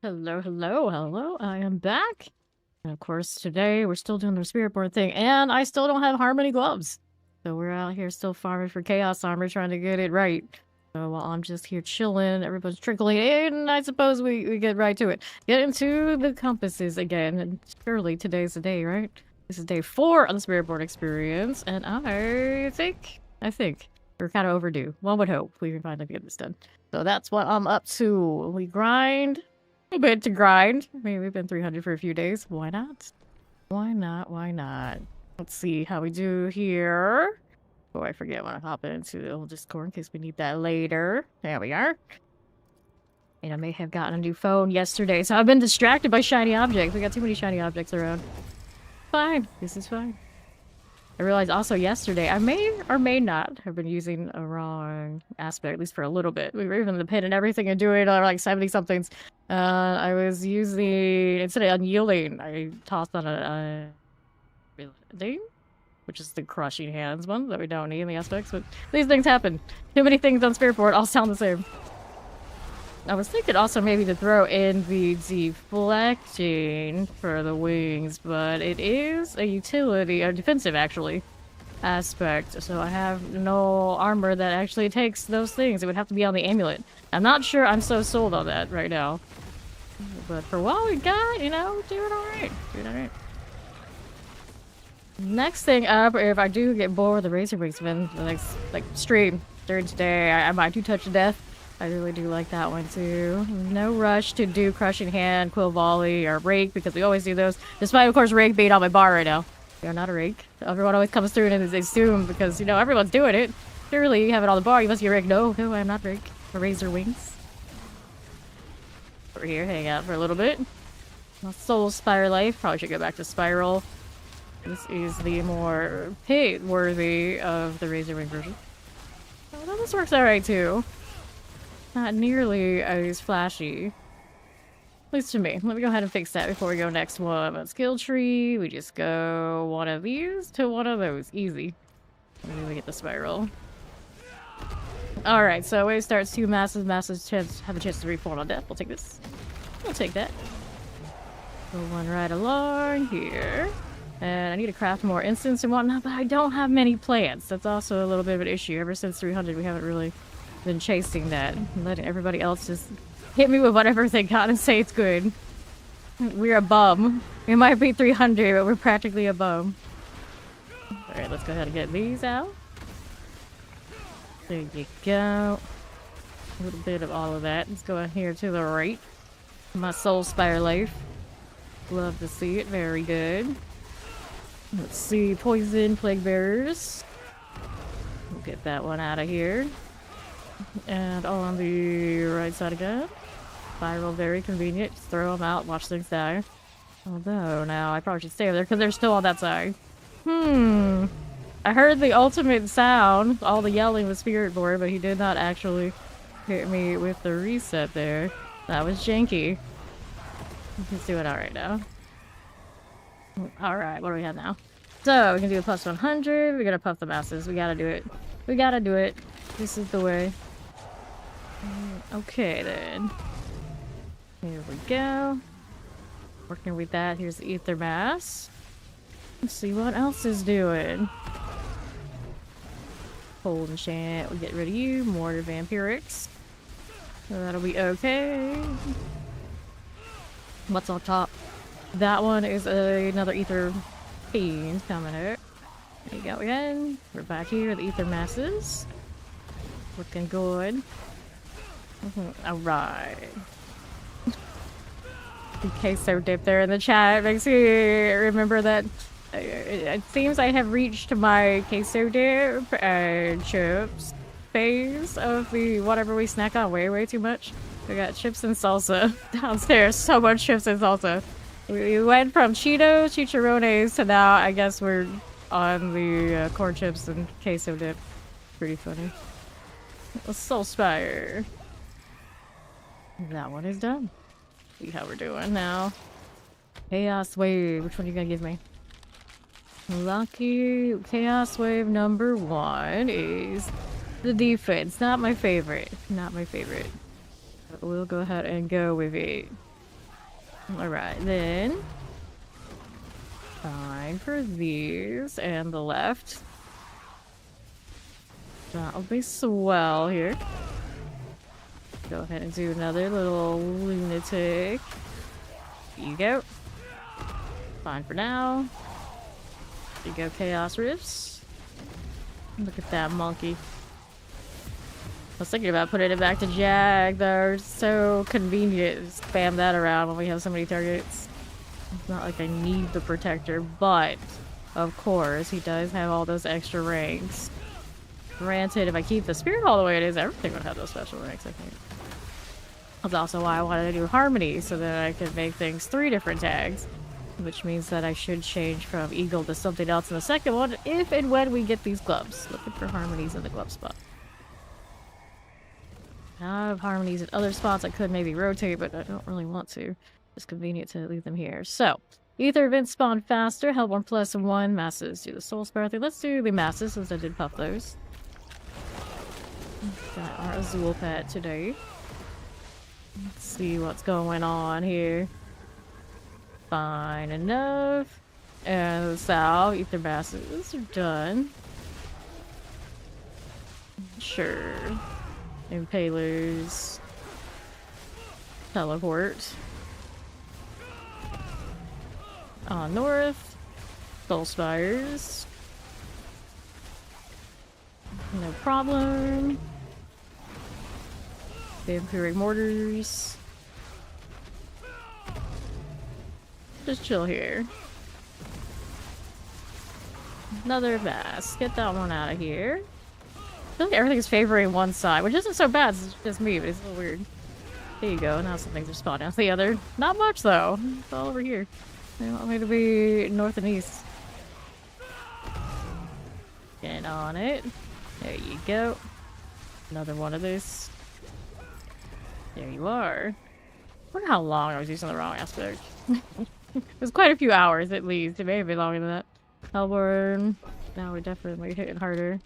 Hello, hello, hello. I am back. And of course, today we're still doing the Spiritborn thing, and I still don't have Harmony gloves. So we're out here still farming for Chaos Armor, trying to get it right. So while I'm just here chilling, everybody's trickling in, I suppose we get right to it. Get into the compasses again, and surely today's the day, right? This is day 4 of the Spiritborn experience, and I think we're kind of overdue. One would hope we can finally get this done. So that's what I'm up to. We grind a bit to grind. I mean, we've been 300 for a few days. Why not? Why not? Why not? Let's see how we do here. Oh, I forget when I hop into the old Discord in case we need that later. There we are. And I may have gotten a new phone yesterday, so I've been distracted by shiny objects. We got too many shiny objects around. Fine. This is fine. I realized also yesterday, I may or may not have been using a wrong aspect, at least for a little bit. We were even in the pit and everything and doing like 70-somethings. I was using, instead of unyielding, I tossed on a thing, which is the crushing hands one that we don't need in the aspects, but these things happen. Too many things on Spiritboard all sound the same. I was thinking also maybe to throw in the deflecting for the wings, but it is a utility, or defensive actually, aspect. So I have no armor that actually takes those things. It would have to be on the amulet. I'm not sure I'm so sold on that right now. But for what we got, you know, doing alright. Doing alright. Next thing up, if I do get bored with the Razor Wings event, the next stream during today, I might do Touch of Death. I really do like that one too. No rush to do Crushing Hand, Quill Volley, or Rake, because we always do those. Despite, of course, Rake being on my bar right now. You're not a Rake. Everyone always comes through and they assume, because, you know, everyone's doing it. Surely you have it on the bar, you must be a Rake. No, I'm not Rake. A Razor Wings. Over here, hang out for a little bit. Soul Spire Life. Probably should go back to Spiral. This is the more pit-worthy of the Razor Wing version. Oh, this works alright too. Not nearly as flashy. At least to me. Let me go ahead and fix that before we go next one. But skill tree, we just go one of these to one of those. Easy. Maybe we get the spiral. Alright, so wave starts 2 masses. Masses have a chance to reform on death. We'll take this. We'll take that. Go one right along here. And I need to craft more instants and whatnot, but I don't have many plants. That's also a little bit of an issue. Ever since 300, we haven't really been chasing that. Letting everybody else just hit me with whatever they got and say it's good. We're a bum. We might be 300, but we're practically a bum. Alright, let's go ahead and get these out. There you go. A little bit of all of that. Let's go in here to the right. My Soul Spire Life. Love to see it. Very good. Let's see. Poison, Plague Bearers. We'll get that one out of here. And on the right side again. Spiral, very convenient. Just throw them out, watch things die. Although, now I probably should stay over there because they're still on that side. I heard the ultimate sound, all the yelling with Spiritborn, but he did not actually hit me with the reset there. That was janky. He's doing alright now. Alright, what do we have now? So, we can do a plus 100. We're gonna puff the masses. We gotta do it. We gotta do it. This is the way. Okay, then. Here we go. Working with that. Here's the Ether Mass. Let's see what else is doing. Hold enchant. We'll get rid of you. Mortar Vampirics. So that'll be okay. What's on top? That one is another Ether Fiend coming out. There you go again. We're back here. The Ether Masses. Looking good. Alright. Queso dip there in the chat. It makes me remember that it seems I have reached my queso dip and chips phase of the whatever we snack on way too much. We got chips and salsa downstairs. So much chips and salsa. We went from Cheetos, chicharrones to now I guess we're on the corn chips and queso dip. Pretty funny. Soul Spire. That one is done. See how we're doing now. Chaos Wave. Which one are you gonna give me? Lucky Chaos Wave number 1 is the defense. Not my favorite. Not my favorite. But we'll go ahead and go with it. Alright, then. Fine for these and the left. That'll be swell here. Go ahead and do another little lunatic. There you go. Fine for now. There you go, Chaos Rifts. Look at that monkey. I was thinking about putting it back to Jag, though. It's so convenient to spam that around when we have so many targets. It's not like I need the protector, but of course, he does have all those extra ranks. Granted, if I keep the spirit all the way it is, everything would have those special ranks, I think. That's also why I wanted to do Harmony, so that I could make things 3 different tags. Which means that I should change from Eagle to something else in the second one, if and when we get these gloves. Looking for Harmonies in the glove spot. I have Harmonies at other spots I could maybe rotate, but I don't really want to. It's convenient to leave them here. So, Ether events spawn faster, Hellborn +1, Masses do the Soul Spire thing. Let's do the Masses, since I did puff those. Got our Azul pet today. Let's see what's going on here. Fine enough. And the Sal, Ether Masses are done. Sure. Impalers. Teleport. On north. Soul Spires. No problem. Vampiric Mortars. Just chill here. Another mass. Get that one out of here. I feel like everything's favoring one side, which isn't so bad. It's just me, but it's a little weird. There you go. Now some things are spawning out the other. Not much, though. It's all over here. They want me to be north and east. Get on it. There you go. Another one of this. There you are. I wonder how long I was using the wrong aspect. It was quite a few hours at least. It may have been longer than that. Hellborn. Now we're definitely hitting harder.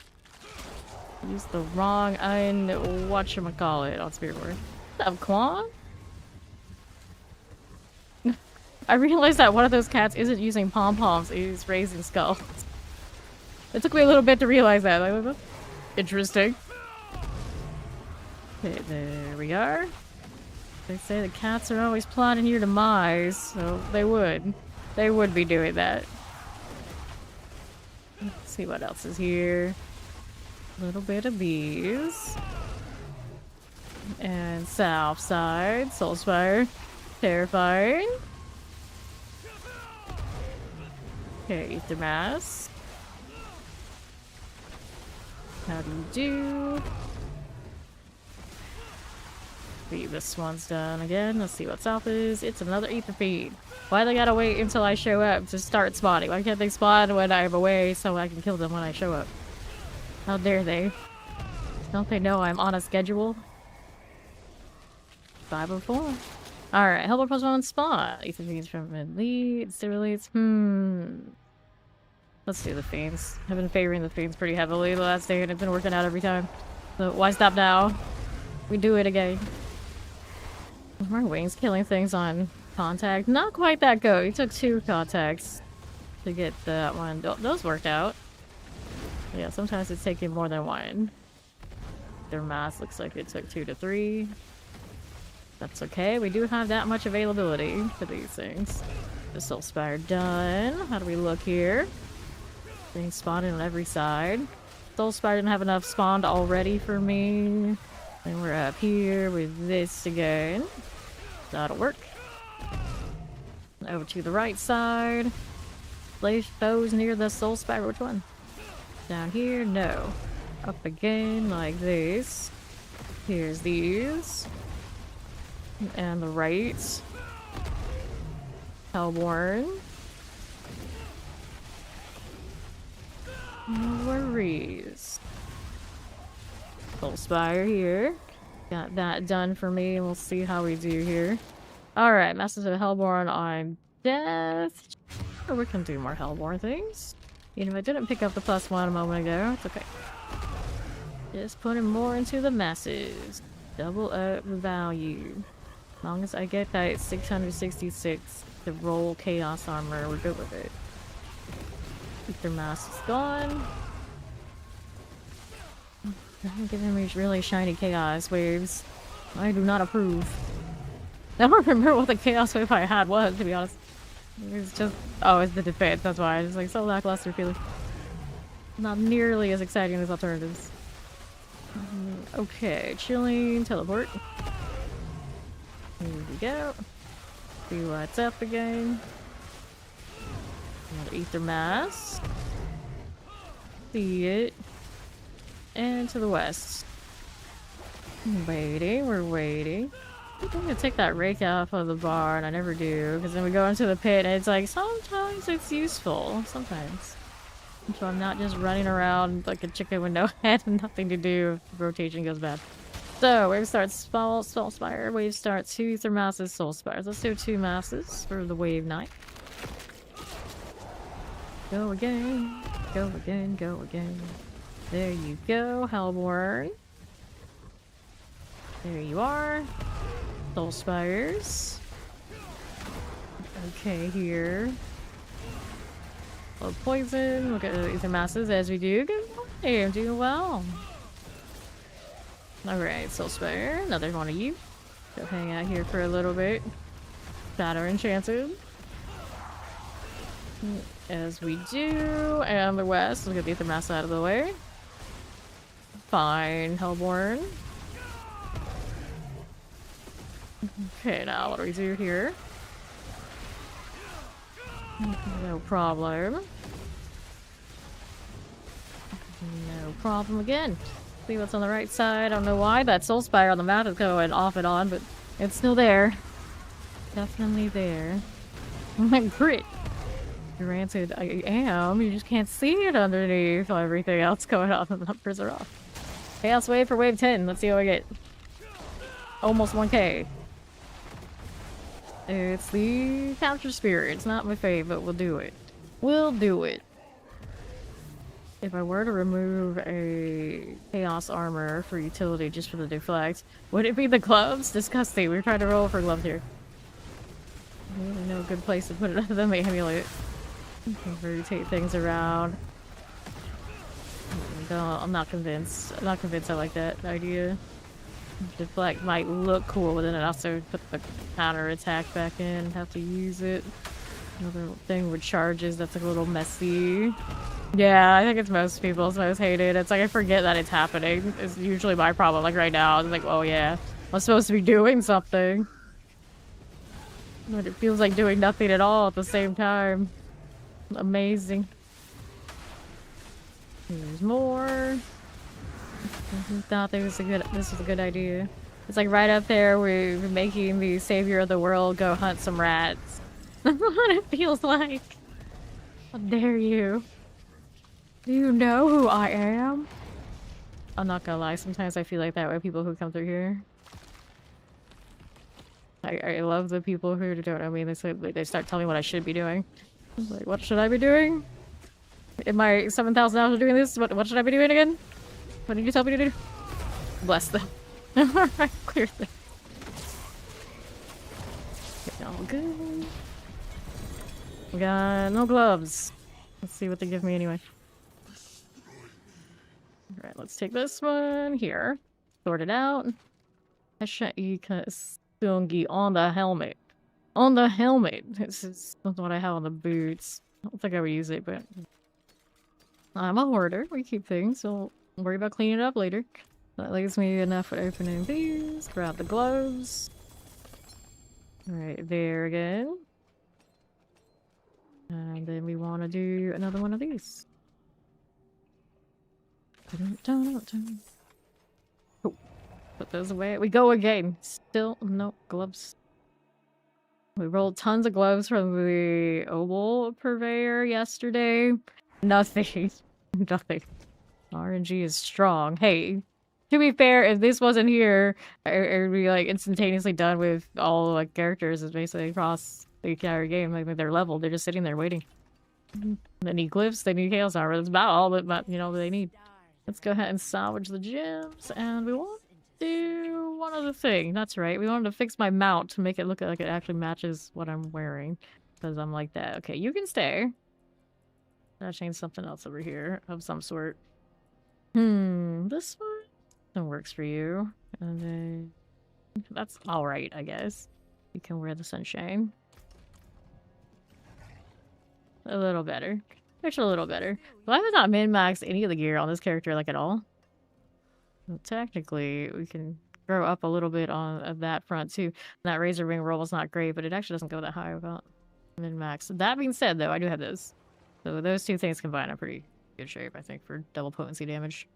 Use the wrong whatchamacallit on Spiritborn. What's up, Quan? I realized that one of those cats isn't using pom-poms, he's raising skulls. It took me a little bit to realize that. Like, interesting. Okay, there we are. They say the cats are always plotting your demise, so they would. They would be doing that. Let's see what else is here. A little bit of these. And south side, Soulspire. Terrifying. Okay, Ether Mass. How do you do? See, this one's done again. Let's see what south is. It's another Ether feed. Why they gotta wait until I show up to start spawning? Why can't they spawn when I'm away so I can kill them when I show up? How dare they? Don't they know I'm on a schedule? 504. Alright, Hellborn +1 spawn. Ether feeds from mid-lead. Still leads. Let's do the Fiends. I've been favoring the Fiends pretty heavily the last day and it's been working out every time. So why stop now? We do it again. Our wings killing things on contact. Not quite that good. We took 2 contacts to get that one. Those worked out. Yeah, sometimes it's taking more than 1. Their mass looks like it took 2 to 3. That's okay. We do have that much availability for these things. The Soul Spire done. How do we look here? Things spawning on every side. Soul Spire didn't have enough spawned already for me. And we're up here with this again. That'll work. Over to the right side. Place foes near the Soul Spire. Which one? Down here? No. Up again like this. Here's these. And the right. Hellborn. No worries. Soul Spire here. Got that done for me, and we'll see how we do here. Alright, Masters of Hellborn on death. Oh, we can do more Hellborn things. Even if I didn't pick up the +1 a moment ago, it's okay. Just putting more into the masses. Double up the value. As long as I get that 666 to roll chaos armor, we're good with it. Ether mask is gone. I'm giving me really shiny chaos waves. I do not approve. I don't remember what the chaos wave I had was, to be honest. It's just... oh, it's the defense, that's why. It's like so lackluster feeling. Not nearly as exciting as alternatives. Okay, chilling, teleport. Here we go. See what's up again. Another ether mass. See it. And to the west. Waiting, we're waiting. I'm gonna take that rake off of the bar, and I never do, because then we go into the pit, and it's like, sometimes it's useful. Sometimes. So I'm not just running around like a chicken with no head and nothing to do if the rotation goes bad. So, wave starts Soul Spire, wave starts 2 Ether Masses, Soul Spires. Let's do 2 masses for the Wave Knight. Go again, go again, go again. There you go, Hellborn. There you are. Soul Spires. Okay, here. Low poison. Look at the Ether Masses as we do. Good morning, I'm doing well. Alright, Soul Spire. Another one of you. Go hang out here for a little bit. Shadow Enchanted. As we do. And the west. We'll get the Ether Mass out of the way. Fine, Hellborn. Okay, now what do we do here? No problem. No problem again. See what's on the right side. I don't know why that Soul Spire on the map is going off and on, but it's still there. Definitely there. My grit. Granted, I am. You just can't see it underneath everything else going on. The numbers are off. Chaos Wave for Wave 10. Let's see what I get. Almost 1k. It's the Capture Spirit. It's not my fave, but we'll do it. We'll do it. If I were to remove a Chaos Armor for utility just for the deflect, would it be the gloves? Disgusting. We're trying to roll for gloves here. Really no good place to put it other than the amulet. Rotate things around. I'm not convinced. I'm not convinced I like that idea. Deflect might look cool, but then it also put the counter attack back in. Have to use it. Another thing with charges that's like a little messy. Yeah, I think it's most people's most hated. It's like I forget that it's happening. It's usually my problem. Like right now, I'm like, oh yeah, I'm supposed to be doing something. But it feels like doing nothing at all at the same time. Amazing. There's more. I thought this was a good idea. It's like right up there we're making the savior of the world go hunt some rats. That's what it feels like. How dare you? Do you know who I am? I'm not gonna lie, sometimes I feel like that with people who come through here. I love the people who don't know me. They start telling me what I should be doing. I'm like, what should I be doing? In my 7,000 hours of doing this, what should I be doing again? What did you tell me to do? Bless them. Alright, clear them. Okay, all good. We got no gloves. Let's see what they give me anyway. Alright, let's take this one here. Sort it out. Sungi on the helmet. On the helmet! This is not what I have on the boots. I don't think I would use it, but... I'm a hoarder. We keep things, so don't worry about cleaning it up later. That leaves me enough for opening these. Grab the gloves. Alright, there again. And then we want to do another one of these. Oh, put those away. We go again. Still no gloves. We rolled tons of gloves from the Oval Purveyor yesterday. Nothing. Nothing. RNG is strong. Hey, to be fair, if this wasn't here, it would be like instantaneously done with all like characters. Is basically across the entire game. Like they're leveled. They're just sitting there waiting. They need glyphs. They need chaos armor. That's about all that you know they need. Let's go ahead and salvage the gems, and we want do one other thing. That's right. We wanted to fix my mount to make it look like it actually matches what I'm wearing. Because I'm like that. Okay, you can stay. I'll change something else over here of some sort. This one? That works for you. And then... that's alright, I guess. You can wear the sunshine. A little better. Actually, a little better. Why have I not min-maxed any of the gear on this character, like, at all? Well, technically, we can grow up a little bit on that front, too. That razor wing roll was not great, but it actually doesn't go that high without min-max. That being said, though, I do have those. So those two things combined are pretty good shape, I think, for double potency damage.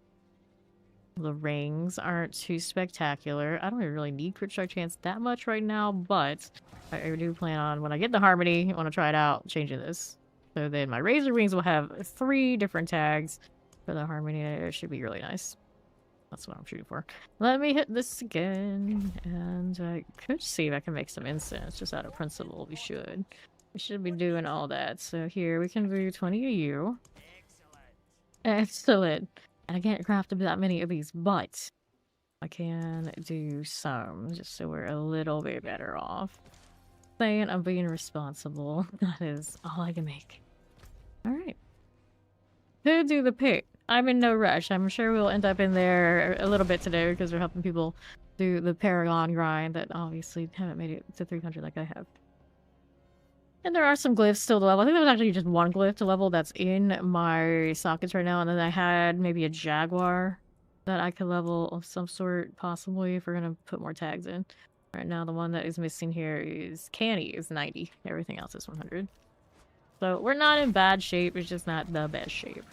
The rings aren't too spectacular. I don't even really need crit strike chance that much right now, but I do plan on, when I get the harmony, I want to try it out, changing this. So then my razor wings will have 3 different tags for the harmony. It should be really nice. That's what I'm shooting for. Let me hit this again, and I could see if I can make some incense. Just out of principle, we should. We should be doing all that. So here, we can do 20 of you. Excellent. And I can't craft that many of these, but I can do some, just so we're a little bit better off. Saying I'm being responsible. That is all I can make. Alright. To do the pit. I'm in no rush. I'm sure we'll end up in there a little bit today because we're helping people do the Paragon grind that obviously haven't made it to 300 like I have. And there are some glyphs still to level. I think there's actually just one glyph to level that's in my sockets right now. And then I had maybe a jaguar that I could level of some sort, possibly, if we're going to put more tags in. Right now, the one that is missing here is Canny is 90. Everything else is 100. So we're not in bad shape. It's just not the best shape.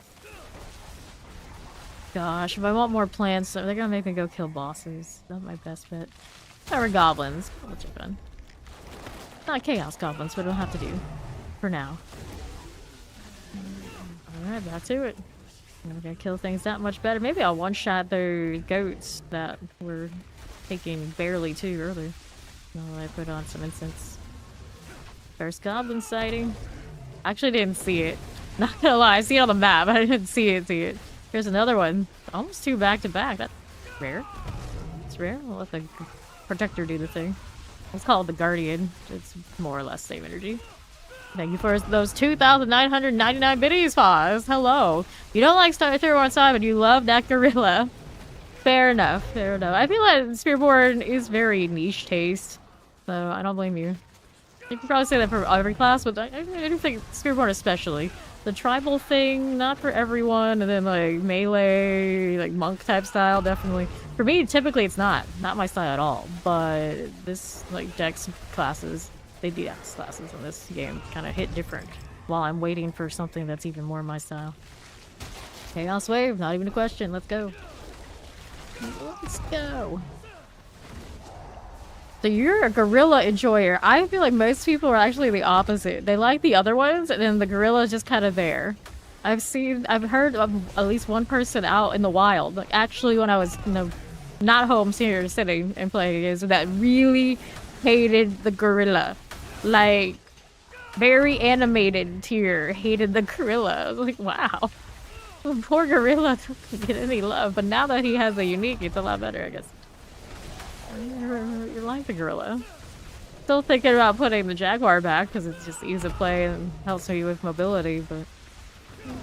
Gosh, if I want more plants, they're going to make me go kill bosses. That's my best bet. Or goblins, which are fun. Not chaos goblins, but it'll have to do. For now. Alright, back to it. I'm gonna kill things that much better. Maybe I'll one-shot those goats that were taking barely too earlier. No, I put on some incense. First goblin sighting. Actually didn't see it. Not gonna lie, I see it on the map, but I didn't see it. Here's another one. Almost 2 back-to-back. That's rare. It's rare. We'll let the protector do the thing. Let's call it the Guardian. It's more or less same energy. Thank you for those 2,999 biddies, Pause. Hello. You don't like Star 317, but you love that gorilla. Fair enough. Fair enough. I feel like Spiritborn is very niche taste, so I don't blame you. You can probably say that for every class, but I do think Spiritborn especially. The tribal thing, not for everyone, and then like melee, like monk type style, definitely. For me, typically it's not my style at all. But this like Dex classes, they DX classes in this game kind of hit different. While I'm waiting for something that's even more my style. Chaos Wave, not even a question. Let's go. Let's go. So you're a gorilla enjoyer. I feel like most people are actually the opposite. They like the other ones, and then the gorilla is just kind of there. I've heard of at least one person out in the wild, like actually when I was, you know, not home here sitting and playing games, that really hated the gorilla. Like, very animated tier, hated the gorilla. I was like, wow. The poor gorilla doesn't get any love, but now that he has a unique, it's a lot better, I guess. You like the gorilla. Still thinking about putting the jaguar back because it's just easy to play and helps me with mobility, but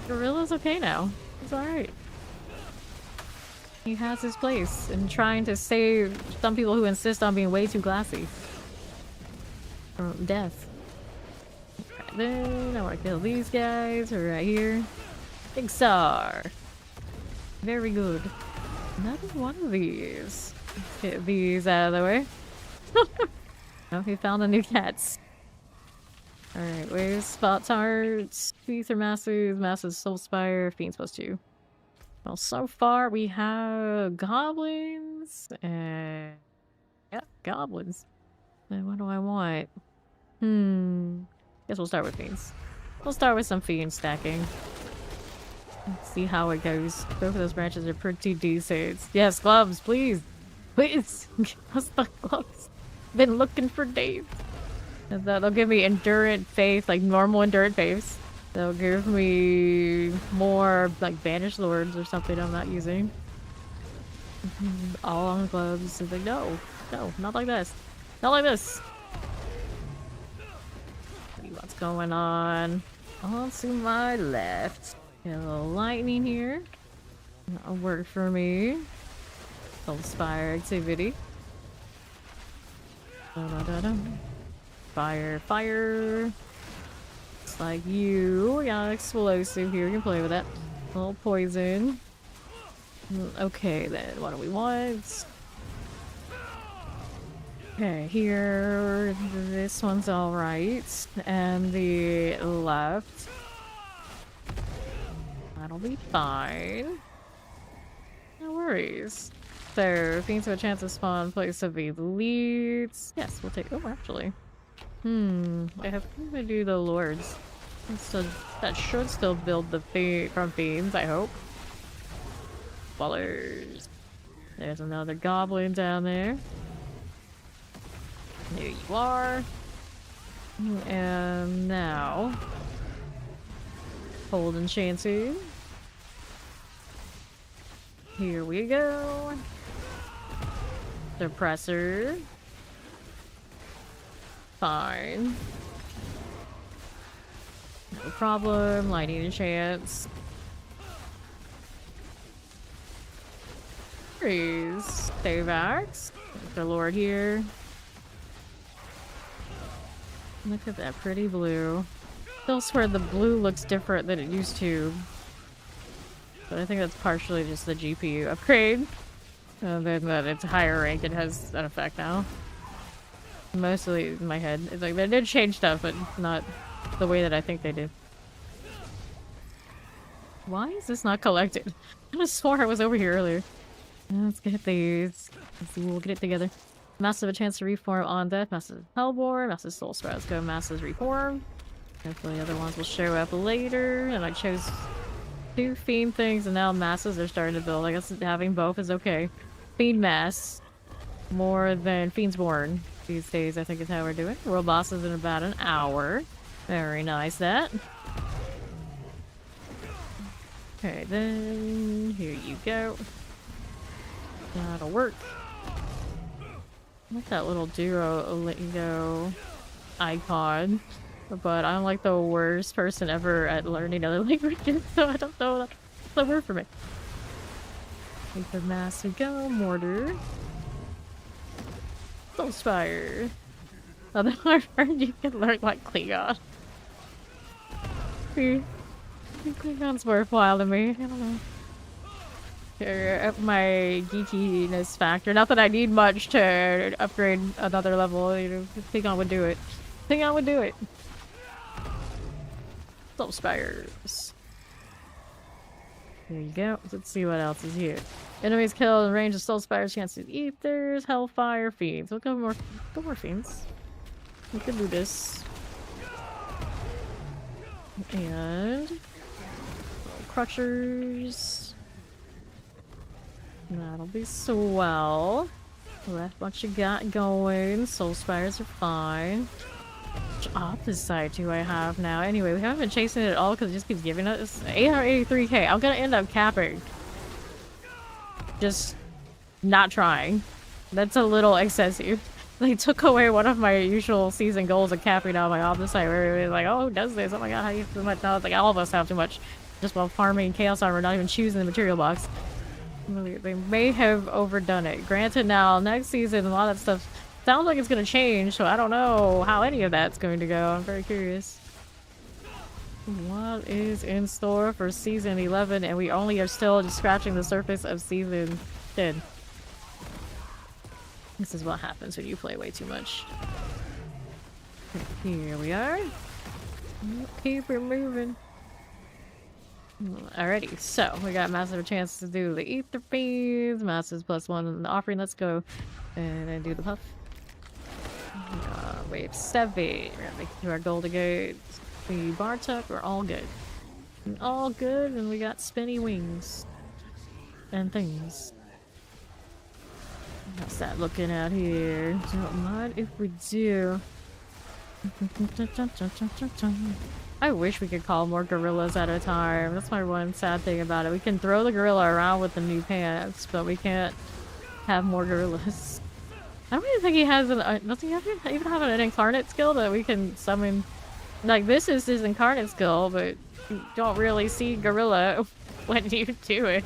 gorilla's okay now. It's alright. He has his place in trying to save some people who insist on being way too glassy. From death. Right then, I want to kill these guys right here. Big Star. Very good. Another one of these. Get these out of the way. Oh, he found the new cats. Alright, where's Spot Tarts? Ether Masses, Masses Soulspire, Fiend's Post 2. Well, so far we have goblins and... yeah, goblins. Then what do I want? Guess we'll start with fiends. We'll start with some fiend stacking. Let's see how it goes. Both of those branches are pretty decent. Yes, gloves, please! Please! Give us the gloves! Been looking for days. They'll give me endurant faith, like normal endurant faiths. They'll give me more, like, banished lords or something I'm not using. All on gloves. It's like, no, no, not like this. Not like this. What's going on? On to my left. Get a little lightning here. That'll work for me. Little spire activity. Da-da-da-da. Fire, fire. It's like you. We got an explosive here. We can play with that. A little poison. Okay, then. What do we want? Okay, here. This one's alright. And the left. That'll be fine. No worries. So, fiends have a chance to spawn place of elites. Yes, we'll take. Oh, actually. I have to do the lords. So that should still build the from fiends, I hope. Ballers. There's another goblin down there. There you are. And now, hold enchanted. Here we go. Suppressor. Fine. No problem. Lightning enchants. Freeze. Save axe. The Lord here. Look at that pretty blue. Still swear the blue looks different than it used to. But I think that's partially just the GPU upgrade. And then that it's higher rank, it has that effect now. Mostly in my head. It's like they did change stuff, but not the way that I think they did. Why is this not collected? I just swore I was over here earlier. Let's get these. Let's see, we'll get it together. Massive a chance to reform on death. Massive Hellborn. Massive Soul Sprout. Let's go Massive Reform. Hopefully the other ones will show up later. And I chose 2 Fiend things and now Masses are starting to build. I guess having both is okay. Fiend Mass. More than Fiendsborn these days, I think is how we're doing. World bosses in about an hour. Very nice, that. Okay, then here you go. That'll work. I like that little Duolingo icon, but I'm like the worst person ever at learning other languages, so I don't know that's the word for me. Take the mass we go, mortar. Soul Spire. Other word you can learn like Klingon. Klingon's worthwhile to me. I don't know. Up my geekiness factor. Not that I need much to upgrade another level. You know, Klingon would do it. Klingon would do it. Soul Spires. There you go. Let's see what else is here. Enemies killed in range of Soul Spires. Chances Ethers, Hellfire, Fiends. We'll go more Fiends. We can do this. And Crushers. That'll be swell. That's what you got going. Soul Spires are fine. Which opposite do I have now? Anyway, we haven't been chasing it at all because it just keeps giving us 883k. I'm gonna end up capping. Just not trying. That's a little excessive. They took away one of my usual season goals of capping out my opposite where it was like, oh, who does this? Oh my god, how do you have too much? No, it's like all of us have too much. Just while farming Chaos Armor, not even choosing the material box. They may have overdone it. Granted, now next season, a lot of that stuff sounds like it's going to change, so I don't know how any of that's going to go. I'm very curious. What is in store for season 11? And we only are still just scratching the surface of season 10. This is what happens when you play way too much. Here we are. Keep it moving. Alrighty, so we got massive chance to do the Ether Fiends, masses +1 in the offering. Let's go and then do the puff. Wave 7. We're gonna make it to our golden gates. The bar tuck, we're all good. All good, and we got spinny wings and things. How's that looking out here? Don't mind if we do. I wish we could call more gorillas at a time. That's my one sad thing about it. We can throw the gorilla around with the new pants, but we can't have more gorillas. I don't even think he has an... does he even have an incarnate skill that we can summon? Like, this is his incarnate skill, but you don't really see gorilla when you do it.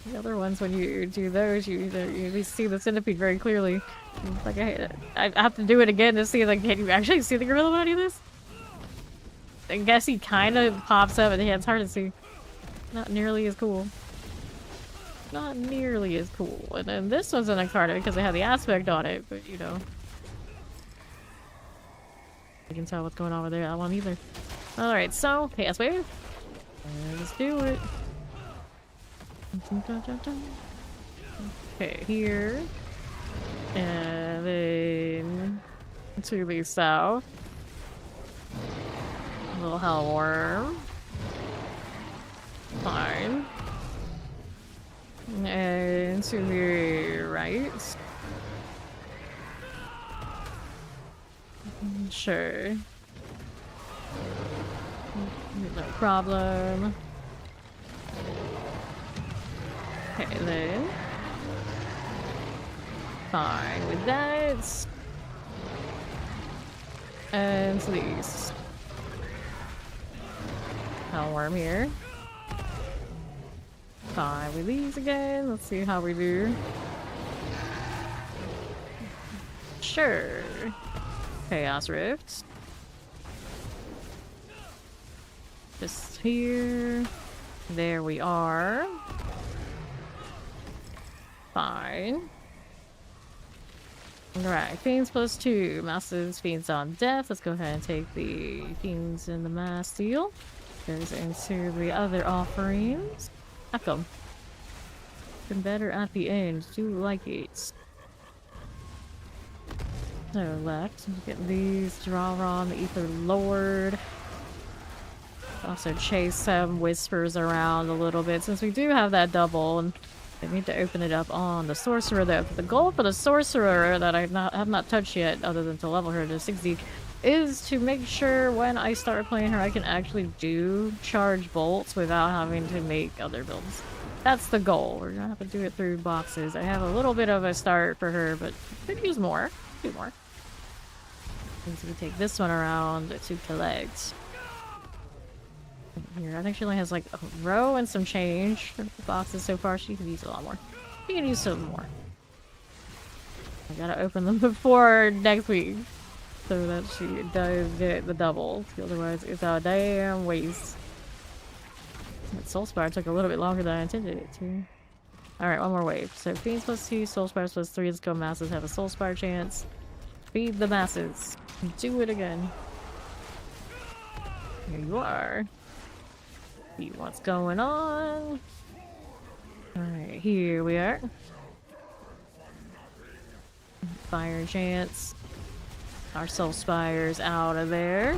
The other ones, when you do those, you see the centipede very clearly. It's like, I have to do it again to see, like, can you actually see the gorilla when I do this? I guess he kind of pops up, and yeah, it's hard to see. Not nearly as cool. Not nearly as cool. And then this one's an incarnate because it had the aspect on it, but, you know. I can tell what's going on with that one either. Alright, so, chaos wave. Let's do it. Okay, here. And then to the south. A little hellworm. Fine. And to the right. Sure. No problem. Okay, then. Fine with that. And to the east. Hellworm here. Fine with these again. Let's see how we do. Sure. Chaos Rift. Just here. There we are. Fine. Alright, Fiends +2. Masses, Fiends on Death. Let's go ahead and take the Fiends in the Mass deal. Goes into the other offerings. Echo. Been better at the end. Do like it. So left. Get these. Draw on the Ether Lord. Also chase some whispers around a little bit since we do have that double, and I need to open it up on the sorcerer though. The goal for the sorcerer that I have not touched yet, other than to level her to 60, is to make sure when I start playing her I can actually do charge bolts without having to make other builds. That's the goal. We're gonna have to do it through boxes. I have a little bit of a start for her, but could use more. Do more. So we take this one around to collect. Here, I think she only has like a row and some change for the boxes so far. She could use a lot more. She can use some more. I gotta open them before next week so that she does get the double. Otherwise, it's a damn waste. That Soulspire took a little bit longer than I intended it to. Alright, one more wave. So Fiends +2, Soulspires +3. Let's go Masses. Have a Soulspire chance. Feed the masses. Do it again. Here you are. See what's going on. Alright, here we are. Fire chance. Our Soulspires out of there.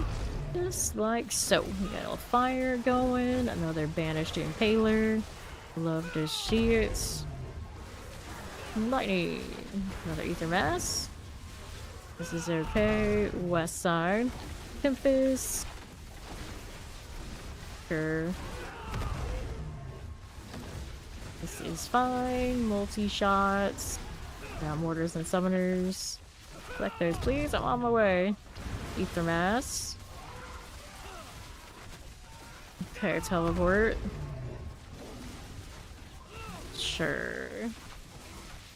Just like so. We got a little fire going. Another Banished Impaler. Love to see it. Lightning. Another Ether Mass. This is okay. West side. Tempest. Sure. This is fine. Multi-shots. Now mortars and summoners. Collect those, please. I'm on my way. Ether Mass. Okay, teleport. Sure.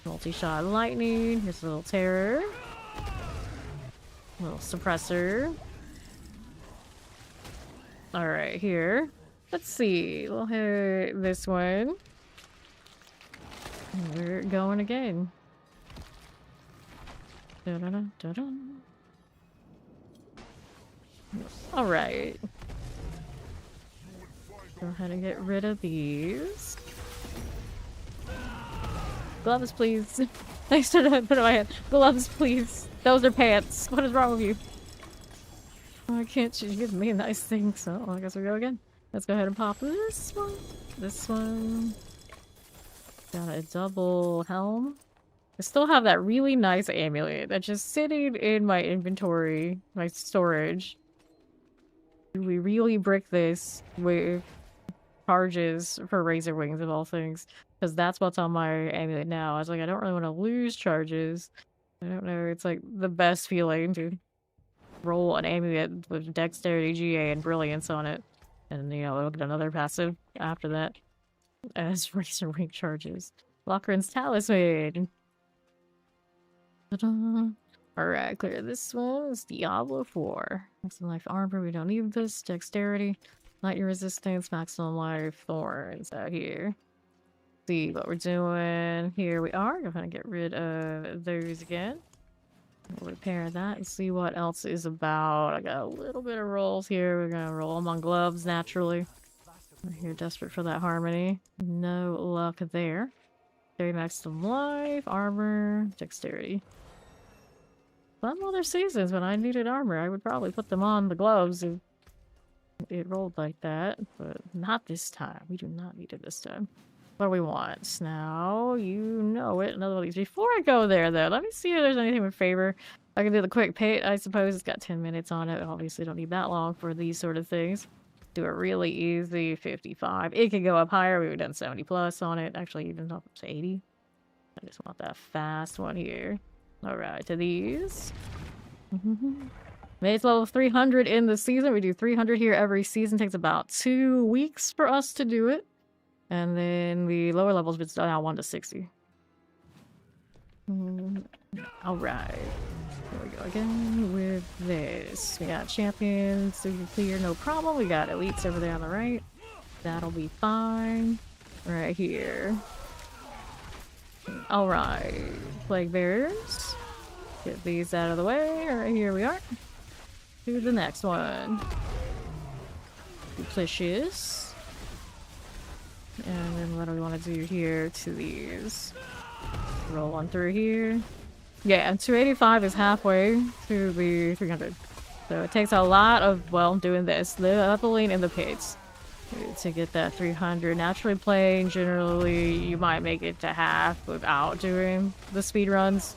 Multi-shot lightning. Here's a little terror. Little suppressor. Alright, here. Let's see. We'll hit this one. And we're going again. Alright. Go ahead and get rid of these. Gloves, please. I started to put it in my hand. Gloves, please. Those are pants. What is wrong with you? Why can't she give me a nice thing? So I guess we go again. Let's go ahead and pop this one. This one. Got a double helm. I still have that really nice amulet that's just sitting in my inventory, my storage. Do we really brick this with charges for Razor Wings of all things? Because that's what's on my amulet now. I was like, I don't really want to lose charges. I don't know, it's like the best feeling to roll an amulet with Dexterity, GA, and Brilliance on it. And, you know, look at another passive after that as Razor Wing charges. Lockeran's Talisman! Ta-da! Alright, clear this one. It's Diablo 4. Maximum life armor, we don't need this. Dexterity, lightning resistance, maximum life thorns out here. See what we're doing. Here we are. I'm gonna get rid of those again. We'll repair that and see what else is about. I got a little bit of rolls here. We're gonna roll them on gloves naturally. We're here desperate for that harmony. No luck there. Very maximum life, armor, dexterity. Some other seasons when I needed armor, I would probably put them on the gloves if it rolled like that, but not this time. We do not need it this time. What do we want? Now, you know it. Another one of these. Before I go there, though, let me see if there's anything with favor. I can do the quick pay, I suppose. It's got 10 minutes on it. Obviously, don't need that long for these sort of things. Do it really easy. 55. It could go up higher. We've done 70 plus on it. Actually, even up to 80. I just want that fast one here. Alright, to these. It's level 300 in the season. We do 300 here every season. Takes about 2 weeks for us to do it. And then the lower levels, it's now 1 to 60. Alright. There we go again with this. We got champions, super clear, no problem. We got elites over there on the right. That'll be fine. Right here. Alright. Plague bearers. Get these out of the way. Alright, here we are. To the next one. Duplicious. And then what do we want to do here to these? Roll one through here. Yeah, and 285 is halfway to the 300. So it takes a lot of, well, doing this. Leveling in the pits to get that 300. Naturally playing, generally, you might make it to half without doing the speed runs.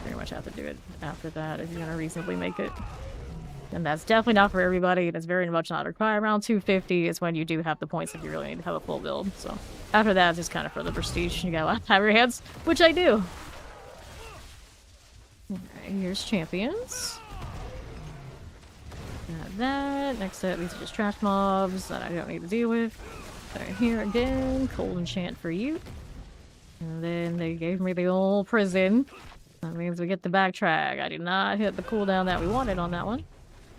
Pretty much have to do it after that if you're going to reasonably make it. And that's definitely not for everybody. It's very much not required. Around 250 is when you do have the points if you really need to have a full build. So after that, it's just kind of for the prestige. You got a lot of time in your hands, which I do. Alright, here's champions. Got that. Next up, these are just trash mobs that I don't need to deal with. Alright, here again. Cold enchant for you. And then they gave me the old prison. That means we get the backtrack. I did not hit the cooldown that we wanted on that one.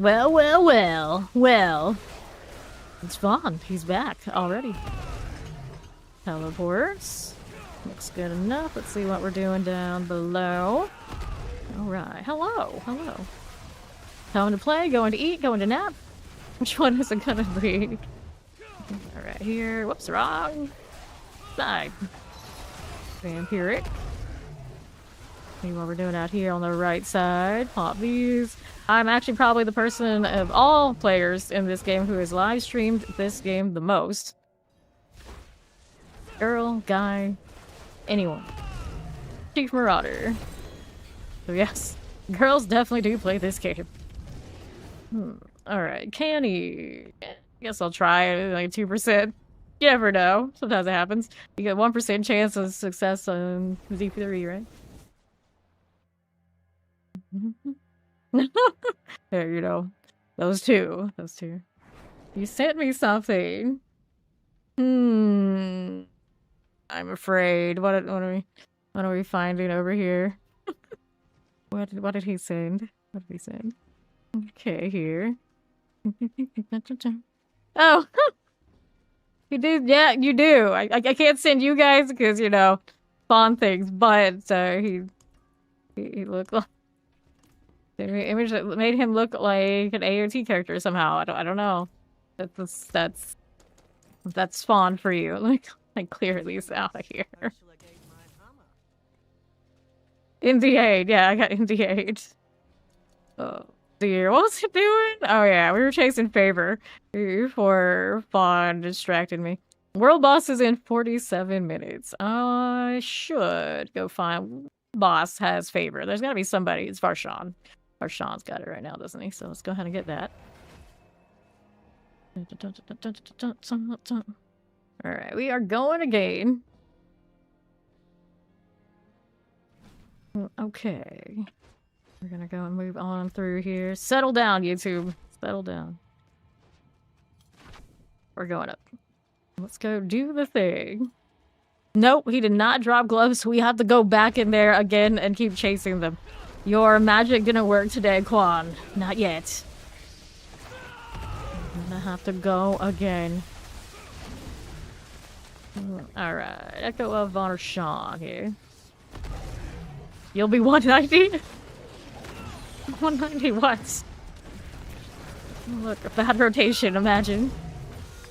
Well, well, well, well. It's Vaughn. He's back already. Teleports. Looks good enough. Let's see what we're doing down below. Alright. Hello. Hello. Going to play, going to eat, going to nap. Which one is it gonna be? Alright, here. Whoops, wrong. Side. Vampiric. See what we're doing out here on the right side. Pop these. I'm actually probably the person of all players in this game who has live streamed this game the most. Girl, guy, anyone. Chief Marauder. So yes, girls definitely do play this game. Alright, Canny. Guess I'll try it, like 2%. You never know. Sometimes it happens. You get 1% chance of success on Z3, right? There, you know. Those two. You sent me something. I'm afraid. What are we finding over here? What did he send? What did he send? Okay, here. Oh! You did, yeah, you do. I can't send you guys because, you know, spawn things, but he looked like the image that made him look like an AOT character somehow. I don't know. That's spawn for you. Like clear these out of here. Indeed, yeah, I got Indeed. Oh dear, what was it doing? Oh yeah, we were chasing favor before Fawn distracted me. World boss is in 47 minutes. I should go find boss has favor. There's gotta be somebody. It's Varshan. Varshan's got it right now, doesn't he? So let's go ahead and get that. Alright, we are going again. Okay. We're gonna go and move on through here. Settle down, YouTube. Settle down. We're going up. Let's go do the thing. Nope, he did not drop gloves, so we have to go back in there again and keep chasing them. Your magic didn't work today, Quan. Not yet. I'm gonna have to go again. Alright, Echo of Varshan here. You'll be 190? 190 what? Look, a bad rotation, imagine.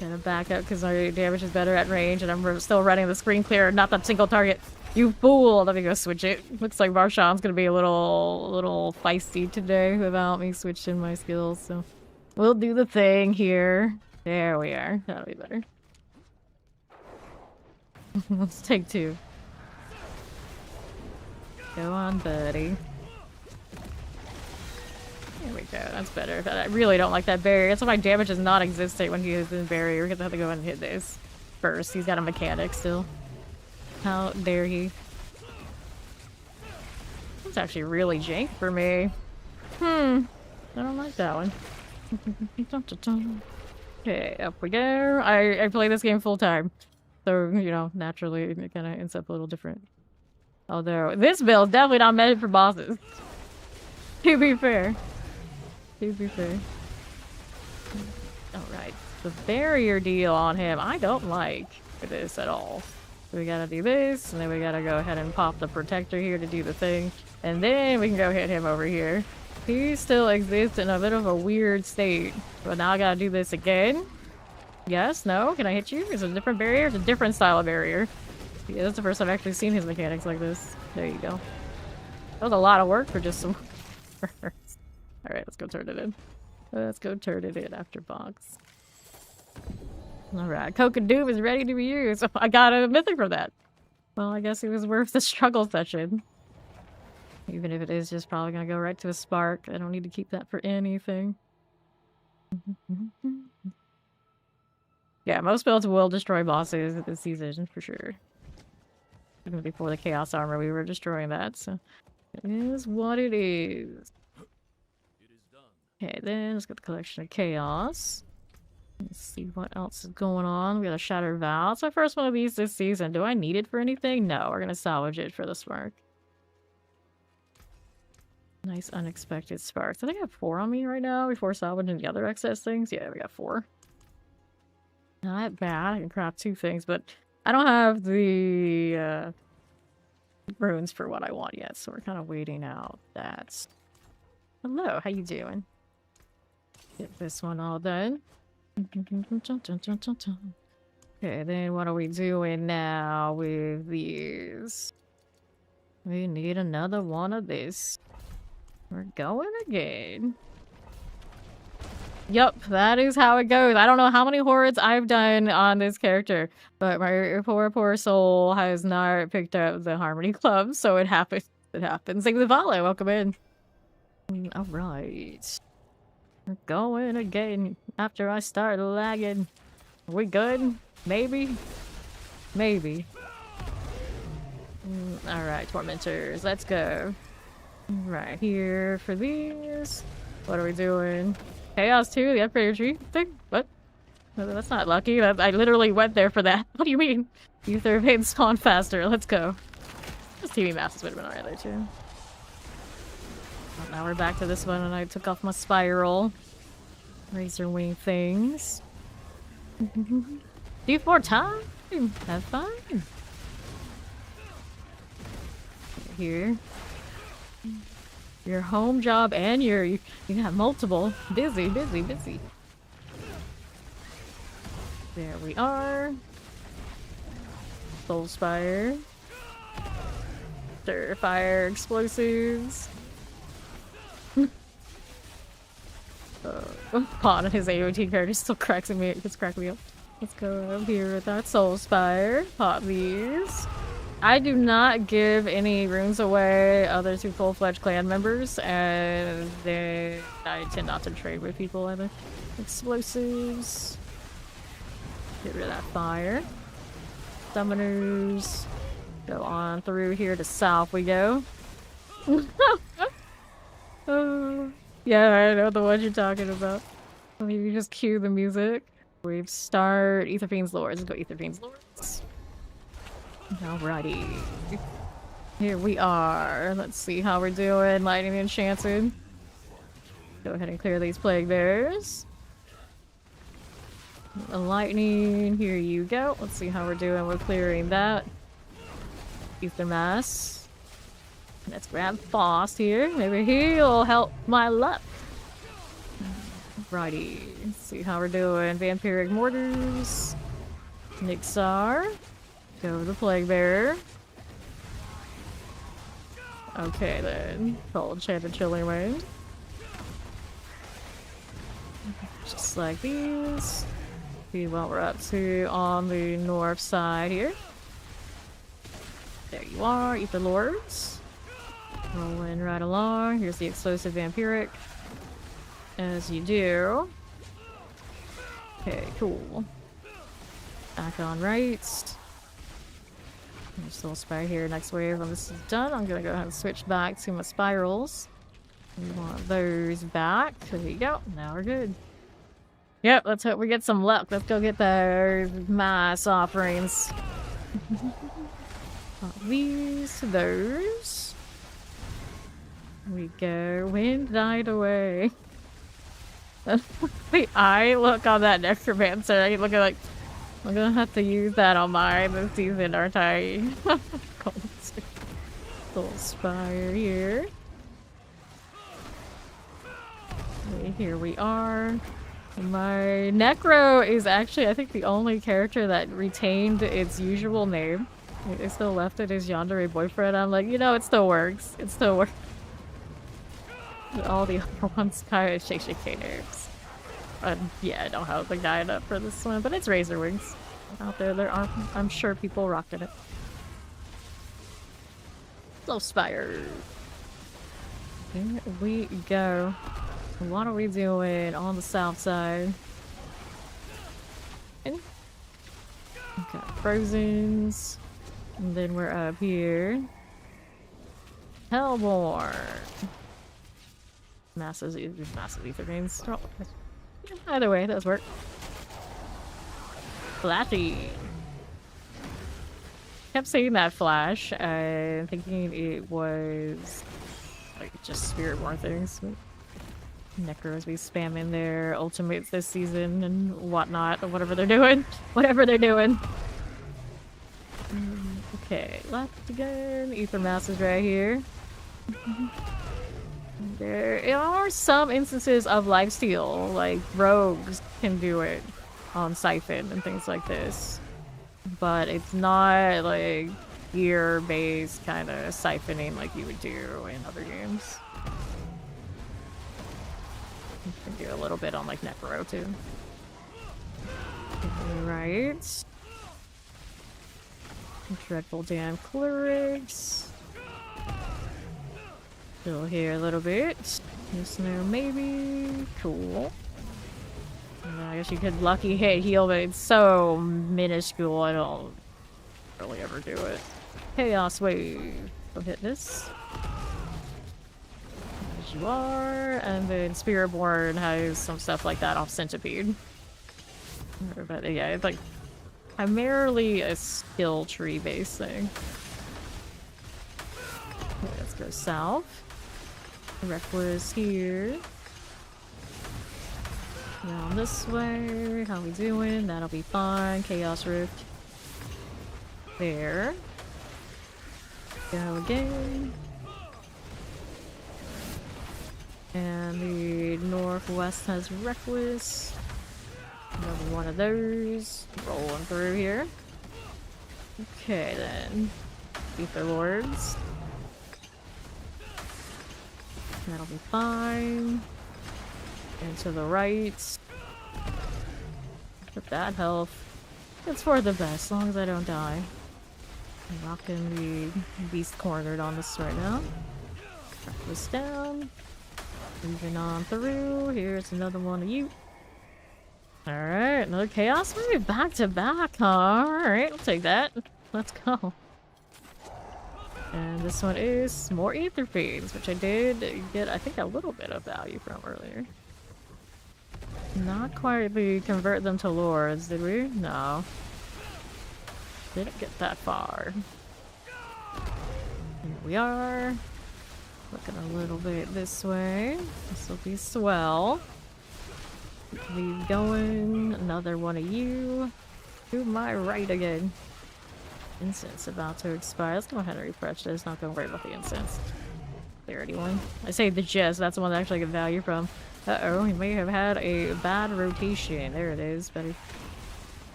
Gonna back up because our damage is better at range and I'm still running the screen clear, not that single target. You fool! Let me go switch it. Looks like Varshan's gonna be a little feisty today without me switching my skills, so we'll do the thing here. There we are. That'll be better. Let's take two. Go on, buddy. There we go. That's better. I really don't like that barrier. That's why my damage is not existent when he is in barrier. We're gonna have to go and hit this first. He's got a mechanic still. How dare he? That's actually really jank for me. I don't like that one. Okay, up we go. I play this game full time. So, you know, naturally it kind of ends up a little different. Although, this build is definitely not meant for bosses. To be fair. To be fair. Alright. The barrier deal on him, I don't like this at all. We gotta do this, and then we gotta go ahead and pop the protector here to do the thing. And then we can go hit him over here. He still exists in a bit of a weird state. But now I gotta do this again. Yes? No? Can I hit you? Is it a different barrier? It's a different style of barrier. Yeah, that's the first time I've actually seen his mechanics like this. There you go. That was a lot of work for just some words. Alright, let's go turn it in. Let's go turn it in after box. Alright, Coke and Doom is ready to be used. I got a mythic for that. Well, I guess it was worth the struggle session. Even if it is just probably gonna go right to a spark. I don't need to keep that for anything. Yeah, most builds will destroy bosses this season, for sure. Even before the Chaos Armor, we were destroying that, so... It is what it is. Okay, then let's get the Collection of Chaos. Let's see what else is going on. We got a Shattered Vow. It's my first one of these this season. Do I need it for anything? No, we're gonna salvage it for the spark. Nice unexpected sparks. I think I have 4 on me right now before salvaging the other excess things. Yeah, we got 4. Not bad. I can craft 2 things, but I don't have the runes for what I want yet, so we're kind of waiting out that. Hello, how you doing? Get this one all done. Okay, then what are we doing now with these? We need another one of this. We're going again. Yup, that is how it goes. I don't know how many hordes I've done on this character, but my poor soul has not picked up the Harmony Club, so it happens. It happens. Thank you, Vale. Welcome in. Alright. We're going again after I start lagging. Are we good? Maybe? Maybe. Alright, Tormentors. Let's go. Right here for these. What are we doing? Chaos 2, the upgrade tree thing? What? No, that's not lucky. I literally went there for that. What do you mean? Ether Vein spawn faster. Let's go. This TV Masters would have been alright there too. Well, now we're back to this one and I took off my spiral. Razor wing things. D4 time! Have fun! Here. Your home job and you got multiple. Busy. There we are. Soulspire. Stir fire explosives. Pawn and his AOT character still cracks me. It's cracking me up. Let's go up here with that Soulspire. Pop these. I do not give any runes away other to full-fledged clan members, and I tend not to trade with people either. Explosives. Get rid of that fire. Summoners. Go on through here to south we go. Oh, yeah, I know the one you're talking about. Maybe just cue the music. We start Ether Fiend's Lords. Let's go Ether Fiend's Lords. Alrighty. Here we are. Let's see how we're doing. Lightning Enchanted. Go ahead and clear these Plague Bears. The lightning, here you go. Let's see how we're doing with clearing that. Ether Mass. Let's grab Foss here. Maybe he'll help my luck. Righty. Let's see how we're doing. Vampiric Mortars. Nixar. Go to the Plague Bearer. Okay then. Cold Enchanted Chilling Wind. Just like these. See what we're up to on the north side here. There you are, Ether Lords. Rolling right along. Here's the explosive vampiric. As you do. Okay, cool. Back on right. There's still a spire here. Next wave when this is done, I'm gonna go ahead and switch back to my spirals. We want those back. There you go. Now we're good. Yep, let's hope we get some luck. Let's go get those mass offerings. These, those. We go. Wind died away. The eye look on that necromancer. I look at like, I'm gonna have to use that on mine this season, aren't I? Little spire here. Okay, here we are. My Necro is actually, I think, the only character that retained its usual name. It still left it as Yandere Boyfriend. I'm like, you know, it still works. It still works. All the other ones kind of shake nerves. Yeah, I don't have the guide up for this one, but it's Razor Wings. Out there are, I'm sure people rocking it. Slow Spire. Here we go. What are we doing on the south side? Okay, Frozens. And then we're up here. Hellborn. Massive ether veins. Either way, those work. Flashy. Kept saying that flash, thinking it was like just Spiritborn things. Necros be spamming their ultimates this season and whatnot, or whatever they're doing. Whatever they're doing. Okay, left again. Ether Mass is right here. There are some instances of lifesteal, like rogues can do it on Siphon and things like this. But it's not like gear-based kind of siphoning like you would do in other games. You can do a little bit on like Necro too. Right. Dreadful Damn Clerics. Still here a little bit. Yes, no, maybe. Cool. I guess you could lucky hit heal, but it's so minuscule, I don't really ever do it. Chaos Wave. Go hit this. As you are. And then Spiritborn has some stuff like that off Centipede. But yeah, it's like primarily a skill tree based thing. Okay, let's go south. Reckless here. Down this way. How we doing? That'll be fine. Chaos Rift. There. Go again. And the northwest has Reckless. Another one of those. Rolling through here. Okay then. Ether Lords. That'll be fine. And to the right. With that health. It's for the best, as long as I don't die. Rocking the beast cornered on this right now. Track this down. Moving on through. Here's another one of you. Alright, another chaos wave back to back, huh? Alright, I'll take that. Let's go. And this one is more ether fiends, which I did get, I think, a little bit of value from earlier. Not quite the convert them to lords, did we? No. Didn't get that far. Here we are. Looking a little bit this way. This will be swell. Keep going. Another one of you. To my right again. Incense about to expire. Let's go ahead and refresh this. Not gonna worry about the incense. Clarity one. I say the gist. That's the one that I actually get value from. Uh-oh, he may have had a bad rotation. There it is. Better.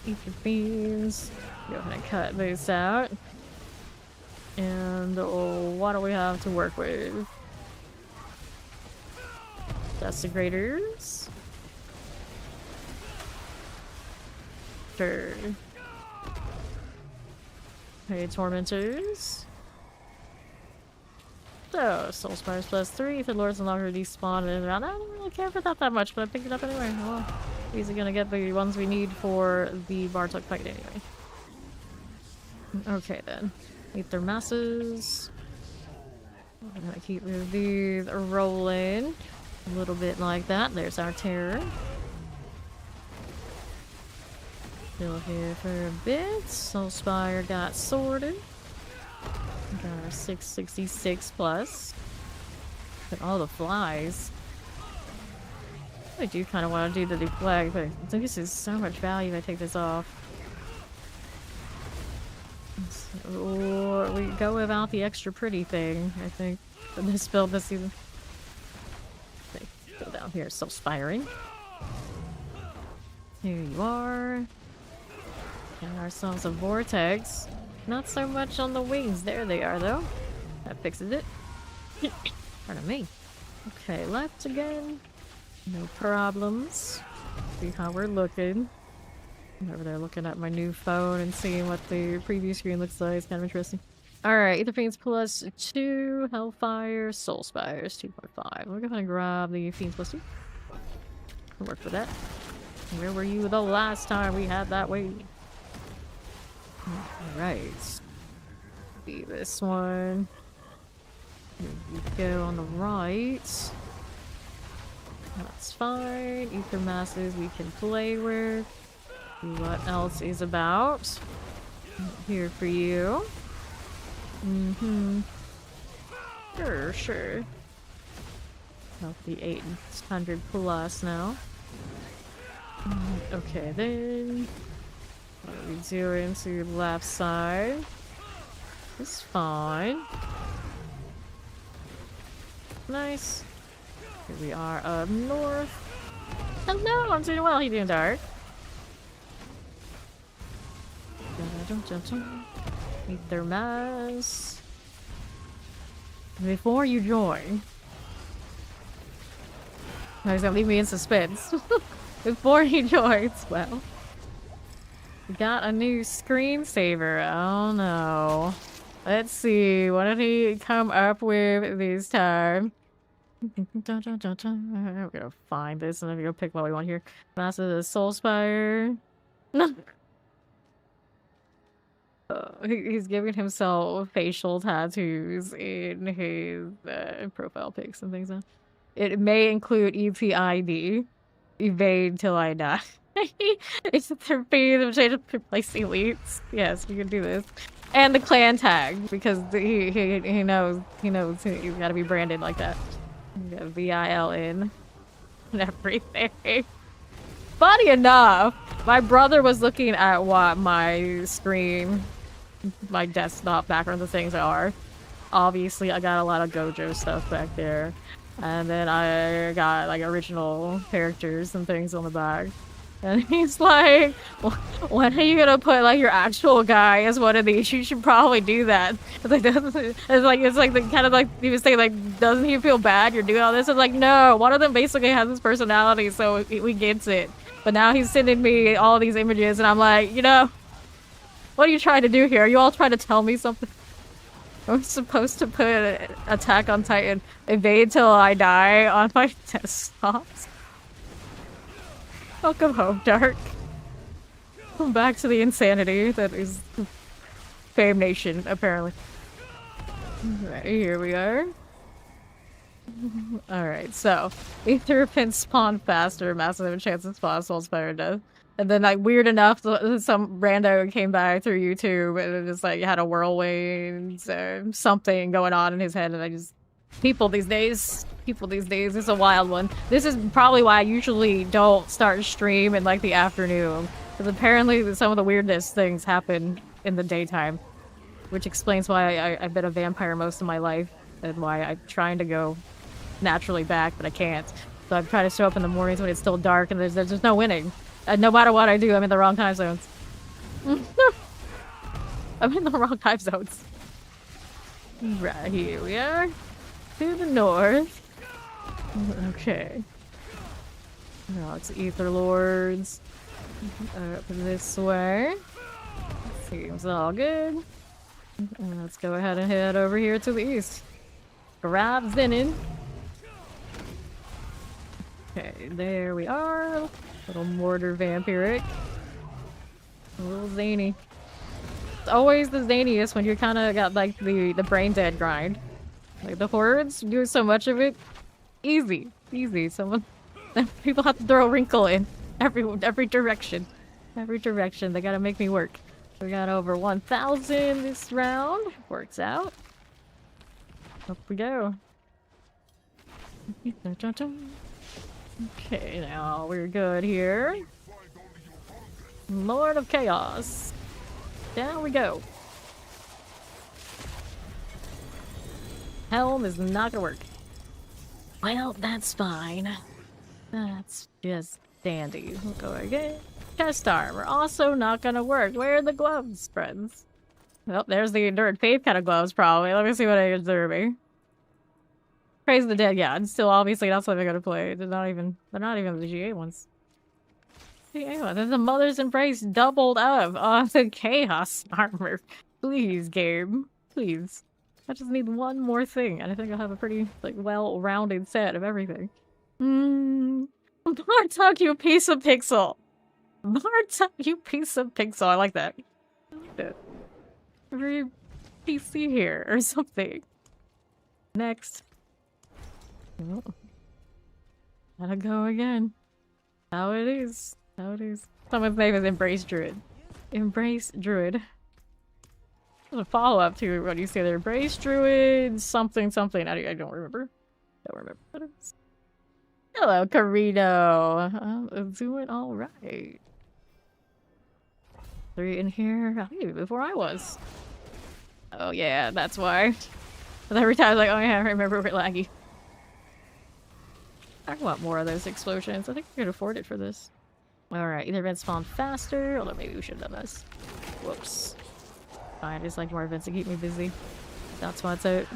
Eat your beans. Go ahead and cut this out. And what do we have to work with? Desecrators. Sure. Hey, Tormentors. So, Soul Spires +3. If the Lords no longer despawn in around. I don't really care for that much, but I picked it up anyway. Well, these are gonna get the ones we need for the Bartok fight anyway. Okay then. Eat their masses. I'm gonna keep these rolling. A little bit like that. There's our terror. Still here for a bit. Soul Spire got sorted. Got our 666 plus. Look at all the flies. I do kind of want to do the deflect, but this is so much value if I take this off. Or we go without the extra pretty thing, I think, for this build this season. Okay, go down here, Soul Spiring. Here you are. Got ourselves a vortex. Not so much on the wings. There they are, though. That fixes it. Pardon me. Okay, left again. No problems. See how we're looking. I'm over there looking at my new phone and seeing what the preview screen looks like. It's kind of interesting. Alright, Ether Fiends +2, Hellfire, Soul Spires 2.5. We'll go ahead and grab the Fiends +2. I'll work for that. Where were you the last time we had that way? Alright. Be this one. Here we go on the right. That's fine. Ether masses we can play with. See what else is about. Here for you. Sure. Healthy 800 plus now. Okay then. What are we doing to the left side? It's fine. Nice. Here we are up north. Hello, I'm doing well. How you doing, Dark? Meet their mass. Before you join. He's gonna leave me in suspense. Before he joins, well. We got a new screensaver. Oh no. Let's see. What did he come up with this time? We're gonna find this and then we're gonna pick what we want here. Massive Soul Spire. He's giving himself facial tattoos in his profile pics and things. It may include EPID. Evade till I die. It's the thing of change to replace elites. Yes, we can do this. And the clan tag, because he knows he's gotta be branded like that. VILN and everything. Funny enough, my brother was looking at what my screen, my desktop background, the things are. Obviously, I got a lot of Gojo stuff back there. And then I got like original characters and things on the back. And he's like, well, when are you gonna put like your actual guy as one of these? You should probably do that. It's like the kind of like he was saying, like, doesn't he feel bad you're doing all this? It's like, no, one of them basically has his personality, so we gets it. But now he's sending me all these images and I'm like, you know, What are you trying to do here? Are you all trying to tell me something? I'm supposed to put Attack on Titan evade till I die on my desktops. Welcome home, Dark. Come back to the insanity that is Fame Nation, apparently. Right, here we are. Alright, so Ether pins spawn faster, massive chance to spawn Soul Spider death. And then, like, weird enough, some rando came by through YouTube and it just, like, had a whirlwind or something going on in his head. And I just... People these days, it's a wild one. This is probably why I usually don't start a stream in, like, the afternoon. Because apparently some of the weirdest things happen in the daytime. Which explains why I've been a vampire most of my life. And why I'm trying to go naturally back, but I can't. So I'm trying to show up in the mornings when it's still dark and there's just no winning. No matter what I do, I'm in the wrong time zones. I'm in the wrong time zones. Right, here we are. To the north. Okay. Now it's Ether Lords. Up this way. Seems all good. Let's go ahead and head over here to the east. Grab Zenin. Okay, there we are. Little mortar vampiric. A little zany. It's always the zaniest when you kind of got like the brain dead grind. Like the hordes do so much of it. Easy, easy. People have to throw a wrinkle in every direction. Every direction. They gotta make me work. We got over 1,000 this round. Works out. Up we go. Okay, now we're good here. Lord of Chaos. Down we go. Helm is not gonna work. Well, that's fine. That's just dandy. We'll go again. Chest armor. Also not gonna work. Where are the gloves, friends? Well, there's the Endured Faith kind of gloves, probably. Let me see what I deserve me. Praise the Dead, yeah, and still obviously not something I'm gonna play. They're not even the GA ones. Yeah, there's the Mother's Embrace doubled up on the Chaos armor. Please, game. Please. I just need one more thing, and I think I'll have a pretty, like, well-rounded set of everything. Bartok, you piece of pixel! Bartok, you piece of pixel. I like that. I like that. Every PC here, or something. Next. Oh. Gotta go again. How it is. How it is. Someone's name is Embrace Druid. Embrace Druid. There's a follow-up to what you say there. Embrace Druid something something. I don't remember. Don't remember what it is. Hello, Carino. I'm doing alright. 3 in here. Maybe before I was. Oh yeah, that's why. But every time I was like, oh yeah, I remember we're laggy. I want more of those explosions. I think we can afford it for this. Alright, either events spawn faster, although maybe we should have done this. Whoops. Fine, just like more events to keep me busy. That's why it's out.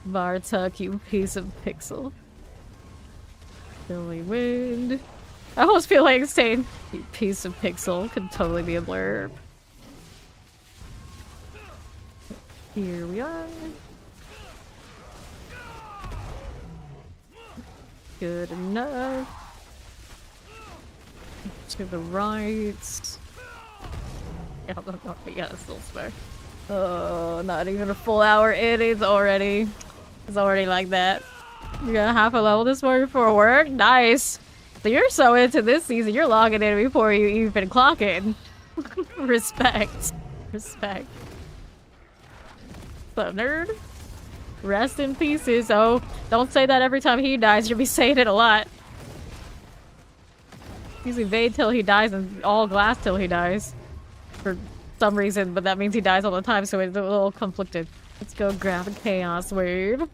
Bartok, you piece of pixel. Billy Wind. I almost feel like saying, you piece of pixel could totally be a blurb. Here we are. Good enough. To the right. Yeah, still spare. Oh, not even a full hour in. It's already like that. You got half a level this morning for work? Nice. So you're so into this season, you're logging in before you even clock in. Respect. Respect. So, nerd. Rest in pieces. Oh, don't say that every time he dies. You'll be saying it a lot. He's evade till he dies and all glass till he dies. For some reason, but that means he dies all the time, so it's a little conflicted. Let's go grab a chaos wave.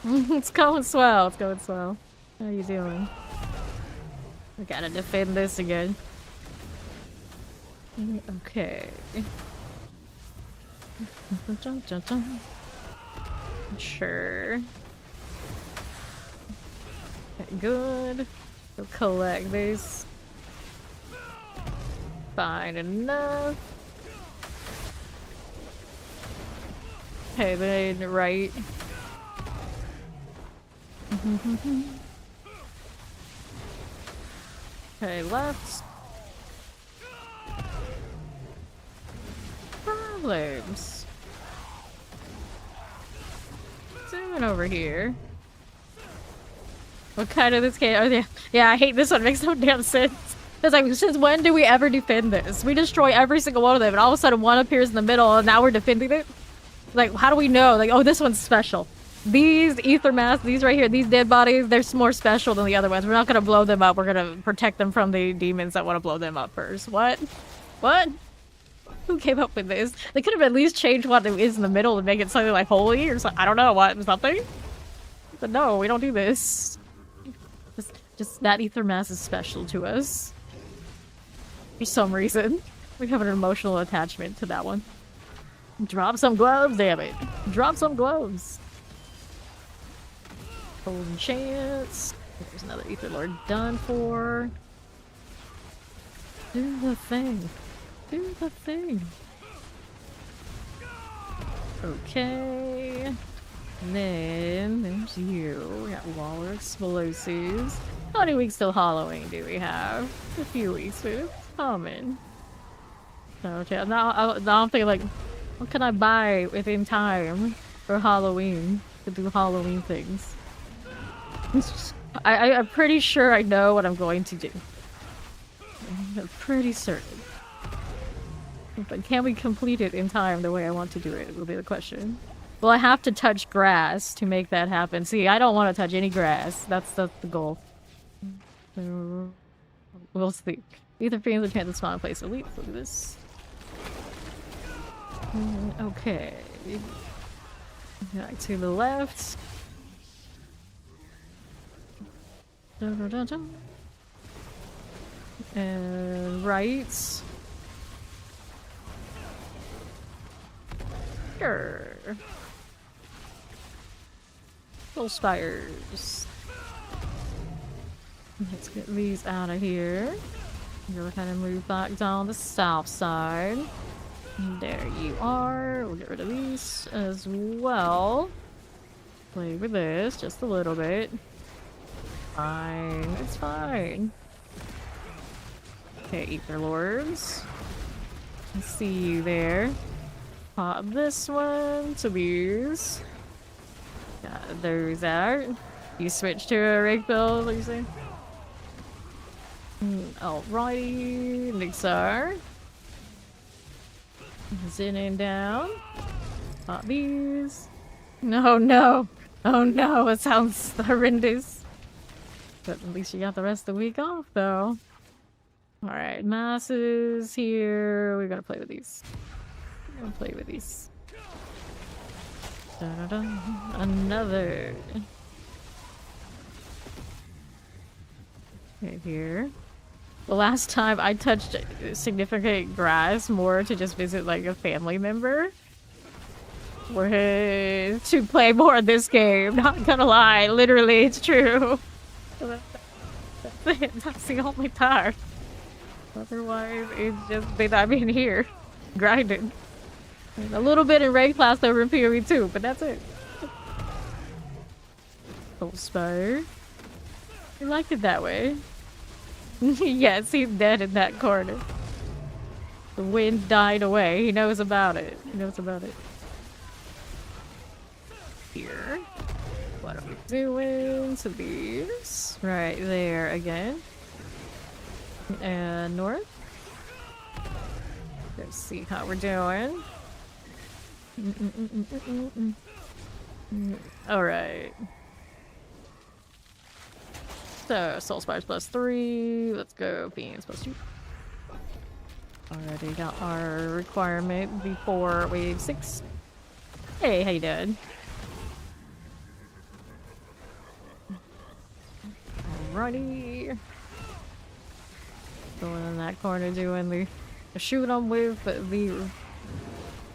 It's going swell. It's going swell. How you doing? I gotta defend this again. Okay. Sure. Okay, good. We'll collect these. Fine enough. Okay, then right. Okay, left. Problems. Zooming over here. What kind of this game? Oh, yeah, I hate this one. It makes no damn sense. It's like, since when do we ever defend this? We destroy every single one of them, and all of a sudden one appears in the middle, and now we're defending it? Like, how do we know? Like, oh, this one's special. These ether masks, these right here, these dead bodies, they're more special than the other ones. We're not gonna blow them up. We're gonna protect them from the demons that want to blow them up first. What? What? Who came up with this? They could have at least changed what it is in the middle and make it something like holy or something. I don't know, what, something? But no, we don't do this. Just that ether mask is special to us. For some reason. We have an emotional attachment to that one. Drop some gloves, damn it. Drop some gloves. Golden chance. There's another ether lord done for. Do the thing. Do the thing. Okay. And then there's you. We got Waller explosives. How many weeks till Halloween do we have? A few weeks with common. Okay, now I'm thinking like, what can I buy within time for Halloween to do Halloween things? I'm pretty sure I know what I'm going to do. I'm pretty certain. But can we complete it in time the way I want to do it, will be the question. Well, I have to touch grass to make that happen. See, I don't want to touch any grass. That's the goal. So, we'll see. Ether fiends are chance to spawn in place. Elite, look at this. Okay. Back to the left. Dun, dun, dun. And right. Sure. Full spires. Let's get these out of here. Go ahead and move back down the south side. There you are. We'll get rid of these as well. Play with this just a little bit. Fine. It's fine. Okay, Ether Lords. I see you there. Pop this one to these. Got those out. You switch to a rig build, what are you saying? Alrighty, Nixar. Zinning down. Pop these. No, no. Oh no, it sounds horrendous. But at least you got the rest of the week off, though. Alright, masses here. We're gonna play with these. We're gonna play with these. Da-da-da. Another. Right here. The last time I touched significant grass more to just visit like a family member. We're to play more of this game, not gonna lie, literally it's true. That's it, that's the only time. Otherwise it's just been I've been here grinding. And a little bit in raid class over in PoE too, but that's it. Old Spire. You like it that way. Yes, he's dead in that corner. The wind died away. He knows about it. He knows about it. Here. What are we doing to these? Right there again. And north. Let's see how we're doing. Alright. So, Soul Spires +3. Let's go. Fiends +2. Already got our requirement before wave 6. Hey, how you doing? Alrighty. Going in that corner doing the shoot them with the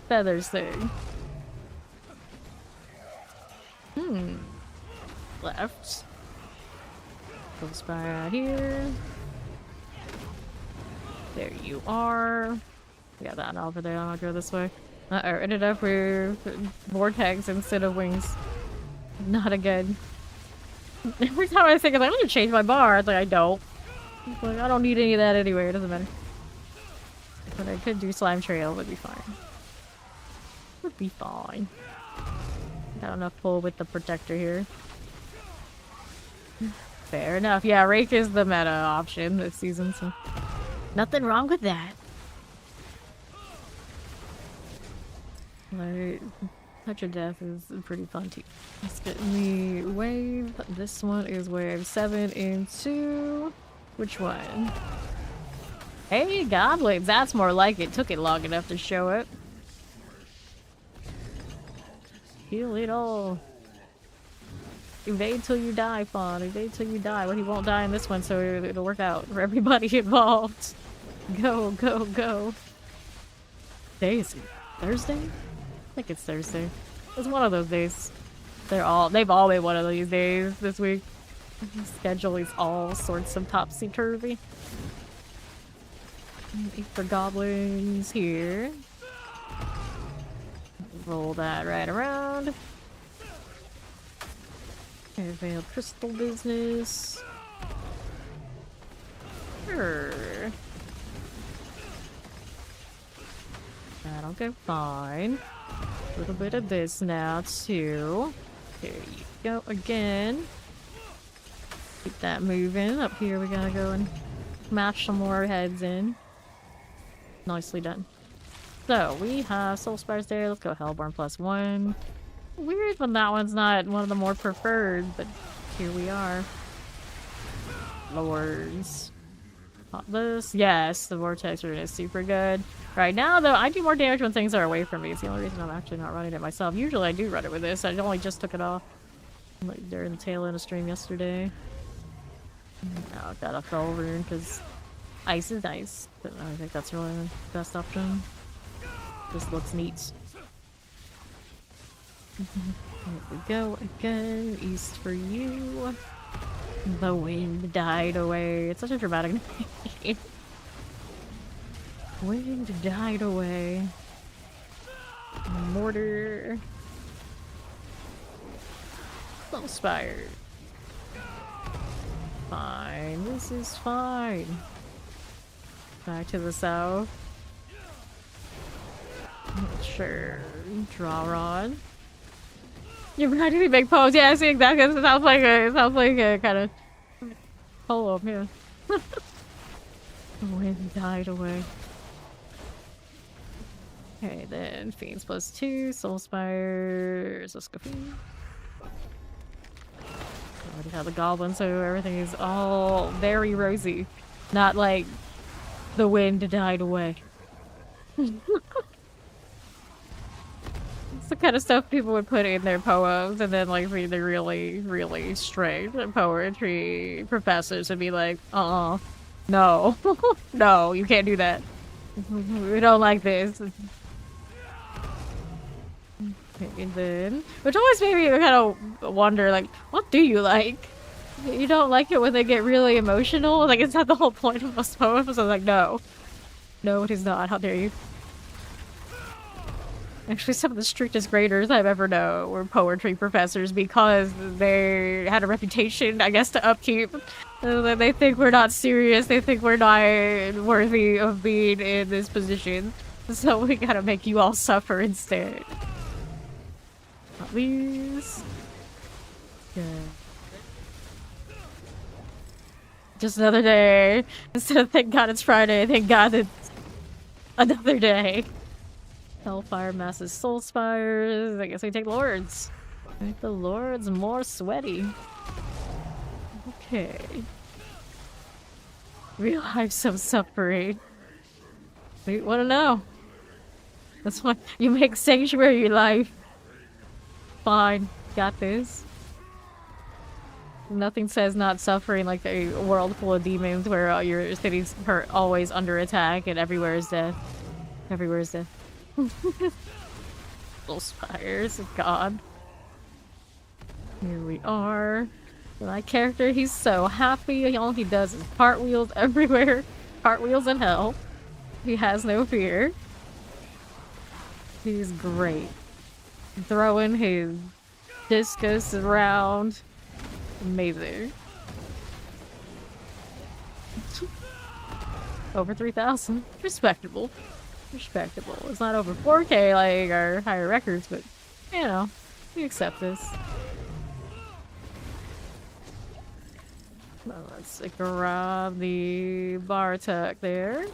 feathers thing. Left. Full spire out here. There you are. We got that over there. I'll go this way. Ended up with vortex instead of wings. Not again. Every time I think, I'm like, I'm gonna change my bar. It's like, I don't. It's like, I don't need any of that anyway. It doesn't matter. But I could do slime trail. Would be fine. Would be fine. Got enough pull with the protector here. Fair enough. Yeah, Rake is the meta option this season, so nothing wrong with that. Like, Touch of Death is pretty fun too. Let's get the wave. This one is wave 7 into... Which one? Hey, goblins! That's more like it. Took it long enough to show it. Heal it all. Evade till you die, Fawn. Evade till you die. Well, he won't die in this one, so it'll work out for everybody involved. Go, go, go. Day is it? Thursday? I think it's Thursday. It's one of those days. They've all been one of these days this week. The schedule is all sorts of topsy-turvy. For goblins here. Roll that right around. Veiled crystal business. Sure. That'll go fine. A little bit of this now too. There you go again. Keep that moving. Up here we gotta go and match some more heads in. Nicely done. So we have Soul Spires there. Let's go Hellborn +1. Weird when that one's not one of the more preferred, but here we are. Lords. Pop this. Yes, the Vortex rune is super good. Right now, though, I do more damage when things are away from me. It's the only reason I'm actually not running it myself. Usually I do run it with this. I only just took it off like during the tail end of stream yesterday. Now I've got a Fell rune because ice is nice, but I think that's really the best option. Just looks neat. Here we go again. East for you. The wind died away. It's such a dramatic name. Wind died away. Mortar. Soul Spire. Fine. This is fine. Back to the south. Sure. Draw rod. You're ready to make poems. Yeah, I see exactly. It sounds like a kind of poem, yeah. The wind died away. Okay, then Fiends +2, Soul Spires, let's go Fiend. I already have the Goblin, so everything is all very rosy. Not like the wind died away. It's the kind of stuff people would put in their poems, and then like the really, really strict poetry professors would be like, no. No, you can't do that. We don't like this. And then, which always made me kind of wonder, like, what do you like? You don't like it when they get really emotional? Like, is that the whole point of most poems? I was like, no. No, it is not. How dare you? Actually, some of the strictest graders I've ever known were poetry professors because they had a reputation, I guess, to upkeep. They think we're not serious. They think we're not worthy of being in this position. So we gotta make you all suffer instead. Not these. Good. Just another day. Instead of thank God it's Friday, thank God it's another day. Hellfire masses Soul Spires. I guess we take Lords. Make the Lords more sweaty. Okay. Real life of suffering. We wanna know. That's why you make sanctuary your life. Fine. Got this. Nothing says not suffering like a world full of demons where your city's always under attack and everywhere is death. Everywhere is death. Soul Spires, God. Here we are. My character, he's so happy. All he does is cartwheels everywhere. Cartwheels in hell. He has no fear. He's great. Throwing his discus around. Amazing. Over 3,000. Respectable. Respectable. It's not over 4K like our higher records, but you know, we accept this. Well, let's grab the Bartek there.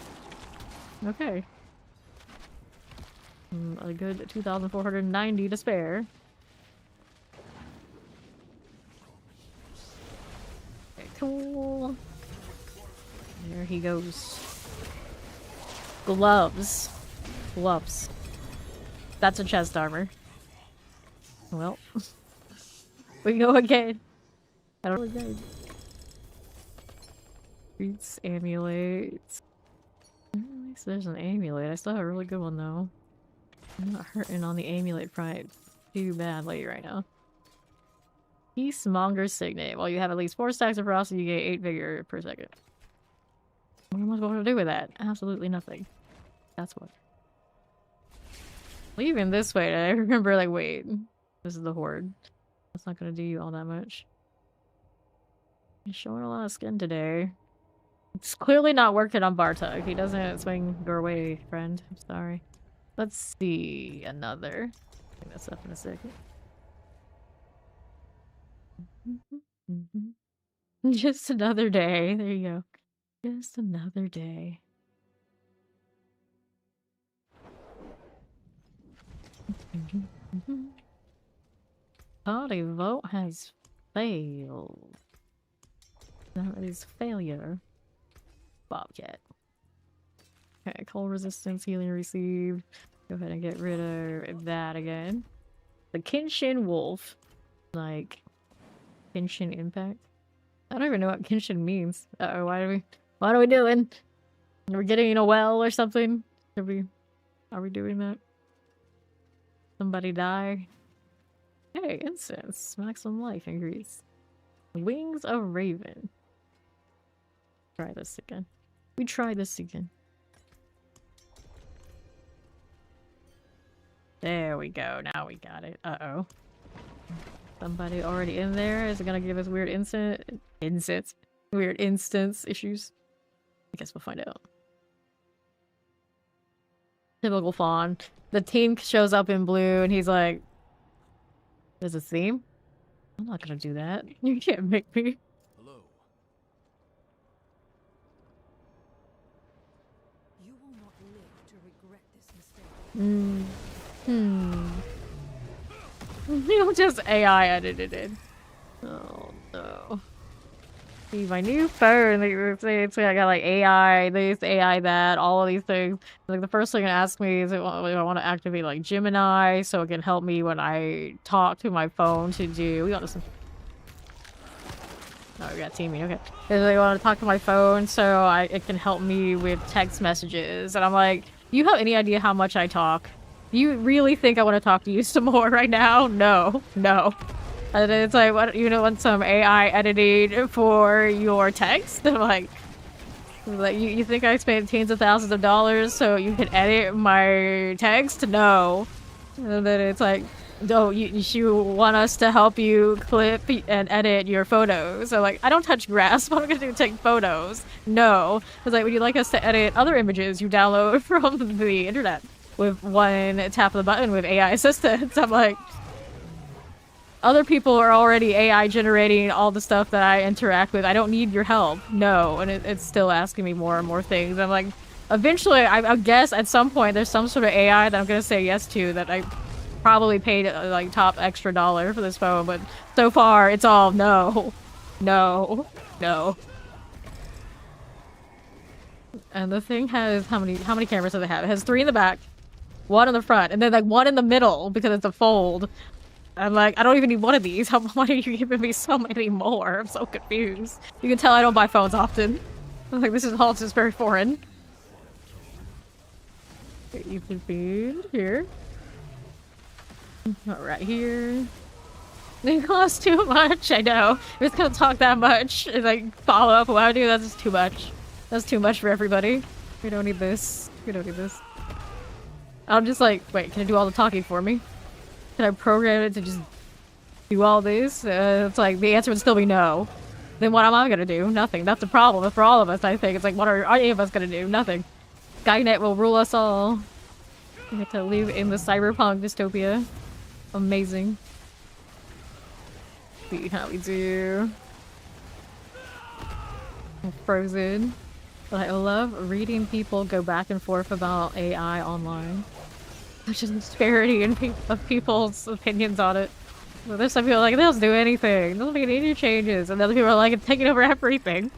Okay. A good 2,490 to spare. Okay, cool. There he goes. Gloves. Gloves. That's a chest armor. Well. We go again. I don't know again. Boots, amulets. At least there's an amulet. I still have a really good one though. I'm not hurting on the amulet front too badly right now. Peacemonger's Signet. While you have at least 4 stacks of frost, you get 8 vigor per second. What am I supposed to do with that? Absolutely nothing. That's what. Leaving this way, I remember like, wait, this is the horde. That's not gonna do you all that much. He's showing a lot of skin today. It's clearly not working on Bartok. He doesn't swing your way, friend. I'm sorry. Let's see another. Bring this up in a second. Just another day. There you go. Just another day. Party vote has failed. That is failure. Bobcat. Okay, cold resistance healing received. Go ahead and get rid of that again. The Kenshin Wolf. Like, Kenshin Impact? I don't even know what Kenshin means. Uh-oh, what are we doing? Are we getting in a well or something? Are we doing that? Somebody die? Hey, incense. Maximum life increase. Wings of Raven. Try this again. We try this again. There we go. Now we got it. Uh-oh. Somebody already in there? Is it gonna give us weird weird instance issues? I guess we'll find out. Typical Fawn. The team shows up in blue and he's like, there's a theme? I'm not gonna do that. You can't make me. Hello. You will not live to regret this mistake. You just AI edited it. Oh no. See, my new phone, it's I got like AI this, AI that, all of these things. Like the first thing it asks me is if I want to activate like Gemini so it can help me when I talk to my phone to do. We got this. Oh, we got teaming. Okay. Because I want to talk to my phone so it can help me with text messages. And I'm like, do you have any idea how much I talk? Do you really think I want to talk to you some more right now? No. No. And it's like, what, you know, want some AI editing for your text? I'm like you think I spent tens of thousands of dollars so you can edit my text? No. And then it's like, oh, you want us to help you clip and edit your photos. So like, I don't touch grass. What am I gonna do? Take photos? No. It's like, would you like us to edit other images you download from the internet with one tap of the button with AI assistance? I'm like, other people are already AI generating all the stuff that I interact with. I don't need your help. No. And it's still asking me more and more things. I'm like, eventually, I guess at some point there's some sort of AI that I'm gonna say yes to that I probably paid like top extra dollar for this phone, but so far it's all no. No. No. And the thing has how many cameras does it have? It has 3 in the back, 1 in the front, and then like 1 in the middle because it's a fold. I'm like, I don't even need one of these. Why are you giving me so many more? I'm so confused. You can tell I don't buy phones often. I'm like, this is all just very foreign. You can feed here. Right here. They cost too much. I know. If it's gonna talk that much, it's like follow up. Why do that's just too much. That's too much for everybody. We don't need this. We don't need this. I'm just like, wait, can it do all the talking for me? Can I program it to just do all this? It's like, the answer would still be no. Then what am I gonna do? Nothing. That's a problem for all of us, I think. It's like, what are any of us gonna do? Nothing. Skynet will rule us all. We have to live in the cyberpunk dystopia. Amazing. See how we do. I'm frozen. But I love reading people go back and forth about AI online. There's just disparity in of people's opinions on it. Well, there's some people like, they'll do anything. They'll make any changes. And other people are like, it's taking over everything.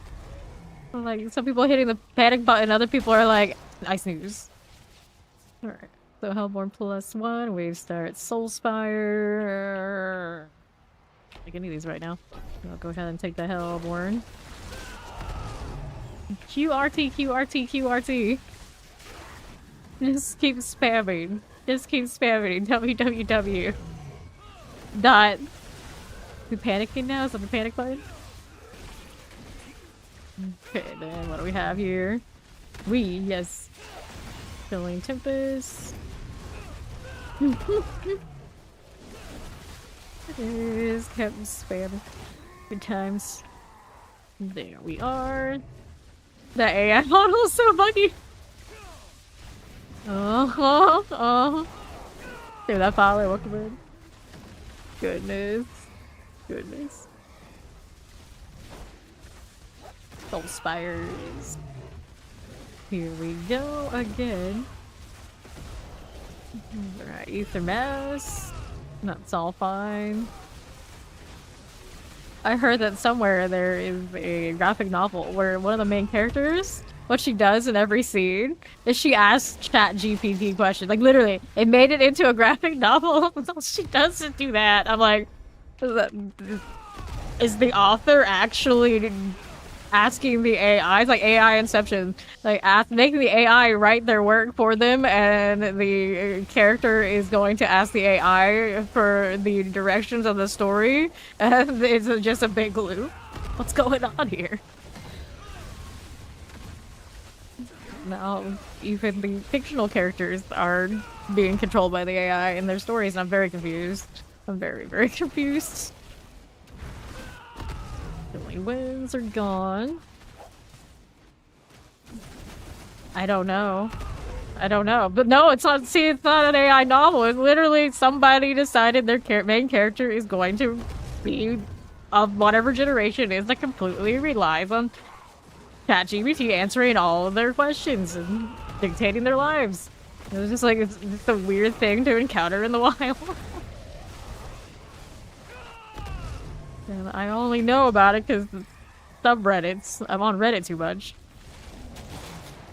Like, some people hitting the panic button. Other people are like, I snooze. Alright. So Hellborn +1. Wave start. Soulspire. Like any of these right now. I'll go ahead and take the Hellborn. QRT, QRT, QRT. Just keep spamming. Just keep spamming. www. Dot. We panicking now? Is that the panic button? Okay, then what do we have here? Yes. Filling Tempest. Just kept spamming. Good times. There we are. The AI model is so buggy. Dude, that follow, welcome in. Goodness. Goodness. Soul Spires. Here we go again. Alright, Ether Mass. That's all fine. I heard that somewhere there is a graphic novel where one of the main characters, what she does in every scene is she asks ChatGPT questions. Like, literally, it made it into a graphic novel. She doesn't do that. I'm like, is the author actually asking the AI? It's like AI Inception. Like, making the AI write their work for them, and the character is going to ask the AI for the directions of the story. And it's just a big loop. What's going on here? Now, even the fictional characters are being controlled by the AI in their stories, and I'm very confused. I'm very, very confused. The only winds are gone. I don't know. I don't know. But no, it's not. See, it's not an AI novel. It's literally somebody decided their main character is going to be of whatever generation it is that completely relies on ChatGPT answering all of their questions and dictating their lives. It was just like, it's just a weird thing to encounter in the wild. And I only know about it because subreddits. I'm on Reddit too much.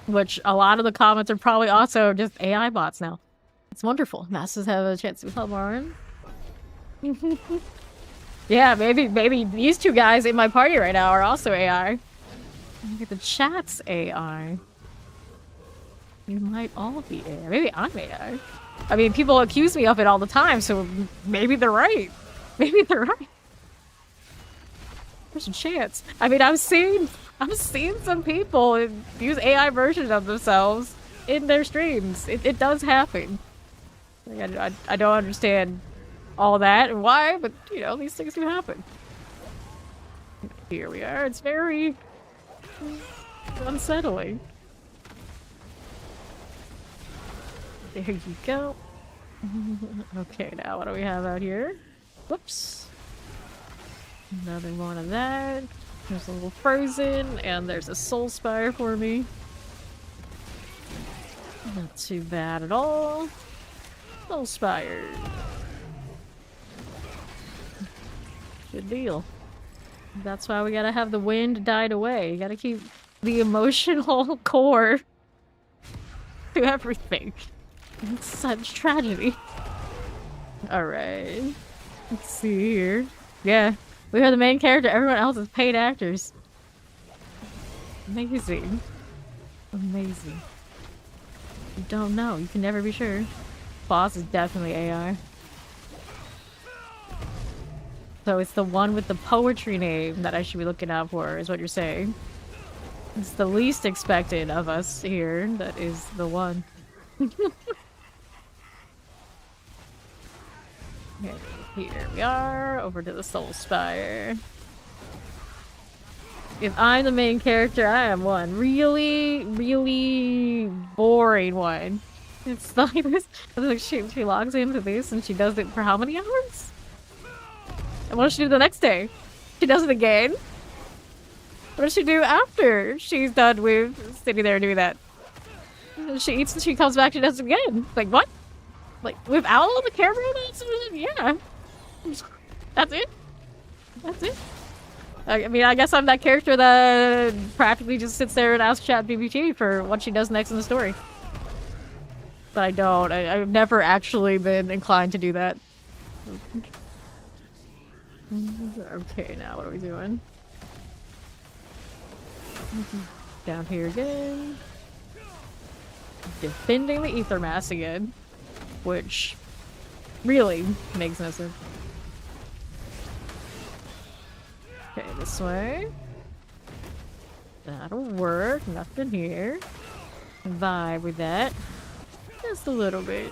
Which a lot of the comments are probably also just AI bots now. It's wonderful. Masters have a chance to help Lauren. Yeah, maybe these two guys in my party right now are also AI. Look at the chat's AI. You might all be AI. Maybe I'm AI. I mean, people accuse me of it all the time, so maybe they're right. Maybe they're right. There's a chance. I mean, I've seen some people use AI versions of themselves in their streams. It does happen. Like, I don't understand all that and why, but you know, these things do happen. Here we are. It's very unsettling. There you go. Okay, now what do we have out here? Whoops. Another one of that. There's a little frozen, and there's a soul spire for me. Not too bad at all. Soul spire. Good deal. That's why we gotta have the wind died away. You gotta keep the emotional core to everything. It's such tragedy. Alright. Let's see here. Yeah. We are the main character, everyone else is paid actors. Amazing. Amazing. You don't know, you can never be sure. Boss is definitely AI. So it's the one with the poetry name that I should be looking out for, is what you're saying. It's the least expected of us here that is the one. Okay, here we are, over to the Soul Spire. If I'm the main character, I am one really, really boring one. It's like this. Like she logs into this and she does it for how many hours? And what does she do the next day? She does it again. What does she do after she's done with sitting there doing that? She eats and she comes back, she does it again. Like, what? Like, without all the camera? Yeah. That's it? That's it? I mean, I guess I'm that character that practically just sits there and asks ChatGPT for what she does next in the story. But I don't. I've never actually been inclined to do that. Okay, now what are we doing? Down here again. Defending the ether mass again. Which really makes no sense. Okay, this way. That'll work. Nothing here. Vibe with that. Just a little bit.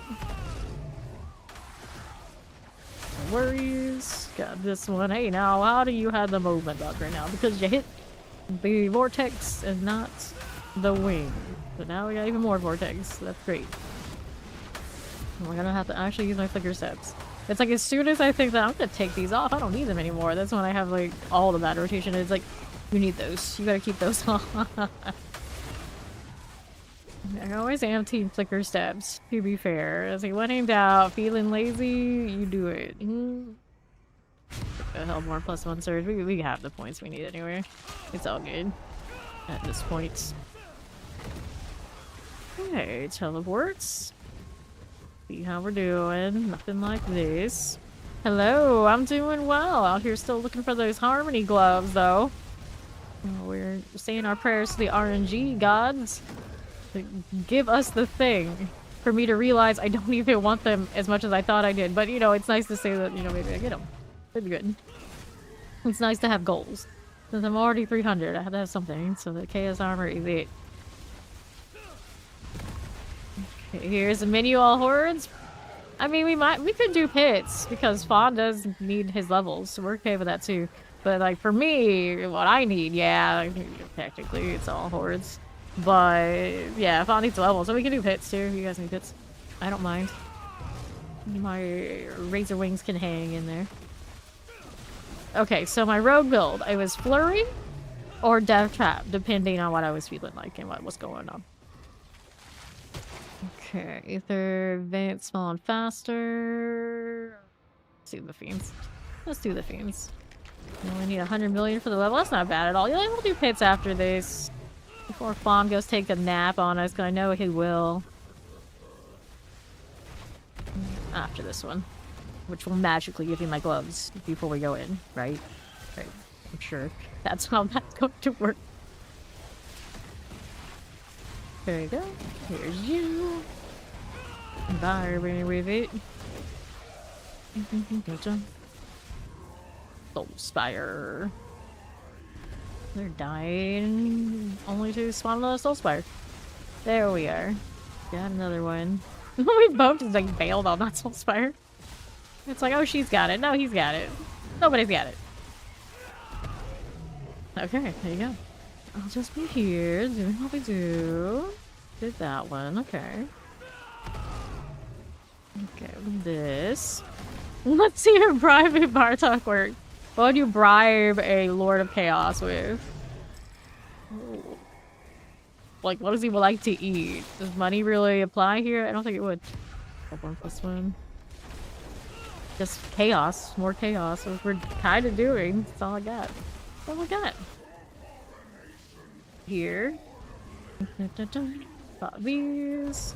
No worries. Got this one. Hey, now, how do you have the movement bug right now? Because you hit the vortex and not the wing. But now we got even more vortex. That's great. I'm gonna have to actually use my flicker steps. It's like as soon as I think that I'm gonna take these off, I don't need them anymore. That's when I have like all the bad rotation. It's like, you need those. You gotta keep those on. I always am team flicker steps, to be fair. As like when in doubt, feeling lazy, you do it. Hell, more +1 surge. We have the points we need anyway. It's all good at this point. Okay, teleports. See how we're doing. Nothing like this. Hello, I'm doing well. Out here still looking for those harmony gloves, though. We're saying our prayers to the RNG gods. To give us the thing. For me to realize I don't even want them as much as I thought I did. But, you know, it's nice to say that, you know, maybe I get them. That'd be good. It's nice to have goals. Since I'm already 300, I have to have something. So the Chaos Armor is it. Okay, here's a menu all hordes. I mean, we could do pits because Fawn does need his levels, so we're okay with that too. But like for me, what I need, yeah, technically it's all hordes. But yeah, Fawn needs levels, so we can do pits too. You guys need pits. I don't mind. My razor wings can hang in there. Okay, so my rogue build, it was flurry or death trap, depending on what I was feeling like and what was going on. Okay, either advance small and faster. Let's do the fiends. Let's do the fiends. We only need 100 million for the level. That's not bad at all. Yeah, we'll do pits after this. Before Fawn goes take a nap on us, because I know he will. After this one. Which will magically give me my gloves before we go in, right? Right. I'm sure that's how that's going to work. There you go. Here's you. Vibing with it. Gotcha. Soul Spire. They're dying. Only to spawn another Soul Spire. There we are. Got another one. We both just like bailed on that Soul Spire. It's like, oh, she's got it. No, he's got it. Nobody's got it. Okay, there you go. I'll just be here doing what we do. Did that one. Okay. Okay, this. Let's see if bribing Bartok works. What would you bribe a Lord of Chaos with? Ooh. Like, what does he like to eat? Does money really apply here? I don't think it would. 1+1. Just chaos. More chaos. Which we're kind of doing. That's all I got. That's all I got. Here. Got these.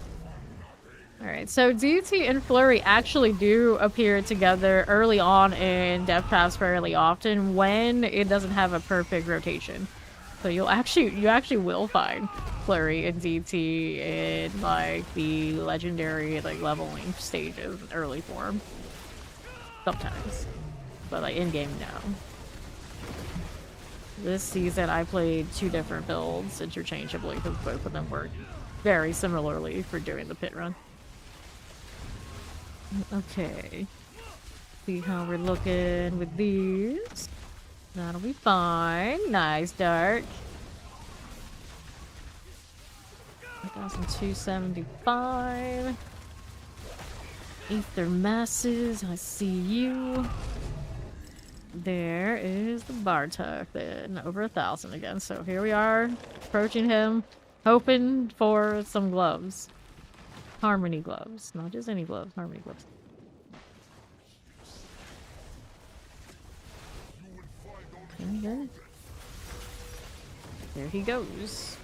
Alright, so DT and Flurry actually do appear together early on in Death Traps fairly often when it doesn't have a perfect rotation. So you actually will find Flurry and DT in like the legendary like leveling stages in early form. Sometimes. But like in game no. This season I played 2 different builds interchangeably because both of them work very similarly for doing the pit run. Okay. See how we're looking with these. That'll be fine. Nice, Dark. 1,275. Ether masses. I see you. There is the Bartok then. Over 1,000 again. So here we are. Approaching him. Hoping for some gloves. Harmony gloves. Not just any gloves. Harmony gloves. Okay. There he goes.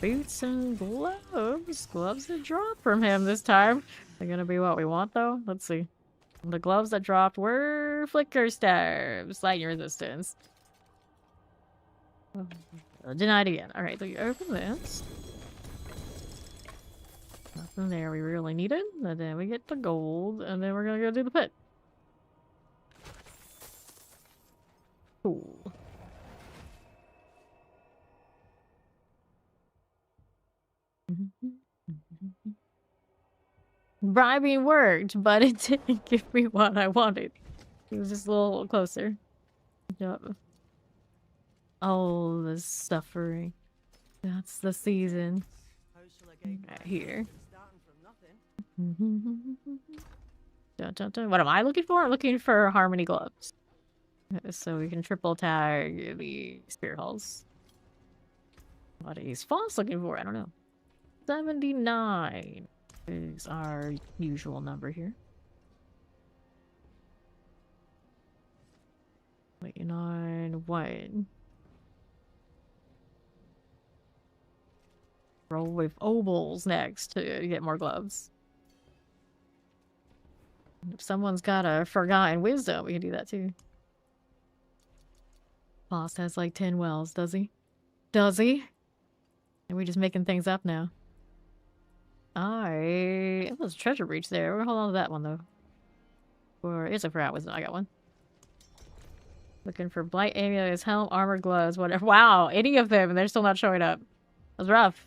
Boots and gloves. Gloves that drop from him this time. They're gonna be what we want though? Let's see. The gloves that dropped were flicker stabs. Lightning resistance. Denied again. Alright, so you open this. Nothing there we really needed. And then we get the gold. And then we're gonna go do the pit. Cool. Bribing worked, but it didn't give me what I wanted. It was just a little closer. Yep. Oh, the suffering. That's the season. Right here. Dun, dun, dun. What am I looking for? I'm looking for harmony gloves. So we can triple tag the spear hulls. What is False looking for? I don't know. 79 is our usual number here. Waiting on one. Roll with ovals next to get more gloves. If someone's got a forgotten wisdom, we can do that too. Boss has like 10 wells, does he? Does he? And we just making things up now. It was a treasure breach there. We'll hold on to that one though. Or it's a forgot wisdom. I got one. Looking for blight amulets, helm, armor, gloves, whatever. Wow, any of them, and they're still not showing up. That was rough.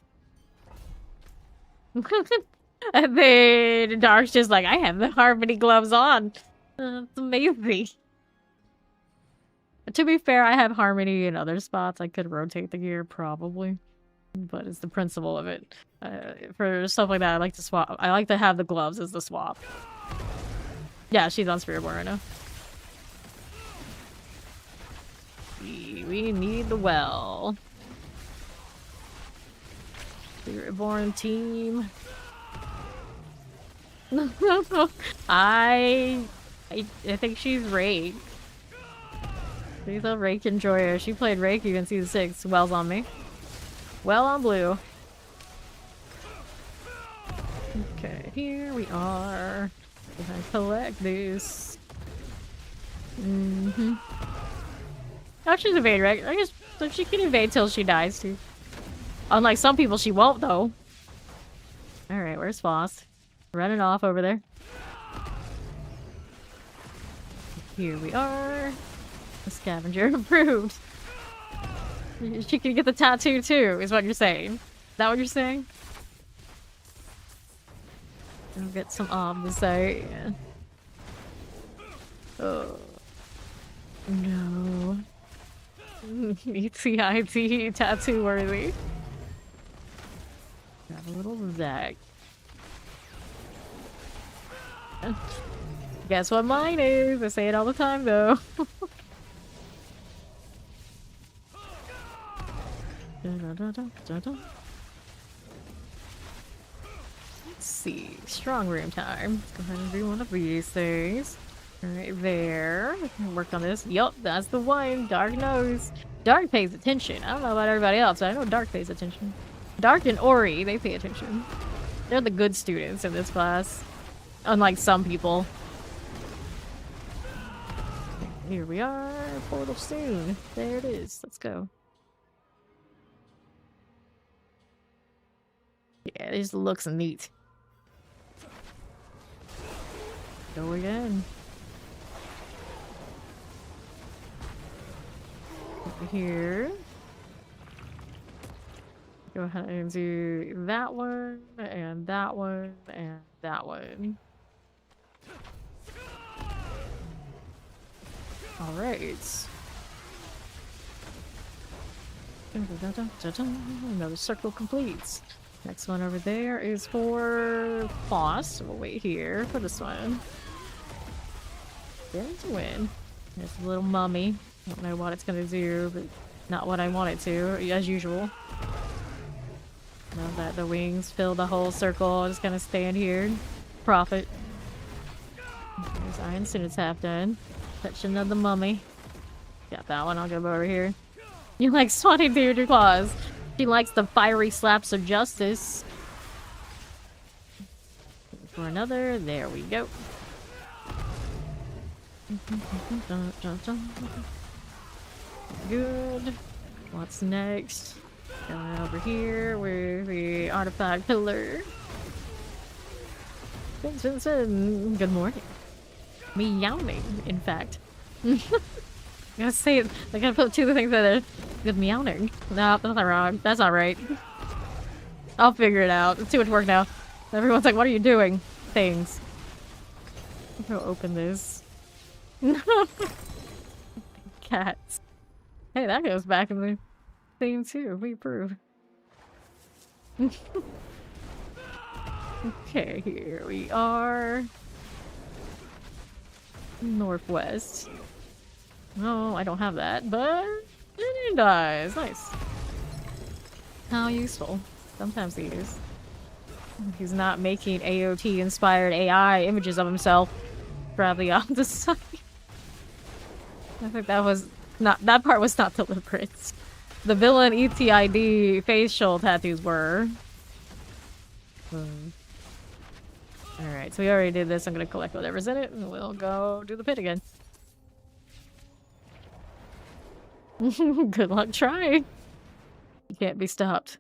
And then Dark's just like, I have the harmony gloves on. That's amazing. To be fair, I have harmony in other spots. I could rotate the gear, probably. But it's the principle of it. For stuff like that, I like to swap. I like to have the gloves as the swap. Yeah, she's on Spiritborn right now. We need the well. Spiritborn team. I think she's Rake. She's a Rake enjoyer. She played Rake even season 6. Well's on me. Well on blue. Okay, here we are. We can collect this. Oh, she's evade, right? I guess so she can evade till she dies too. Unlike some people, she won't though. Alright, where's Foss? Running off over there. Here we are. The scavenger approved. She can get the tattoo too, is what you're saying. Is that what you're saying? I'll get some say. Yeah. Oh. No. ETIT tattoo worthy. Got a little Zach. Guess what mine is? I say it all the time though. Let's see. Strong room time. Let's go ahead and do one of these things. Right there. We can work on this. Yup, that's the one. Dark knows. Dark pays attention. I don't know about everybody else, but I know Dark pays attention. Dark and Ori, they pay attention. They're the good students in this class. Unlike some people. Here we are. Portal soon. There it is. Let's go. Yeah, it just looks neat. Go again. Here. Go ahead and do that one, and that one, and that one. Alright. Another circle completes. Next one over there is for boss. We'll wait here for this one. Going to win. There's a little mummy. Don't know what it's gonna do, but not what I want it to, as usual. Now that the wings fill the whole circle, I'm just gonna stand here. Profit. There's Iron soon it's half done. Touch another mummy. Got that one, I'll go over here. You like swatting through your claws. She likes the fiery slaps of justice. For another, there we go. Good. What's next? Going over here with the artifact pillar. Good morning. Meowing, in fact. I gotta say it. I gotta put two things in there. Good meowing. No, that's not wrong. That's not right. I'll figure it out. It's too much work now. Everyone's like, what are you doing? Things. I'm gonna open this. Cats. Hey, that goes back in the theme too. We approve. Okay, here we are. Northwest. No, I don't have that, but it does. Nice. How useful. Sometimes he is. He's not making AOT inspired AI images of himself. Probably on the side. I think that was not, that part was not deliberate. The villain ETID facial tattoos were. Alright, so we already did this. I'm gonna collect whatever's in it and we'll go do the pit again. Good luck trying. You can't be stopped.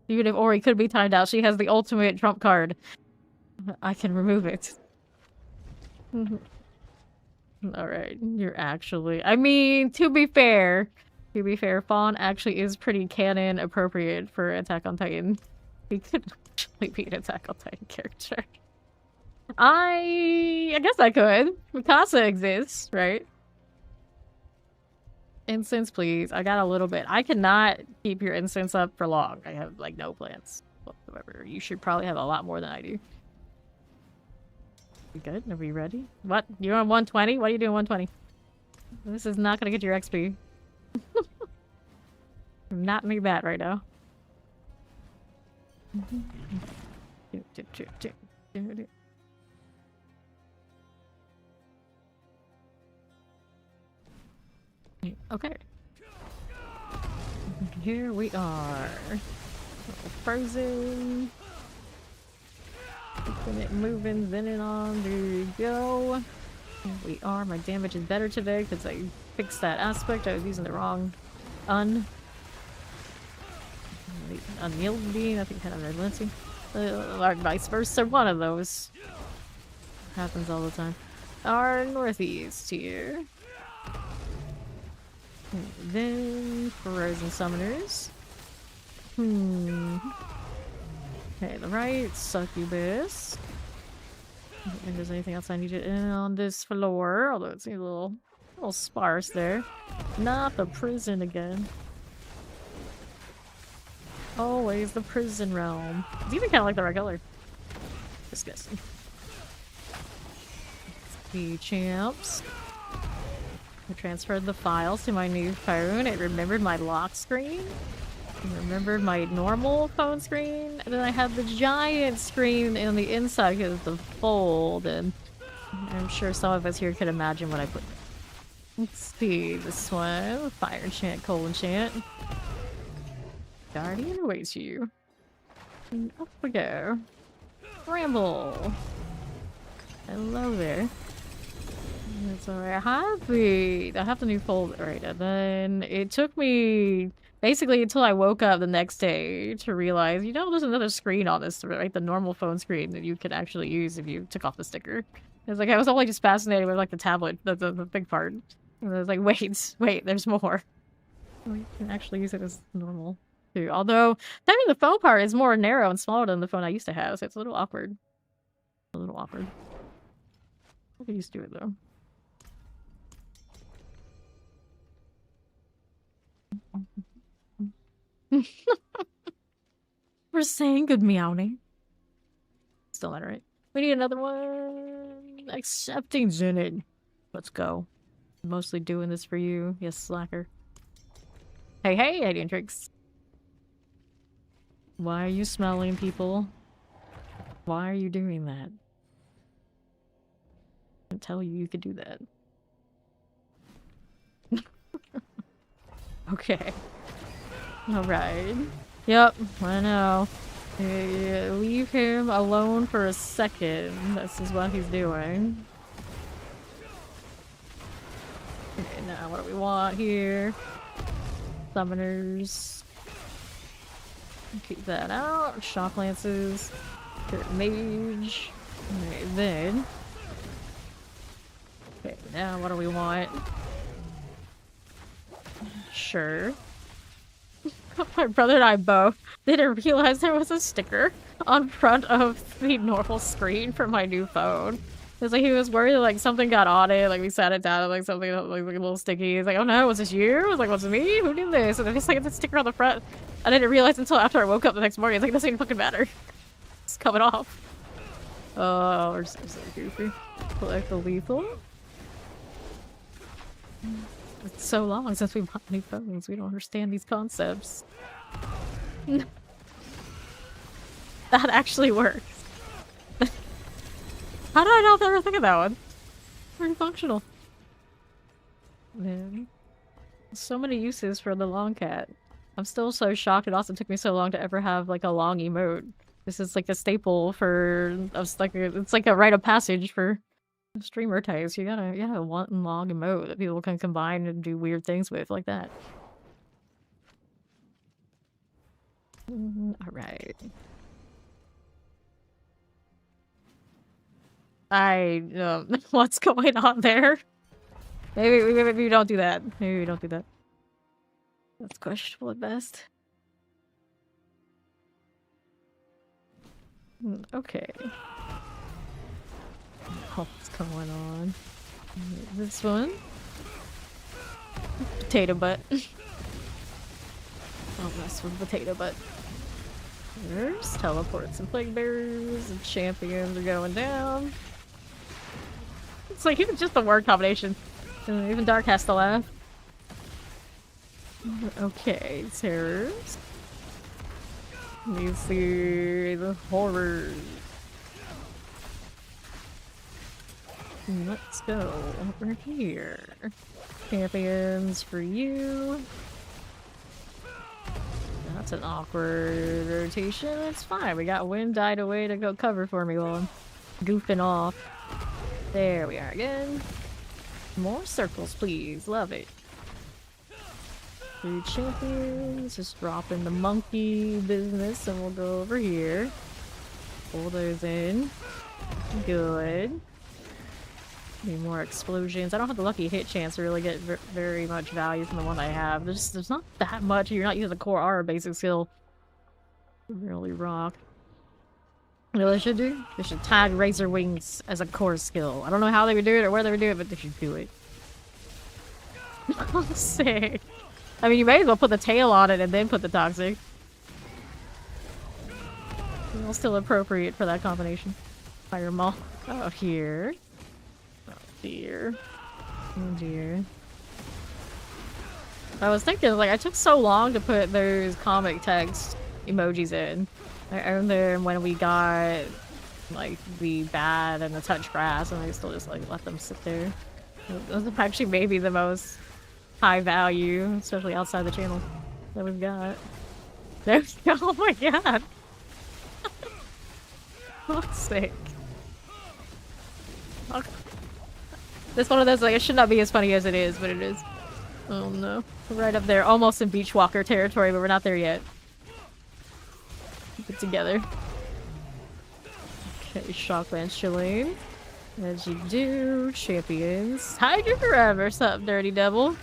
Even if Ori could be timed out, she has the ultimate trump card. I can remove it. Alright, you're actually... I mean, to be fair, Fawn actually is pretty canon appropriate for Attack on Titan. He could actually be an Attack on Titan character. I guess I could. Mikasa exists, right? Incense, please. I got a little bit. I cannot keep your incense up for long. I have, like, no plans whatsoever. You should probably have a lot more than I do. You good? Are we ready? What? You're on 120? What are you doing 120? This is not gonna get your XP. I'm not need that right now. Okay. Here we are. Frozen. Keeping it moving, then and on. There we go. Here we are. My damage is better today because I fixed that aspect. I was using the wrong unyielding. I think kind of relenting. Or vice versa. One of those happens all the time. Our northeast here. And then frozen summoners. Okay, the right, succubus. I don't think there's anything else I need to in on this floor, although it seems a little sparse there. Not the prison again. Always the prison realm. It's even kind of like the regular. Disgusting. The champs. I transferred the files to my new phone. It remembered my lock screen. It remembered my normal phone screen. And then I had the giant screen on the inside because of the fold. And I'm sure some of us here could imagine what I put. Let's see this one. Fire enchant, coal enchant. Guardian awaits you. And up we go. Ramble. Hello there. That's alright. I have the new folder right, and then it took me basically until I woke up the next day to realize, you know, there's another screen on this, right? The normal phone screen that you could actually use if you took off the sticker. It's like I was only just fascinated with like the tablet, the big part. And I was like, wait, there's more. Oh, you can actually use it as normal too. Although, having the phone part is more narrow and smaller than the phone I used to have, so it's a little awkward. A little awkward. I get used to it though. We're saying good meowing. Still not right. We need another one. Accepting Zenid. Let's go. Mostly doing this for you. Yes, slacker. Hey, hey, Adriantrix. Why are you smelling people? Why are you doing that? I didn't tell you could do that. Okay. Alright. Yep, I know. Leave him alone for a second. This is what he's doing. Okay, now what do we want here? Summoners. Keep that out. Shock lances. Good mage. Alright, then. Okay, now what do we want? Sure. My brother and I both didn't realize there was a sticker on front of the normal screen for my new phone. It's like he was worried like something got on it, like we sat it down, like something like a little sticky. He's like, oh no, was this you? I was like, was it me? Who did this? And then it's like it's a sticker on the front. I didn't realize until after I woke up the next morning. It's like, it doesn't even fucking matter. It's coming off. Oh, we're so goofy. Collect the lethal. It's so long since we bought new phones. We don't understand these concepts. That actually works. How did I not ever think of that one? Very functional. Man. So many uses for the long cat. I'm still so shocked it also took me so long to ever have like a long emote. This is like a staple for it's like a rite of passage for streamer types. You gotta want a long emote that people can combine and do weird things with like that. Alright. What's going on there? Maybe we don't do that. Maybe we don't do that. That's questionable at best. Okay. What's going on? This one? Potato butt. Oh, mess with potato butt. There's teleports and plague bearers and champions are going down. It's like even just the word combination. Even Dark has to laugh. Okay, terrors. You see the horrors. Let's go over here. Champions for you. That's an awkward rotation. It's fine. We got wind died away to go cover for me while I'm goofing off. There we are again. More circles, please. Love it. 3 champions. Just dropping the monkey business and we'll go over here. Pull those in. Good. Need more explosions. I don't have the lucky hit chance to really get very much value from the one I have. There's not that much. You're not using the core R basic skill. Really rock. You know what they should do? They should tag Razor Wings as a core skill. I don't know how they would do it or where they would do it, but they should do it. Sick. I mean, you may as well put the tail on it and then put the toxic. It's all still appropriate for that combination. Fire Maul. Oh, here. Oh, dear. Oh, dear. I was thinking, like, I took so long to put those comic text emojis in. I owned them when we got, like, the bad and the touch grass, and I still just, like, let them sit there. Those are actually maybe the most high value, especially outside the channel, that we've got. There we go. Oh my god! That's sick. Okay. This one of those, like, it should not be as funny as it is, but it is. Oh no. We're right up there, almost in Beachwalker territory, but we're not there yet. Keep it together. Okay, Shocklands chilling. As you do, champions. Hide you forever, sup, dirty devil.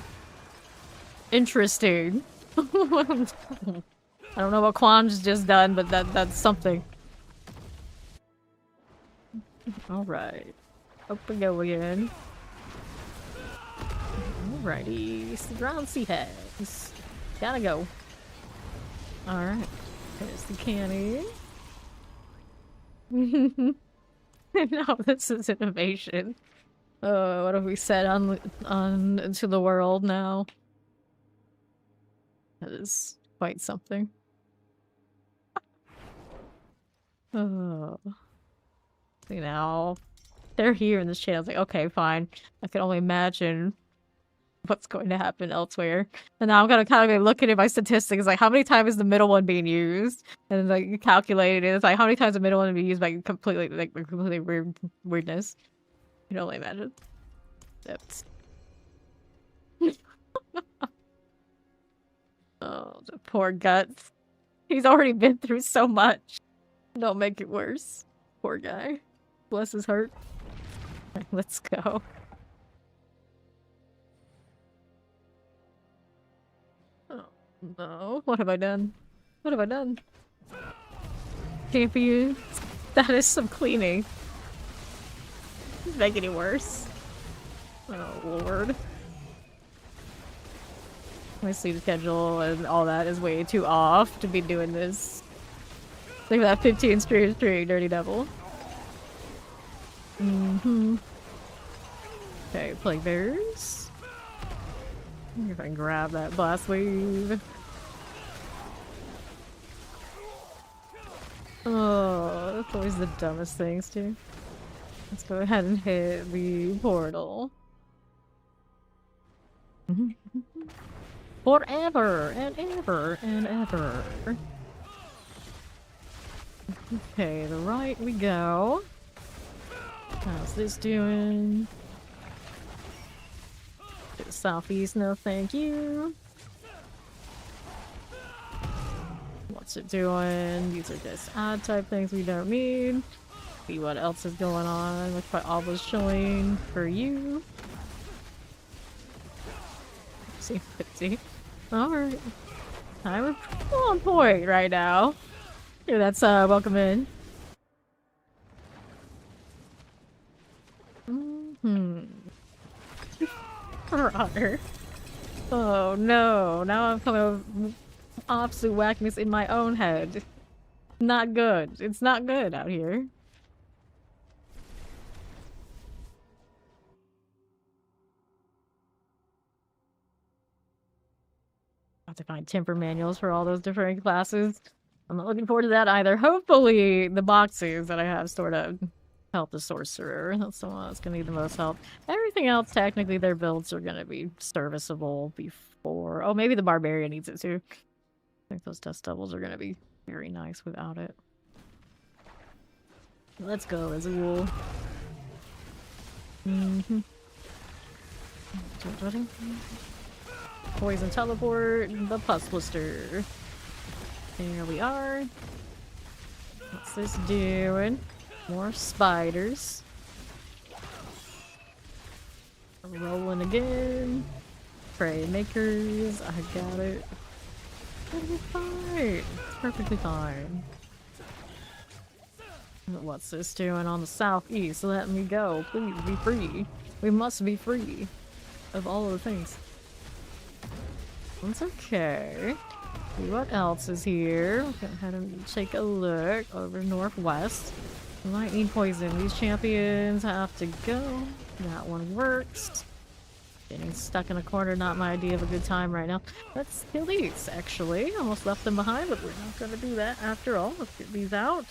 Interesting. I don't know what Quan's just done, but that's something. Alright. Up we go again. Alrighty. Surround sea heads. Gotta go. Alright. There's the canny. No, this is innovation. What have we said on to the world now? That is quite something. Oh. You know, they're here in this channel. It's like, okay, fine. I can only imagine what's going to happen elsewhere. And now I'm gonna kind of look at my statistics, like how many times is the middle one being used, and like you calculate it. It's like how many times the middle one being used by completely weirdness. You can only imagine. That's... Oh, the poor guts. He's already been through so much. Don't make it worse. Poor guy. Bless his heart. Right, let's go. Oh, no. What have I done? What have I done? Champion. That is some cleaning. It's making it worse. Oh, Lord. My sleep schedule and all that is way too off to be doing this. Look at that 15 straight, Dirty Devil. Okay, Plague Bears. If I can grab that blast wave. Oh, that's always the dumbest things, too. Let's go ahead and hit the portal. Forever and ever and ever. Okay, the right we go. How's this doing? To the southeast, no thank you. What's it doing? These are just odd type things we don't need. See what else is going on. Looks like all was showing for you. See, 50. Alright. I'm on point right now. Here, that's welcome in. Rotter. Oh no, now I'm coming up with absolute whackness in my own head. Not good. It's not good out here. I have to find temper manuals for all those different classes. I'm not looking forward to that either. Hopefully the boxes that I have stored up help the sorcerer. That's the one that's gonna need the most help. Everything else, technically, their builds are gonna be serviceable before. Oh, maybe the barbarian needs it too. I think those dust devils are gonna be very nice without it. Let's go, Azul. Poison teleport, the pus blister. There we are. What's this doing? More spiders. Rolling again. Prey makers. I got it. It'll be fine. It's perfectly fine. What's this doing on the southeast? Let me go. Please be free. We must be free of all of the things. It's okay. See what else is here. Go ahead and take a look over northwest. We might need poison. These champions have to go. That one works. Getting stuck in a corner, not my idea of a good time right now. Let's kill these, actually. Almost left them behind, but we're not going to do that after all. Let's get these out.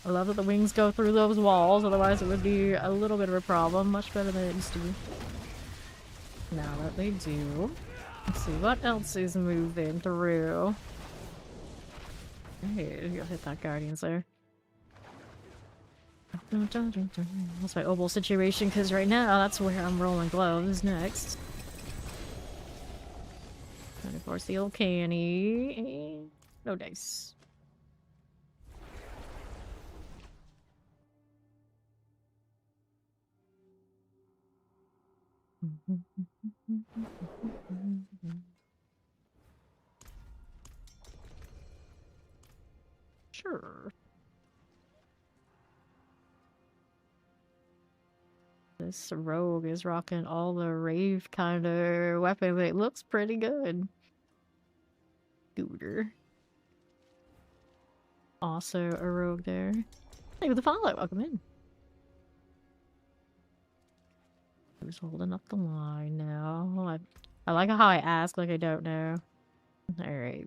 I love that the wings go through those walls, otherwise it would be a little bit of a problem. Much better than it used to be. Now that they do. Let's see what else is moving through. Hey, you'll hit that guardians there. That's my obol situation, because right now that's where I'm rolling gloves next. And of course the old canny. No dice. Sure. This rogue is rocking all the rave kind of weapons. It looks pretty good. Scooter. Also a rogue there. Hey, with the follow. Welcome in. Who's holding up the line now? I like how I ask like I don't know. Alright.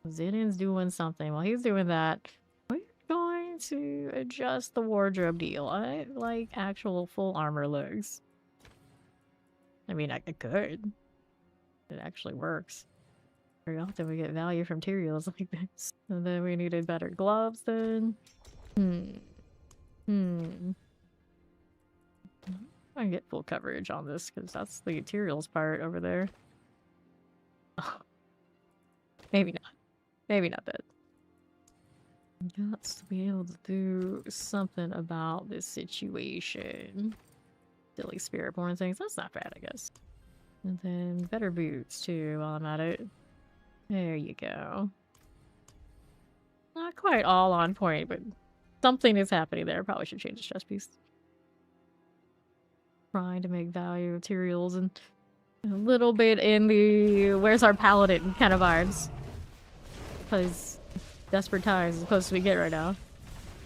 Zidin's doing something. While he's doing that, we're going to adjust the wardrobe deal. I like actual full armor looks. I mean, I could. It actually works. Very often we get value from materials like this. And then we needed better gloves then. I can get full coverage on this because that's the materials part over there. Maybe not. Maybe not that. Got to be able to do something about this situation. Silly Spiritborn things. That's not bad, I guess. And then better boots too while I'm at it. There you go. Not quite all on point, but something is happening there. Probably should change the chest piece. Trying to make value materials and a little bit in the where's our paladin kind of vibes. Because desperate times is the closest we get right now.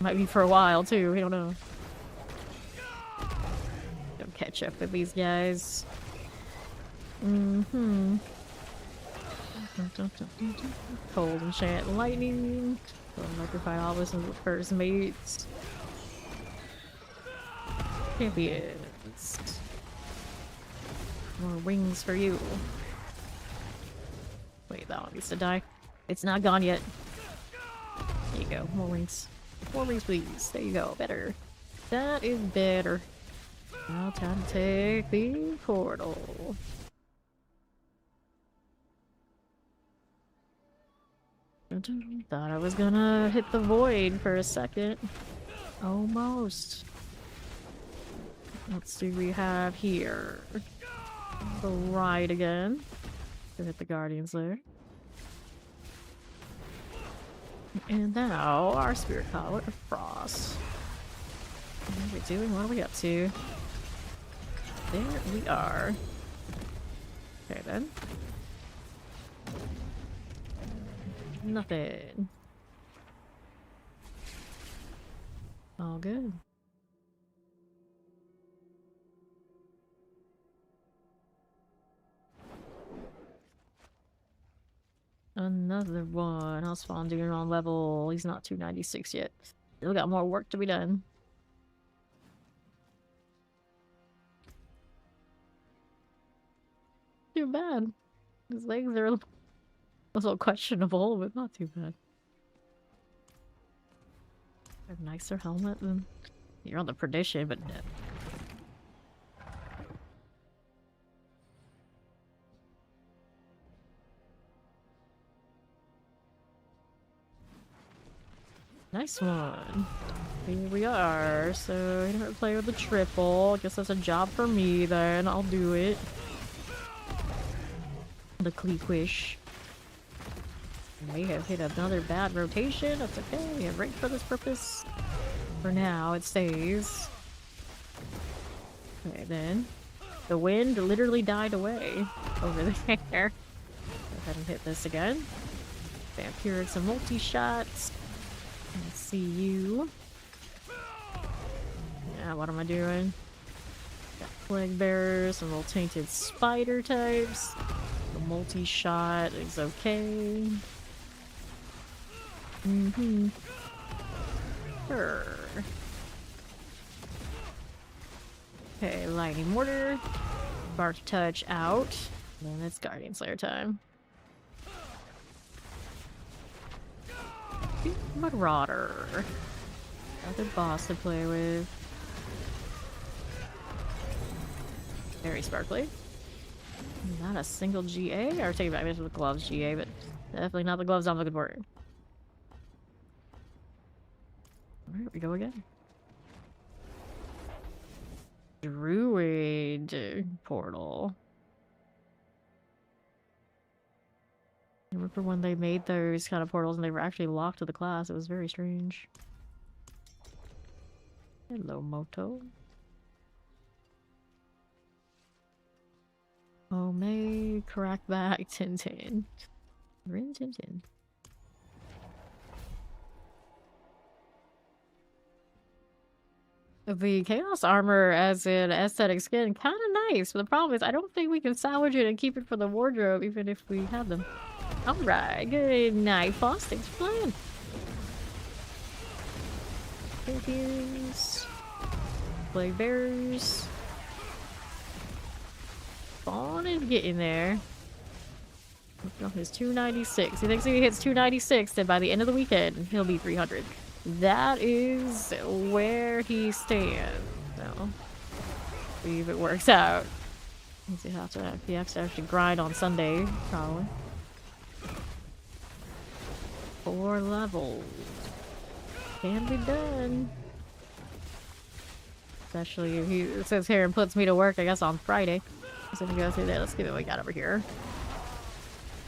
Might be for a while too, we don't know. Don't catch up with these guys. Cold enchant lightning. Electrify all this with first mates. Champions. More wings for you. Wait, that one needs to die. It's not gone yet. There you go. More wings. More wings, please. There you go. Better. That is better. Now time to take the portal. Thought I was gonna hit the void for a second. Almost. Let's see what we have here. The ride again. To hit the guardians there. And now our spirit collar of frost. What are we doing? What are we up to? There we are. Okay then. Nothing. All good. Another one. How's Spawn doing on level? He's not 296 yet. Still got more work to be done. Too bad. His legs are a little questionable, but not too bad. A nicer helmet than you're on the perdition, but no. Nice one. Here we are. So I didn't play with the triple. I guess that's a job for me then. I'll do it. The Cleaquish. May have hit another bad rotation. That's okay. We have right for this purpose. For now, it stays. Okay, then. The wind literally died away over there. Go ahead and hit this again. Vampiric some multi-shots. Let's see you. Yeah, what am I doing? Got plague bearers, some little tainted spider types. The multi-shot is okay. Sure. Okay, lightning mortar. Bark touch out. And then it's Guardian Slayer time. Marauder. Another boss to play with. Very sparkly. Not a single GA? Or take it back, this was the gloves GA, but definitely not the gloves I'm looking for. Alright, we go again. Druid portal. And we're for when they made those kind of portals and they were actually locked to the class. It was very strange. Hello, Moto. Oh, May, Crackback, Tintin. Rin Tintin. The Chaos Armor as an aesthetic skin, kind of nice, but the problem is I don't think we can salvage it and keep it for the wardrobe even if we have them. Alright, good night, Foss. Thanks for playing. Champions. Play bears. Spawn and get in there. Oh, he's 296. He thinks if he hits 296, then by the end of the weekend, he'll be 300. That is where he stands. So, see if it works out. He has to actually grind on Sunday, probably. 4 levels. Can be done. Especially if he sits here and puts me to work, I guess, on Friday. So I'm gonna go through there. Let's see what we got over here.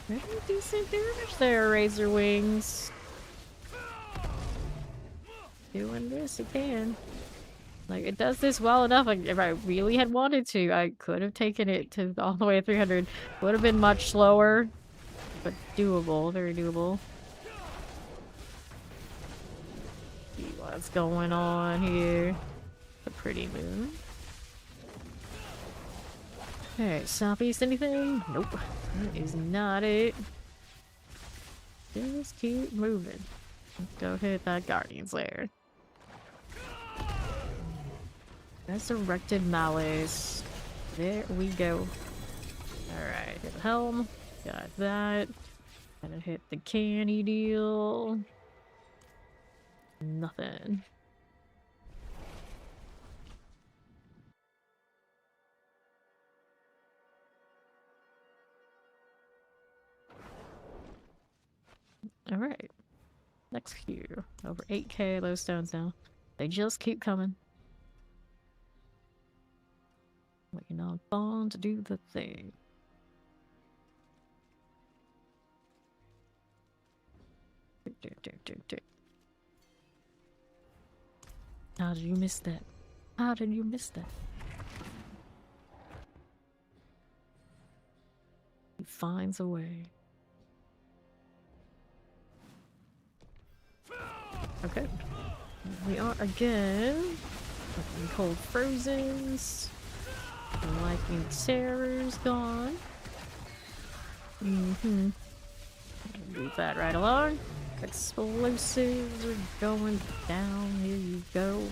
Pretty decent damage there, Razor Wings. Doing this again. Like, it does this well enough. Like, if I really had wanted to, I could have taken it to all the way to 300. Would have been much slower, but doable. Very doable. See what's going on here. The pretty moon. Okay, southeast anything? Nope. That is not it. Just keep moving. Let's go hit that Guardian's Lair. Resurrected Malice. There we go. Alright, hit the helm. Got that. Gotta hit the canny deal. Nothing. Alright. Next queue. Over 8k low stones now. They just keep coming. Waiting on Fawn to do the thing. How did you miss that? How did you miss that? He finds a way. Okay. We are again. Cold Frozens. Lightning Terror's gone. Move that right along. Explosives are going down. Here you go.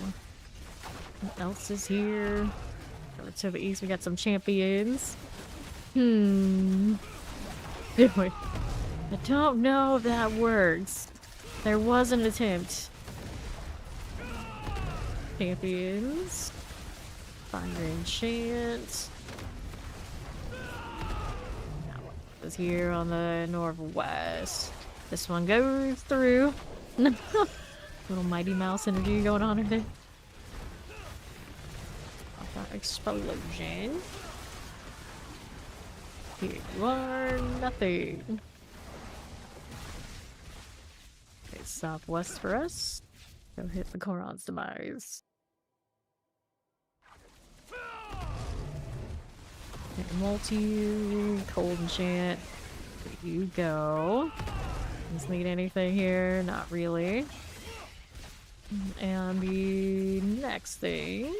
What else is here? Over to the east, we got some champions. Anyway, I don't know if that works. There was an attempt. Champions. Fire enchant. That one is here on the northwest. This one goes through. Little Mighty Mouse energy going on in there. Explosion. Here you are, nothing. Okay, southwest for us. Go hit the Koron's demise. Okay, multi, cold enchant. There you go. Does need anything here? Not really. And the next thing.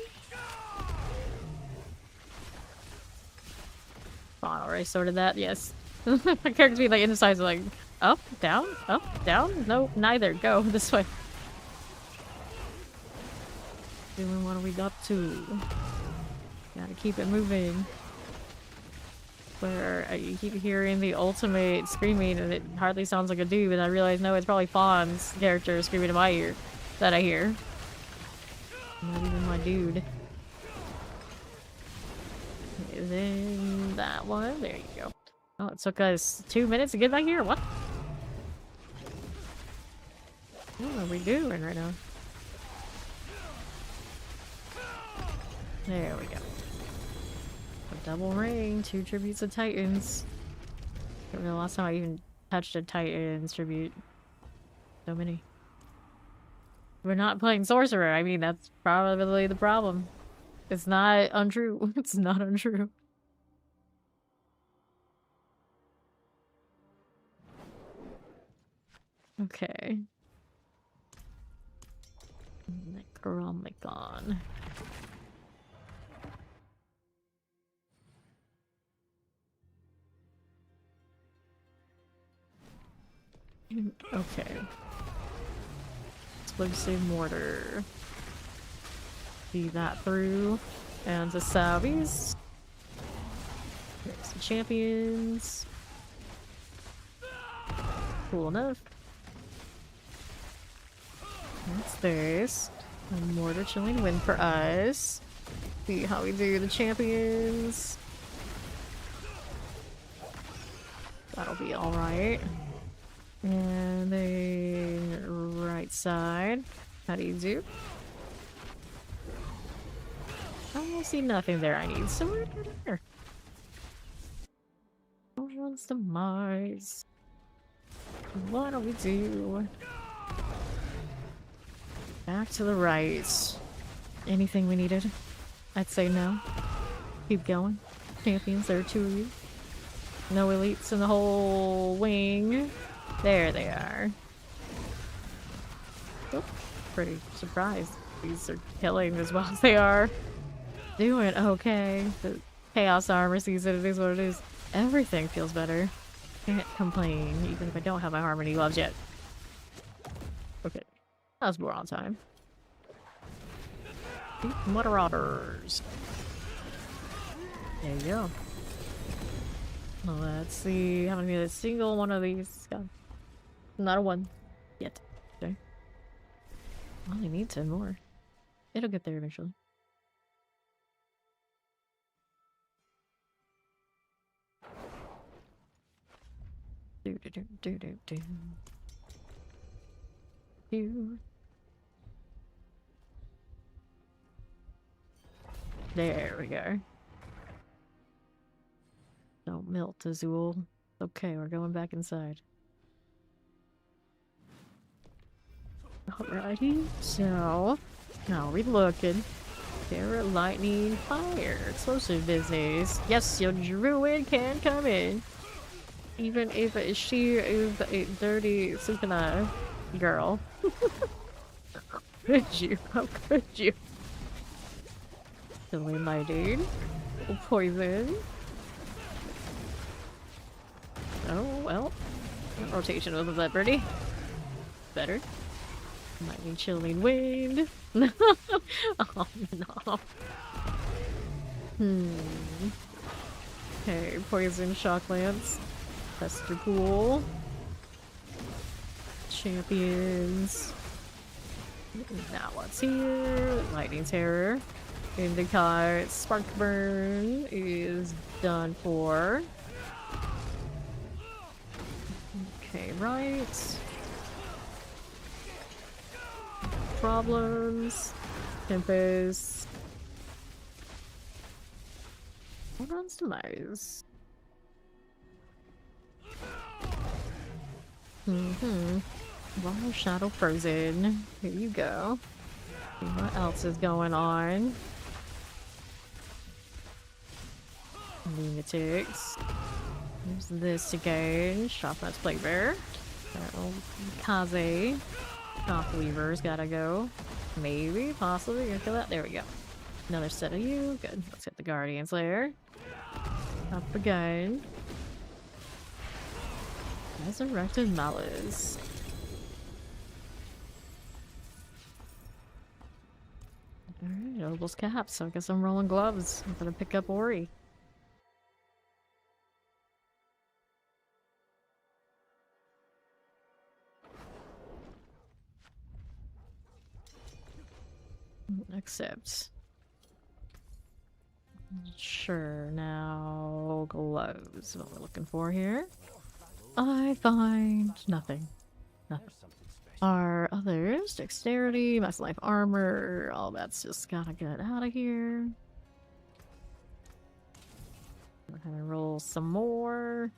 Oh, I already sorted that, yes. My character's being like indecisive, like up, down, no, neither. Go this way. Doing what are we up to? Gotta keep it moving. Where you keep hearing the ultimate screaming and it hardly sounds like a dude, and I realize no, it's probably Fawn's character screaming in my ear that I hear. Not even my dude. And then that one, there you go. Oh, it took us 2 minutes to get back here. What? What are we doing right now? There we go. A double ring, 2 tributes of Titans. I don't know the last time I even Touched a Titan's tribute. So many. We're not playing sorcerer. I mean, that's probably the problem. It's not untrue. It's not untrue. Okay. Necromicon. Okay. Explosive mortar. See that through. And the Salvies. There's the champions. Cool enough. What's this? A mortar chilling win for us. See how we do the champions. That'll be alright. And then right side. How do you do? I see nothing there I need, so we're there. One's demise. What do we do? Back to the right. Anything we needed? I'd say no. Keep going. Champions, there are 2 of you. No elites in the whole wing. There they are. Oh, pretty surprised. These are killing as well as they are. Doing okay. The Chaos Armor season, it is what it is. Everything feels better. Can't complain, even if I don't have my Harmony gloves yet. Okay. That was more on time. Marauders. There you go. Let's see. Haven't made a single one of these. God. Not a one. Yet. Okay. I only need 10 more. It'll get there eventually. Do do do do do do. Do. There we go. Don't melt, Azul. Okay, we're going back inside. Alrighty, so how are we looking? Terra, lightning, fire, explosive business. Yes, your druid can come in. Even if she is a dirty Supina girl. Could you? How could you? Killing my dude. Poison. Oh, well. That rotation wasn't that pretty. Better. Lightning, chilling wind. Oh no. Okay, poison, shock lance. Pester pool. Champions. Now what's here? Lightning terror. Indicate spark burn is done for. Okay, right. Problems. Tempest. What runs demise? Raw Shadow Frozen. Here you go. See what else is going on? Lunatics. There's this again. Shopnut's Plate Bear. Kaze. Top Weaver's gotta go. Maybe, possibly. Gonna kill that. There we go. Another set of you. Good. Let's get the Guardians layer. Up again. Resurrected Malice. Alright, Noble's cap, so I guess I'm rolling gloves. I'm gonna pick up Ori. Accept. Sure, now gloves. What we're looking for here. I find nothing. Nothing. Our others, dexterity, max life armor, all that's just gotta get out of here. We're gonna roll some more.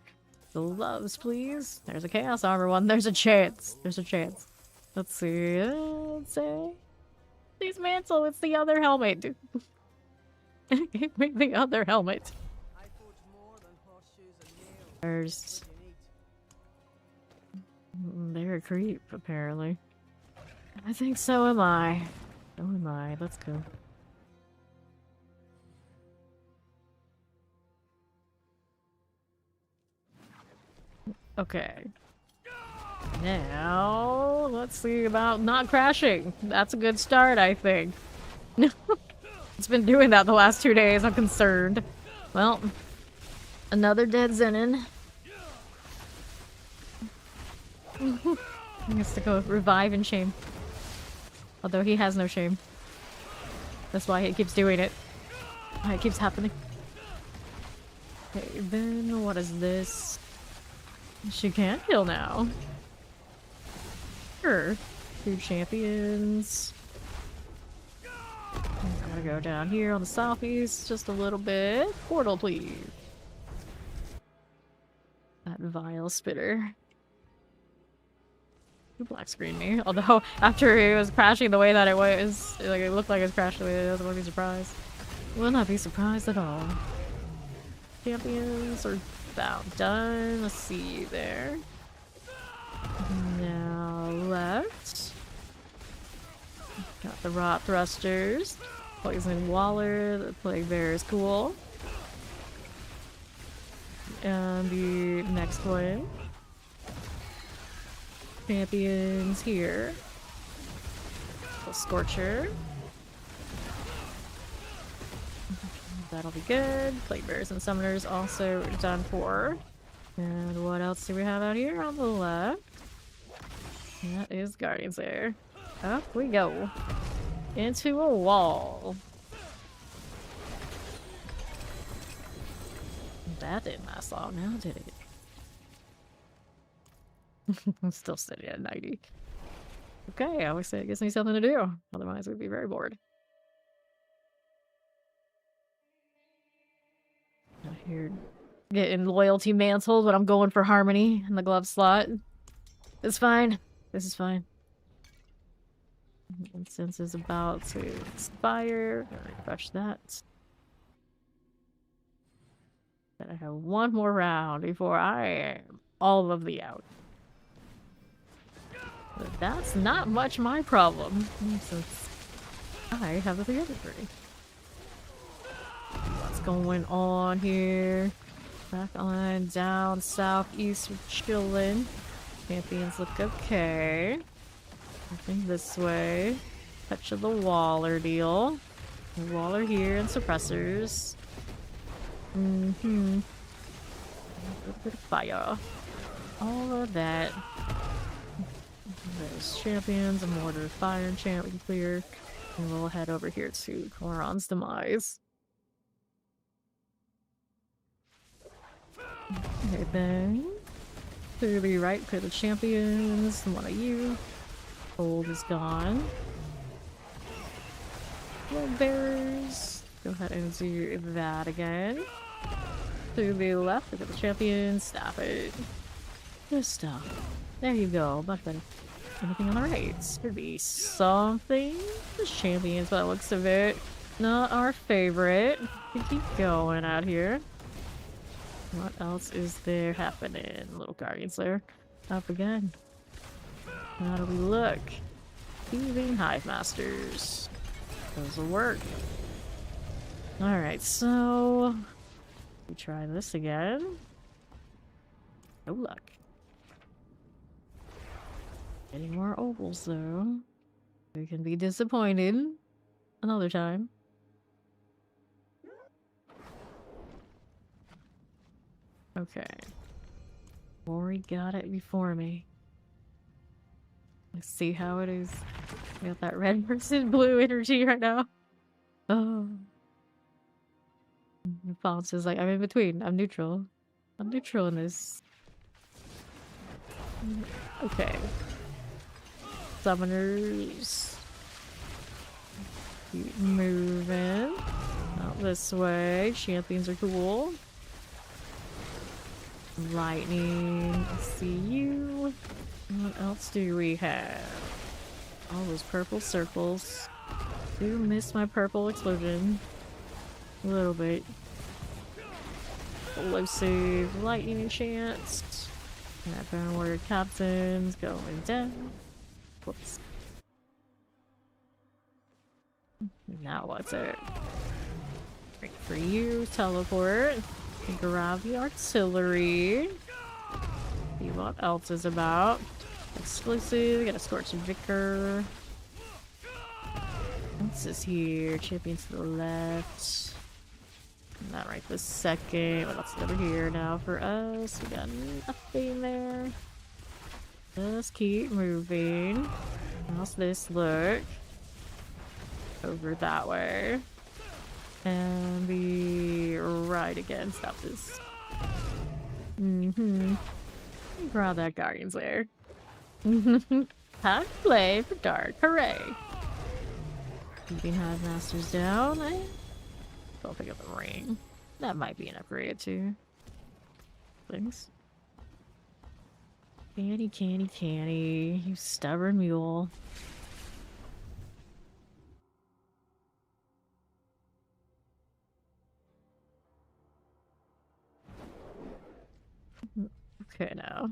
Gloves, please. There's a Chaos Armor one. There's a chance. There's a chance. Let's see. Let's say. Please mantle. It's the other helmet. Give me the other helmet. First. They're a creep, apparently. I think so am I. So am I. Let's go. Okay. Now, let's see about not crashing. That's a good start, I think. It's been doing that the last 2 days, I'm concerned. Well, another dead Zenin. He has to go revive in shame. Although he has no shame. That's why he keeps doing it. Why it keeps happening. Okay, then what is this? She can heal now. Sure. 2 champions. Gotta go down here on the southeast just a little bit. Portal, please. That vile spitter. You black screen me. Although after it was crashing the way that it was, like it looked like it was crashing the way it was, I wouldn't be surprised. Will not be surprised at all. Champions are about done. Let's see there. Now left. Got the rot thrusters. Poison Waller. The plague bear is cool. And the next one. Champions here. The Scorcher. That'll be good. Plague bears and summoners also done for. And what else do we have out here on the left? That is Guardian's there. Up we go. Into a wall. That didn't last long now, did it? I'm still sitting at 90. Okay, I always say it gives me something to do. Otherwise, we'd be very bored. Out here getting loyalty mantled, but I'm going for harmony in the glove slot. It's fine. This is fine. Incense is about to expire. Gonna refresh that. But I have one more round before I am all of the out. But that's not much my problem, since I have the 303. What's going on here? Back on down southeast, we're chilling. Champions look okay. Nothing this way. Touch of the Waller deal. The Waller here and suppressors. A little bit of fire. All of that. There's champions, a mortar fire enchant we can clear. And we'll head over here to Koron's demise. Okay, then to the right, clear the champions. One of you. Gold is gone. Blood bearers. Go ahead and do that again. To the left, look at the champions. Stop it. Just stop. There you go. Much better. Anything on the right? Should be something. The champions, by the looks of it. Not our favorite. We keep going out here. What else is there happening? Little Guardians there. Up again. How do we look? Thieving Hive Masters. Those will work. Alright, so we try this again. No luck. Any more ovals though. We can be disappointed another time. Okay. Ori got it before me. Let's see how it is. We got that red versus blue energy right now. Oh. Fonz is like, I'm in between. I'm neutral. I'm neutral in this. Okay. Summoners. Keep moving. Out this way. Champions are cool. Lightning. I see you. What else do we have? All those purple circles. Do miss my purple explosion. A little bit. Explosive lightning enchants. That Bound Captain's going down. Whoops. Now what's it? Great for you. Teleport. Grab the artillery. See what else is about. Exclusive. Got a Scorching Vicar. What's this here? Champion to the left. Not right this second. What else is over here now for us? We got nothing there. Just keep moving. How's this look? Over that way. And be right again. Stop this. Grab that Guardian's Lair. Time to play for dark. Hooray! Keeping Hive Masters down. I'll pick up the ring. That might be an upgrade too. Thanks. Candy, you stubborn mule. Okay, now.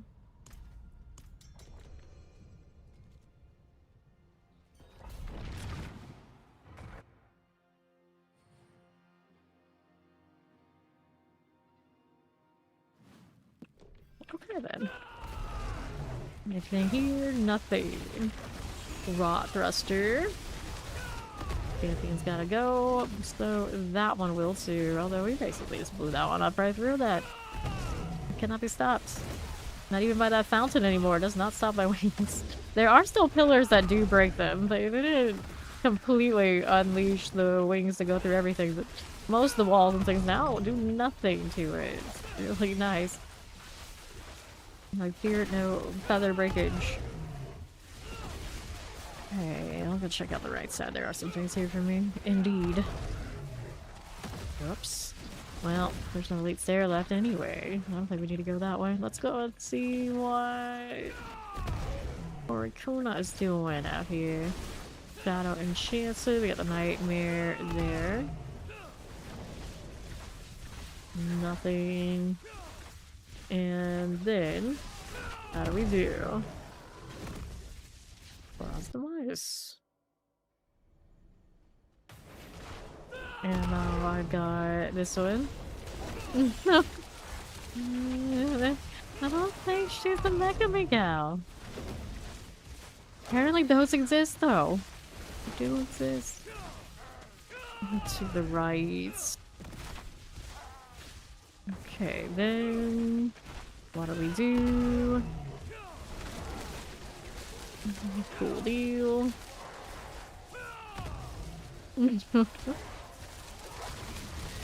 Okay then. Anything here? Nothing. Rot Thruster. Champion's gotta go. So that one will too. Although we basically just blew that one up right through that. It cannot be stopped. Not even by that fountain anymore. It does not stop my wings. There are still pillars that do break them. They didn't completely unleash the wings to go through everything, but most of the walls and things now do nothing to it. It's really nice. I fear no feather breakage. Hey, I'll go check out the right side. There are some things here for me. Indeed. Whoops. Well, there's no elite stair left anyway. I don't think we need to go that way. Let's go and see what Orikuna is doing out here. Shadow Enchanted. We got the Nightmare there. Nothing. And then, how do we do? Cross the mice. And now I've got this one. I don't think she's the Mecha Miguel. Apparently those exist though. They do exist. To the right. Okay, then what do we do? Cool deal.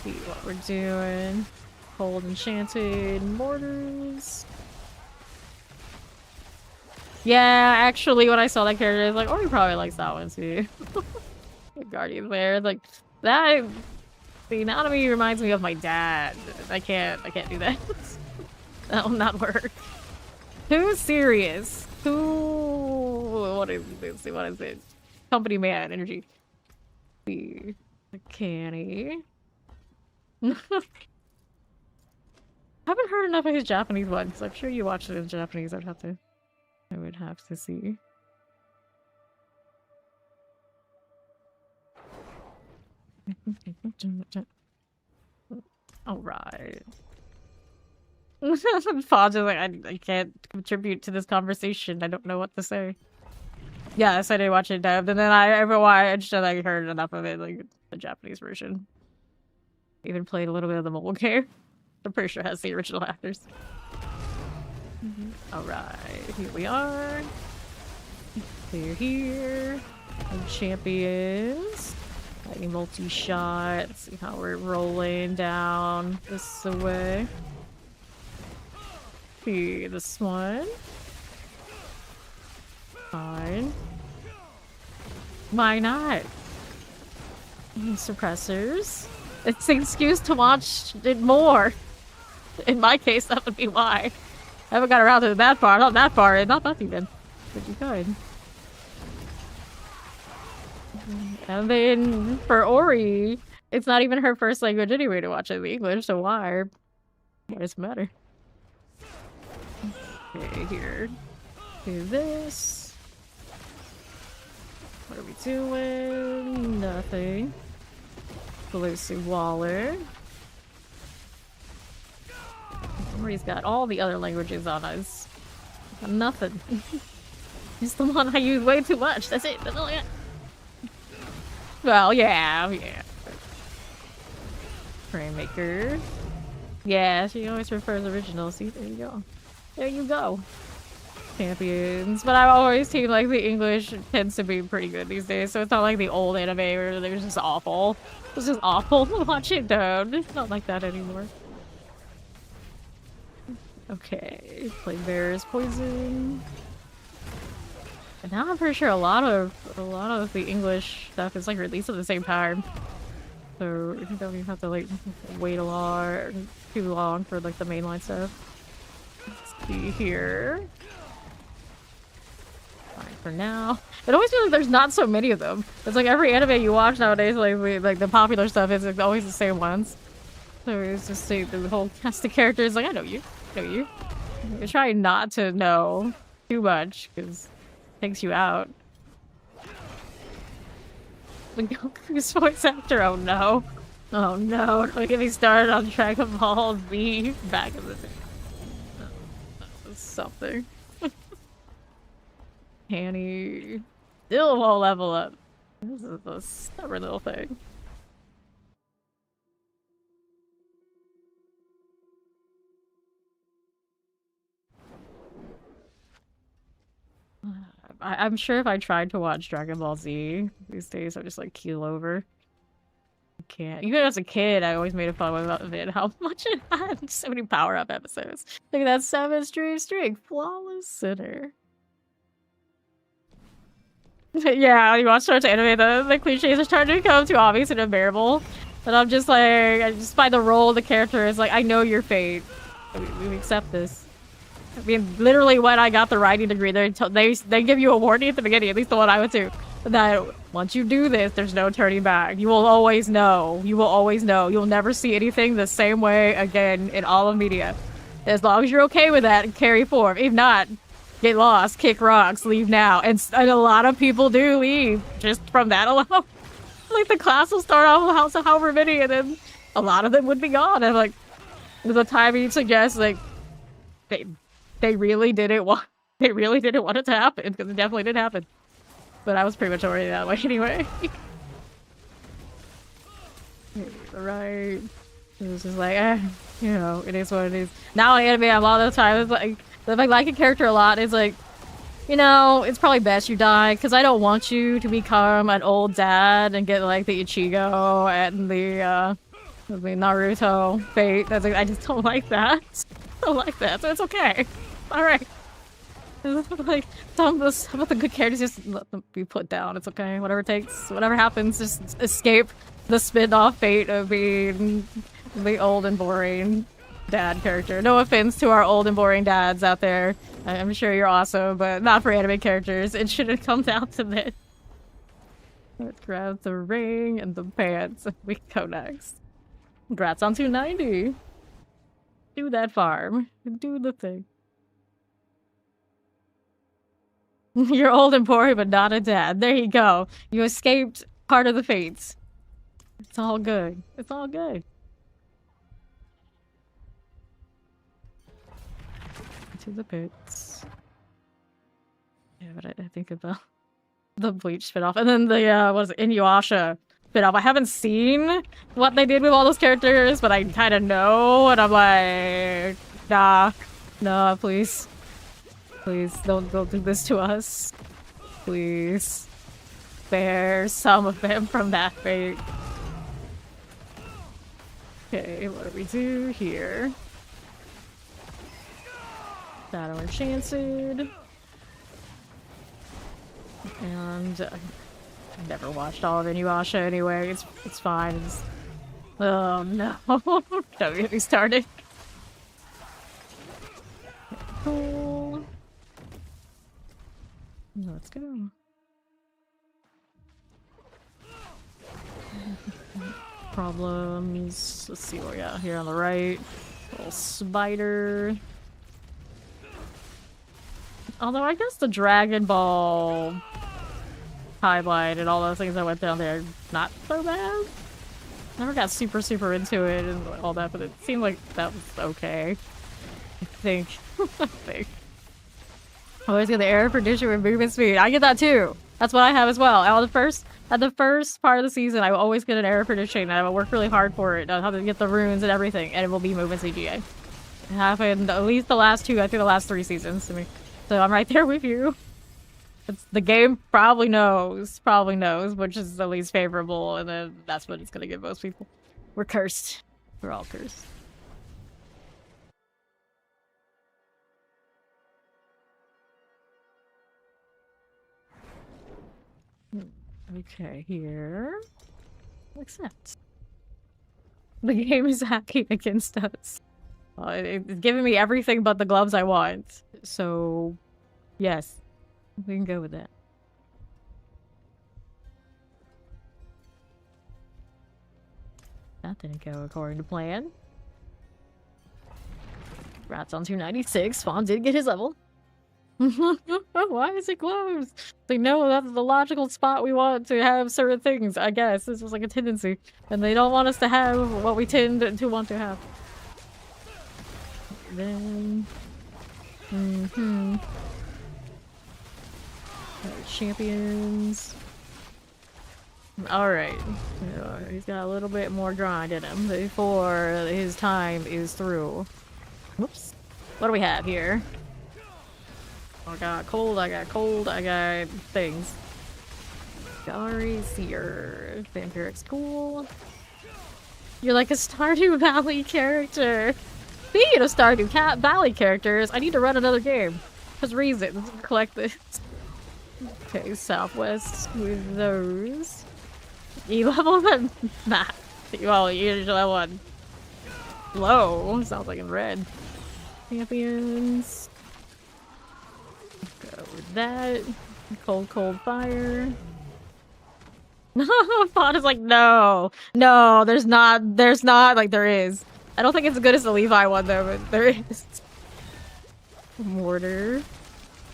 See what we're doing. Cold Enchanted Mortars. Yeah, actually, when I saw that character, I was like, oh, he probably likes that one too. Guardian there, like that. The anatomy reminds me of my dad. I can't do that. That will not work. Who's serious? What is this? What is it? Company man energy. The canny. Haven't heard enough of his Japanese ones. I'm sure you watched it in Japanese. I would have to see. Alright. Podge is like, I can't contribute to this conversation. I don't know what to say. Yes, I did watch it dubbed, and then I watched and I heard enough of it, like the Japanese version. Even played a little bit of the mobile game. I'm pretty sure it has the original actors. Alright, here we are. Clear here. And champions. Lightning multi-shot. See how we're rolling down this way. See this one. Fine. Why not? Suppressors. It's an excuse to watch it more. In my case, that would be why. I haven't got around to that far. Not that far. Not that even. But you could. And then for Ori, it's not even her first language anyway to watch it in English, so why? Why does it matter? Okay, here. Do this. What are we doing? Nothing. Lucy Waller. Ori's got all the other languages on us. Nothing. It's the one I use way too much. That's it. That's all I got. Well, yeah. Rainmaker. Yeah, she always prefers original. See, there you go. There you go. Champions. But I've always seen like the English tends to be pretty good these days, so it's not like the old anime where they're just awful. It's just awful to watch it down. It's not like that anymore. Okay, Plague Bear's poison. And now I'm pretty sure a lot of the English stuff is like released at the same time. So you don't even have to like wait too long for like the mainline stuff. Let's see here. Fine for now. It always feels like there's not so many of them. It's like every anime you watch nowadays, like the popular stuff is like always the same ones. So it's just the whole cast of characters. Like I know you. You try not to know too much because it takes you out. The Goku's voice actor, oh no. Oh no, don't get me started on Dragon Ball Z back in the day. That was something. Annie still won't level up. This is a stubborn little thing. I'm sure if I tried to watch Dragon Ball Z these days, I'd just like keel over. I can't. Even as a kid, I always made a fun of it, how much it had. So many power-up episodes. Look at that 7 streak. Flawless Sinner. Yeah, you watch such anime, the cliches are starting to become too obvious and unbearable. And I'm just like, just by the role of the character, it's like, I know your fate. We accept this. I mean, literally when I got the writing degree, they give you a warning at the beginning, at least the one I went to, that once you do this, there's no turning back. You will always know. You will always know. You'll never see anything the same way again in all of media. As long as you're okay with that, carry forward. If not, get lost, kick rocks, leave now. And a lot of people do leave just from that alone. Like the class will start off with however many, and then a lot of them would be gone. And like, the timing suggests like they really didn't want it to happen, because it definitely did happen. But I was pretty much already that way anyway. Right. It was just like, you know, it is what it is. Now in anime, a lot of the time, it's like, if I like a character a lot, it's like, you know, it's probably best you die, because I don't want you to become an old dad and get like the Ichigo and the Naruto fate. That's like, I just don't like that. I don't like that, so it's okay. Alright. Like, some of the good characters, just let them be put down. It's okay. Whatever it takes, whatever happens, just escape the spin-off fate of being the old and boring dad character. No offense to our old and boring dads out there. I'm sure you're awesome, but not for anime characters. It shouldn't come down to this. Let's grab the ring and the pants. We go next. Congrats on 290. Do that farm. Do the thing. You're old and boring, but not a dad. There you go. You escaped part of the fates. It's all good. It's all good. To the pits. Yeah, but I think about the Bleach spinoff, and then the what is it, Inuyasha spinoff. I haven't seen what they did with all those characters, but I kind of know, and I'm like, nah, please. Please, don't do this to us. Please. Spare some of them from that fate. Okay, what do we do here? Shadow Enchanted. And I've never watched all of Inuyasha anyway. It's fine. Oh no. Don't get me started. Cool. Let's go. Problems. Let's see what we got here on the right. Little spider. Although I guess the Dragon Ball highlight and all those things that went down there, not so bad. Never got super into it and all that, but it seemed like that was okay. I think. I think. Always get the error prediction with movement speed. I get that too. That's what I have as well. At the first part of the season, I will always get an error prediction, and I will work really hard for it. I'll have to get the runes and everything, and it will be movement CGA. It happened at least the last two, I think the last 3 seasons to me. So I'm right there with you. The game probably knows which is the least favorable, and then that's what it's gonna give most people. We're cursed. We're all cursed. Okay, here. Accept. The game is hacking against us. It's giving me everything but the gloves I want. So, yes. We can go with that. That didn't go according to plan. Rat's on 296. Fawn did get his level. Why is it closed? They know that's the logical spot we want to have certain things, I guess. This was like a tendency. And they don't want us to have what we tend to want to have. Then... champions. Alright. He's got a little bit more grind in him before his time is through. Whoops. What do we have here? I got cold, I got things. Gallery Seer. Vampiric's cool. You're like a Stardew Valley character. Speaking of Stardew Valley characters, I need to run another game. Because reasons. Collect this. Okay, Southwest with those. E-level then? Nah. Well, usually one. Low. Sounds like in red. Champions. Go with that. Cold fire. Fawn is like, no, there's not, like there is. I don't think it's as good as the Levi one though, but there is. Mortar.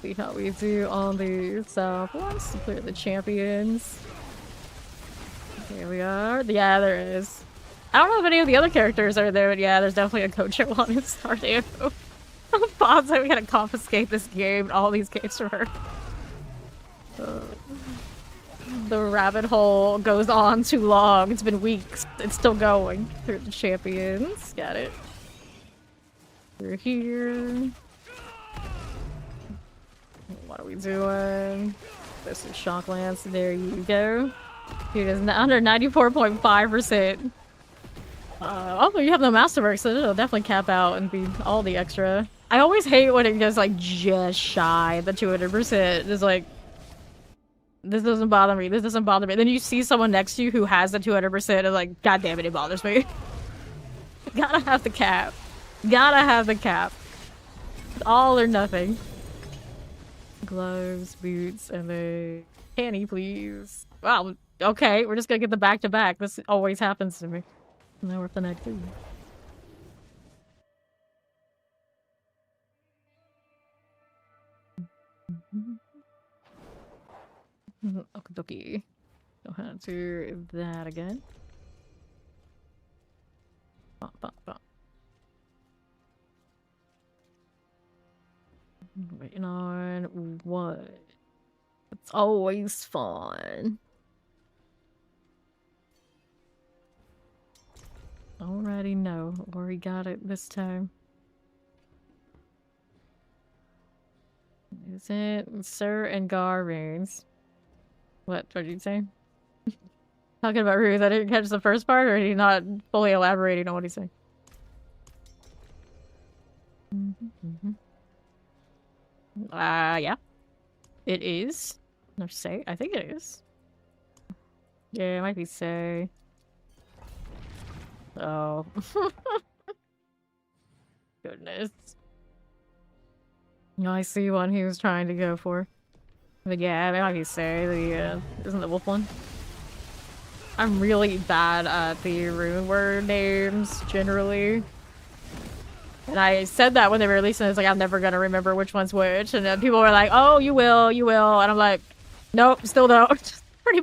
See how we do on the Southwest. Clear the champions. Here we are. Yeah, there is. I don't know if any of the other characters are there, but yeah, there's definitely a coach at one in Stardew. Fawn's like, we gotta confiscate this game and all these games from her. The rabbit hole goes on too long. It's been weeks. It's still going. Through the champions. Got it. We're here. What are we doing? This is Shock Lance. There you go. It is under 94.5%. Also, you have the Masterwork, so it'll definitely cap out and be all the extra. I always hate when it goes like just shy the 200%. It's like, this doesn't bother me. This doesn't bother me. Then you see someone next to you who has the 200% and like, god damn it, it bothers me. Gotta have the cap. Gotta have the cap. All or nothing. Gloves, boots, and the panty, please. Wow. Okay, we're just gonna get the back-to-back. This always happens to me. Now we're at the next thing. Okie dokie. Don't have to do that again. Bop, bop, bop. Waiting on what? It's always fun. Already know where he got it this time. Is it Sir and Gar runes? What did you say? Talking about runes, I didn't catch the first part, or are you not fully elaborating on what he's saying? Yeah. It is. No, say. I think it is. Yeah, it might be say. Oh. Goodness. No, I see one he was trying to go for. But yeah, like you say, the isn't the wolf one? I'm really bad at the rune word names generally. And I said that when they were releasing it, it's like I'm never gonna remember which one's which. And then people were like, "Oh, you will, you will," and I'm like, "Nope, still don't." Pretty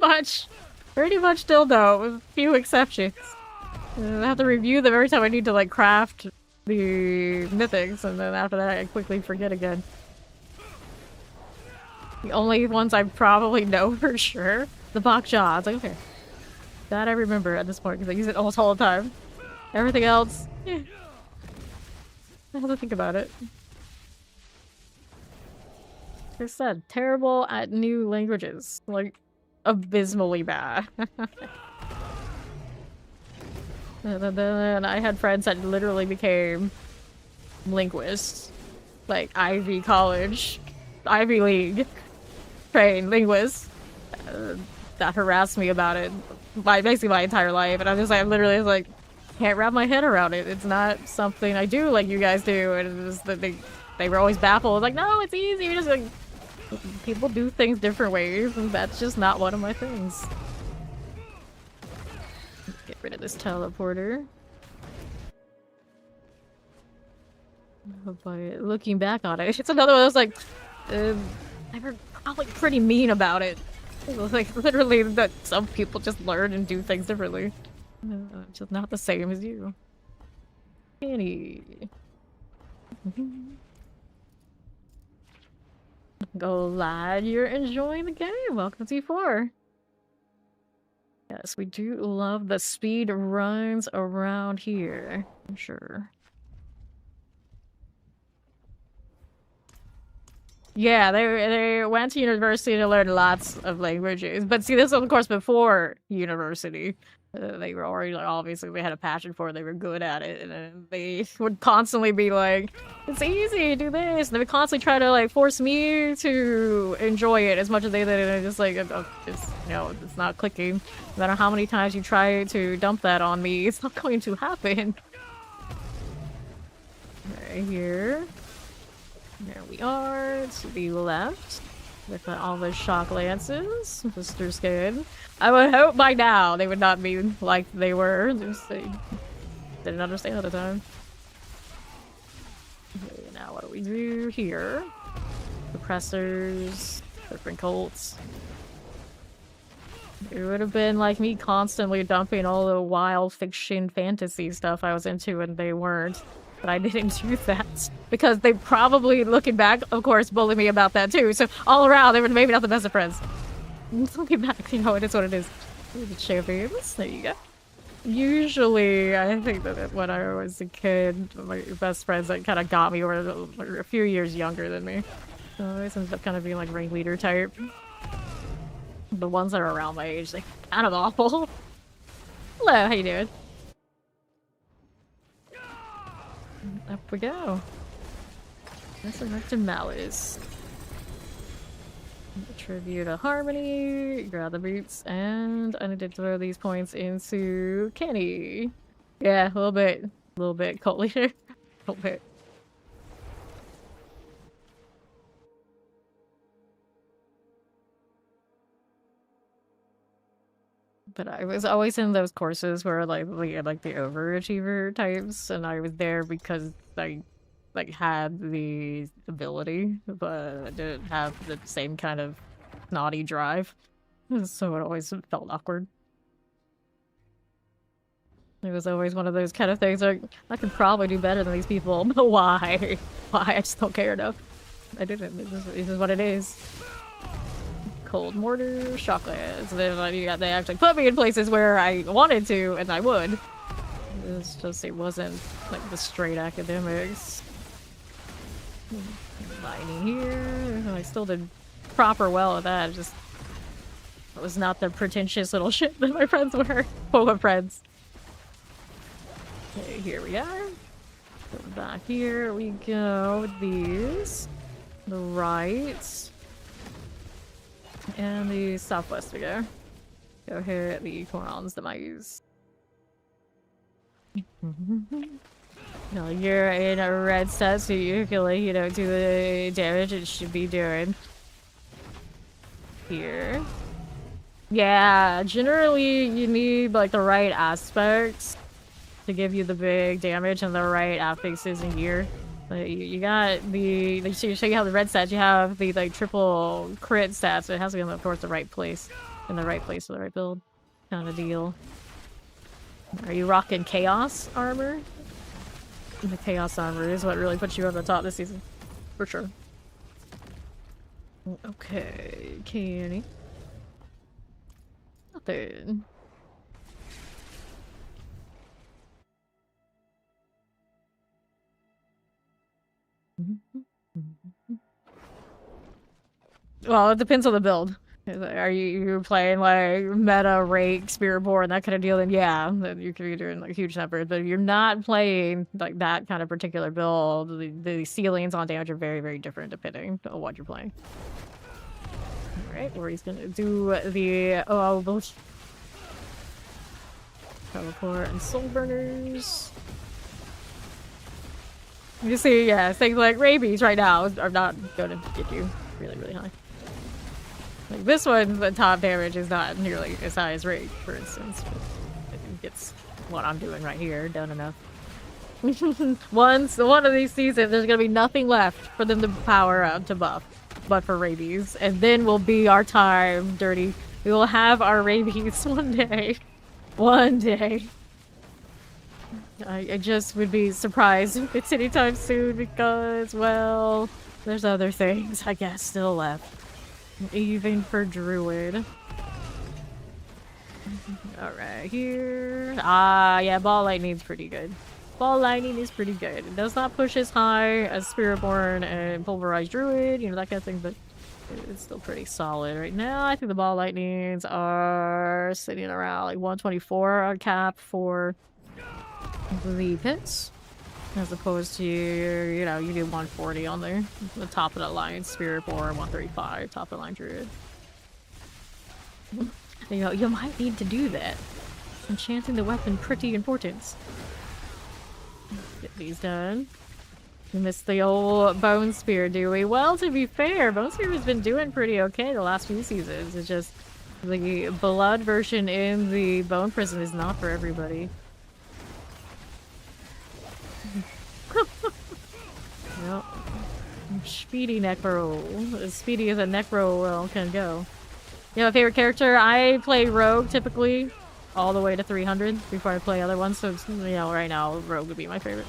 much still don't, with a few exceptions. I have to review them every time I need to like craft the mythics, and then after that I quickly forget again. The only ones I probably know for sure, the Bok Jaw. It's like, okay, that I remember at this point because I use it almost all the time. Everything else, I have to think about it. Like I said, terrible at new languages. Like, abysmally bad. And then I had friends that literally became linguists. Like, Ivy College, Ivy League trained linguists that harassed me about it basically my entire life. And I'm just like, I'm literally like, can't wrap my head around it. It's not something I do like you guys do. And it was that they were always baffled. Like, no, it's easy. You're just like, people do things different ways, and that's just not one of my things. Get rid of this teleporter. But looking back on it, it's another one that's like, they were probably pretty mean about it. Like, literally, that some people just learn and do things differently. Just not the same as you. Annie. Glad you're enjoying the game. Welcome to T4. Yes, we do love the speed runs around here. I'm sure. Yeah, they went to university to learn lots of languages. But see, this was, of course, before university. They were already, like, obviously, they had a passion for it. They were good at it. And they would constantly be like, it's easy, do this. And they would constantly try to, like, force me to enjoy it as much as they did. And just like, it's, you know, it's not clicking. No matter how many times you try to dump that on me, it's not going to happen. Right here. There we are, to the left, with all the shock lances. Mr. Skin. I would hope by now they would not be like they were. Just they didn't understand at the time. Okay, now what do we do here? Suppressors, different cults. It would have been like me constantly dumping all the wild fiction fantasy stuff I was into and they weren't. But I didn't do that because they probably, looking back, of course, bullied me about that too. So all around, they were maybe not the best of friends. Looking back, you know, it is what it is. The champions, there you go. Usually, I think that when I was a kid, my best friends that kind of got me were a few years younger than me. So I always ended up kind of being like ringleader type. The ones that are around my age, they kind of awful. Hello, how you doing? Up we go. Resurrected Malice. Tribute to Harmony. Grab the boots, and I need to throw these points into Kenny. Yeah, a little bit cult leader, a little bit. But I was always in those courses where like we had like the overachiever types, and I was there because I like had the ability, but I didn't have the same kind of naughty drive, so it always felt awkward. It was always one of those kind of things like, I could probably do better than these people, but why? Why? I just don't care enough. I didn't. This is what it is. Cold mortar, shock lands. Then they actually put me in places where I wanted to, and I would. It's just, it wasn't like the straight academics. Mining here. I still did proper well at that. Just, it was not the pretentious little shit that my friends were. Quote friends. Okay, here we are. Go back here we go with these. The right. And the southwest we go. Go hit the Corons that I use. No, you're in a red set, so you can, like, you know, do the damage it should be doing. Here. Yeah, generally you need, like, the right aspects to give you the big damage and the right affixes in gear. Like, you got the so you have the red stats, you have the, like, triple crit stats, so it has to be in, of course, the right place. In the right place for the right build. Kind of deal. Are you rocking chaos armor? The chaos armor is what really puts you on the top this season. For sure. Okay, Kenny. Nothing. Well, it depends on the build. Are you playing like meta, rake, Spiritborn, that kind of deal? Then yeah, then you could be doing like huge numbers. But if you're not playing like that kind of particular build, the ceilings on damage are very, very different depending on what you're playing. All right, where he's gonna do the teleport and soul burners. You see, yeah, things like rabies right now are not gonna get you really, really high. Like this one, the top damage is not nearly as high as rage, for instance. But I think it's what I'm doing right here done enough. One of these seasons, there's gonna be nothing left for them to power up to buff, but for rabies, and then will be our time, Dirty. We will have our rabies one day. One day. I just would be surprised if it's anytime soon because, well, there's other things, I guess, still left. Even for Druid. Alright, here. Ah, yeah, Ball Lightning's pretty good. Ball Lightning is pretty good. It does not push as high as Spiritborn and Pulverized Druid, you know, that kind of thing, but it's still pretty solid right now. I think the Ball Lightnings are sitting around like 124 on cap for the pits. As opposed to, you know, you do 140 on there. The top of the line, Spiritborn, 135, top of the line Druid. You know, you might need to do that. Enchanting the weapon, pretty important. Get these done. We missed the old Bone Spear, do we? Well, to be fair, Bone Spear has been doing pretty okay the last few seasons. It's just the blood version in the Bone Prison is not for everybody. Yep. Speedy Necro. As speedy as a Necro can go. You know, favorite character? I play Rogue typically all the way to 300 before I play other ones, so you know, right now Rogue would be my favorite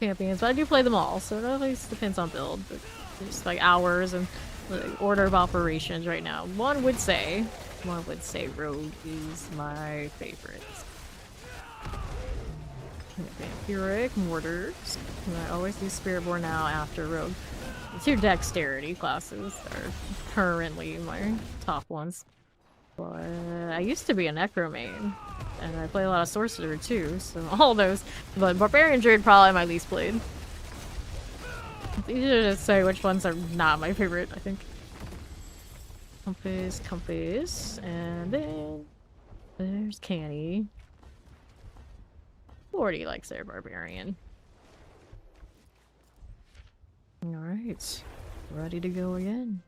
champions, but I do play them all, so it always depends on build, but just like hours and like, order of operations right now. One would say Rogue is my favorite. Vampiric Mortars. I always do Spiritborn now after Rogue. It's your dexterity classes that are currently my top ones. But I used to be a Necro main, and I play a lot of Sorcerer too, so all those. But Barbarian Druid probably my least played. It's easier to say which ones are not my favorite, I think. Compass, and then there's Canny. 40 likes their Barbarian. Alright. Ready to go again.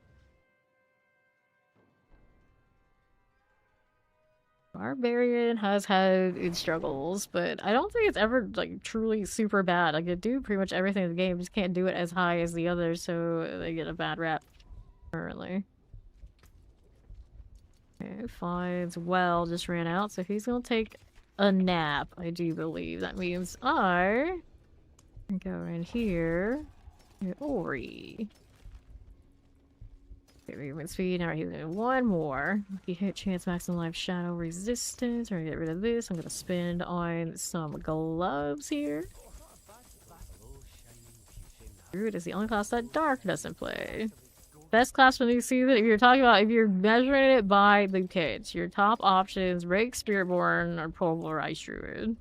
Barbarian has had its struggles, but I don't think it's ever like truly super bad. Like it do pretty much everything in the game, just can't do it as high as the others, so they get a bad rap currently. Okay, Finds Well just ran out, so he's gonna take a nap, I do believe. That means I go in here. Ori. Okay, movement speed. Alright, he's gonna one more. Lucky hit chance, maximum life shadow resistance. We're gonna get rid of this. I'm gonna spend on some gloves here. Druid is the only class that Dark doesn't play. Best class for these season, if you're talking about, if you're measuring it by the kits, your top options, Rake, Spiritborn, or Pulverized Druid.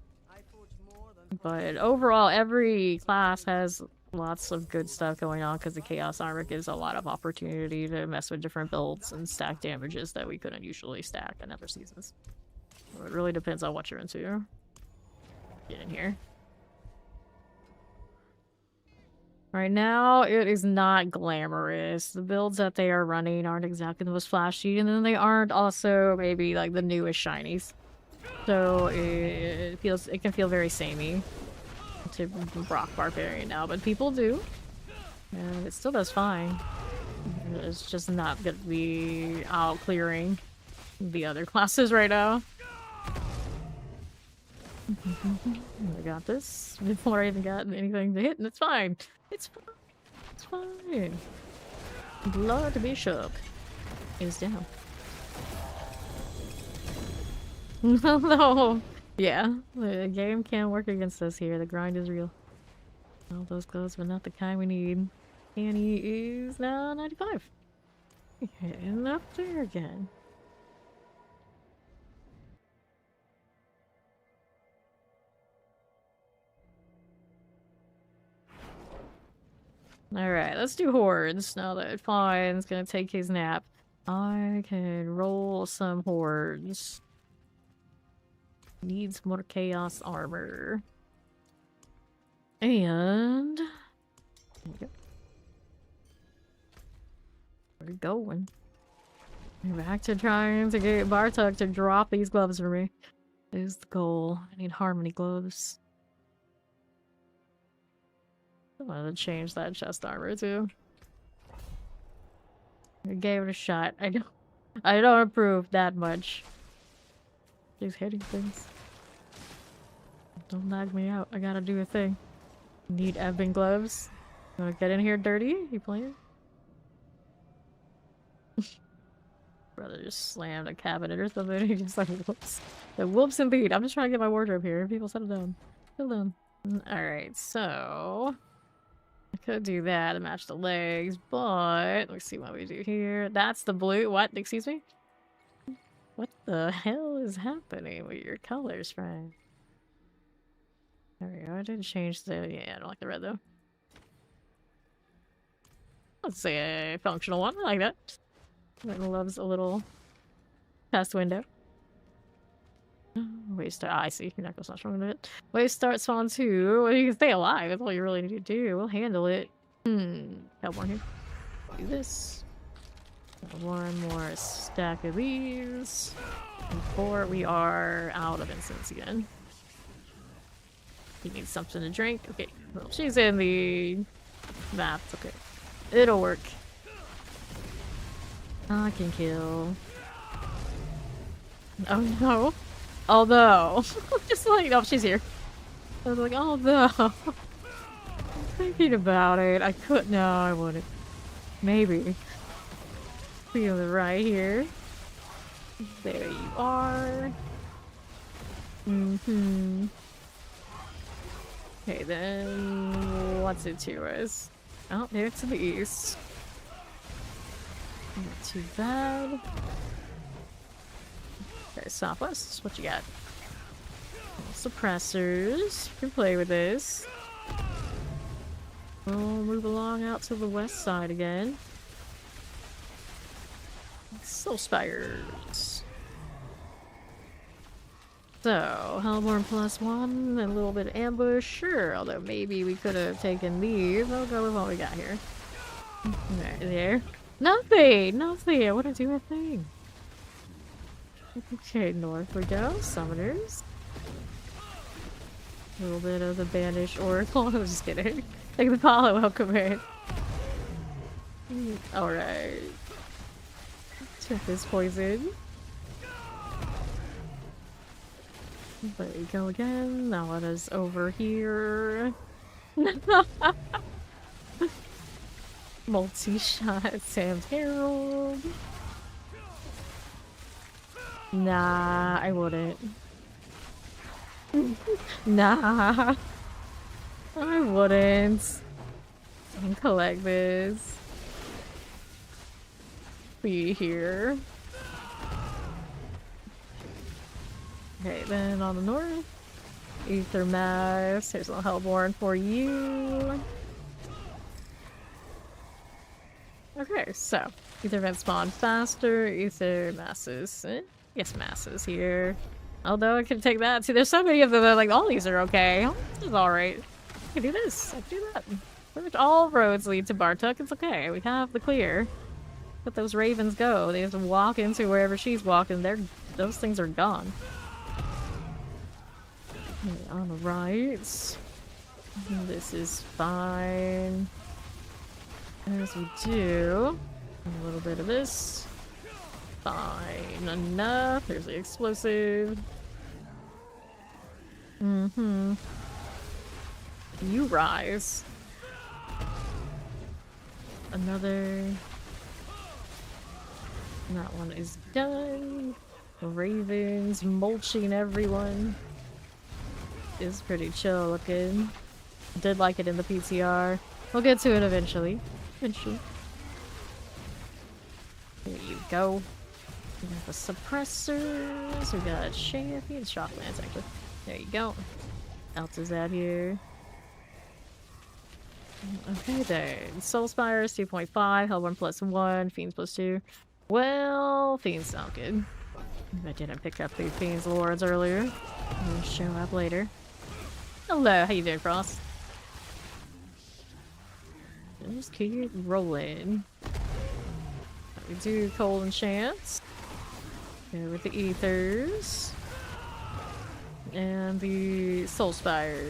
But overall, every class has lots of good stuff going on because the Chaos Armor gives a lot of opportunity to mess with different builds and stack damages that we couldn't usually stack in other seasons. So it really depends on what you're into. Get in here. Right now, it is not glamorous. The builds that they are running aren't exactly the most flashy, and then they aren't also maybe like the newest shinies. So it can feel very samey to rock Barbarian now, but people do. And it still does fine. It's just not gonna be out clearing the other classes right now. I got this before I even got anything to hit, and it's fine. It's fine. It's fine. Blood Bishop is down. No. Yeah, the game can't work against us here. The grind is real. All those clothes, but not the kind we need. And he is now 95. And up there again. Alright, let's do hordes. Now that Fine's gonna take his nap, I can roll some hordes. Needs more chaos armor. And... there we go. We're going. We're back to trying to get Bartok to drop these gloves for me. Is the goal. I need Harmony gloves. I wanted to change that chest armor too. I gave it a shot. I don't approve that much. She's hitting things. Don't knock me out. I gotta do a thing. Need ebbing gloves. You wanna get in here dirty? You playing? Brother just slammed a cabinet or something. He just like whoops. The whoops indeed. I'm just trying to get my wardrobe here. People settle down. Settle down. Alright, so I could do that to match the legs, but let's see what we do here. That's the blue. What? Excuse me? What the hell is happening with your colors, friend? There we go. I did change the... yeah, I don't like the red though. Let's say a functional one. I like that. That loves a little past window. Wait, start. I see. You're not gonna strong it. Wait, start spawn 2. Well, you can stay alive. That's all you really need to do. We'll handle it. Help more here. Do this. One more stack of these. Before we are out of incense again. He needs something to drink. Okay. Well, she's in the map. Okay. It'll work. I can kill. Oh no. Although, just like, oh, she's here. I was like, oh no. Thinking about it, I could, no, I wouldn't. Maybe. Feel it right here. There you are. Okay, then, what's it to us? Oh, there to the east. Not too bad. Okay, southwest. What you got? Suppressors. You can play with this. We'll move along out to the west side again. Soul Spires. So, Hellborn +1, a little bit of ambush. Sure, although maybe we could have taken these. I'll go with what we got here. Right there. Nothing! Nothing! I want to do a thing. Okay, north we go. Summoners. A little bit of the banished oracle. I was just kidding. Like the Apollo, welcome in. Alright. Check this poison. There we go again. That one is over here. Multi-shot Sam's Herald. Nah, I wouldn't. Nah. I wouldn't. I can collect this. Be here. Okay, then on the north. Ether Mass. Here's a little Hellborn for you. Okay, so Ether Vent spawn faster. Ether Masses. Yes, Masses here. Although I can take that. See, there's so many of them that like all these are okay. This is alright. I can do this. I can do that. All roads lead to Bartuk. It's okay. We have the clear. Let those ravens go. They have to walk into wherever she's walking. Those things are gone. Okay, on the right. This is fine. As we do. A little bit of this. Fine enough. There's the explosive. You rise. Another. That one is done. The ravens mulching everyone. Is pretty chill looking. Did like it in the PTR. We'll get to it eventually. There you go. We got the suppressors. We got champion shotguns actually. There you go. Else is out here. Okay then. Soul Spires 2.5, Hellborn +1, Fiends +2. Well, Fiends sound good. I didn't pick up the Fiends Lords earlier. They'll show up later. Hello, how you doing, Frost? Just keep rolling. We do Cold Enchants. Go with the Ethers. And the Soul Spire.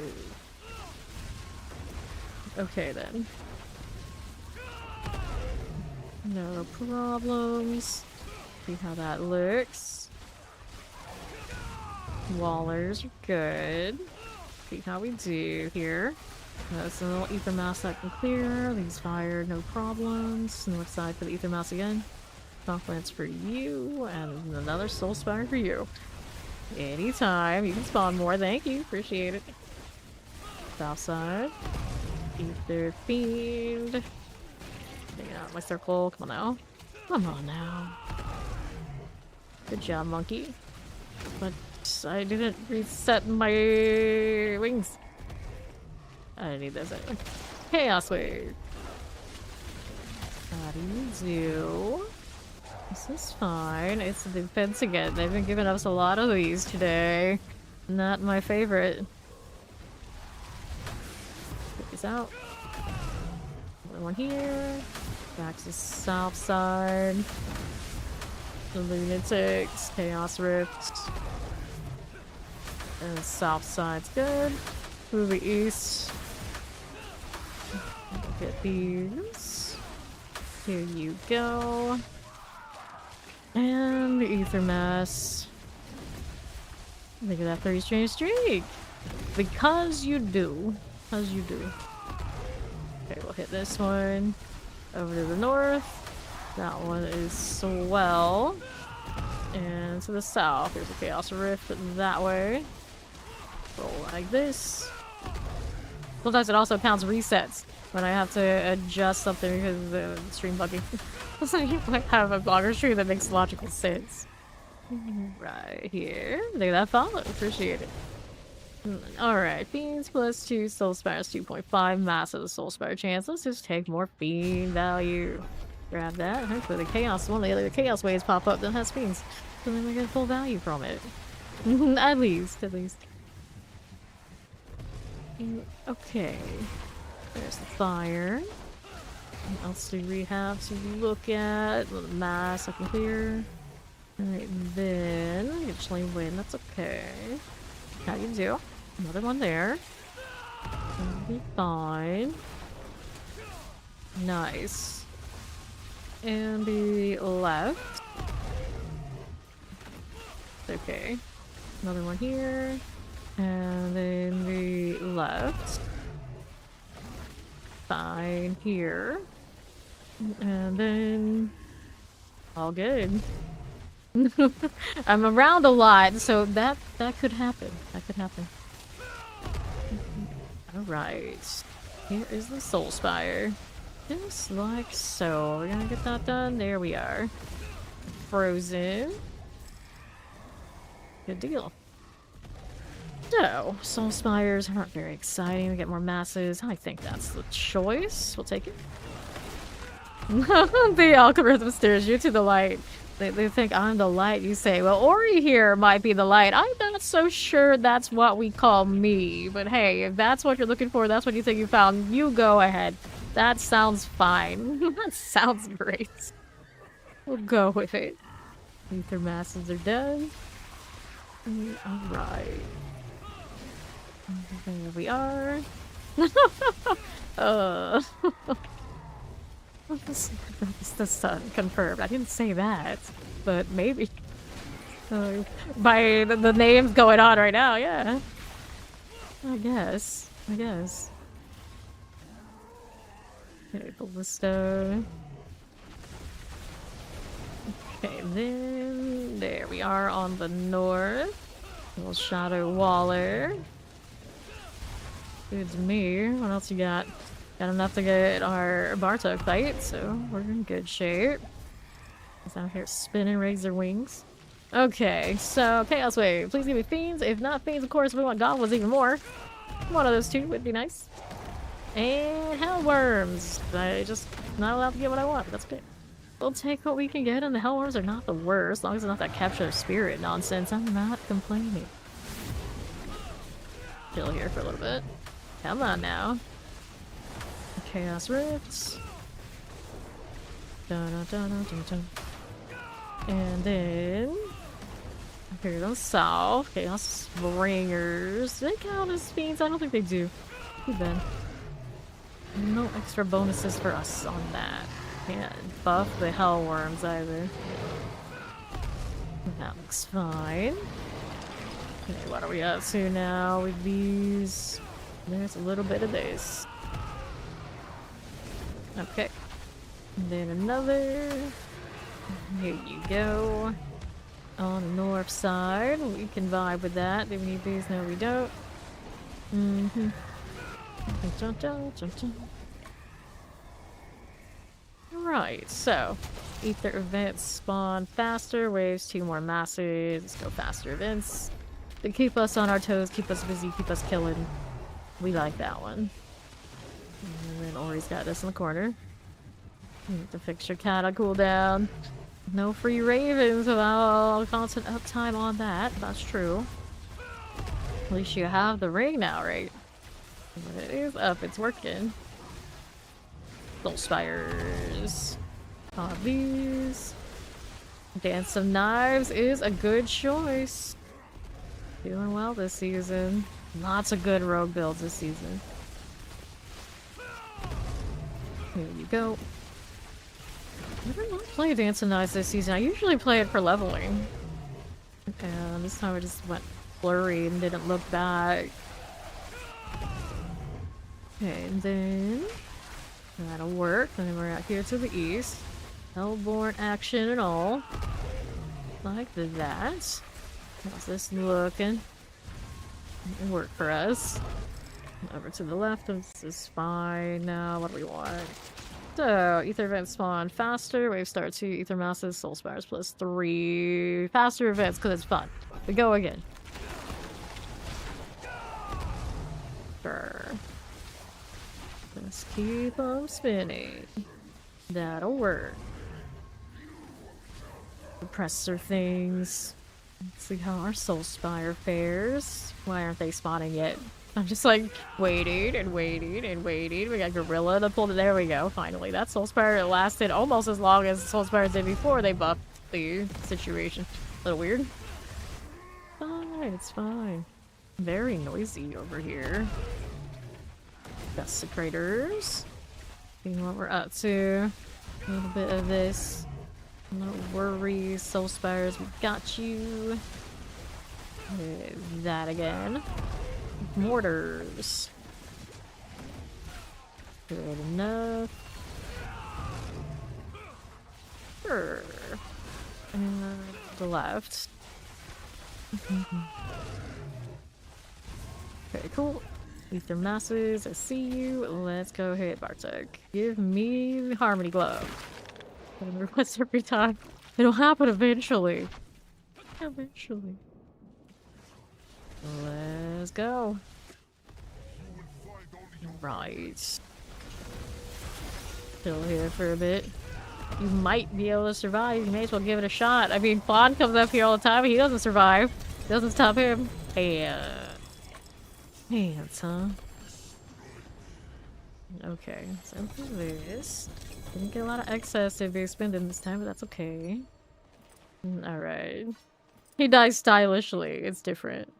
Okay then. No problems. See how that looks. Wallers are good. See how we do here. That's a little ether mass that can clear. These fire, no problems. North side for the ether mass again. Confluence for you, and another soul spire for you. Anytime. You can spawn more. Thank you. Appreciate it. South side. Ether fiend. Taking out my circle. Come on now. Come on now. Good job, monkey. But I didn't reset my wings. I don't need this anyway. Chaos Wave. How do you do? This is fine. It's the defense again. They've been giving us a lot of these today. Not my favorite. Get these out. Another one here. Back to south side. The Lunatics. Chaos Rift. And south side's good. Move the east. Get these. Here you go. And the ether mass. Look at that 30 strange streak. Because you do. Because you do. Okay, we'll hit this one. Over to the north. That one is swell. And to the south, there's a Chaos Rift that way. Roll like this. Sometimes it also counts resets when I have to adjust something because of the stream bugging. So you might have a blogger stream that makes logical sense. Right here. Look at that follow. Appreciate it. Alright, Fiends +2, Soul Spires 2.5, massive Soul Spire chance. Let's just take more Fiend value. Grab that. Hopefully the Chaos, one of the other Chaos waves pop up that has Fiends. So then we get full value from it. At least. Okay. There's the fire. What else do we have to look at? The mass I can clear. Alright, then actually win. That's okay. How you do? Another one there. That'll be fine. Nice. And the left. Okay. Another one here. And then the left. Fine here. And then all good. I'm around a lot, so that could happen. That could happen. Alright. Here is the Soul Spire. Just like so. We're gonna get that done. There we are. Frozen. Good deal. So, Soul Spires aren't very exciting. We get more masses. I think that's the choice. We'll take it. The algorithm steers you to the light. They think I'm the light. You say, well, Ori here might be the light. I'm not so sure that's what we call me. But hey, if that's what you're looking for, that's what you think you found, you go ahead. That sounds fine. That sounds great. We'll go with it. Ether masses are done. Alright. There we are. This confirmed. I didn't say that, but maybe. By the names going on right now, yeah. I guess. Okay, Ballista. Okay, then there we are on the north. Little Shadow Waller. Good to me. What else you got? Got enough to get our Bartok fight, so we're in good shape. He's out here spinning razor wings. Okay, so Chaos Wave. Please give me Fiends. If not Fiends, of course, we want Goblins even more. One of those two would be nice. And Hellworms. I just not allowed to get what I want, but that's okay. We'll take what we can get, and the Hellworms are not the worst. As long as it's not that capture spirit nonsense, I'm not complaining. Chill here for a little bit. Come on now. Chaos Rifts. Dun, dun, dun, dun, dun. And then here goes South. Chaos Bringers. Do they count as fiends? I don't think they do. Too bad. No extra bonuses for us on that. Can't buff the Hellworms either. That looks fine. Okay, what are we up to now with these? There's a little bit of this. Okay. And then another. Here you go. On the north side. We can vibe with that. Do we need these? No, we don't. Mm-hmm. Right, so Ether events spawn faster, waves 2 more masses. Let's go faster events. They keep us on our toes, keep us busy, keep us killing. We like that one. And then Ori's got this in the corner. You need to fix your cat on cooldown. No free ravens without constant uptime on that. That's true. At least you have the ring now, right? It is up, it's working. Soul Spires. These. Dance of Knives is a good choice. Doing well this season. Lots of good rogue builds this season. Here you go. I never not played Dance of Knives this season. I usually play it for leveling. And this time I just went blurry and didn't look back. Okay, and then that'll work. And then we're out here to the east. Hellborn action and all. Like that. How's this looking? It'll work for us. Over to the left, this is fine. Now, what do we want? So, Ether events spawn faster. Wave start 2, Ether masses, Soul Spires plus 3. Faster events because it's fun. We go again. Sure. Let's keep them spinning. That'll work. Suppressor things. Let's see how our Soul Spire fares. Why aren't they spawning yet? I'm just like waiting and waiting and waiting. We got Gorilla to pull it. There we go. Finally, that Soul Spire lasted almost as long as Soul Spire did before they buffed the situation. A little weird. Fine, it's fine. Very noisy over here. Desecrators. See what we're up to. A little bit of this. No worries, Soul Spires, we got you. That again. Mortars. Good enough. Sure. And the left. Okay, cool. Ether masses, I see you. Let's go hit Bartek. Give me the Harmony Glove. I request every time. It'll happen eventually. Eventually. Let's go. Right. Still here for a bit. You might be able to survive. You may as well give it a shot. I mean, Bond comes up here all the time. He doesn't survive. Doesn't stop him. Pants, huh? Okay, so for this. Didn't get a lot of excess to be expended this time, but that's okay. Alright. He dies stylishly. It's different.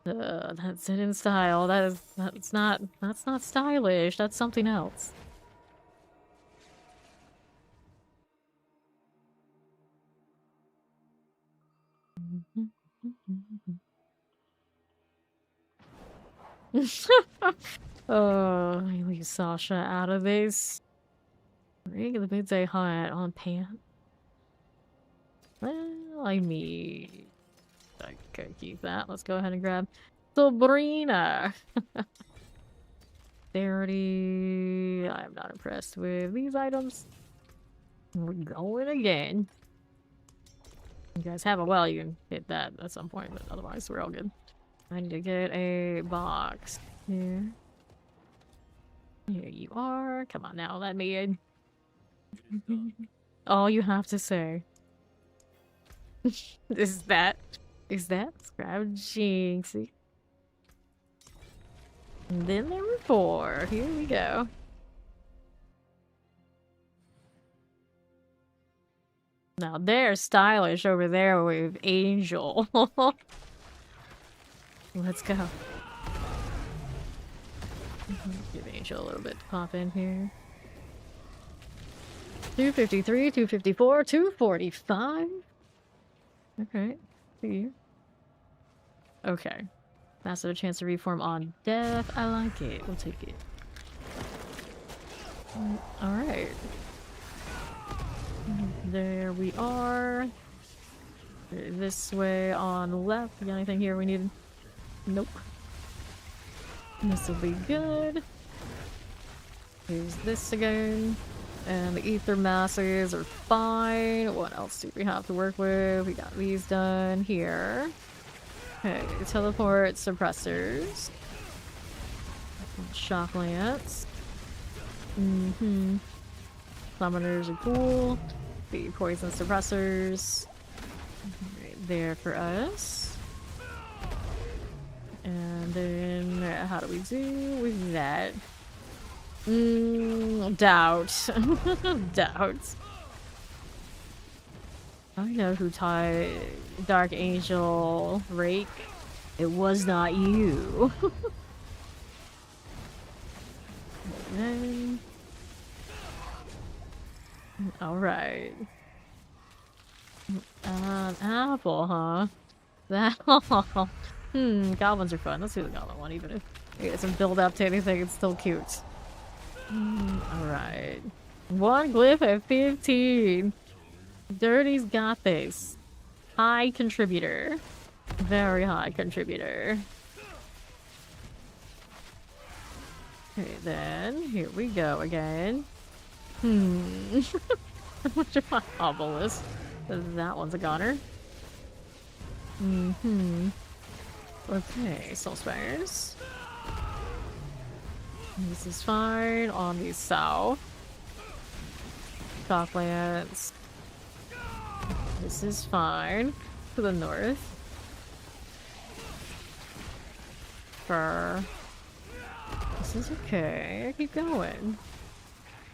That's it in style. That's not stylish. That's something else. Oh, I leave Sasha out of this. Rig the midday hunt on pant. Well, I mean, I could keep that. Let's go ahead and grab Sabrina. 30. I'm not impressed with these items. We're going again. You guys have a well, you can hit that at some point, but otherwise we're all good. I need to get a box here. Here you are. Come on now, let me in. All you have to say. Is that Scrap Jinxie? And then there were 4. Here we go. Now they're stylish over there with Angel. Let's go. Give Angel a little bit to pop in here. 253, 254, 245. Okay. See you. Okay. Massive chance to reform on death. I like it. We'll take it. Alright. There we are. This way on left. You got anything here we need? Nope. This will be good. Here's this again. And the ether masses are fine. What else do we have to work with? We got these done here. Okay, teleport suppressors. Shock lance. Summoners are cool. The poison suppressors. Right there for us. And then how do we do with that? Doubt. Doubt. I know who tied Dark Angel Rake. It was not you. Then... Alright. Apple, huh? That... goblins are fun. Let's do the goblin one, even if it doesn't build up to anything, it's still cute. Alright. 1 glyph at 15. Dirty's got this. High contributor. Very high contributor. Okay, then here we go again. What's your obelisk? That one's a goner. Okay, soul spires. This is fine on the south. Shocklands. This is fine. To the north. Fur. This is okay. Keep going.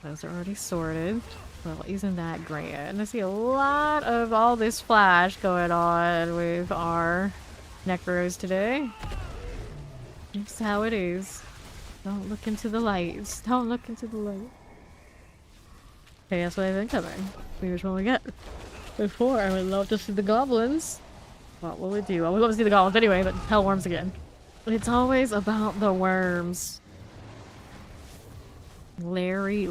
Those are already sorted. Well, isn't that grand? I see a lot of all this flash going on with our Necros today. Just how it is. Don't look into the lights. Don't look into the light. Okay, that's what I've been coming. See which one we get. Before, I would love to see the goblins. What will we do? Well, we love to see the goblins anyway, but hell worms again. It's always about the worms. Larry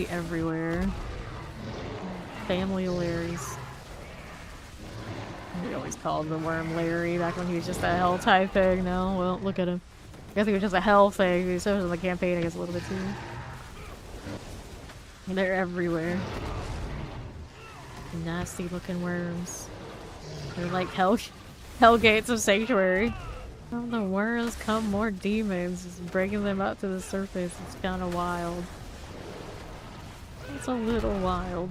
everywhere. Family Larrys. We always called the worm Larry back when he was just a hell type thing. No, well, look at him. I guess he was just a hell thing. He serves in the campaign, I guess, a little bit too. They're everywhere. Nasty looking worms. They're like hell gates of Sanctuary. From the worms come more demons, just breaking them up to the surface. It's kind of wild. It's a little wild.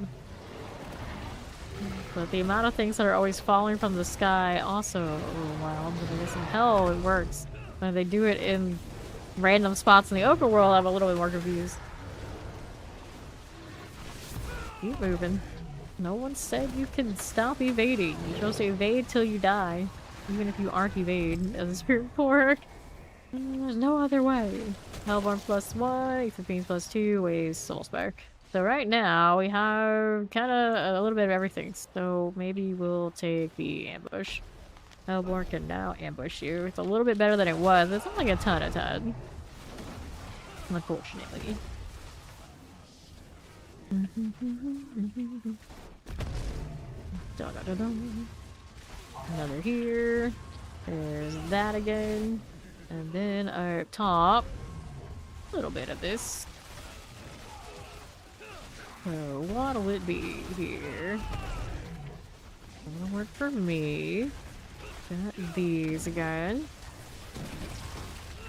But the amount of things that are always falling from the sky also a little wild. But I guess in hell it works. When they do it in random spots in the open world, I'm a little bit more confused. Keep moving. No one said you can stop evading. You're supposed to evade till you die. Even if you aren't evade as a spirit pork. There's no other way. Hellborn +1, E15 +2, Waves, Soulspire. So right now we have kind of a little bit of everything. So maybe we'll take the ambush. Hellborn can now ambush you. It's a little bit better than it was. It's not like a ton. Unfortunately. Another here. There's that again. And then up top, a little bit of this. So what'll it be here? That'll work for me. Got these again.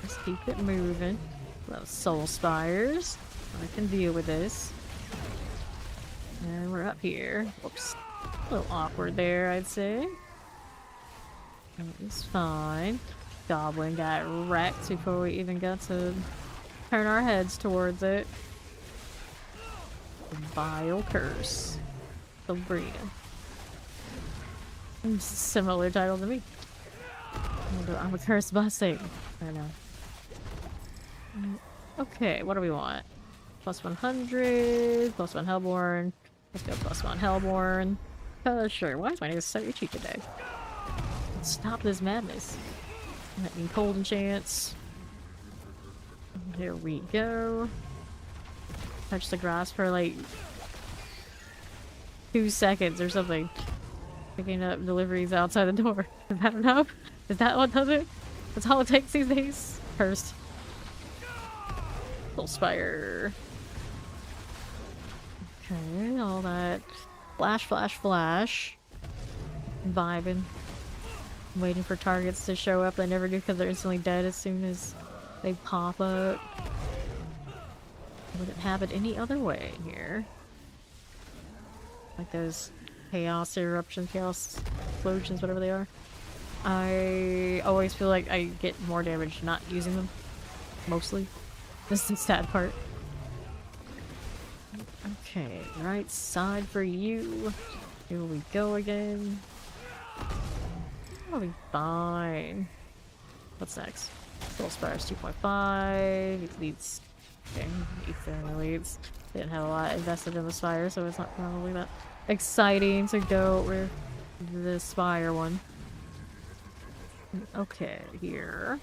Just keep it moving. Those soul spires. I can deal with this. And we're up here. Whoops. A little awkward there, I'd say. It's fine. Goblin got wrecked before we even got to turn our heads towards it. Vile curse. Sabrina. Similar title to me. I'm a cursed blessing. I know. Okay, what do we want? +100, +1 Hellborn. Let's go +1 Hellborn. Sure. Why is my name so itchy today? Let's stop this madness. That means cold enchants. Here we go. Touch the grass for like 2 seconds or something. Picking up deliveries outside the door. Is that enough? Is that what does it? That's all it takes these days? First. Soulspire. Okay, all that flash. Vibing. Waiting for targets to show up. They never do because they're instantly dead as soon as they pop up. Wouldn't happen any other way here. Like those chaos eruptions, chaos explosions, whatever they are. I always feel like I get more damage not using them. Mostly. This is the sad part. Okay, right side for you. Here we go again. I'll be fine. What's next? Soulspire's 2.5. It leads. Okay, Ethan leads. Didn't have a lot invested in the Spire, so it's not probably that exciting to go with the Spire one. Okay, here.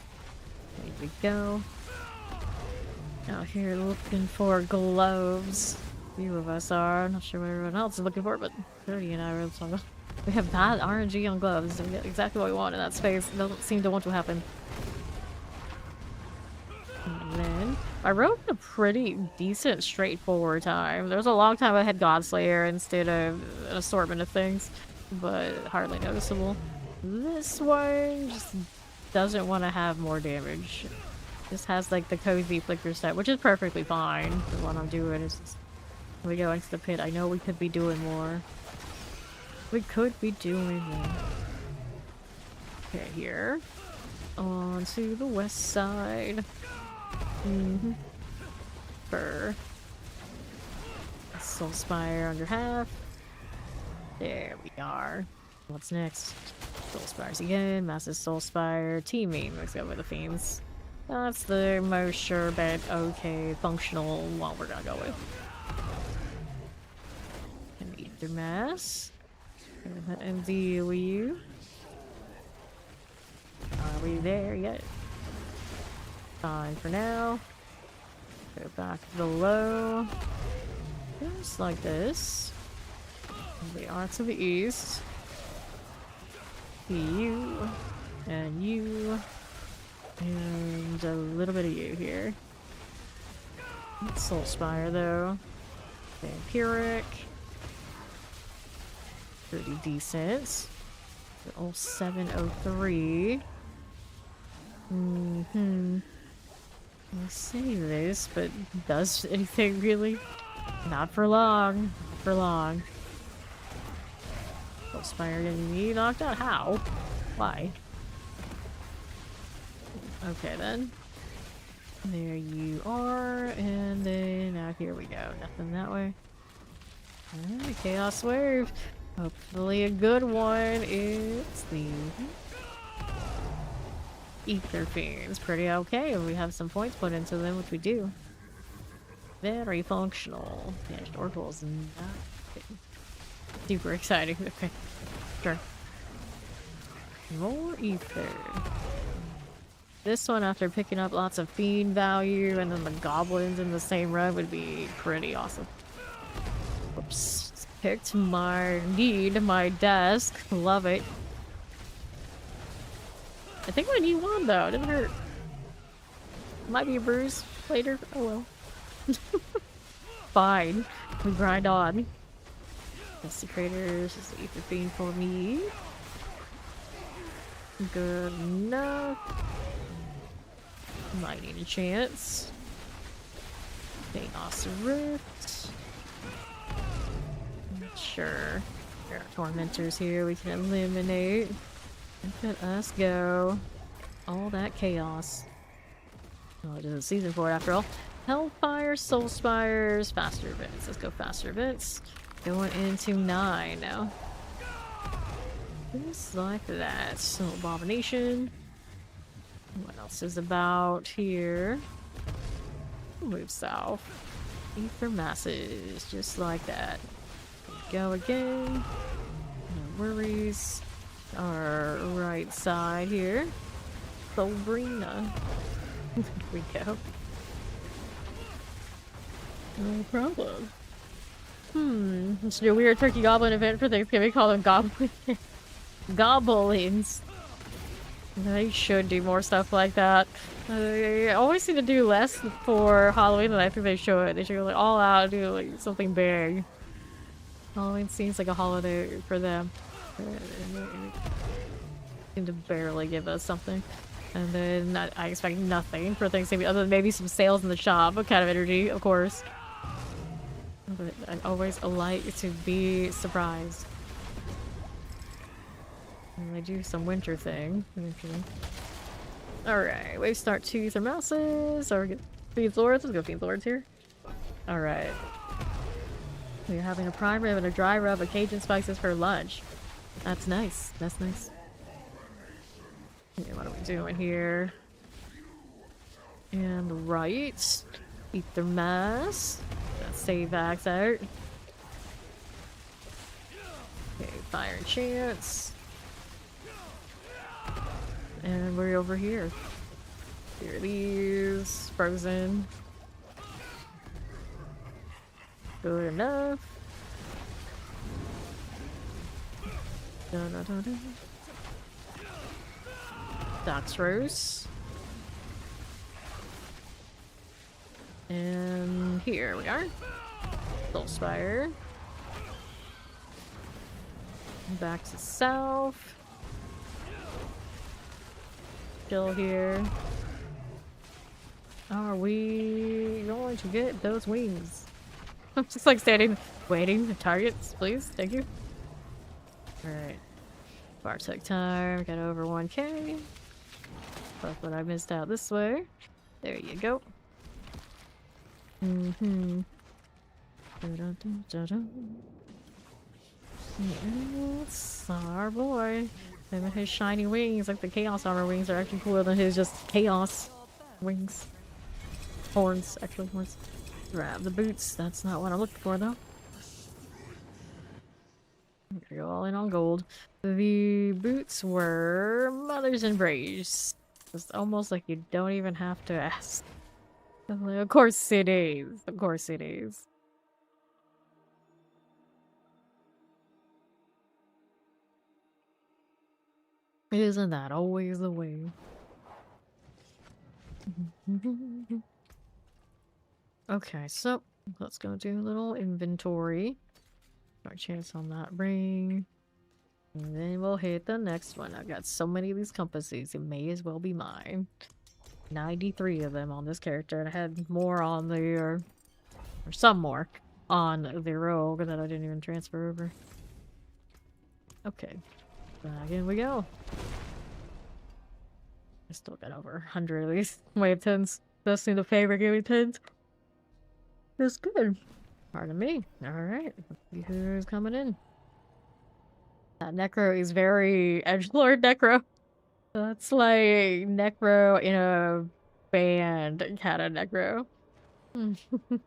Here we go. Out here looking for gloves. Few of us are. I'm not sure what everyone else is looking for, but 30 and I were talking about. We have bad RNG on gloves. We get exactly what we want in that space. It doesn't seem to want to happen. And then I wrote a pretty decent, straightforward time. There was a long time I had Godslayer instead of an assortment of things, but hardly noticeable. This one just doesn't want to have more damage. Just has like the cozy flicker set, which is perfectly fine for what I'm doing. Is just, when we go into the pit, I know we could be doing more. We could be doing more. Okay, here. On to the west side. Fur. Soulspire under half. There we are. What's next? Soulspires again. Massive Soulspire. Teaming. Let's go with the Fiends. That's the most sure bet. Okay, functional one we're gonna go with. And Ether Mass. Go ahead and deal with you. Are we there yet? Fine for now. Go back below. Just like this. The Arcs of the East. You. And you. And a little bit of you here. Soulspire though. Vampiric. Pretty decent. The old 703. I say this, but does anything really? Not for long. Not for long. Spire getting me knocked out? How? Why? Okay then. There you are, and then now here we go. Nothing that way. Alright, Chaos Wave. Hopefully a good one. It's the Ether Fiends. Pretty okay. We have some points put into them, which we do. Very functional. Banished oracles and super exciting. Okay. Sure. More ether. This one, after picking up lots of fiend value and then the goblins in the same run, would be pretty awesome. Oops. Picked my desk. Love it. I think my knee won though. It didn't hurt. Might be a bruise later. Oh well. Fine. We grind on. Desecrators is the ether fiend for me. Good enough. Might need a chance. Chaos Rift. Sure. There are tormentors here we can eliminate. Let us go. All that chaos. Oh, it isn't season 4 after all. Hellfire, Soul Spires, faster events. Let's go faster events. Going into 9 now. Just like that. So, Abomination. What else is about here? Move south. Ether masses. Just like that. Go again. No worries. Our right side here. Sobrina. There we go. No problem. Let's do a weird turkey goblin event for Thanksgiving. Call them goblins. Goblins. They should do more stuff like that. They always seem to do less for Halloween than I think they should. They should go like all out and do like something big. Halloween seems like a holiday for them. They seem to barely give us something. And then I expect nothing for Thanksgiving other than maybe some sales in the shop. What kind of energy, of course. But I always like to be surprised. And they do some winter thing. Alright, wave start 2 Thermouses. Or get Fiend Lords. Let's go Fiend Lords here. Alright. We're having a prime rib and a dry rub of Cajun spices for lunch. That's nice. That's nice. Okay, what are we doing here? And right. Ether Mass. Save axe out. Okay, Fire Chance. And we're over here. Here are these. Frozen. Good enough. Doxrose. And here we are. Soul Spire. Back to south. Still here. Are we going to get those wings? I'm just like standing, waiting. Targets, please. Thank you. Alright. Bartek time. Got over 1k. That's what I missed out this way. There you go. Yes, our boy. And his shiny wings, like the Chaos Armor wings, are actually cooler than his just Chaos wings. Horns, actually, horns. Grab the boots. That's not what I'm looking for, though. Go all in on gold. The boots were Mother's Embrace. It's almost like you don't even have to ask. Of course it is. Of course it is. Isn't that always the way? Okay, so let's go do a little inventory. Our chance on that ring. And then we'll hit the next one. I've got so many of these compasses, it may as well be mine. 93 of them on this character, and I had more on there. Or some more. on the rogue that I didn't even transfer over. Okay, back in we go. I still got over 100 of these wave 10s. Best thing to favorite gave me 10s. That's good. Pardon me. Alright, let's see who's coming in. That Necro is very edgelord Necro. That's like Necro in a band kind of Necro.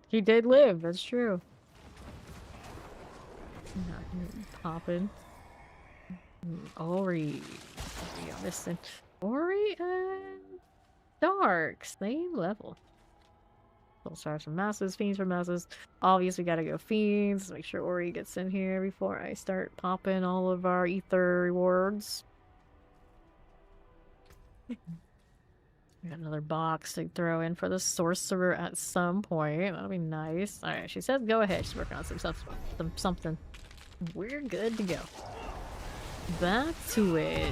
He did live, that's true. Poppin'. Ori. We are missing Ori and Dark. Same level. Soul stars from masses, fiends from masses. Obviously, we gotta go fiends. Make sure Ori gets in here before I start popping all of our ether rewards. We got another box to throw in for the sorcerer at some point. That'll be nice. Alright, she says go ahead. She's working on some stuff, something. We're good to go. Back to it.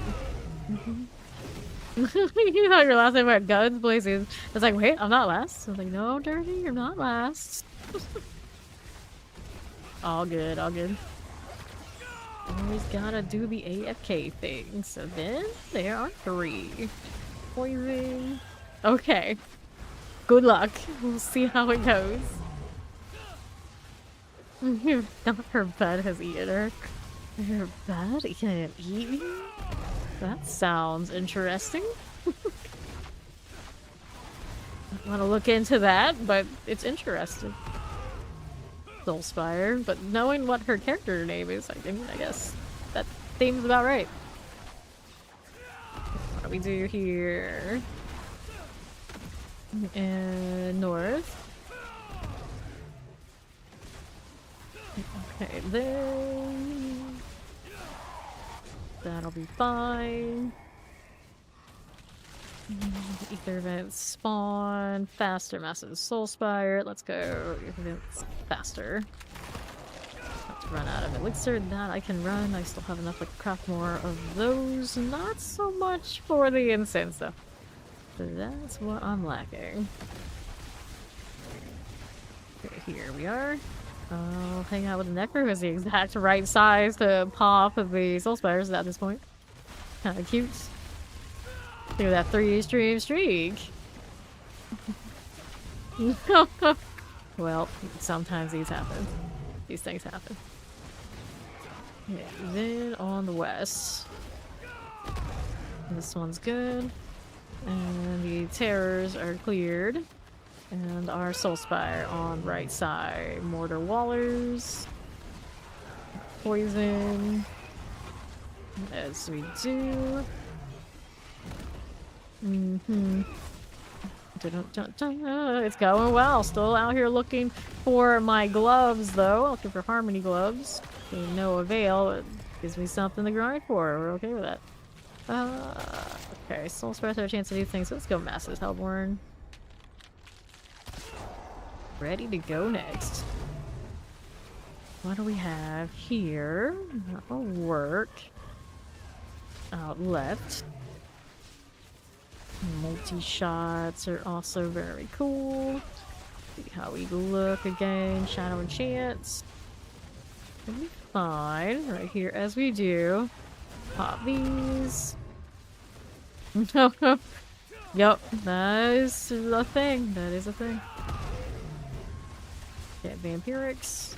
You thought your last name had guns blazing. I was like, wait, I'm not last. I was like, no, Dirty, you're not last. All good, all good. Always gotta do the AFK thing. So then there are 3. Poison. Okay. Good luck. We'll see how it goes. Not her bed has eaten her. Her bed can eat me? That sounds interesting. I want to look into that, but it's interesting. Soulspire, but knowing what her character name is, I guess that seems about right. What do we do here? And north. Okay, then that'll be fine. Ether events spawn faster, massive Soulspire. Let's go events faster. Have to run out of elixir. That I can run. I still have enough to craft more of those. Not so much for the incense though. So that's what I'm lacking. Okay, here we are. I'll hang out with the Necro, who is the exact right size to pop the Soulspires at this point. Kinda cute. Look at that 3 streak. Well, sometimes these happen. These things happen. Yeah, then on the west. This one's good. And the terrors are cleared. And our Soulspire on right side. Mortar Wallers. Poison. As we do. It's going well. Still out here looking for my gloves, though. Looking for Harmony gloves. To no avail. It gives me something to grind for. We're okay with that. Okay, Soulspire have a chance to do things. So let's go Masses Hellborn. Ready to go next. What do we have here? That'll work. Out left. Multi-shots are also very cool. See how we look again. Shadow and Chance. It'll be fine. Right here as we do. Pop these. Yep, that is a thing. That is a thing. Get Vampirics.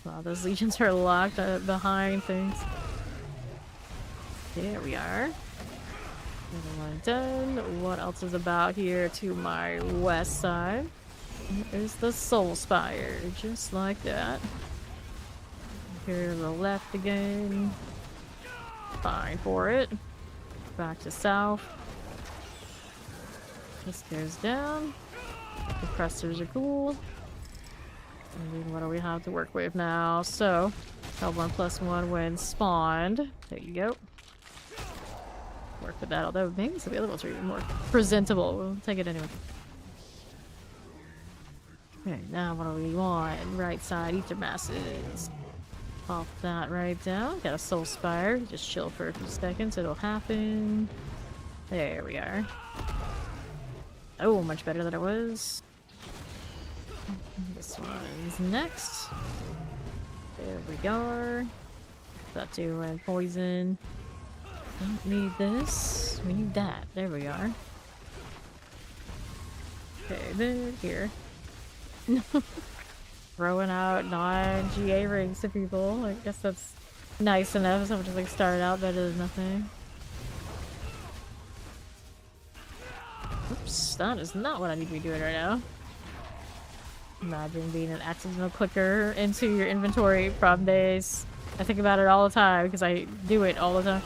Wow, those legions are locked behind things. There we are. Another one done. What else is about here to my west side? There's the Soulspire, just like that. Here to the left again. Fine for it. Back to south. This goes down. The Pressers are cool. And then what do we have to work with now? So, L1+1 when spawned. There you go. Work with that, although maybe some of the other ones are even more presentable. We'll take it anyway. Okay, now what do we want? Right side, Ether Masses. Pop that right down. Got a Soulspire. Just chill for a few seconds, it'll happen. There we are. Oh, much better than it was. This one's next. There we go. That two and poison. Don't need this. We need that. There we are. Okay, then here. Throwing out non-GA rings to people. I guess that's nice enough. So I'm just like start out better than nothing. Oops, that is not what I need to be doing right now. Imagine being an accidental clicker into your inventory from days. I think about it all the time because I do it all the time.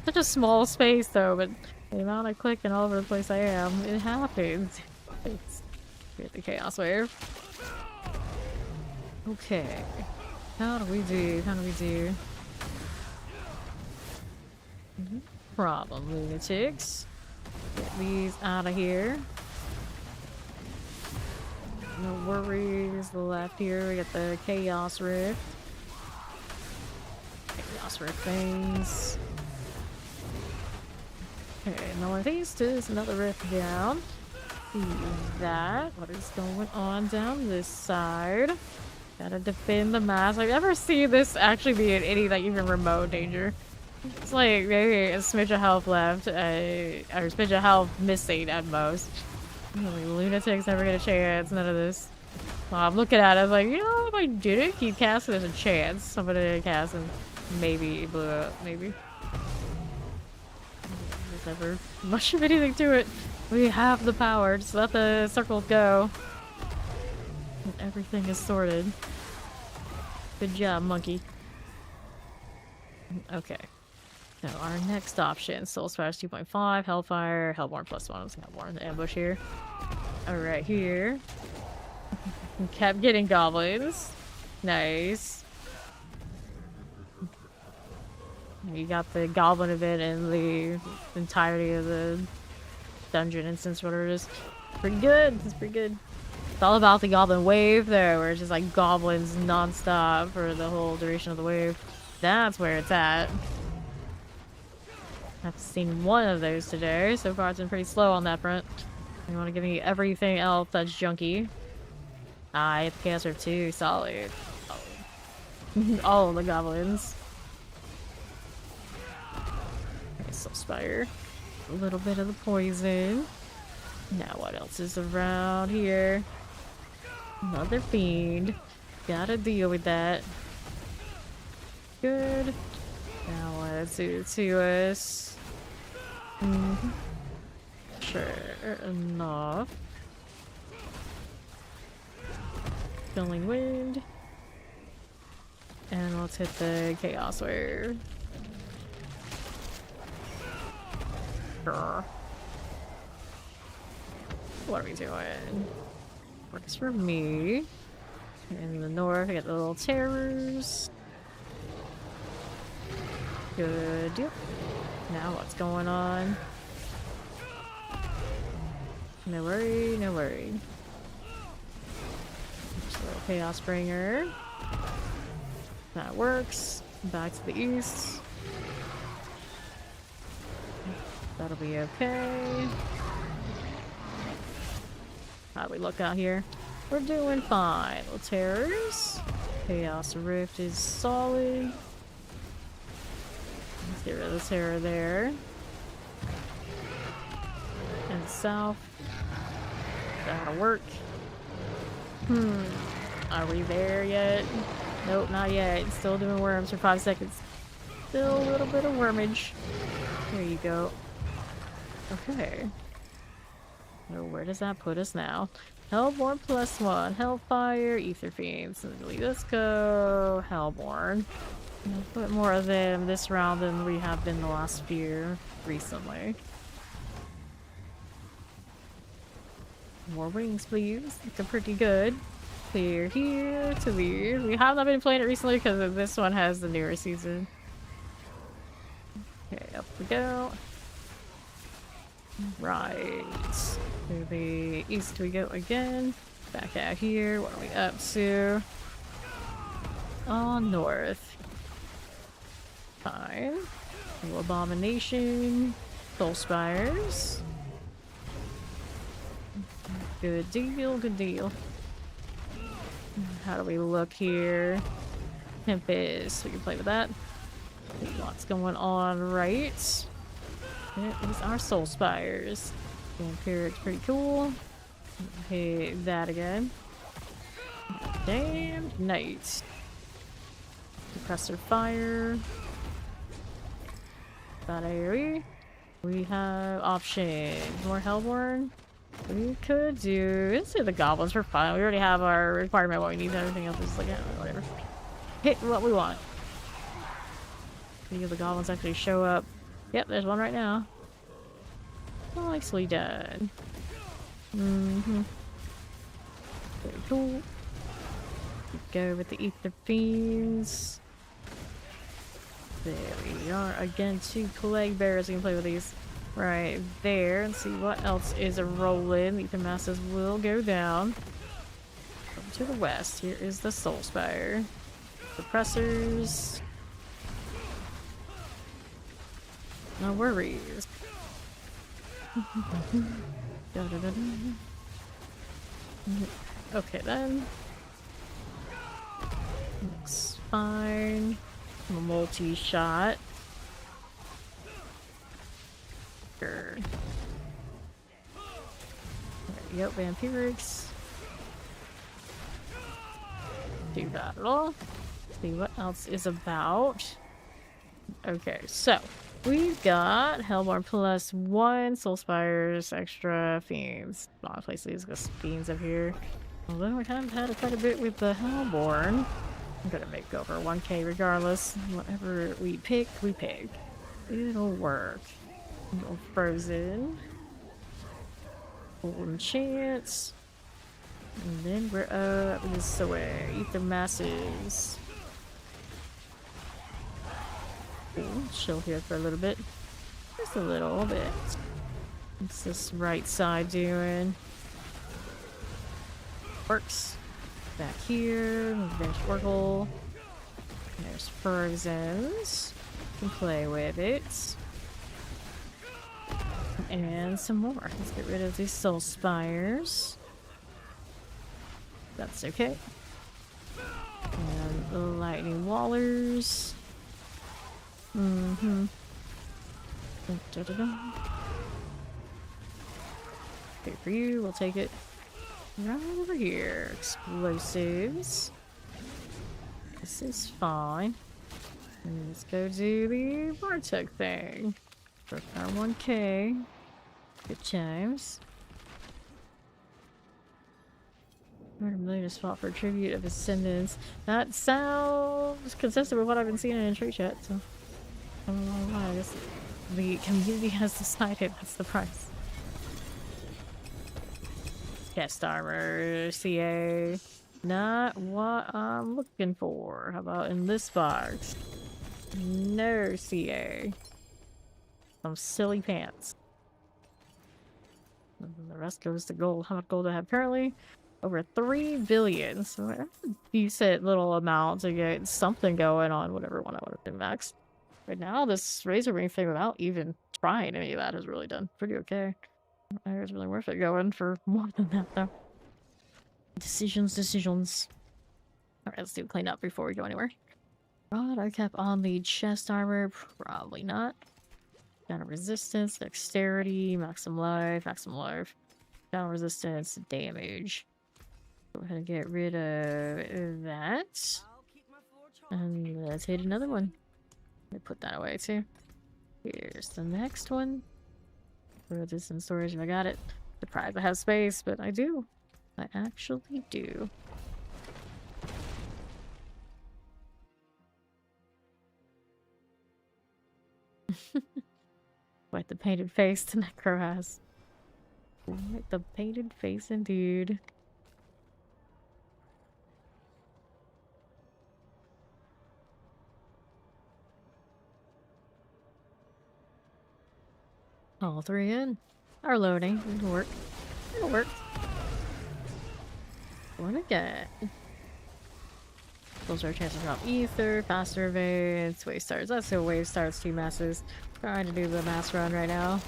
Such a small space though, but the amount I click and all over the place I am, it happens. It's the chaos wave. Okay. How do we do? How do we do? Problem, lunatics. Get these out of here. No worries left here. We got the Chaos Rift. Chaos Rift things. Okay, northeast is another rift down. See that. What is going on down this side? Gotta defend the mask. I've never seen this actually be in any like even remote danger. It's like maybe a smidge of health left, or a smidge of health missing at most. Really, lunatics never get a chance, none of this. Well, I'm looking at it, I was like, you know, if I didn't keep casting, there's a chance somebody didn't cast and maybe it blew up, maybe. There's never much of anything to it. We have the power, just let the circles go. And everything is sorted. Good job, monkey. Okay. So our next option, Soul Spires 2.5, Hellfire, Hellborn +1. Let's have more in the ambush here. Alright, here. Kept getting goblins. Nice. You got the goblin event in the entirety of the dungeon instance, whatever it is. Pretty good. It's pretty good. It's all about the goblin wave there, where it's just like goblins non-stop for the whole duration of the wave. That's where it's at. I've seen one of those today. So far it's been pretty slow on that front. You want to give me everything else that's junky. Ah, it's Chaos Rift 2. Solid. All of the goblins. Okay, Soul Spire. A little bit of the poison. Now what else is around here? Another fiend. Gotta deal with that. Good. Now let's do it to us. Sure enough. Filling wind. And let's hit the chaos wave. Sure. What are we doing? Works for me. In the north, I got the little terrors. Good deal. Now what's going on? No worry, no worry. Just a little Chaos Bringer. That works. Back to the east. That'll be okay. How do we look out here? We're doing fine. Little terrors. Chaos Rift is solid. Let's get rid of the terror there. And south. That'll work. Are we there yet? Nope, not yet. Still doing worms for 5 seconds. Still a little bit of wormage. There you go. Okay. So where does that put us now? Hellborn +1, Hellfire, Ether Fiends. Let's go Hellborn. A bit more of them this round than we have been the last few recently. More wings, please. Looking pretty good. Clear here to leave. We have not been playing it recently because this one has the newer season. Okay, up we go. Right. To the east we go again. Back out here. What are we up to? On north. Fine. Little Abomination. Soul Spires. Good deal, good deal. How do we look here? Tempest, we can play with that. Lots going on, right? These are Soul Spires. Vampiric's pretty cool. Hey, that again. Damn night. Suppressor fire. That AoE. We have options. More Hellborn. We could do. Let's do the goblins for fun. We already have our requirement. What we need. Everything else is like whatever. Hit what we want. The goblins actually show up. Yep, there's one right now. Nicely done. Very cool. Go with the Ether Fiends. There we are. Again, 2 Plague Bearers. We can play with these right there and see what else is a rolling. The Ether Masses will go down. Over to the west. Here is the Soul Spire. Suppressors. No worries. Okay then. Looks fine. A multi-shot. Sure. There we go, Vampirics. Do that at all. See what else is about. Okay, so we've got Hellborn plus 1 Soul Spires, extra Fiends. A lot of places got Fiends up here. Although I kind of had quite a bit with the Hellborn. I'm gonna make over 1k regardless. Whatever we pick, we pick. It'll work. No Frozen. Golden Chance. And then we're up this way. Ether Masses. Cool. Chill here for a little bit. Just a little bit. What's this right side doing? Works. Back here. There's Oracle. There's Frozen's. Can play with it. And some more. Let's get rid of these Soul Spires. That's okay. And the Lightning Wallers. Okay, for you, we'll take it right over here. Explosives. This is fine. And let's go do the Vortec thing. For our 1k. Good times. $100 spot for tribute of Ascendance. That sounds consistent with what I've been seeing in trade chat, so I don't know why. I guess the community has decided that's the price. Chest armor, CA. Not what I'm looking for. How about in this box? No CA. Some silly pants. And the rest goes to gold. How much gold do I have currently? Over 3 billion. So that's a decent little amount to get something going on whatever one I would have been max. Right now, this Razor Ring thing without even trying any of that has really done pretty okay. It's really worth it going for more than that though. Decisions. Alright, let's do clean up before we go anywhere. Rod I kept on the chest armor, probably not. Down resistance, dexterity, maximum life. Down resistance, damage. Go ahead and get rid of that. And let's hit another one. Let me put that away too. Here's the next one. Throw this in storage if I got it. Surprised I have space, but I do. I actually do. Quite the painted face the Necro has. Quite the painted face indeed. All 3 in. Are loading. It'll work. It'll work. What again? Those are chances to drop ether, faster evades, wave starts. Let's go wave starts, 2 masses. Trying to do the mass run right now.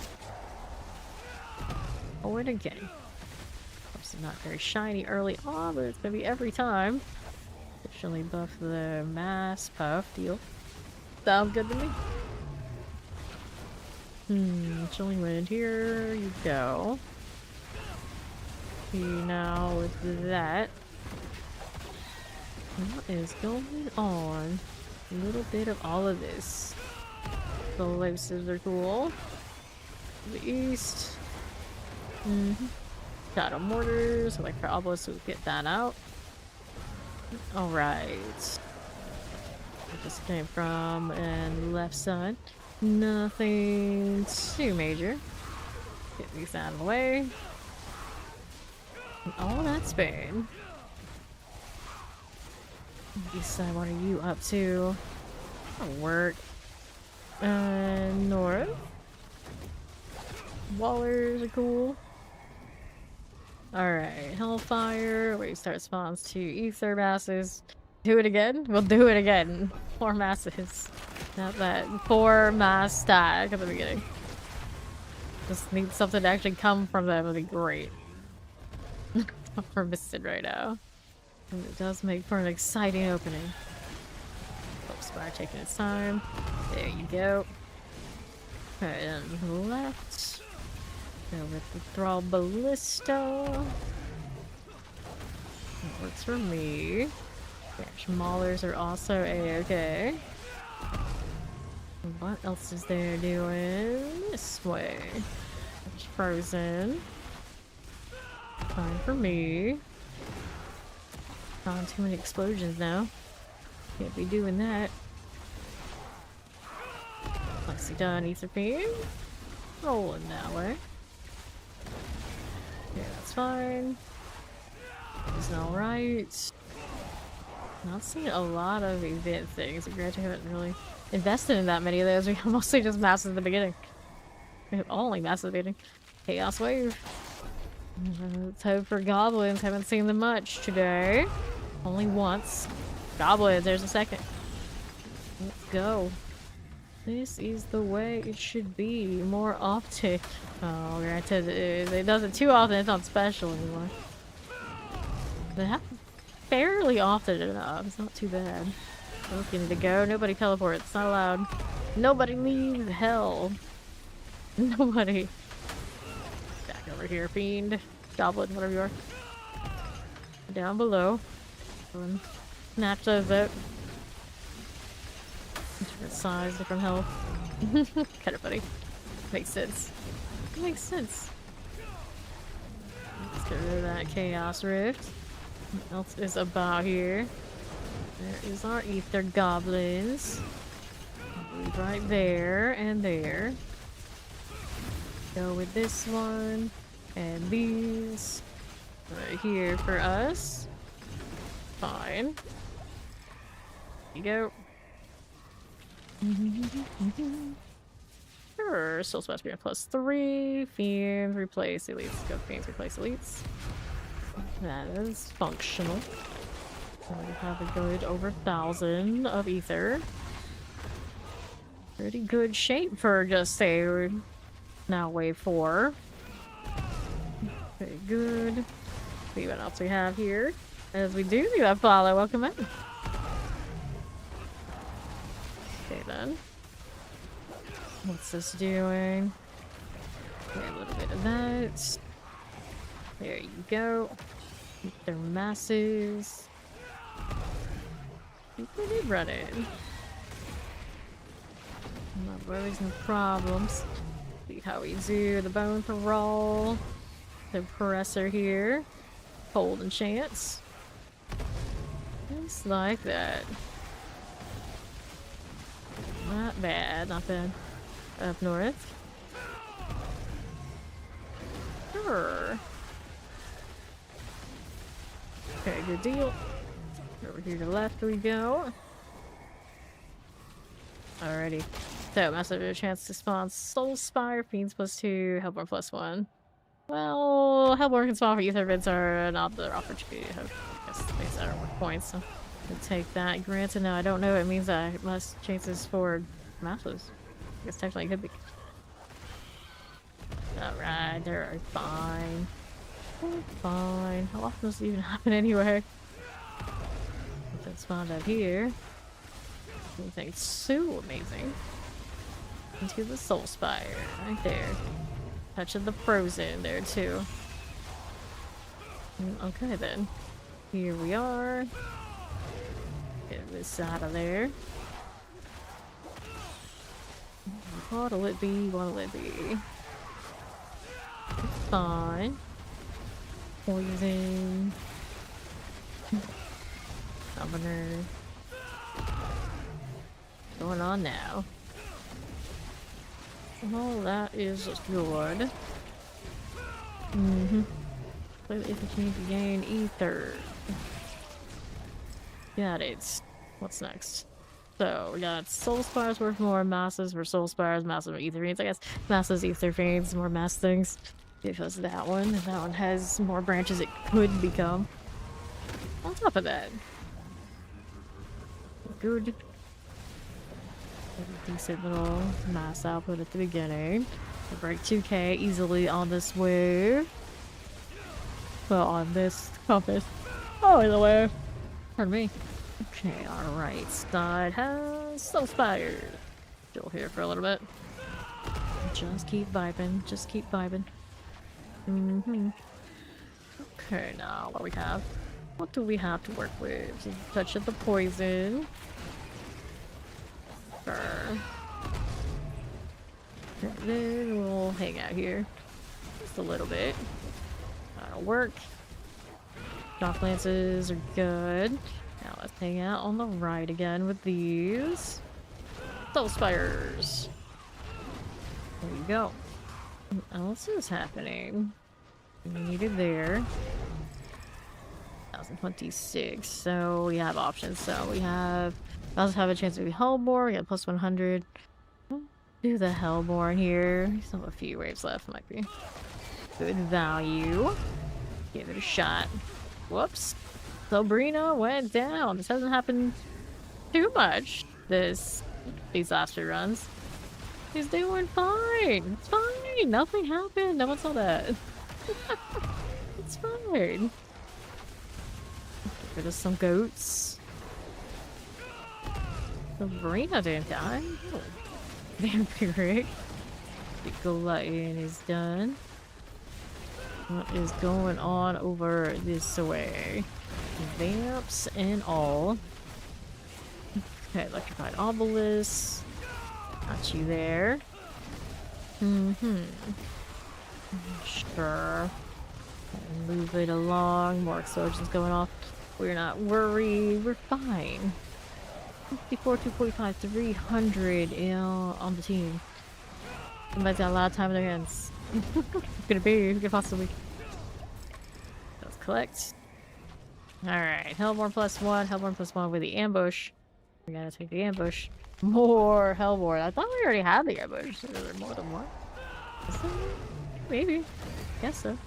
Oh, and again. It's not very shiny early on, but it's gonna be every time. Additionally buff the mass puff deal. Sounds good to me. Chilling wind, here you go. See now with that. What is going on? A little bit of all of this. The laces are cool. The east. Shadow mortars, electro obelisk, so we get that out. Alright. Where this came from, and left side. Nothing too major. Get these out of the way. And all that Spain. East side, what are you up to? That'll work. North. Wallers are cool. Alright, Hellfire. Where you start spawns to Ether masses. Do it again? We'll do it again. 4 masses. Not that 4 mass stack at the beginning. Just need something to actually come from them would be great. We're missing right now. And it does make for an exciting opening. Oh, Spire taking its time. There you go. Alright, and left. Go with the Thrall Ballista. That works for me. Yeah, Maulers are also a-okay. What else is there doing? This way. It's frozen. Fine for me. Not too many explosions now. Can't be doing that. Lexi done, Ether Beam. Rolling that way. Yeah, that's fine. It's alright. Not seeing a lot of event things. We gradually haven't really invested in that many of those. We mostly just masses at the beginning. We have only masses at the beginning. Chaos Wave. Let's hope for goblins. Haven't seen them much today. Only once. Goblins, there's a second. Let's go. This is the way it should be. More often. Oh, granted, it does it too often. It's not special anymore. They happen fairly often enough. It's not too bad. Looking to go. Nobody teleports. It's not allowed. Nobody leaves hell. Nobody. Back over here, fiend. Goblin, whatever you are. Down below. Snatch those out. Different size, different health. Kind of funny. Makes sense. Makes sense. Let's get rid of that Chaos Rift. What else is about here? There is our Ether Goblins. Right there and there. Go with this one. And these. Right here for us. Fine. Here you go. Sure, still supposed to be a +3. Fiends replace elites. Go fiends replace elites. That is functional. So we have a good over 1,000 of ether. Pretty good shape for just say now wave 4. Very good. See what else we have here. As we do that follow, welcome in. Okay then. What's this doing? Okay, a little bit of that. There you go. Their masses. People did run in. Not worries, no problems. See how we do the bone roll. The presser here. Hold and chance. Just like that. Not bad, not bad. Up north. Sure. Okay, good deal. Over here to the left we go. Alrighty. So, massive chance to spawn Soul Spire, Fiends +2, Hellborn +1. Well, Hellborn can spawn for Ether Vids are not the opportunity. I guess these are worth points, so I'll take that. Granted, now I don't know, it means that less chances for masses. I guess technically it could be. Alright, they're fine. Fine. How often does it even happen anyway? Nothing spawned out here. Anything so amazing. Into the Soul Spire, right there. Touching the frozen there too. Okay then. Here we are. Get this out of there. What'll it be? What'll it be? It's fine. Poison. Summoner. What's going on now? Well, that is good. If you can gain ether. Got it. What's next? So, we got Soul Spires worth more masses for Soul Spires, massive ether veins, I guess. Masses, ether veins, more mass things. Because that one has more branches it could become. On top of that. Good. Decent little mass output at the beginning. We'll break 2k easily on this wave. Well, on this compass. Oh, by the way. Pardon me. Okay, alright. Side has Soul Spire. Still here for a little bit. Just keep vibing. Just keep vibing. Okay, now what do we have? What do we have to work with? Touch of the poison. Sure. And then we'll hang out here. Just a little bit. That'll work. Shock lances are good. Now let's hang out on the right again with these. Soul Spires. There you go. What else is happening? We need it there. 1026. So we have options. So we also have a chance to be Hellborn. We got plus 100. Do the Hellborn here. We still have a few waves left. Might be good value. Give it a shot. Whoops. Sabrina went down. This hasn't happened too much these last few runs. He's doing fine. It's fine. Nothing happened. No one saw that. It's fine. Get rid of some goats. Sabrina didn't die. Oh. Vampiric. The glutton is done. What is going on over this way? Vamps and all. Okay, electrified obelisk. Got you there. Sure. Move it along. More explosions going off. We're not worried. We're fine. 54, 245, 300 on the team. Somebody's got a lot of time in their hands. Who's gonna be? Who could possibly? Let's collect. Alright, Hellborn +1. Hellborn +1 with the ambush. We gotta take the ambush. More Hellborn. I thought we already had the ambush. Is there more than one? Is there? Maybe. Guess so.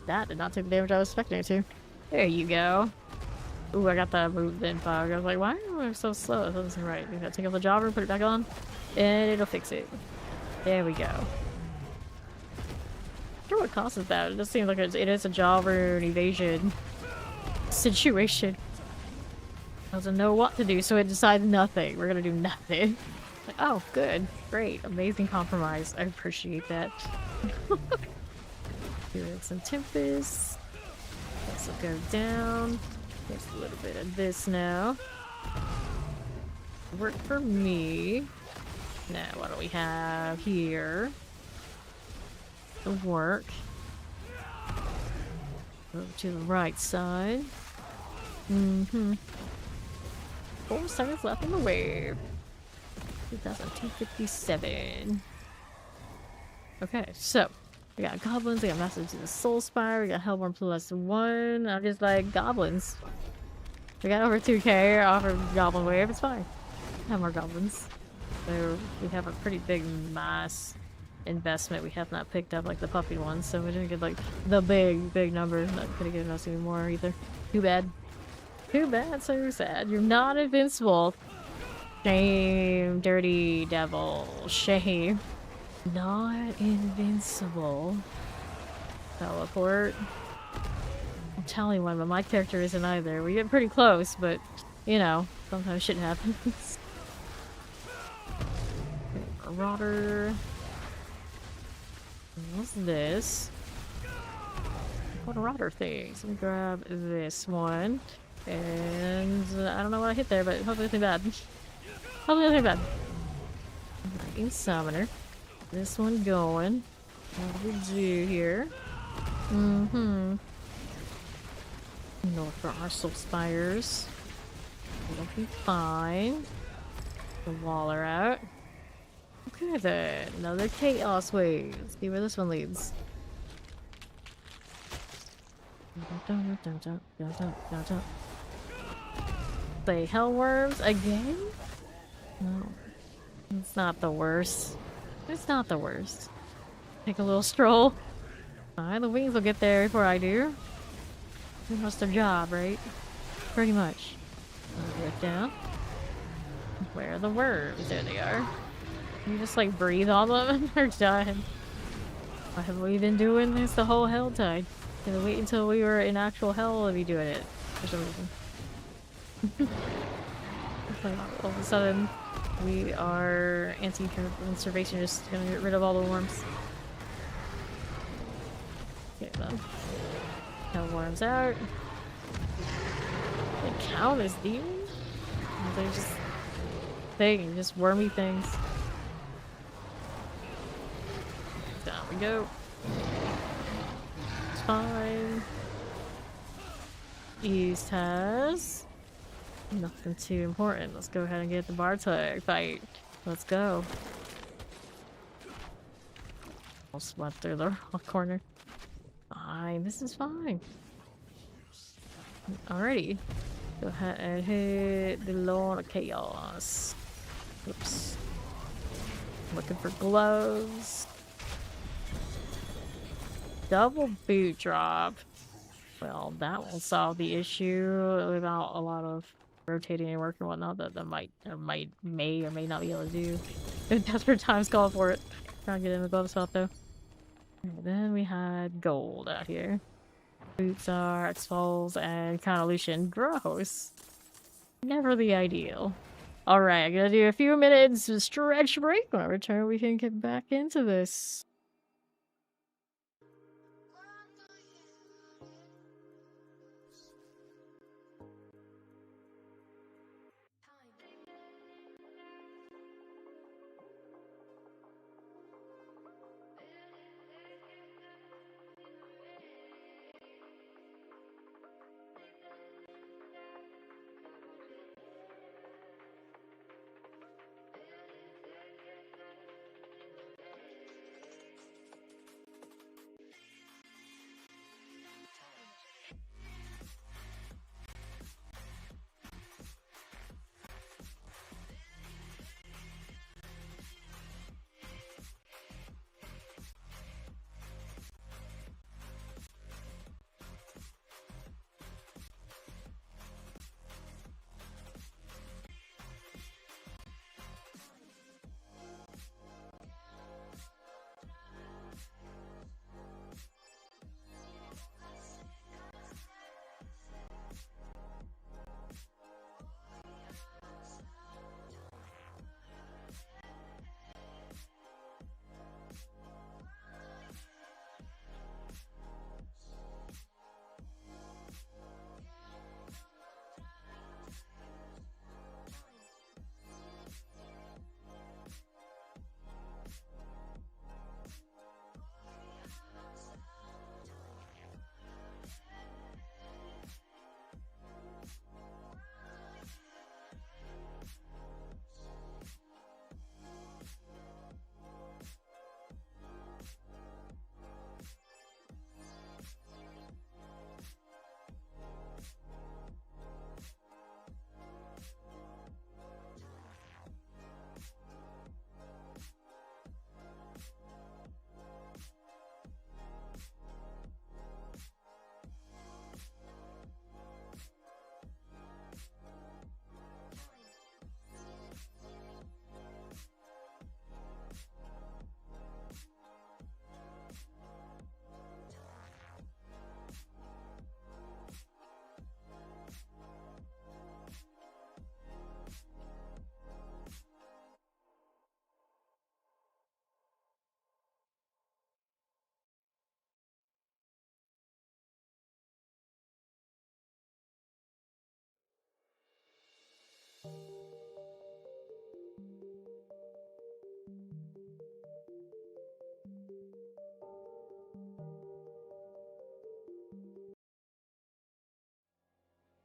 That did not take the damage I was expecting it to. There you go. Ooh, I got that moved in fog. I was like, why am I so slow? That doesn't right. We gotta take off the jobber, put it back on, and it'll fix it. There we go. I wonder what causes that. It just seems like it is a jobber and evasion situation. Doesn't know what to do, so it decides nothing. We're gonna do nothing. Like, oh, good. Great. Amazing compromise. I appreciate that. Here's some Tempest. This will go down. There's a little bit of this now. Work for me. Now, what do we have here? The work. Go to the right side. 4 seconds left in the wave. 2257. Okay, so we got goblins, we got masters to the Soul Spire, we got Hellborn +1. I'm just like goblins. We got over 2k off of Goblin Wave, it's fine. Have more goblins. So we have a pretty big mass investment we have not picked up like the puppy ones, so we didn't get like the big number. Not gonna give us any more either. Too bad. Too bad, so sad. You're not invincible. Shame, dirty devil. Shame. Not invincible. Teleport. I'm telling you one, but my character isn't either. We get pretty close, but you know, sometimes shit happens. Marauder. What's this? What Marauder things? Let me grab this one. And I don't know what I hit there, but hopefully nothing bad. Hopefully nothing bad. Breaking Summoner. This one going. What do we do here? Mm-hmm. North for our soul spires. It'll be fine. The wall are out. Okay then, another chaos wave. Let's see where this one leads. The hellworms again? No. It's not the worst. It's not the worst. Take a little stroll. Alright, the wings will get there before I do. That's their job, right? Pretty much. I'll get down. Where are the worms? There they are. You just like breathe on them and they're done. Why have we been doing this the whole hell tide? Gonna wait until we were in actual hell to be doing it for some reason. Like, all of a sudden, we are anti-conservationists, gonna get rid of all the worms. Okay then. Hell worms out. They count as demons? Or they're just things, just wormy things. Down we go. It's fine. East has nothing too important. Let's go ahead and get the Bartog fight. Let's go. Almost went through the wrong corner. Fine, this is fine. Alrighty. Go ahead and hit the Lord of Chaos. Oops. Looking for gloves. Double boot drop. Well, that won't solve the issue without a lot of rotating and work and whatnot that may or may not be able to do. If desperate times call for it. Trying to get in the glove spot though. And then we had gold out here. Boots are X-Falls and Convolution. Gross. Never the ideal. Alright, I'm gonna do a few minutes of stretch break. When I return, we can get back into this.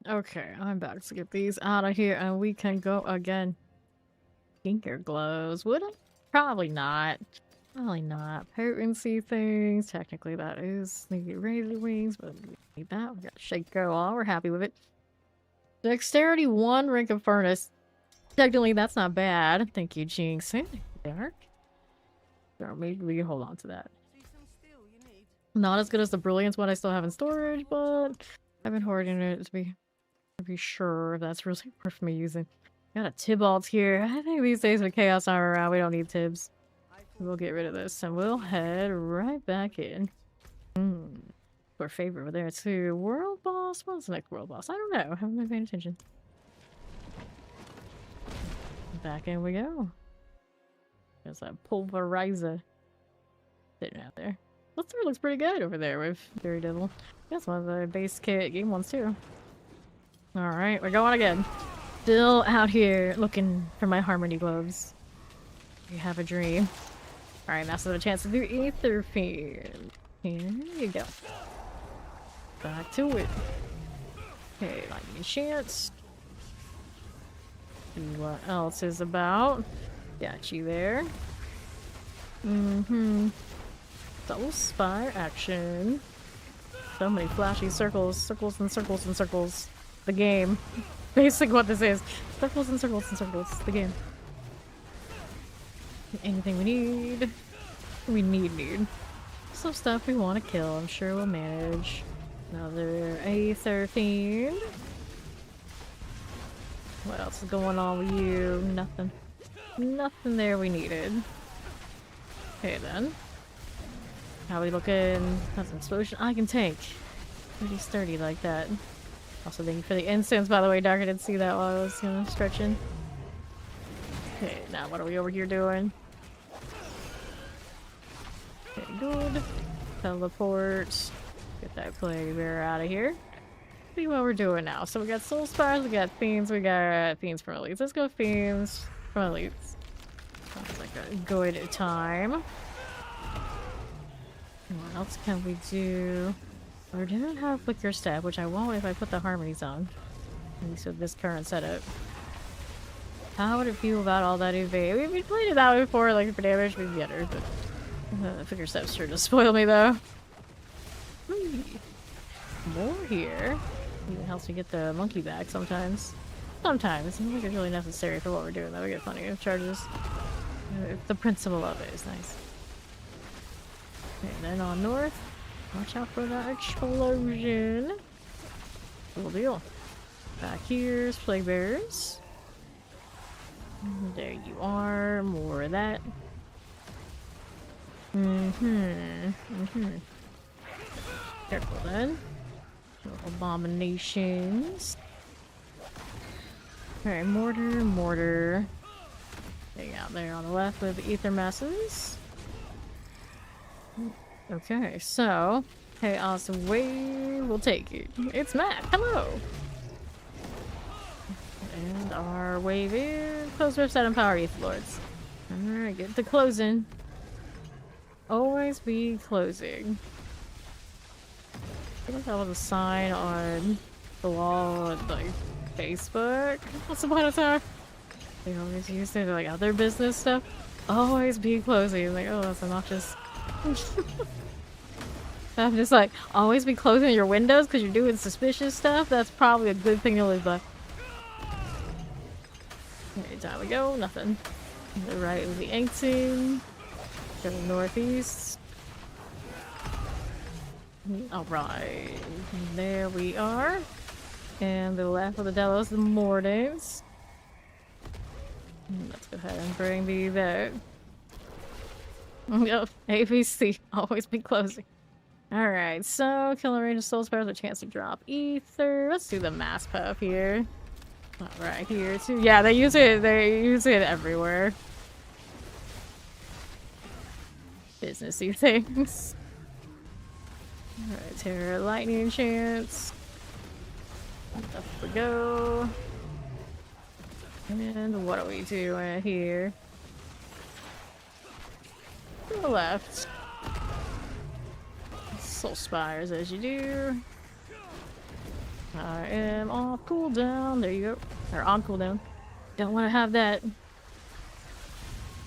Okay, I'm back to get these out of here and we can go again. Tinker gloves. Would I? Probably not. Probably not. Potency things. Technically that is the razor wings, but we need that. We got Shaco on. We're happy with it. Dexterity 1, rank of furnace. Technically that's not bad. Thank you, Jinx. Dark. So maybe we hold on to that. Not as good as the Brilliance one I still have in storage, but I've been hoarding it to be sure if that's really worth me using. Got a Tybalt here. I think these days with Chaos Armor around, we don't need Tibs. We'll get rid of this and we'll head right back in. Our favorite over there too. World boss? What's the next world boss? I don't know. I haven't been paying attention. Back in we go. There's a pulverizer sitting out there. That store looks pretty good over there with Daredevil. That's one of the base kit game ones too. Alright, we're going again. Still out here looking for my Harmony gloves. You have a dream. Alright, now so a chance to do Ether Fiend. Here you go. Back to it. Okay, lightning chance. See what else is about. Got you there. Double spire action. So many flashy circles, circles and circles and circles. The game. Basically what this is. Circles and circles and circles. The game. Anything we need. We need. Some stuff we want to kill. I'm sure we'll manage. Another Aether Fiend. What else is going on with you? Nothing. Nothing there we needed. Okay then. How we looking? That's an explosion. I can tank. Pretty sturdy like that. Also thank you for the incense, by the way, Dark. I didn't see that while I was stretching. Okay, now what are we over here doing? Okay, good. Teleport. Get that plague bear out of here. See what we're doing now. So we got soul spires, we got fiends, we got fiends from elites. Let's go fiends from elites. Sounds like a good time. What else can we do? We didn't have flicker stab, which I won't if I put the harmonies on. At least with this current setup. How would it feel about all that evade? We played it out before, like for damage, we'd get her, but the flicker stab's sure to spoil me though. More here. Even helps me get the monkey back sometimes. Sometimes. It's not like it's really necessary for what we're doing though. We get plenty of charges. The principle of it is nice. Okay, then on north. Watch out for that explosion. Cool deal. Back here's plague bearers. There you are. More of that. Careful then. Abominations. Alright, mortar. Hang out there on the left with the ether masses. Okay, so Chaos Wave will take it. It's Matt. Hello. And our wave is close rift set and power ether lords. Alright, get to closing. Always be closing. I think that was a sign on the wall on like Facebook. What's the point of that? They always use it like other business stuff. Always be closing. Like, oh, that's obnoxious. I'm just like, always be closing your windows because you're doing suspicious stuff. That's probably a good thing to live by. Okay, down we go. Nothing. To the right with the Ancing. Go to the northeast. Alright. There we are. And the left of the Delos, the Mordaves. Let's go ahead and bring these out. Yep, ABC, always be closing. Alright, so killing range of soul spires, a chance to drop ether. Let's do the mass puff here. Alright, here too. Yeah, they use it everywhere. Businessy things. Alright, Terra lightning chance. Up we go. And what are we doing here? To the left. Soul spires as you do. I am off cooldown. There you go. Or on cooldown. Don't want to have that.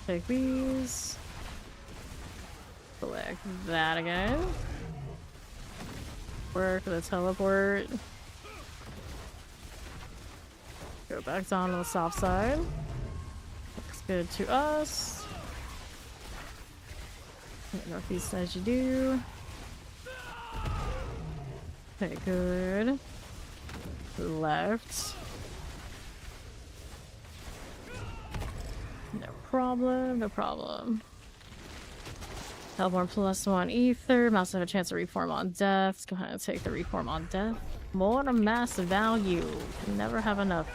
Take these. Select that again. Work the teleport. Go back down to the soft side. Looks good to us. Northeast as you do. Okay, good. Left. No problem, no problem. Hellborn +1 ether. Mouse have a chance to reform on death. Let's go ahead and take the reform on death. More to mass value. Can never have enough.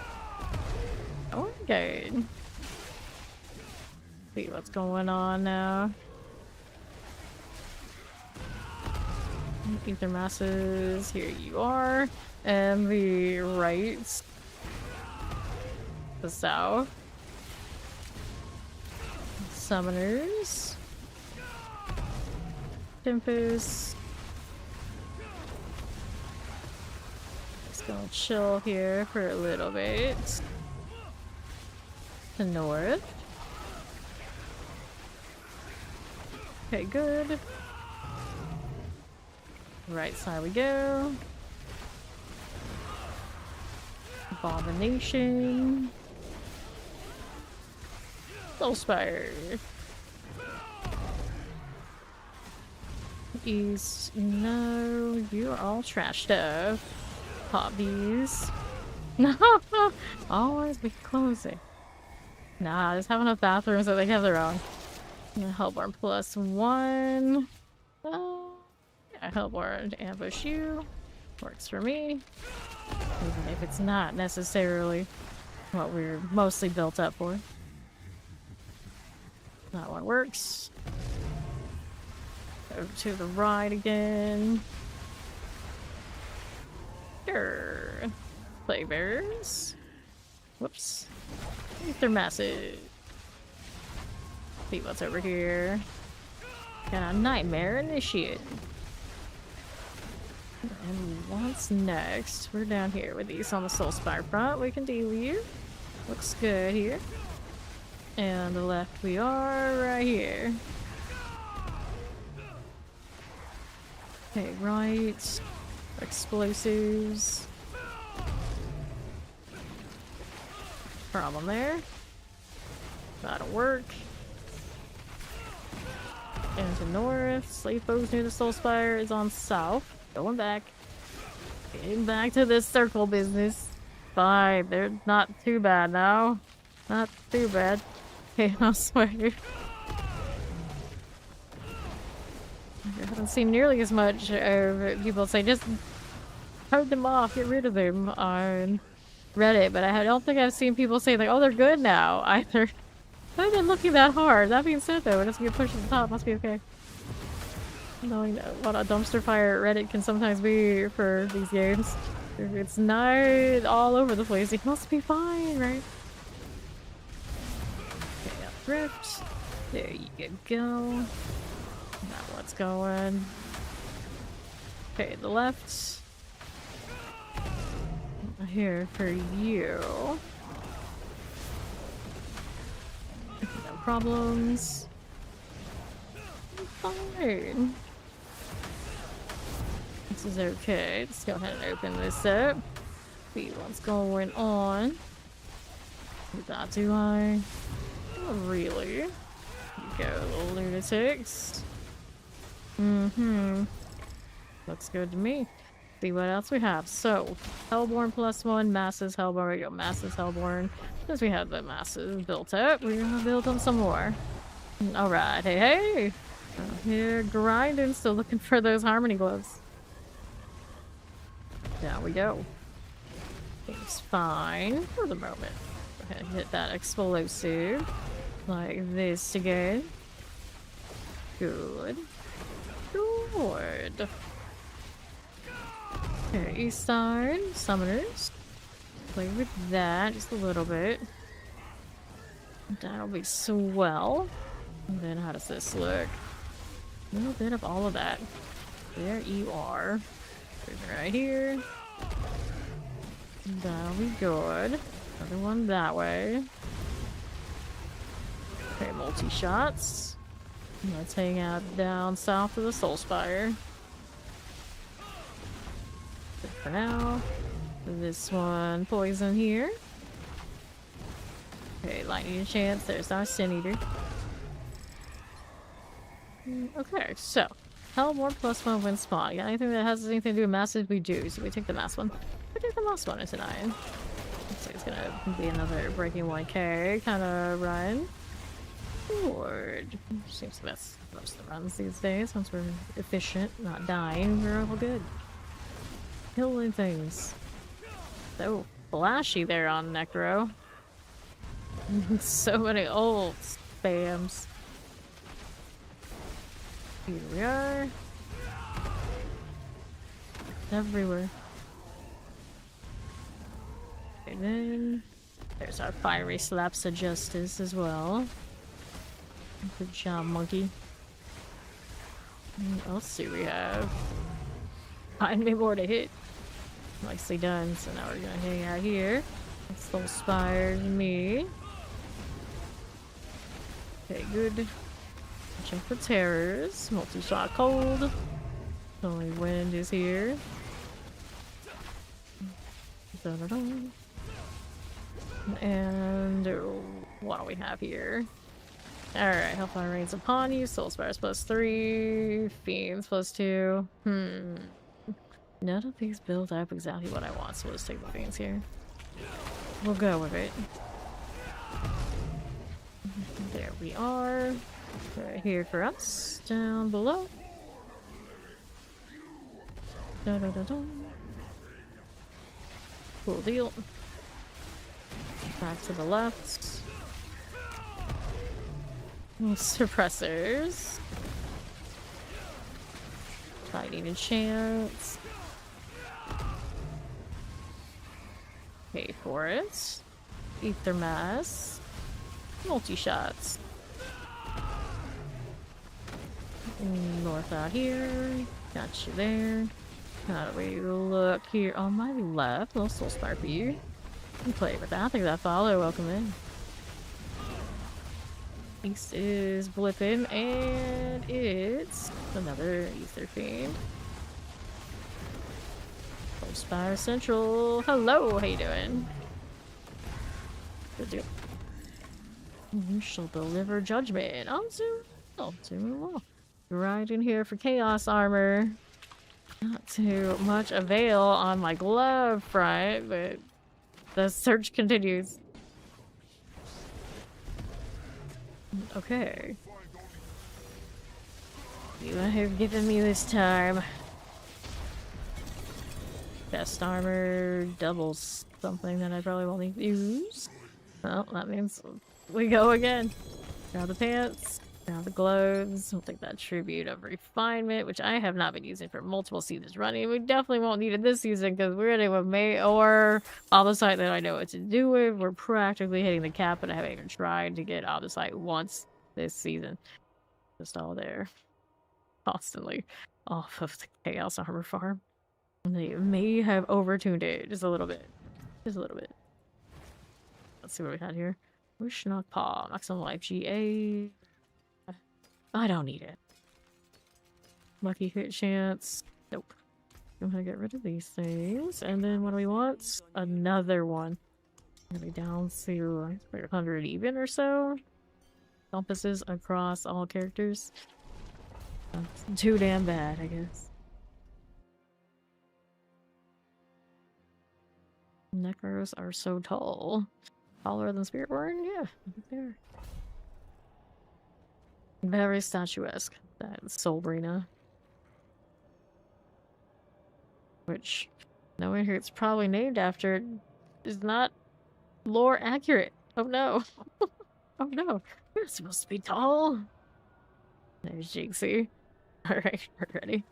Okay. See what's going on now. Ether masses, here you are. And the right. The south. Summoners. Tempest. Just gonna chill here for a little bit. The north. Okay, good. Right side we go. Abomination. Soulspire. East. No, you are all trash stuff. Pop these. No! Always be closing. Nah, just have enough bathrooms that they have their own. Hellborn +1. Yeah, Hellborn to ambush you. Works for me. Even if it's not necessarily what we're mostly built up for. That one works. Over to the right again. Sure. Flavors. Whoops. They're massive. See what's over here. Got a nightmare initiate. And what's next? We're down here with these on the Soulspire front. We can deal with you. Looks good here. And the left we are right here. Okay, right. Explosives. Problem there. That'll work. Into north. Slave foes near the Soulspire is on south. Going back. Getting back to this circle business. Fine. They're not too bad now. Not too bad. Okay, I'll swear. I haven't seen nearly as much of people say just cut them off, get rid of them on Reddit, but I don't think I've seen people say like, oh, they're good now either. I haven't been looking that hard. That being said though, it doesn't get pushed to the top, must be okay. Knowing what a dumpster fire Reddit can sometimes be for these games. It's not all over the place, it must be fine, right? Okay, got thrift. There you go. Now what's going? Okay, the left. Here for you. No problems. Fine. This is okay. Let's go ahead and open this up. See what's going on. That do I? Not really. You go, little lunatics. Looks good to me. See what else we have. So, Hellborn +1, Masses Hellborn. We go, Masses Hellborn. Since we have the Masses built up, we're gonna build them some more. Alright, hey, hey! Here, grinding, still looking for those Harmony Gloves. Down we go. Seems fine for the moment. Go ahead and hit that explosive. Like this again. Good. Good. Okay, east side, summoners. Play with that just a little bit. That'll be swell. And then how does this look? A little bit of all of that. There you are. Right here. That'll be good. Another one that way. Okay, multi-shots. Let's hang out down south of the Soul Spire. Good for now. This one, poison here. Okay, lightning chance. There's our Sin Eater. Okay, so Hellborn +1 when spawn. Got anything that has anything to do with masses? We do. So we take the mass one. We take the mass one tonight. Looks like it's gonna be another breaking 1K kind of run. Lord. Seems like that's most of the runs these days. Once we're efficient, not dying, we're all good. Killing things. So flashy there on Necro. So many old spams. Here we are. Everywhere. And then there's our fiery slaps of justice as well. Good job, monkey. What else do we have? Find me more to hit. Nicely done. So now we're gonna hang out here. This little spire me. Okay, good. Check for terrors. Multi-shot cold. Only wind is here. Da-da-da. And what do we have here? Alright, Hellfire rains upon you. Soul Spires +3. Fiends +2. None of these build up exactly what I want, so let's take the Fiends here. We'll go with it. There we are. Right here for us. Down below. Da-da-da-da. Cool deal. Back to the left. Suppressors. Fighting a chance. Pay for it. Ether mass. Multi-shots. North out here. Got you there. How do we look here? On my left. Little Soul Spire for you. You play with that. I think that follow. Welcome in. East is blipping, and it's another Ether Fiend. Soul Spire Central. Hello, how you doing? Good deal. You shall deliver judgment. I'm doing well. Right in here for chaos armor. Not too much avail on my glove front, but the search continues. Okay. You have given me this time. Best armor doubles something that I probably won't need to use. Well, that means we go again. Grab the pants. Now the gloves. We'll take that tribute of refinement, which I have not been using for multiple seasons running. We definitely won't need it this season because we're hitting with May or Omnicite that I know what to do with. We're practically hitting the cap, but I haven't even tried to get Omnicite once this season. Just all there. Constantly off of the Chaos Armor farm. They may have overtuned it just a little bit. Just a little bit. Let's see what we had here. Wishnock Paw. Maximum Life GA. I don't need it. Lucky hit chance. Nope. I'm gonna get rid of these things. And then what do we want? Another one. Gonna be down to 100 even or so. Compasses across all characters. That's too damn bad, I guess. Necros are so tall. Taller than Spiritborn? Yeah, I think they are. Very statuesque, that Soulbrina. Which, no one here it's probably named after is not lore accurate. Oh no. Oh no. We're supposed to be tall. There's Jinxie. Alright, we're ready.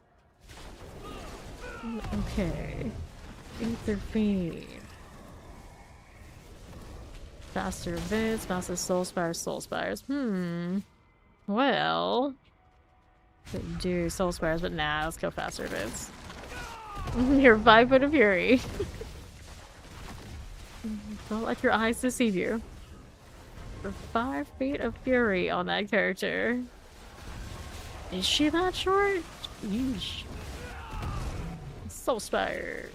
Okay. Ether Fiend. Faster events, faster Soul Spires, Soul Spires. Well, could do Soul Spires, but nah, let's go faster events. You're 5 foot of fury. Don't let your eyes deceive you. For 5 feet of fury on that character. Is she that short? Yeesh. Soul Spire.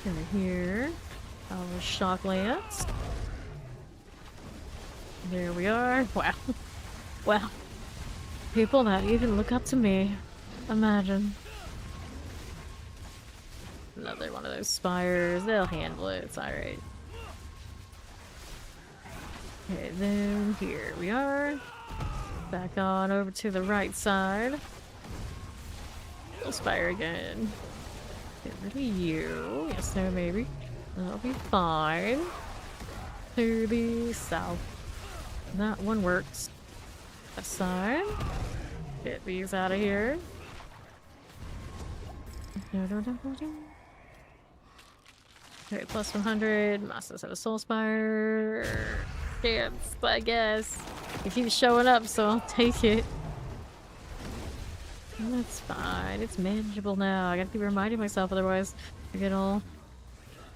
Over here. Our shock lance. There we are. Wow. Wow. People that even look up to me. Imagine. Another one of those spires. They'll handle it. It's alright. Okay, then here we are. Back on over to the right side. We'll spire again. Get rid of you. Yes, no, maybe. That'll be fine. To the south. That one works. Aside. Get these out of here. Okay, plus 100. Masters have a soul spire. Chance, I guess. It keeps showing up, so I'll take it. That's fine. It's manageable now. I gotta keep reminding myself, otherwise I get all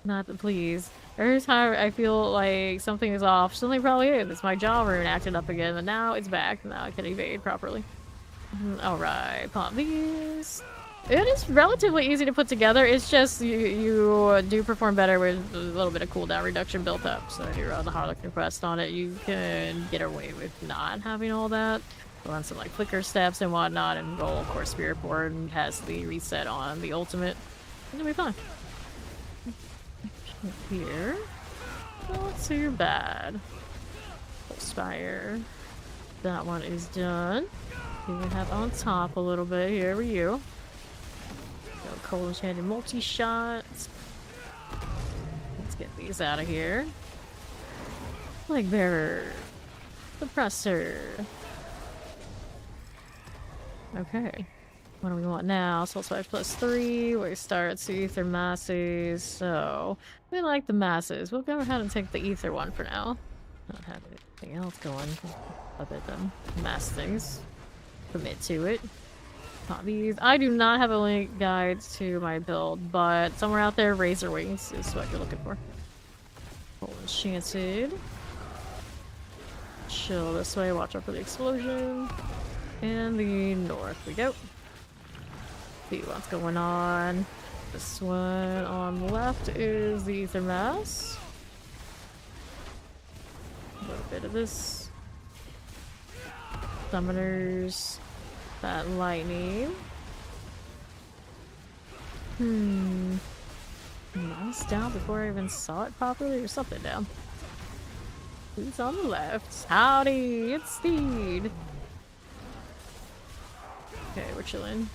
not pleased. Every time I feel like something is off, something probably is. It's my jaw rune acted up again, and now it's back. Now I can evade properly. Alright, pop these. It is relatively easy to put together. It's just you do perform better with a little bit of cooldown reduction built up. So if you run the Harlequin quest on it, you can get away with not having all that. Run some like flicker steps and whatnot, and roll. Of course, Spiritborn has the reset on the ultimate. It'll be fun. Here, not too bad. Spire. That one is done. You can have on top a little bit here with you. Cold enchanted multi-shots. Let's get these out of here. Flag bearer. Suppressor. Okay. What do we want now? Soul Spire plus 3. We start to ether masses. So we like the masses. We'll go ahead and take the ether one for now. Not have anything else going other than mass things. Commit to it. These. I do not have a link guide to my build, but somewhere out there, Razor Wings is what you're looking for. Full enchanted. Chill this way, watch out for the explosion. And the north we go. See what's going on. This one on the left is the Ether Mass. A little bit of this. Summoners. That lightning. Mouse down before I even saw it properly, or something down. Who's on the left? Howdy, it's Steed. Okay, we're chilling.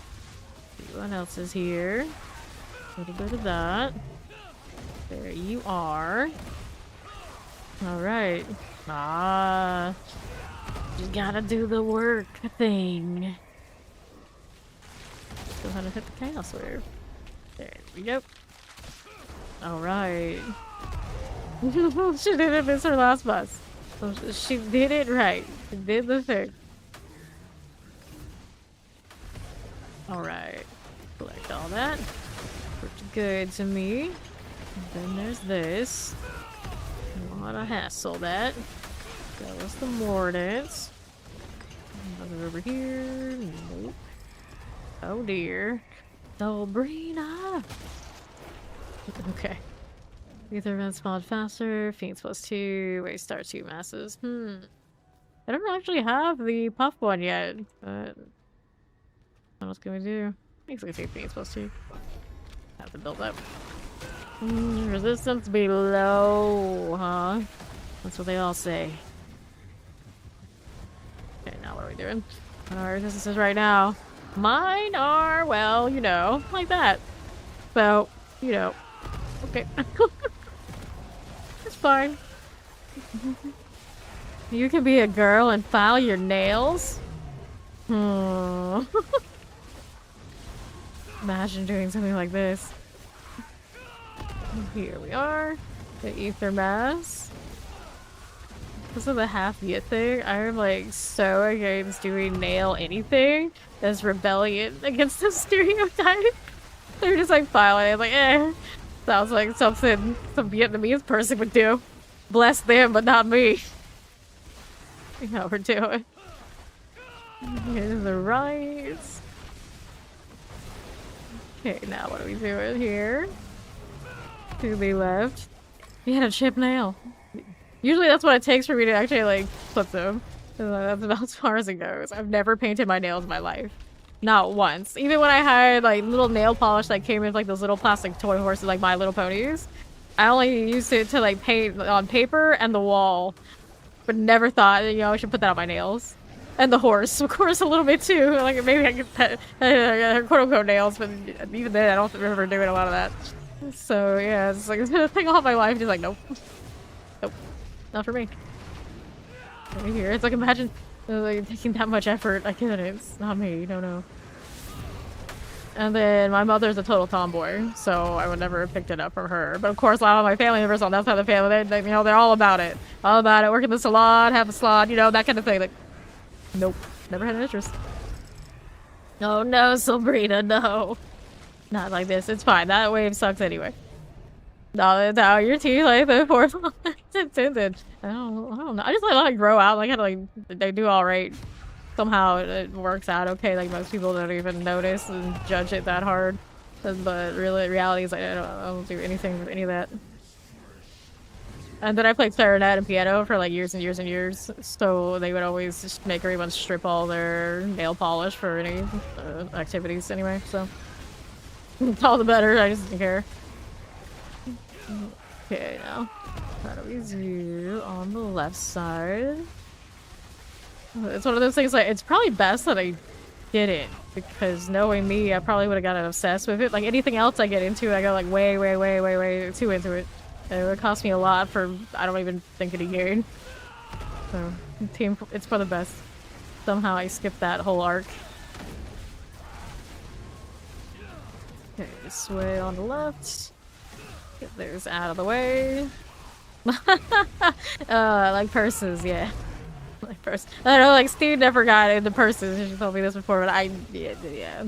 See what else is here. A little bit of that. There you are. Alright. Ah. You gotta do the work thing. Go ahead and hit the chaos wave. There we go. Alright. She didn't miss her last boss. So she did it right. She did the thing. Alright. Collect all that. Looks good to me. And then there's this. What a hassle that. Goes the Mordants. Another over here. Nope. Oh dear. Dobrina! Okay. Ether events spawned faster. Fiends plus 2. Wait, start 2 masses. I don't actually have the puff one yet, but what else can we do? Makes like Fiends plus 2. Have to build up. Resistance below, huh? That's what they all say. Okay, now what are we doing? What are our resistances right now? Mine are, well, you know, like that. So, you know. Okay. It's fine. You can be a girl and file your nails? Imagine doing something like this. Here we are. The Ether Mass. Because of the half-yet thing, I'm like so against doing nail anything as rebellion against the stereotype. They're just like filing. I'm like, Sounds like something some Vietnamese person would do. Bless them, but not me. You know what we're doing. Here's the right. Okay, now what are we doing here? To the left. He had a chipped nail. Usually that's what it takes for me to actually, like, flip them. That's about as far as it goes. I've never painted my nails in my life. Not once. Even when I had, like, little nail polish that came in, like, those little plastic toy horses, like My Little Ponies. I only used it to, like, paint on paper and the wall. But never thought, you know, I should put that on my nails. And the horse, of course, a little bit too. Like, maybe I could pet quote-unquote nails, but even then, I don't remember doing a lot of that. So, yeah, it's like, it's been a thing all my life. Just like, nope. Nope. Not for me. Over here. It's like, imagine like, taking that much effort. I couldn't. It's not me. No. And then my mother's a total tomboy, so I would never have picked it up from her. But of course, a lot of my family members on that side of the family, they you know, they're all about it. All about it. Work in the salon, have a salon, you know, that kind of thing. Like, nope. Never had an interest. Oh no, Sabrina, no. Not like this. It's fine. That wave sucks anyway. No, your teeth like the fourth one. Intended. I don't know. I just let it grow out. Like, they do all right. Somehow it works out okay. Like, most people don't even notice and judge it that hard. But really, reality is like, I don't do anything with any of that. And then I played clarinet and piano for like years and years and years. So they would always just make everyone strip all their nail polish for any activities anyway. So all the better. I just didn't care. Okay, now how do we do on the left side? It's one of those things like it's probably best that I didn't, because knowing me, I probably would have gotten obsessed with it. Like anything else I get into, I go like way too into it. And it would cost me a lot for I don't even think it a year. So it's for the best. Somehow I skipped that whole arc. Okay, this way on the left. Get those out of the way. Like purses, yeah. Like purse. I know, like Steve never got into purses. She told me this before, but yeah.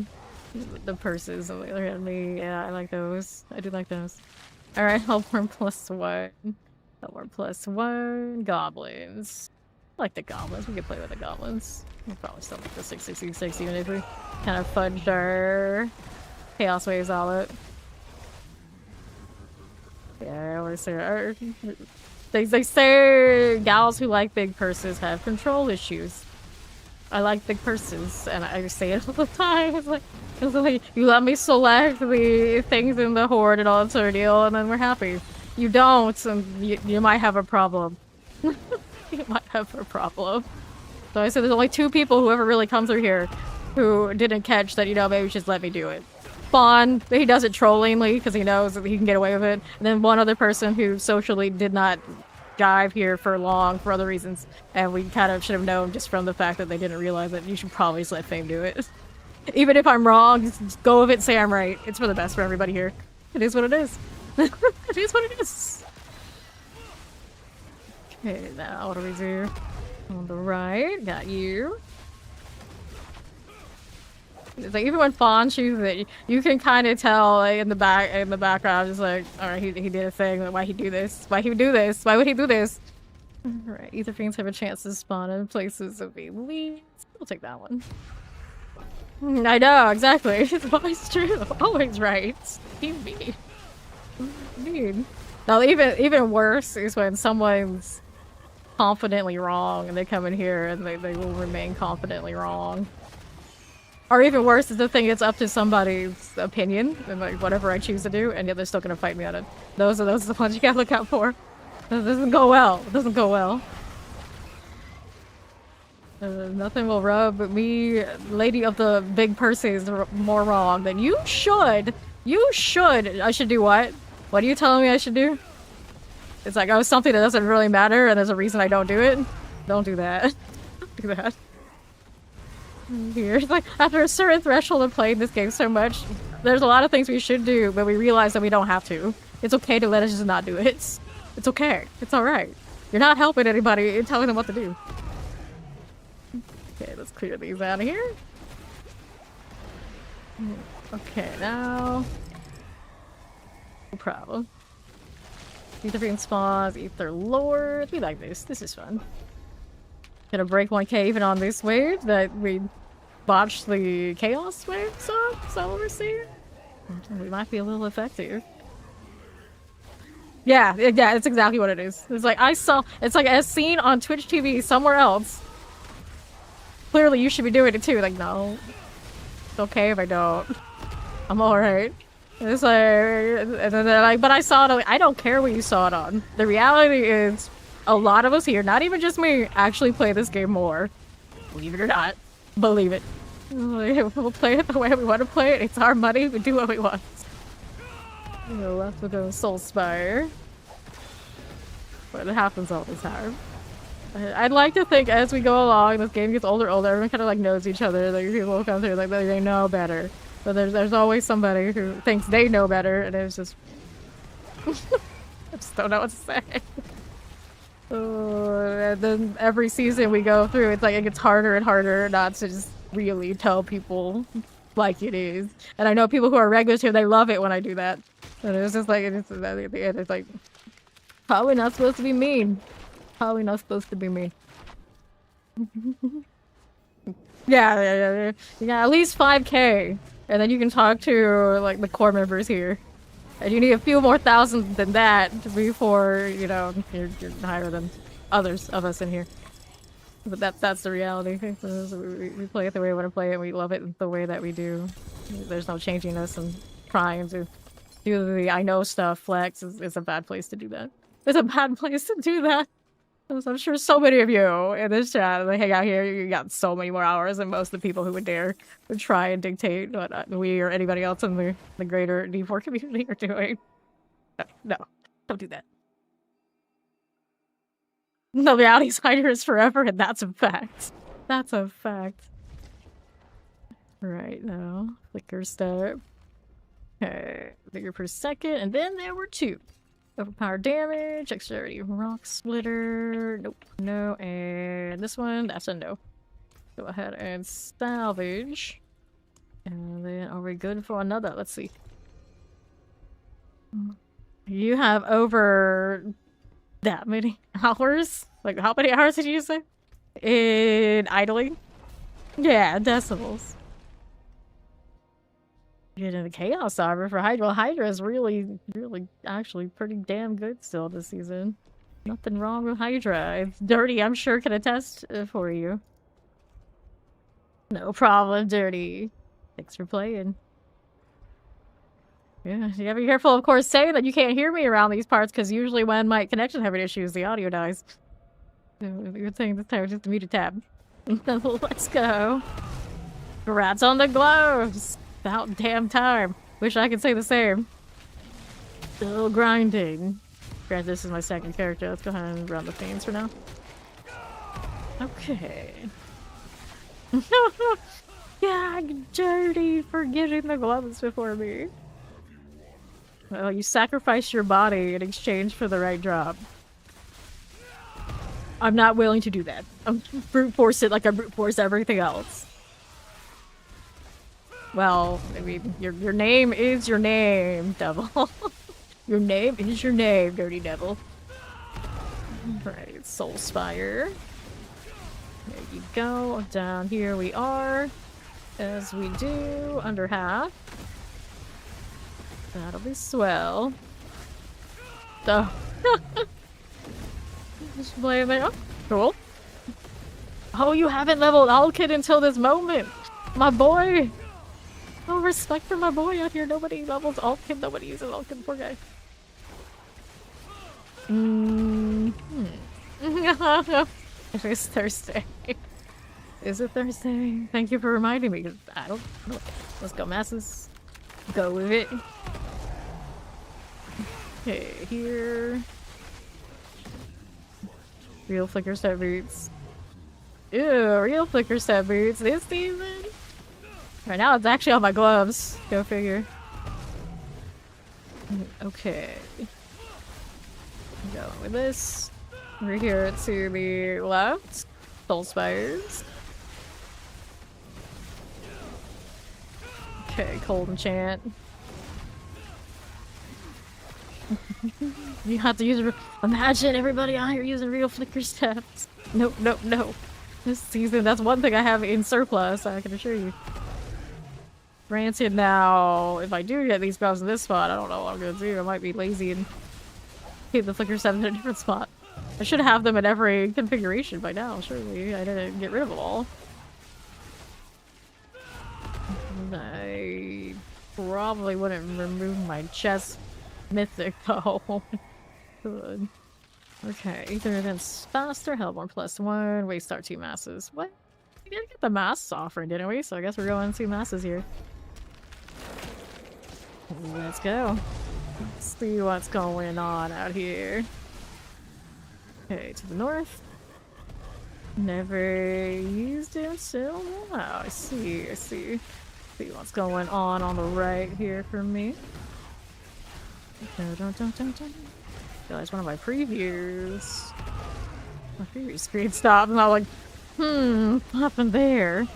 The purses on the other hand, me, yeah, I like those. I do like those. All right, Hellborn +1. Hellborn +1. Goblins. I like the goblins. We can play with the goblins. We'll probably still like the 666 even if we kind of fudged our chaos waves all out. Yeah, I always say they say gals who like big purses have control issues. I like big purses, and I just say it all the time. It's like you let me select the things in the horde and all that sort of deal, and then we're happy. You don't, and you might have a problem. You might have a problem. So I said there's only 2 people who ever really come through here who didn't catch that, you know, maybe just let me do it. Fawn, he does it trollingly because he knows that he can get away with it. And then one other person who socially did not jive here for long for other reasons. And we kind of should have known just from the fact that they didn't realize that you should probably just let Fame do it. Even if I'm wrong, just go with it, say I'm right. It's for the best for everybody here. It is what it is. It is what it is. Okay, now what do we do? On the right, got you. It's like even when Fawn shoots it, you can kind of tell like, in the background, just like, all right, he did a thing. Like, why he do this? Why he would do this? Why would he do this? All right, ether fiends have a chance to spawn in places of elite. We'll take that one. I know exactly. It's always true. Always right. Team B. Dude. Now even worse is when someone's confidently wrong and they come in here and they will remain confidently wrong. Or even worse is the thing, it's up to somebody's opinion and like whatever I choose to do, and yet they're still gonna fight me on it. Those are the ones you gotta look out for. It doesn't go well. It doesn't go well. Nothing will rub me, lady of the big purses, more wrong than you should. You should. I should do what? What are you telling me I should do? It's like, oh, something that doesn't really matter and there's a reason I don't do it. Don't do that. Don't do that. Here. It's like, after a certain threshold of playing this game so much, there's a lot of things we should do, but we realize that we don't have to. It's okay to let us just not do it. It's okay. It's alright. You're not helping anybody, you're telling them what to do. Okay, let's clear these out of here. Okay, now... problem. Eat the freaking spawns, eat their lords. We like this. This is fun. Gonna break 1k even on this wave that we botched the chaos wave, so what we're seeing. We might be a little effective. Yeah, it's exactly what it is. It's like it's like as seen on Twitch TV somewhere else. Clearly you should be doing it too. Like, no. It's okay if I don't. I'm alright. It's like, and then they're like, but I saw it. I don't care what you saw it on. The reality is, a lot of us here, not even just me, actually play this game more. Believe it or not. Believe it. We'll play it the way we want to play it. It's our money. We do what we want. Left with a Soul Spire. But it happens all the time. I'd like to think as we go along, this game gets older, everyone kind of like knows each other. Like people come through, like they know better. But there's always somebody who thinks they know better, and it's just I just don't know what to say. And then every season we go through, it's like it gets harder and harder not to just really tell people like it is. And I know people who are regulars here, they love it when I do that. And it's just like at the end, it's like probably not supposed to be mean. Probably not supposed to be mean. Yeah, at least 5k. And then you can talk to, like, the core members here. And you need a few more thousand than that before, you know, you're higher than others of us in here. But that's the reality. We play it the way we want to play it, and we love it the way that we do. There's no changing us, and trying to do the I know stuff flex is a bad place to do that. It's a bad place to do that. I'm sure so many of you in this chat, they hang out here, you got so many more hours than most of the people who would dare would try and dictate what we or anybody else in the greater D4 community are doing. No, don't do that. The reality Spider is forever, and that's a fact. That's a fact. Right now, flicker step. Okay, figure per second, and then there were 2. Overpowered damage, dexterity, rock splitter, nope, no, and this one, that's a no. Go ahead and salvage. And then are we good for another? Let's see. You have over that many hours? Like, how many hours did you say? In idling? Yeah, decimals. Getting the Chaos Armor for Hydra. Well, Hydra is really actually pretty damn good still this season. Nothing wrong with Hydra. It's Dirty, I'm sure, can attest for you. No problem, Dirty. Thanks for playing. Yeah, you gotta be careful, of course, saying that you can't hear me around these parts, because usually when my connection having issues, the audio dies. Good thing this time just mute a tab. Let's go. Congrats on the gloves! About damn time. Wish I could say the same. Still grinding. Granted, this is my second character. Let's go ahead and run the fans for now. Okay. Yeah, Dirty for getting the gloves before me. Well, you sacrificed your body in exchange for the right job. I'm not willing to do that. I'm brute force it like I brute force everything else. Well, I mean, your name is your name, devil. Your name is your name, dirty devil. Right, Soul Spire. There you go. Down here we are. As we do, under half. That'll be swell. Oh. Just blame it. Oh, cool. Oh, you haven't leveled Alkid until this moment. My boy. Oh, respect for my boy out here. Nobody levels Alkid. Nobody uses Alkid. Poor guy. It's Thursday. Is it Thursday? Thank you for reminding me. I don't know. Let's go, masses. Go with it. Okay, here. Real flicker step boots. Ew, real flicker step boots this season? Right now it's actually on my gloves. Go figure. Okay. Go with this. We're here to the left. Soul Spires. Okay, cold enchant. You have to use. Imagine everybody out here using real flicker steps. Nope, nope, no. This season, that's one thing I have in surplus, I can assure you. Granted, now, if I do get these spells in this spot, I don't know what I'm gonna do. I might be lazy and keep the flicker steps in a different spot. I should have them in every configuration by now, surely. I didn't get rid of them all. I probably wouldn't remove my chest mythic though. Good. Okay, either events faster, Hellborn +1, we start 2 masses. What? We did get the masks offering, didn't we? So I guess we're going 2 masses here. Let's go. Let's see what's going on out here. Okay, to the north. Never used it, so wow, I see, I see. See what's going on the right here for me. Guys, one of my previews. My preview screen stopped and I'm like, what happened there?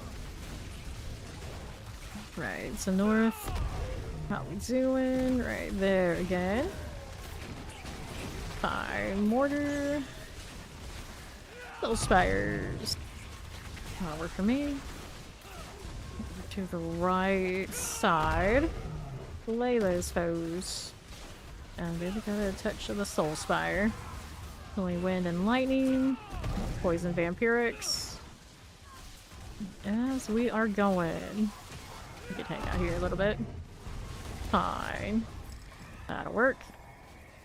Right, so north. How we doing? Right there again. Fine, mortar. Little spires. That'll work for me. To the right side. Play those foes. And we got a touch of the soul spire. Only wind and lightning. Poison vampirics. As we are going. We can hang out here a little bit. Fine. That'll work.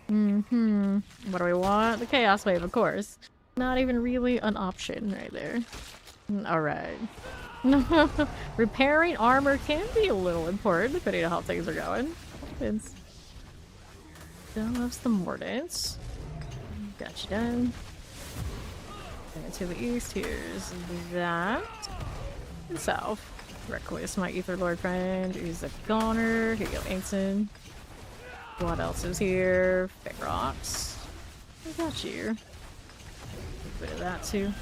What do we want? The chaos wave, of course. Not even really an option right there. Alright. Repairing armor can be a little important depending on how things are going. It's still loves the mordants. Got you done. And to the east, here's that. And south. Reckless, my Ether Lord friend. He's a goner. Here you go, Ancient. What else is here? Big rocks. I got you. A bit of that too.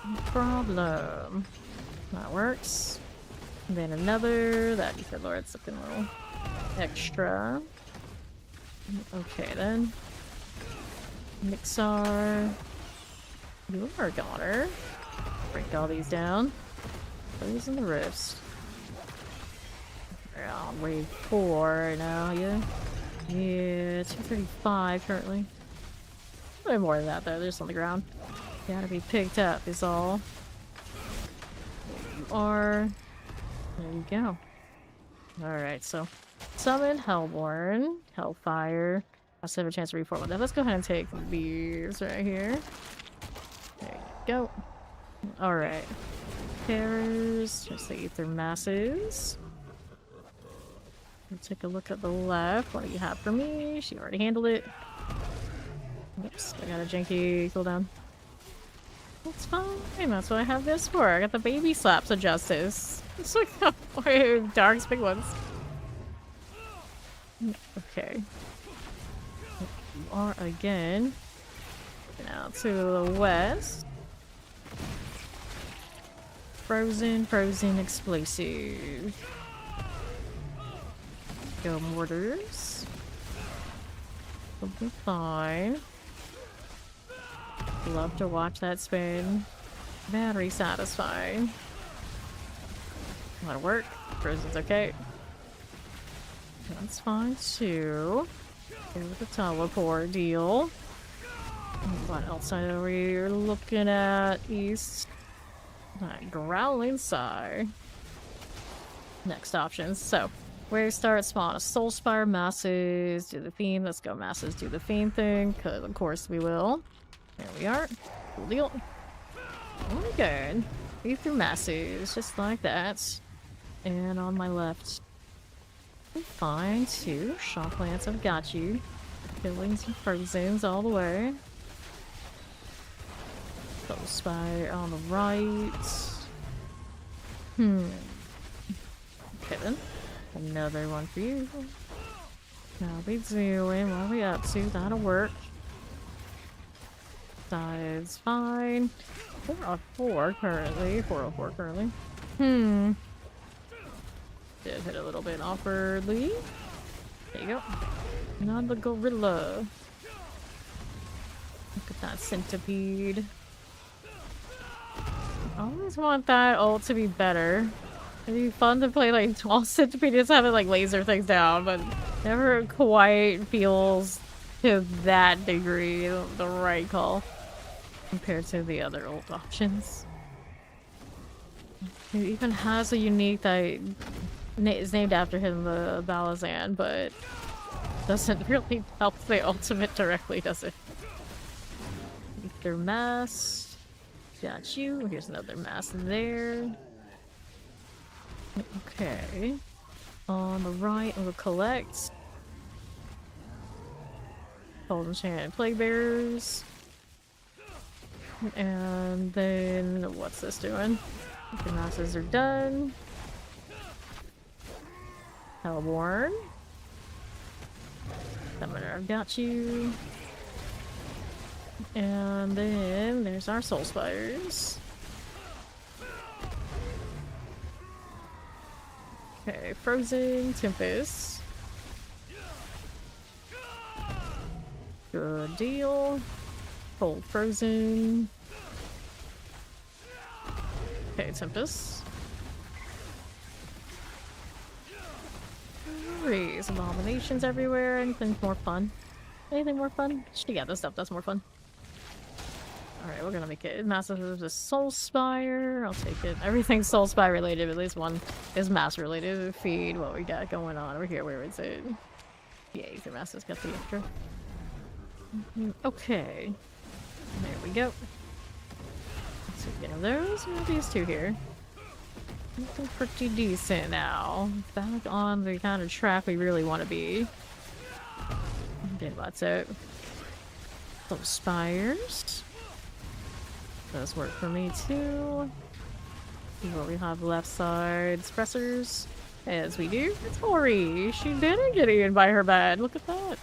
No problem. That works. And then another. That Ether Lord's something a little extra. Okay then. Mixar. You are a goner. Break all these down. Those in the rifts. We're on wave 4 right now, yeah? Yeah, 235 currently. A bit more than that though, they're just on the ground. Gotta be picked up is all. There you are. There you go. Alright, so summon Hellborn, Hellfire. I still have a chance to reform with that. Let's go ahead and take these right here. There you go. Alright. Terrors, just the Ether Masses. We'll take a look at the left. What do you have for me? She already handled it. Oops, I got a janky cooldown. That's fine, that's what I have this for. I got the baby slaps of justice. It's like Dark's big ones. Okay. You are again. Now to the west. Frozen explosive. Go mortars. Will be fine. Love to watch that spin. Battery satisfying. That'll work. Frozen's okay. That's fine too. Go with the teleport deal. What else I know we're looking at? East. That growling sigh. Next options. So, where start spawn a soul spire, masses, do the theme. Let's go masses, do the theme thing, because of course we will. There we are. Cool deal. Oh, good. Be through masses, just like that. And on my left. Fine, too. Shock Lance, I've got you. Killing some Frozens all the way. Soul Spire on the right. Okay then. Another one for you. How we doing? What are we up to? That'll work. Size fine. 404 currently. 404 currently. Did hit a little bit awkwardly. There you go. Not the gorilla. Look at that centipede. I always want that ult to be better. It'd be fun to play like 12 centipede, just have it like laser things down, but never quite feels to that degree the right call compared to the other ult options. It even has a unique that is named after him, the Balazan, but doesn't really help the ultimate directly, does it? Their mask. Got you. Here's another mask there. Okay. On the right, we'll collect. Gold Enchanted Plague Bearers. And then, what's this doing? The masses are done. Hellborn. Summoner, I've got you. And then there's our Soul Spires. Okay, Frozen Tempest. Good deal. Cold Frozen. Okay, Tempest. Raise abominations everywhere. Anything more fun? Anything more fun? Yeah, this stuff does more fun. Alright, we're gonna make it massive. The Soul Spire. I'll take it. Everything's Soul Spire related, at least one is mass related. Feed what we got going on over here. Where is it? Yeah, Ether Master's got the extra. Okay. There we go. So get those. We have these two here. Looking pretty decent now. Back on the kind of track we really want to be. Okay, that's it. Those spires. Does work for me too. See what we have left side. Suppressors. As we do. It's Ori. She didn't get eaten by her bed. Look at that.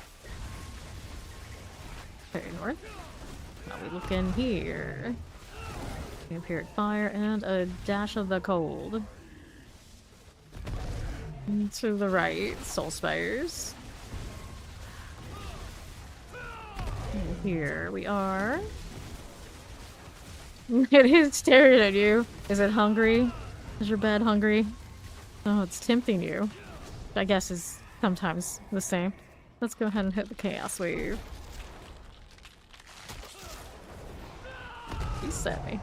Okay, north. Now we look in here. Vampiric Fire and a dash of the cold. And to the right, Soul Spires. And here we are. It is staring at you. Is it hungry? Is your bed hungry? Oh, it's tempting you. I guess is sometimes the same. Let's go ahead and hit the Chaos Wave. You say.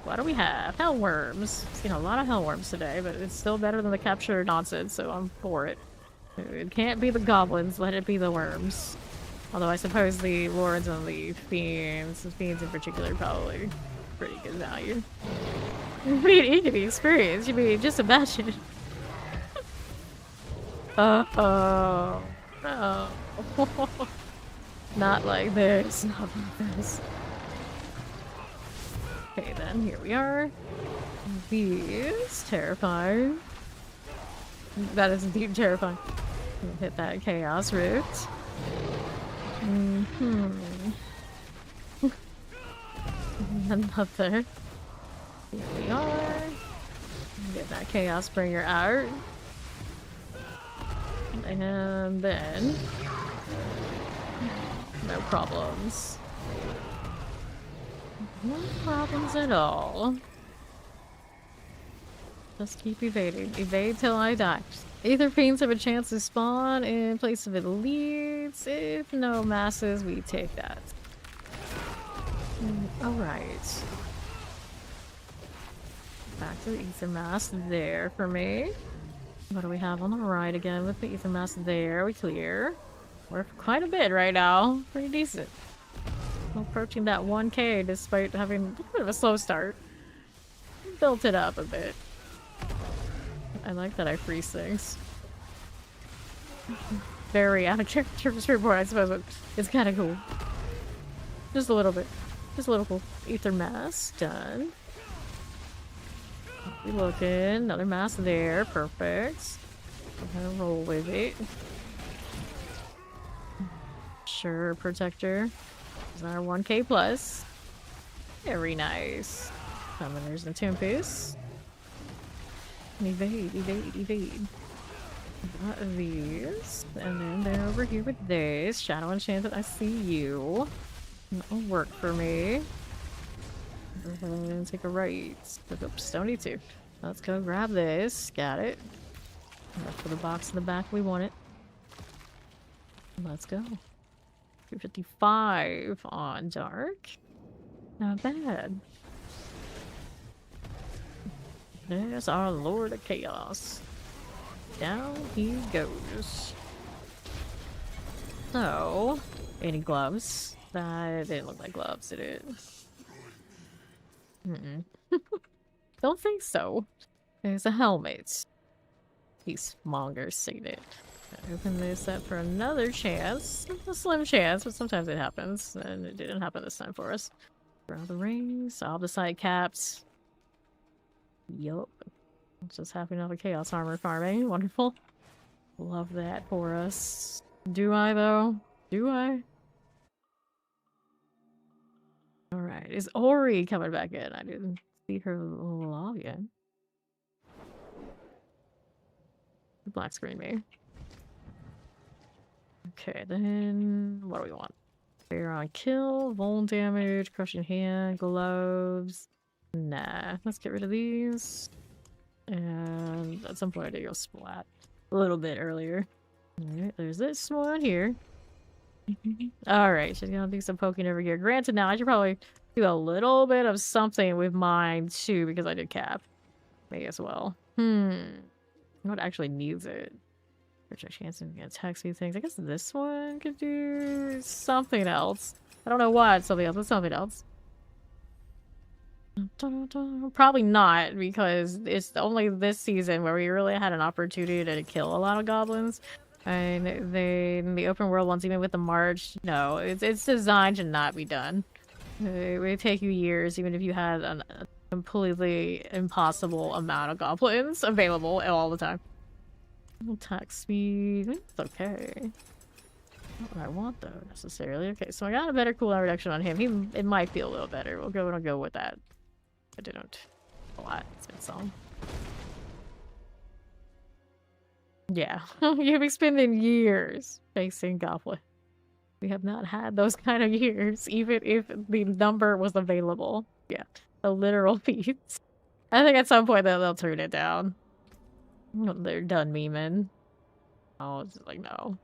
What do we have? Hellworms. Seen a lot of hellworms today, but it's still better than the capture nonsense, so I'm for it. It can't be the goblins, let it be the worms. Although I suppose the lords and the fiends in particular, probably pretty good value. I mean, it can be experienced. You mean, just imagine. Oh. No. Not like this. Not like this. Okay, then, here we are. These terrifying. That is indeed terrifying. Hit that Chaos Rift. Another. Here we are. Get that Chaos Bringer out. And then... no problems. No problems at all. Just keep evading. Evade till I die. Aether Fiends have a chance to spawn in place of elites. If no masses, we take that. Alright. Back to the Ether Mass there for me. What do we have on the right again with the Ether Mass there? We clear. We're quite a bit right now. Pretty decent. Approaching that 1k despite having a bit of a slow start. Built it up a bit. I like that I freeze things. Very out of character for Spiritborn, I suppose, but it's kind of cool. Just a little bit. Just a little cool. Ether Mass, done. We looking. Another mass there. Perfect. I'm gonna roll with it. Sure, Protector. Is our 1k plus. Very nice. Summoners and Tempest. Evade, evade, evade. Got these. And then they're over here with this. Shadow Enchanted, I see you. That'll work for me. And take a right. Oops, don't need to. Let's go grab this. Got it. That's for the box in the back. We want it. Let's go. 255 on dark. Not bad. There's our Lord of Chaos. Down he goes. So, any gloves? That didn't look like gloves, did it? Don't think so. There's a helmet. These mongers seen it. Open this up for another chance. A slim chance, but sometimes it happens. And it didn't happen this time for us. Around the rings, all the side caps. Yup. Just happy to have a chaos armor farming. Wonderful. Love that for us. Do I though? Do I? Alright. Is Ori coming back in? I didn't see her log in. Black screen me. Okay, then what do we want? Fair on kill, vuln damage, crushing hand, gloves. Nah, let's get rid of these. And at some point I did go splat a little bit earlier. Alright, there's this one here. Alright, she's gonna do some poking over here. Granted, now I should probably do a little bit of something with mine too, because I did cap. May as well. What actually needs it? Richard Chanson can attack these things. I guess this one could do something else. I don't know what something else, but something else. Probably not, because it's only this season where we really had an opportunity to kill a lot of goblins. And in the open world ones, even with the march, no, it's designed to not be done. It would take you years, even if you had a completely impossible amount of goblins available all the time. Attack speed, it's okay. Not what I want though, necessarily. Okay, so I got a better cooldown reduction on him. It might feel a little better. We'll go with that. I didn't a lot. It's been some. Yeah, you've been spending years facing goblin. We have not had those kind of years, even if the number was available. Yeah, the literal feats. I think at some point they'll turn it down. They're done memeing. Oh, it's just like, no.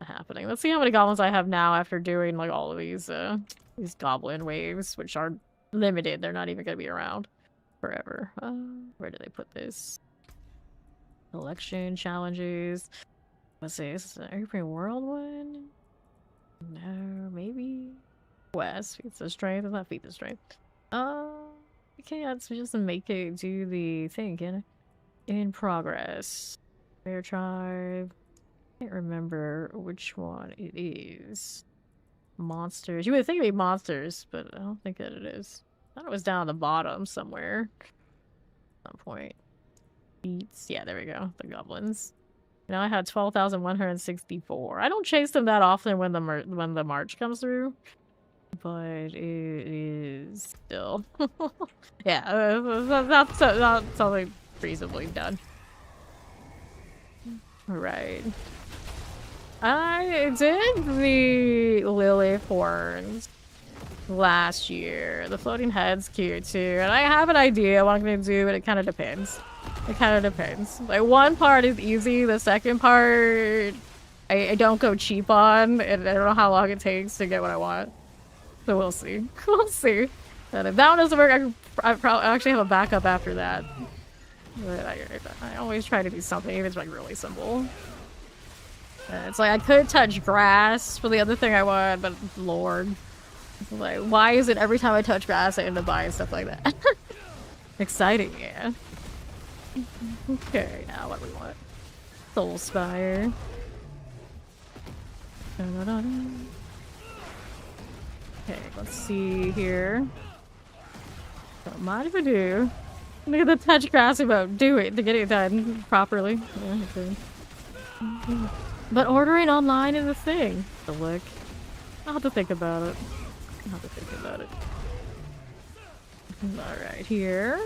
Not happening. Let's see how many goblins I have now after doing like all of these goblin waves, which are limited. They're not even gonna be around forever. Where do they put this? Election challenges. Let's see, is this an open world one? No, maybe West. Feats the strength. It's not feat the strength. We can't just make it do the thing, can I? In progress. Fair tribe. Can't remember which one it is. Monsters. You would think it'd be monsters, but I don't think that it is. I thought it was down at the bottom somewhere. At some point. Beats. Yeah, there we go. The goblins. Now I had 12,164. I don't chase them that often when the march comes through. But it is still. Yeah, that's something reasonably done. Right. I did the Lily Horns last year. The floating head's cute too. And I have an idea what I'm gonna do, but it kind of depends. It kind of depends. Like, one part is easy, the second part I don't go cheap on, and I don't know how long it takes to get what I want. So we'll see. We'll see. And if that one doesn't work, I probably actually have a backup after that. But I always try to do something, even if it's like really simple. It's like I could touch grass for the other thing I want, but Lord. Like, why is it every time I touch grass I end up buying stuff like that? Exciting, yeah. Okay, now what do we want? Soul Spire. Okay, let's see here. Don't mind if I do. Look at the touch grass emote. Do it to get it done properly. Yeah, okay. But ordering online is a thing. So look. I'll have to think about it. I'll have to think about it. Alright, here.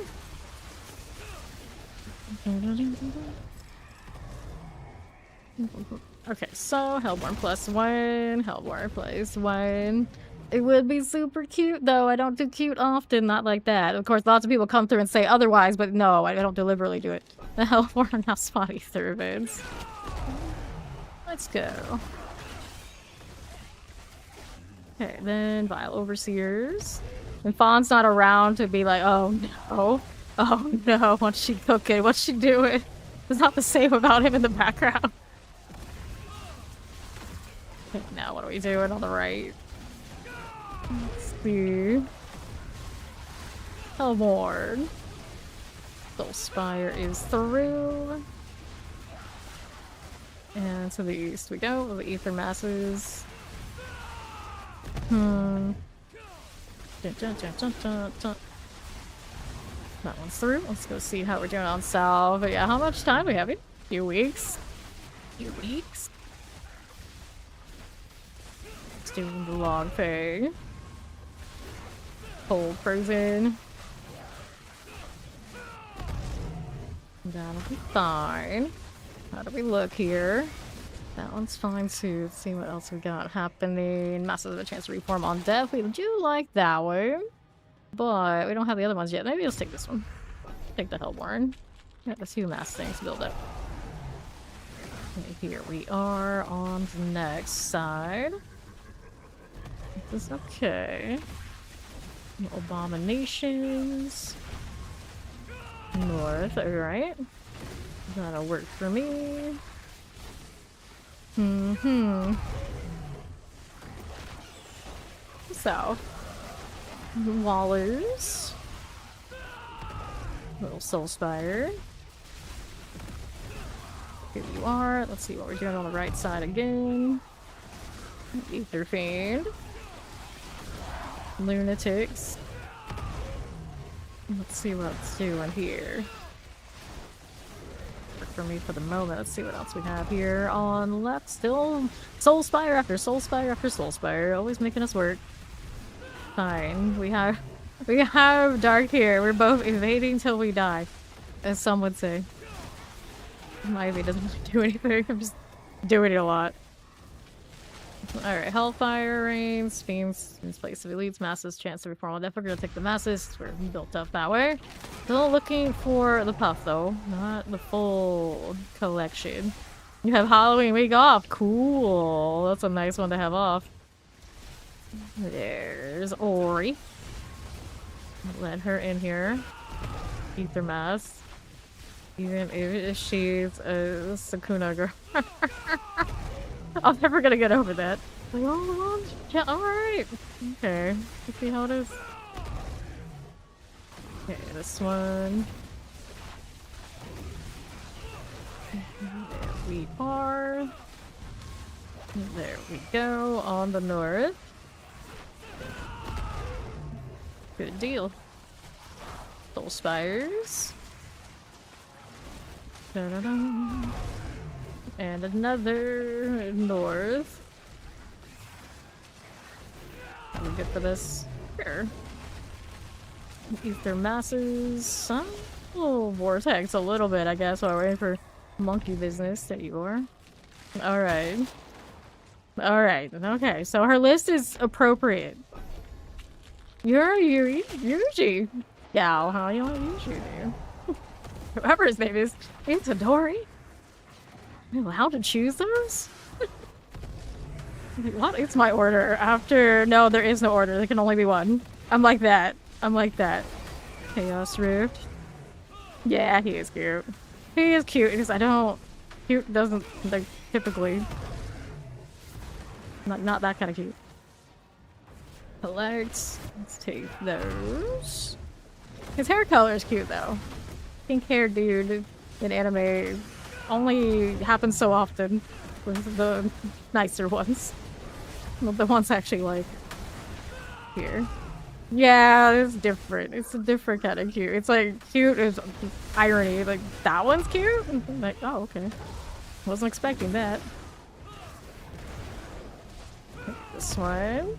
Okay, so Hellborn +1, Hellborn +1. It would be super cute, though. I don't do cute often, not like that. Of course, lots of people come through and say otherwise, but no, I don't deliberately do it. The Hellborn now spotty thurbids. Let's go. Okay, then Vile Overseers. And Fawn's not around to be like, oh no. Oh no, what's she cooking? What's she doing? It's not the same about him in the background. Okay, now what are we doing on the right? Let's see. Hellborn. Soulspire is through. And to the east we go, the Ether Masses. Dun, dun, dun, dun, dun, dun. That one's through. Let's go see how we're doing on South. But yeah, how much time do we have? A few weeks. Few weeks. Let's do the log thing. Cold frozen. That'll be fine. How do we look here? That one's fine too. Let's see what else we got happening. Masses of a chance to reform on death. We do like that one. But we don't have the other ones yet. Maybe let's take this one. Take the Hellborn. Got the two mass things build up. Okay, here we are on the next side. This is okay. Abominations. North, alright. That'll work for me. South. Wallers. Little Soulspire. Here you are. Let's see what we're doing on the right side again. Ether Fiend. Lunatics. Let's see what it's doing here. Work for me for the moment. Let's see what else we have here on the left. Still Soulspire after Soulspire after Soulspire. Always making us work. Fine. We have Dark here. We're both evading till we die, as some would say. My EV doesn't really do anything. I'm just doing it a lot. Alright, Hellfire Reigns, Fiends, in place of Elites, Masses, chance to reform on death. We're gonna take the Masses. We're built up that way. Still looking for the puff though, not the full collection. You have Halloween week off. Cool. That's a nice one to have off. There's Ori. Let her in here. Ether Mass. Even if she's a Sakuna girl. I'm never gonna get over that. Like, oh, yeah, alright. Okay. Let's see how it is. Okay, this one. There we are. There we go, on the north. Good deal. Soulspires. Da-da-da. And another north. How do we get for this? Sure. Ether Masses. Oh, Vortex a little bit, I guess, while we're waiting for monkey business. There you are. Alright. Alright, okay, so her list is appropriate. You're Yuji. Gal, huh? You don't Yuji, dude. Whoever his name is, Itadori. Am I allowed to choose those? What is my order after? No, there is no order. There can only be one. I'm like that. I'm like that. Chaos Rift. Yeah, he is cute. He is cute because I don't. Cute doesn't like typically. Not that kind of cute. Collect. Let's take those. His hair color is cute though. Pink hair dude in anime only happens so often with the nicer ones. Well, the ones I actually like here. Yeah, it's different. It's a different kind of cute. It's like cute is irony. Like that one's cute. Like, oh, okay. Wasn't expecting that. This one.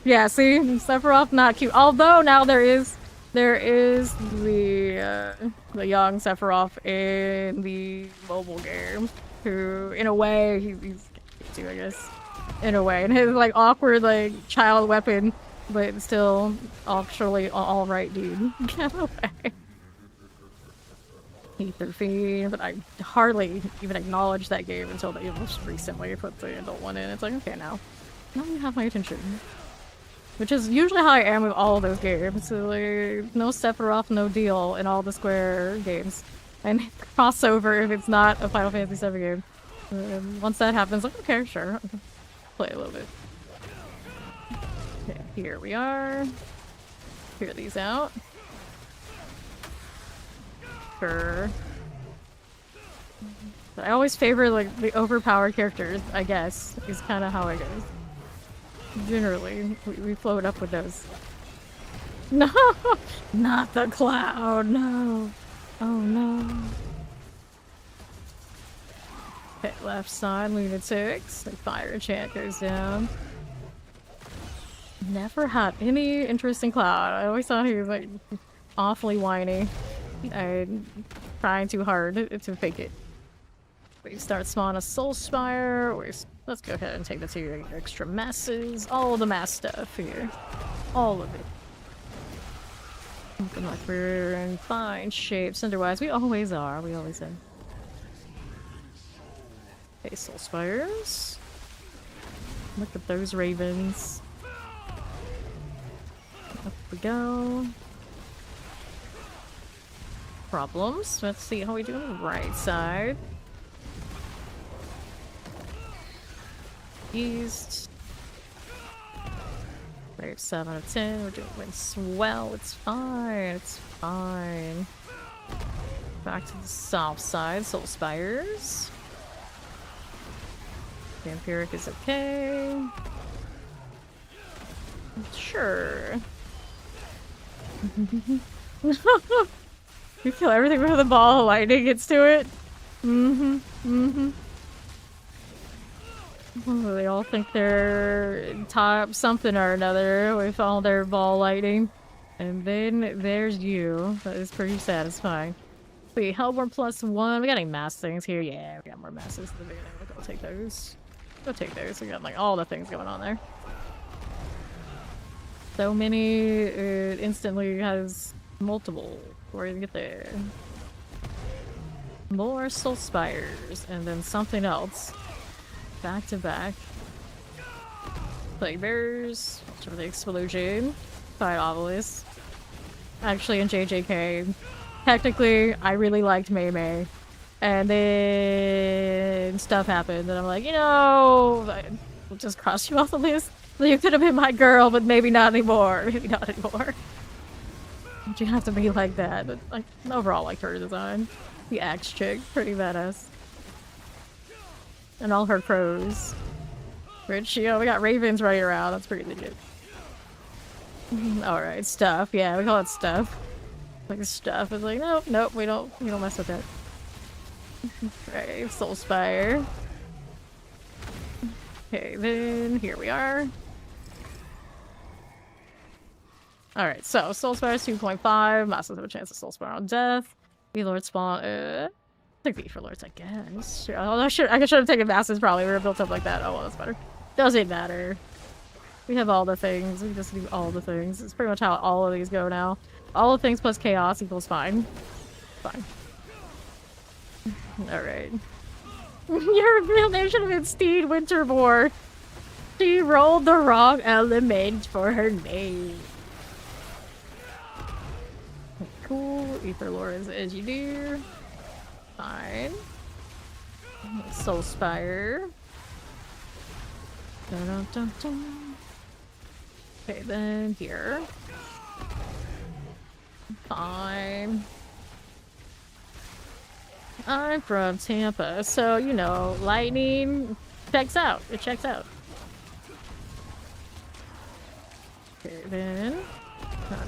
Yeah, see, Sephiroth not cute. Although now there is There is the young Sephiroth in the mobile game, who, in a way, he's too, I guess, in a way, and his like awkward like child weapon, but still actually all right, dude. Get away. Ether Fiend, but I hardly even acknowledged that game until they most recently put the adult one in. It's like, okay, now you have my attention. Which is usually how I am with all of those games. So, like, no Sephiroth, no deal in all the Square games. And crossover if it's not a Final Fantasy VII game. Once that happens, like, okay, sure. Okay. Play a little bit. Okay, here we are. Clear these out. Sure. But I always favor, like, the overpowered characters, I guess, is kind of how it goes. Generally, we float up with those. No! Not the cloud, no! Oh no. Okay, left side, lunatics. The fire chant goes down. Never had any interest in Cloud. I always thought he was like awfully whiny and trying too hard to fake it. We start spawning a Soul Spire. Let's go ahead and take the 2 extra masses. All the mass stuff here. All of it. Looking like we're in fine shape. Cinderwise, we always are. We always have. Okay, Soul Spires. Look at those ravens. Up we go. Problems. Let's see how we do on the right side. East. Right, 7 out of 10. We're doing swell. It's fine. It's fine. Back to the south side. Soul Spires. Vampiric is okay. Sure. You kill everything with the ball of lightning gets to it. Oh, they all think they're top something or another with all their ball lightning. And then there's you. That is pretty satisfying. Wait, Hellborn +1. We got any mass things here? Yeah, we got more masses at the beginning. We'll go take those. Go take those. We got like all the things going on there. So many, it instantly has multiple. Where you get there. More Soul Spires, and then something else. Back to back. Plague Bears. Sort of the explosion. Fight Obelisk. Actually, in JJK, technically, I really liked Mei Mei. And then stuff happened, and I'm like, you know, I'll just cross you off the list. You could have been my girl, but maybe not anymore. Maybe not anymore. You have to be like that, but like overall, like her design, the axe chick, pretty badass, and all her pros. Which, you know, we got ravens running around. That's pretty legit. All right, stuff. Yeah, we call it stuff. Like stuff is like, nope, we don't mess with that. Right, Soul Spire. Okay, then here we are. Alright, so Soul Spire is 2.5. Masses have a chance of Soul Spire on death. V-Lord spawn. Take V for Lords, I guess. Oh, I should have taken Masses probably. We were built up like that. Oh, well, that's better. Doesn't matter. We have all the things. We just do all the things. It's pretty much how all of these go now. All the things plus chaos equals fine. Fine. Alright. Your real name should have been Steed Winterboar. She rolled the wrong element for her name. Cool. Ether Lore is edgy deer. Fine. Soul Spire. Dun, dun, dun, dun. Okay, then here. Fine. I'm from Tampa, so you know, lightning checks out. It checks out. Okay, then.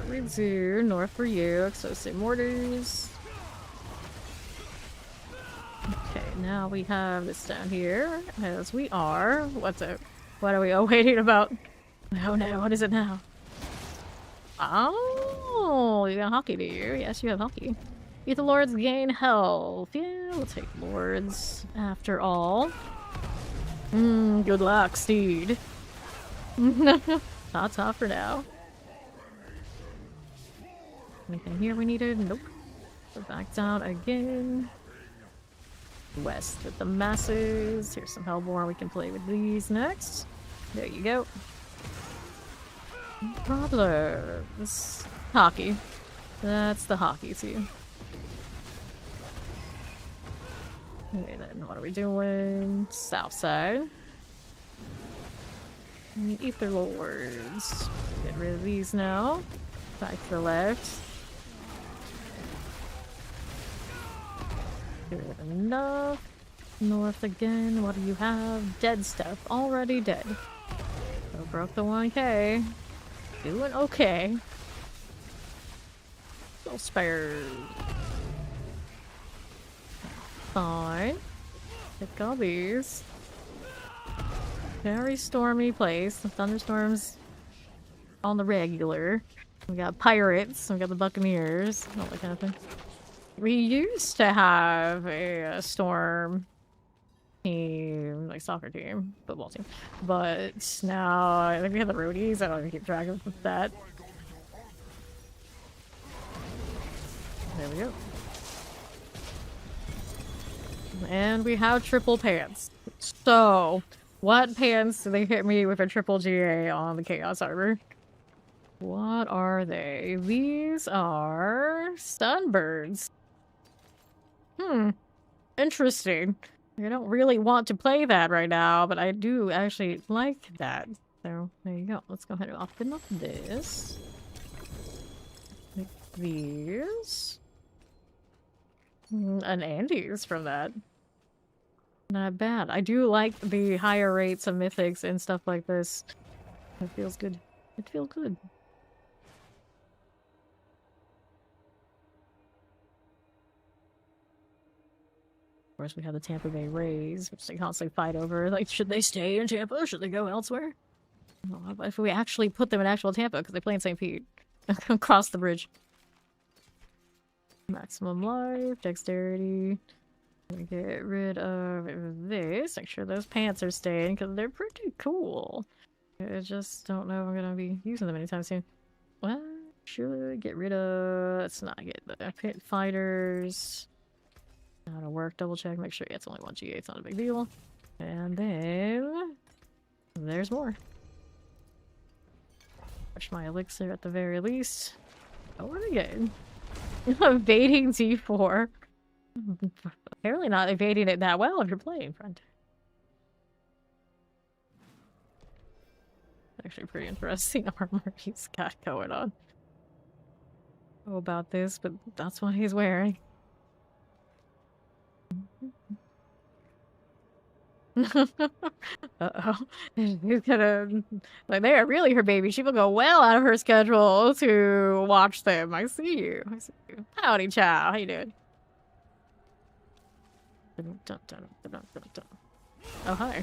Ridzu, north for you, Exosate Mortars. Okay, now we have this down here, as we are. What are we all waiting about? Oh no, what is it now? Oh, Oh, you got hockey, do you? Yes, you have hockey. Eat the lords, gain health. Yeah, we'll take lords after all. Good luck, Steed. Not tough for now. Anything here we needed? Nope. Go back down again. West with the masses. Here's some Hellborn. We can play with these next. There you go. Problems. Hockey. That's the hockey team. Okay, then what are we doing? South side. Ether Lords. Get rid of these now. Back to the left. Good enough. North again. What do you have? Dead stuff. Already dead. So broke the 1K. Doing okay. Still spared. Fine. Pick all these. Very stormy place. The thunderstorms on the regular. We got pirates. We got the Buccaneers. All that kind of thing. We used to have a storm team, like soccer team, football team, but now I think we have the roadies. I don't even keep track of that. There we go. And we have triple pants. So, what pants do they hit me with a triple GA on the Chaos Arbor? What are they? These are sunbirds. Interesting. I don't really want to play that right now, but I do actually like that. So, there you go. Let's go ahead and open up this. Like these. And Andes from that. Not bad. I do like the higher rates of mythics and stuff like this. It feels good. It feels good. Of course, we have the Tampa Bay Rays, which they constantly fight over. Like, should they stay in Tampa? Should they go elsewhere? Oh, if we actually put them in actual Tampa, because they play in St. Pete. Across the bridge. Maximum life, dexterity. Get rid of this. Make sure those pants are staying, because they're pretty cool. I just don't know if I'm going to be using them anytime soon. Well, should get rid of... Let's not get the pit fighters. That'll work. Double check. Make sure it's only 1 GA. It's not a big deal. And then... There's more. Watch my elixir at the very least. Oh, we're good. Evading D4. Apparently not evading it that well if you're playing, friend. Actually pretty interesting armor he's got going on. I don't know about this, but that's what he's wearing. Uh-oh. He's gonna... Like, they are really her baby. She will go well out of her schedule to watch them. I see you. I see you. Howdy, chow. How you doing? Oh, hi.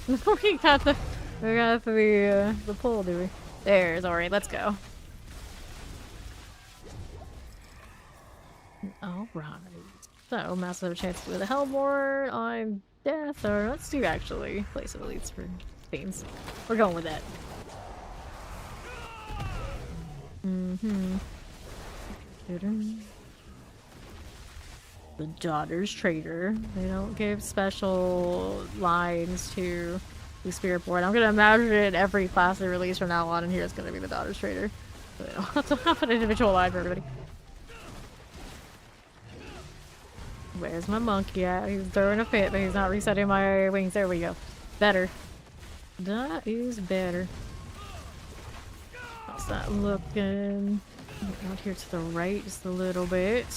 we got the pull, do we? There's Ori. Let's go. Alright. So, massive chance to do the Hellborn on death, or let's do actually place of elites for Spains. We're going with that. The Daughter's Trader. They don't give special lines to the Spiritborn. I'm gonna imagine every class they release from now on in here is gonna be the Daughter's Trader. So they don't have to have an individual line for everybody. Where's my monkey at? He's throwing a fit, but he's not resetting my wings. There we go. Better. That is better. How's that looking? Out here to the right just a little bit.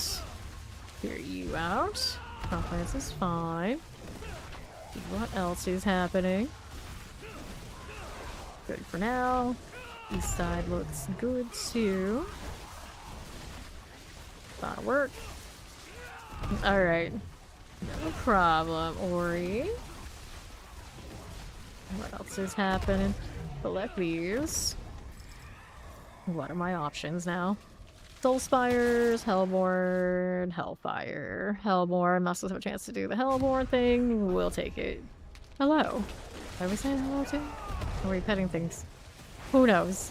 Clear you out. Confidence is fine. What else is happening? Good for now. East side looks good too. That'll work. Alright. No problem, Ori. What else is happening? Select these. What are my options now? Soul Spires, Hellborn, Hellfire. Hellborn must have a chance to do the Hellborn thing. We'll take it. Hello. Are we saying hello to? Or are we petting things? Who knows?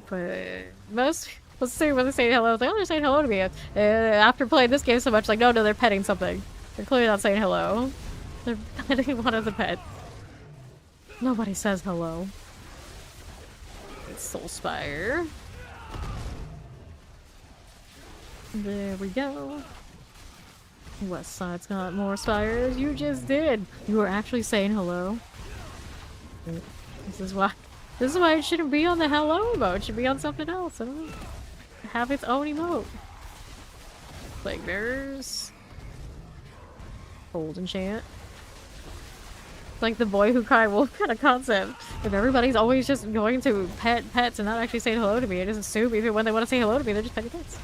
But most, let's say when they say hello, they're only saying hello to me. After playing this game so much, like, no, they're petting something. They're clearly not saying hello. They're petting one of the pets. Nobody says hello. It's Soulspire. There we go. West Side's got more spires. You just did. You were actually saying hello. This is why it shouldn't be on the hello emote. It should be on something else. I don't know. Have its own emote. Plague Bearers. Hold enchant. Like the boy who cried wolf kind of concept. If everybody's always just going to pet pets and not actually saying hello to me, I just assume even when they want to say hello to me, they're just petting pets.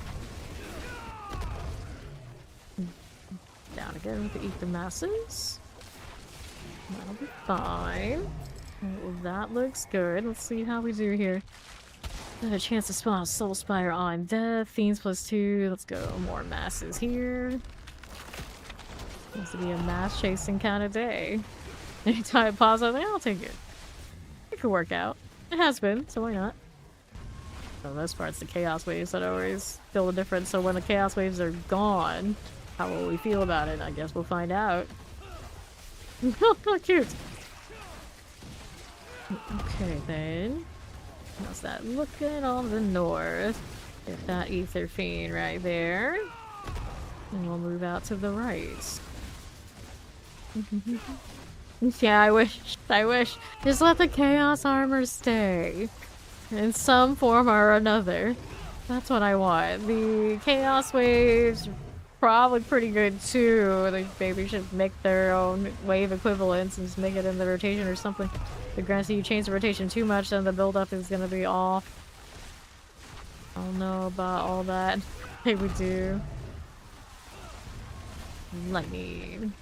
Down again with the Ether Masses. That'll be fine. Well, that looks good. Let's see how we do here. Got a chance to spawn a Soul Spire on death. Fiends +2. Let's go. More masses here. Seems to be a mass chasing kind of day. Anytime it pops up, I'll take it. It could work out. It has been, so why not? For the most part, it's the Chaos Waves that always feel the difference. So when the Chaos Waves are gone, how will we feel about it? I guess we'll find out. How cute! Okay then. How's that looking on the north? Get that Ether Fiend right there. And we'll move out to the right. Yeah, I wish. Just let the Chaos Armor stay. In some form or another. That's what I want. The Chaos Waves probably pretty good too. They maybe should make their own wave equivalents and just make it in the rotation or something. But granted, you change the rotation too much, then the build-up is gonna be off. I don't know about all that. Hey, we do. Lightning.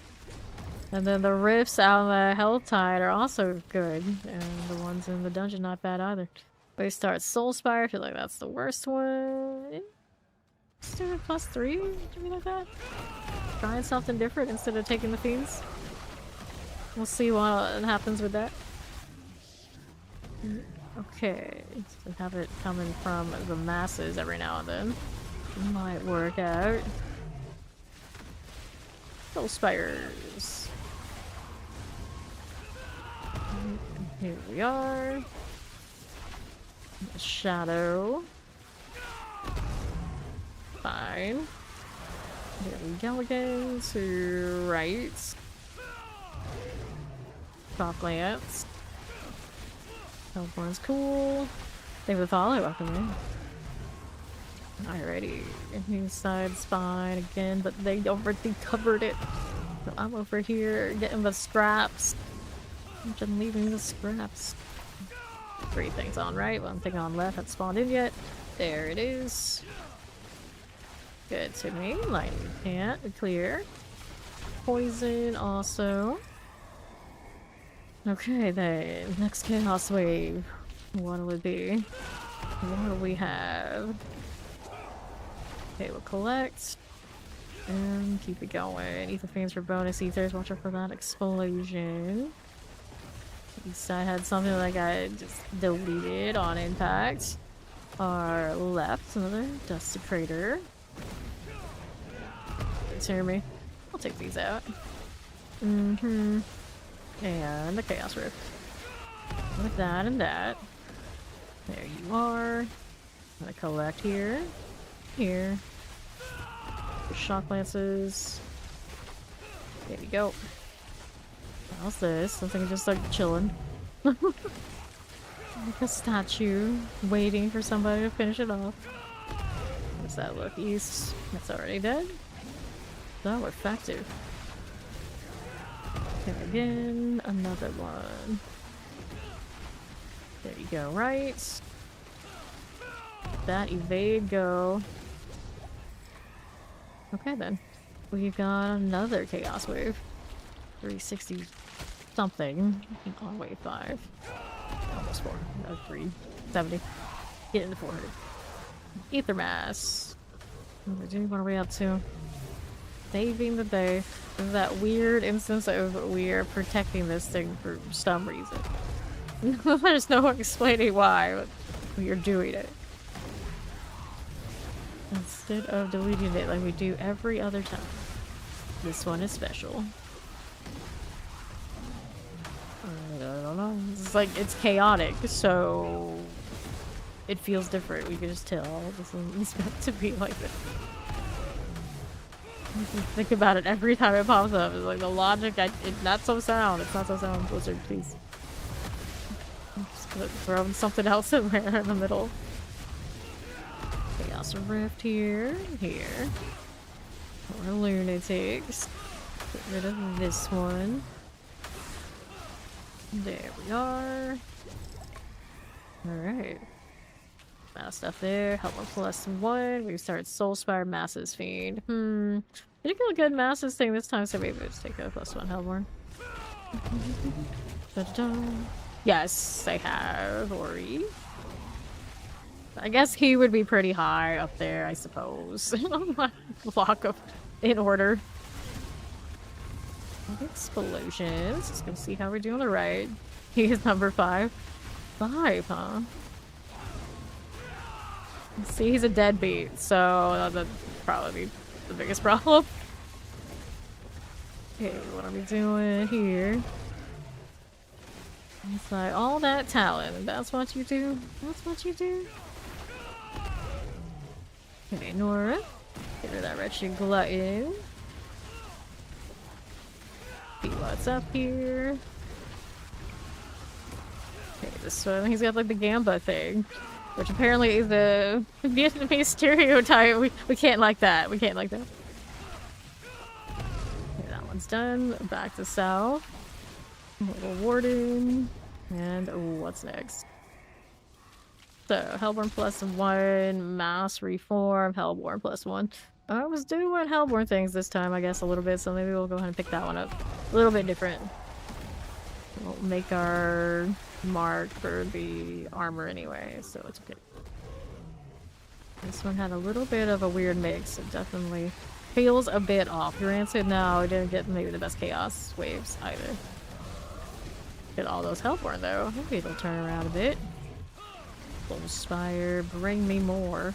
And then the rifts out of the Health Tide are also good. And the ones in the dungeon not bad either. We start Soulspire, I feel like that's the worst one. Let's do it +3, something like that. Trying something different instead of taking the fiends. We'll see what happens with that. Okay, so have it coming from the masses every now and then. Might work out. Soulspires. Here we are. Shadow. Fine. There we go again to right. Top Lance. Hellborn's cool. Thank you for the follow, welcome in. Alrighty. Inside spine again, but they already covered it. So I'm over here getting the scraps. I'm leaving the scraps. 3 things on right, 1 thing on left. Hasn't spawned in yet. There it is. Good to me. Lightning can't clear. Poison also. Okay then. Next Chaos Wave. What will it be? What do we have? Okay, we'll collect. And keep it going. Ether Fiends for bonus ethers. Watch out for that explosion. At least I had something like I just deleted on impact. Our left, another Desecrator. Hear me. I'll take these out. And the Chaos Rift. With that and that. There you are. I'm gonna collect here. Here. The Shock Lances. There we go. How's this? Something just like chilling. Like a statue waiting for somebody to finish it off. How does that look? East. That's already dead. So effective. Okay, again, another one. There you go, right? That evade go. Okay then. We've got another Chaos Wave. 360 something. On wave 5. Almost 4. 370. Get into 400. Ether mass. What are we up to? Saving the day. There's that weird instance of we are protecting this thing for some reason. There's no explaining why, but we are doing it. Instead of deleting it like we do every other time. This one is special. I don't know. It's like, it's chaotic, so it feels different. We can just tell this one's meant to be like this. You think about it every time it pops up. It's like the logic, it's not so sound. It's not so sound. Blizzard, please. I'm just gonna throw something else in there in the middle. Chaos Rift here. More lunatics. Get rid of this one. There we are. Alright. Mass stuff there. Help with +1. We start Soulspire Masses Fiend. Did get a good Masses thing this time, so maybe let's take a +1 Hellborn. Yes, I have Ori. I guess he would be pretty high up there, I suppose. Block of in order. Explosions. Just gonna see how we're doing the right. He is number 5. 5, huh? See, he's a deadbeat, so that'd probably be the biggest problem. Okay, what are we doing here? It's like all that talent. That's what you do? That's what you do? Okay, Nora. Get rid of that wretched glutton. See what's up here. Okay, this one, he's got like the Gamba thing. Which apparently is a Vietnamese stereotype. We can't like that. We can't like that. Okay, that one's done. Back to south. A little warden. And what's next? So, Hellborn +1, Mass Reform, Hellborn +1. I was doing Hellborn things this time, I guess, a little bit, so maybe we'll go ahead and pick that one up. A little bit different. We'll make our mark for the armor anyway, so it's okay. This one had a little bit of a weird mix. It definitely feels a bit off. Granted, no, it didn't get maybe the best chaos waves either. Get all those Hellborn though. Maybe it'll turn around a bit. Spire, bring me more.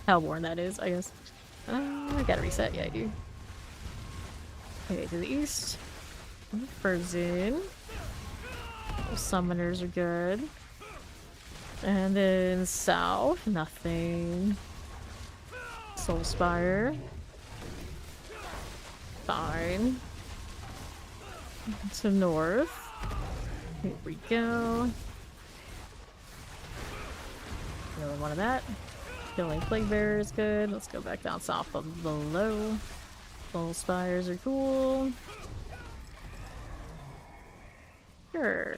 Hellborn, that is, I guess. I gotta reset. Yeah, I do. Okay, to the east. Frozen. Summoners are good. And then south, nothing. Soulspire. Fine. To north. Here we go. Another one of that. Killing Plague Bearer is good. Let's go back down south of below. Soulspires are cool. Sure.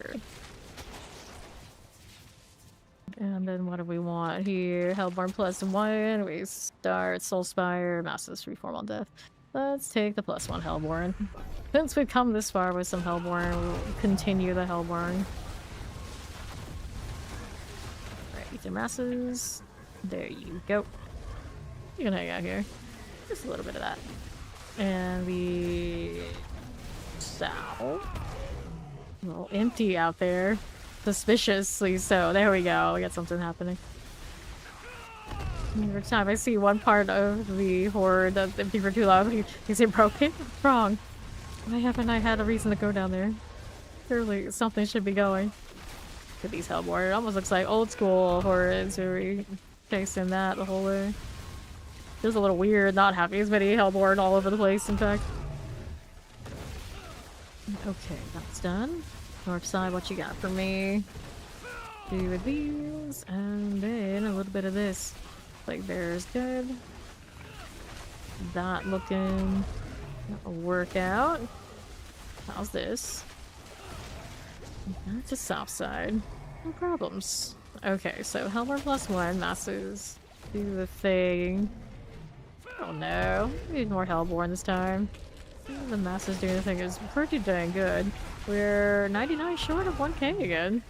And then what do we want here? Hellborn +1. We start Soulspire, Masses Reform on Death. Let's take the +1 Hellborn. Since we've come this far with some Hellborn, we'll continue the Hellborn. Alright, Ether Masses. There you go. You can hang out here. Just a little bit of that. And the south. A little empty out there. Suspiciously so. There we go. We got something happening. Every time I see one part of the horde that's empty for too long, is it broken? What's wrong? Why haven't I had a reason to go down there? Surely something should be going. Look at these Hellborn. It almost looks like old school hordes where we chasing that the whole way. Feels a little weird not having as many Hellborn all over the place, in fact. Okay, that's done. North side, what you got for me? Do with these, and then a little bit of this. Like there's good. That looking that'll work out. How's this? Not to south side. No problems. Okay, so Hellborn +1, Masses do the thing. Oh no, we need more Hellborn this time. The Masses doing the thing is pretty dang good. We're 99 short of 1k again.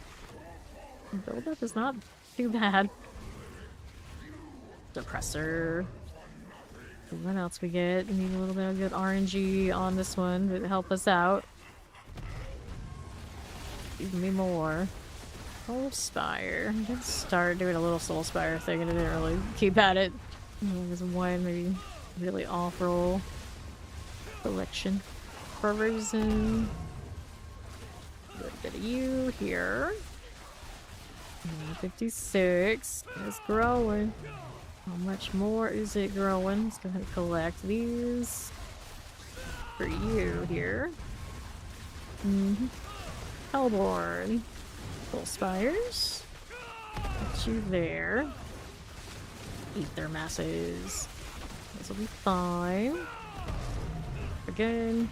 Build up is not too bad. Suppressor. What else we get? We need a little bit of good RNG on this one to help us out. Give me more. Soul Spire. I did start doing a little Soul Spire thing and I didn't really keep at it. There's one maybe really off-roll selection. Frozen. A little bit of you here. 56. It's growing. How much more is it growing? Let's go ahead and collect these for you here. Hellborn. Full spires. Put you there. Eat their masses. This will be fine. Again.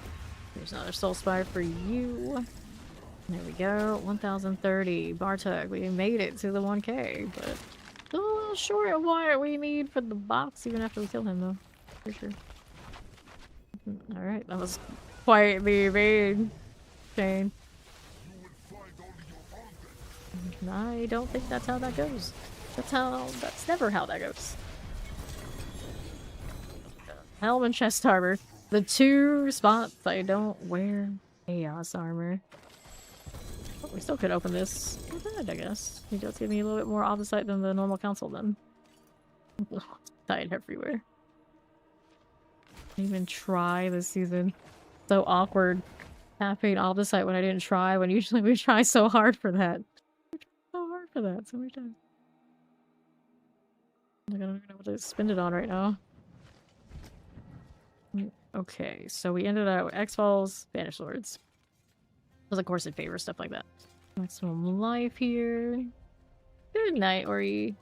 There's another soul spire for you. There we go. 1030. Bartok, we made it to the 1k, but still a little short of what we need for the box, even after we kill him, though. For sure. Alright, that was quite the evade chain. I don't think that's how that goes. That's never how that goes. Helm and chest armor. The two spots I don't wear chaos armor. Oh, we still could open this with that, I guess. He does give me a little bit more off the site than the normal council then. Died everywhere. Didn't even try this season. So awkward. Tapping off the site when I didn't try, when usually we try so hard for that. So hard for that, so many times. I don't even know what to spend it on right now. Okay, so we ended up with X-Falls, Banished Lords. Because of course in favor, stuff like that. Maximum life here. Good night, Ori.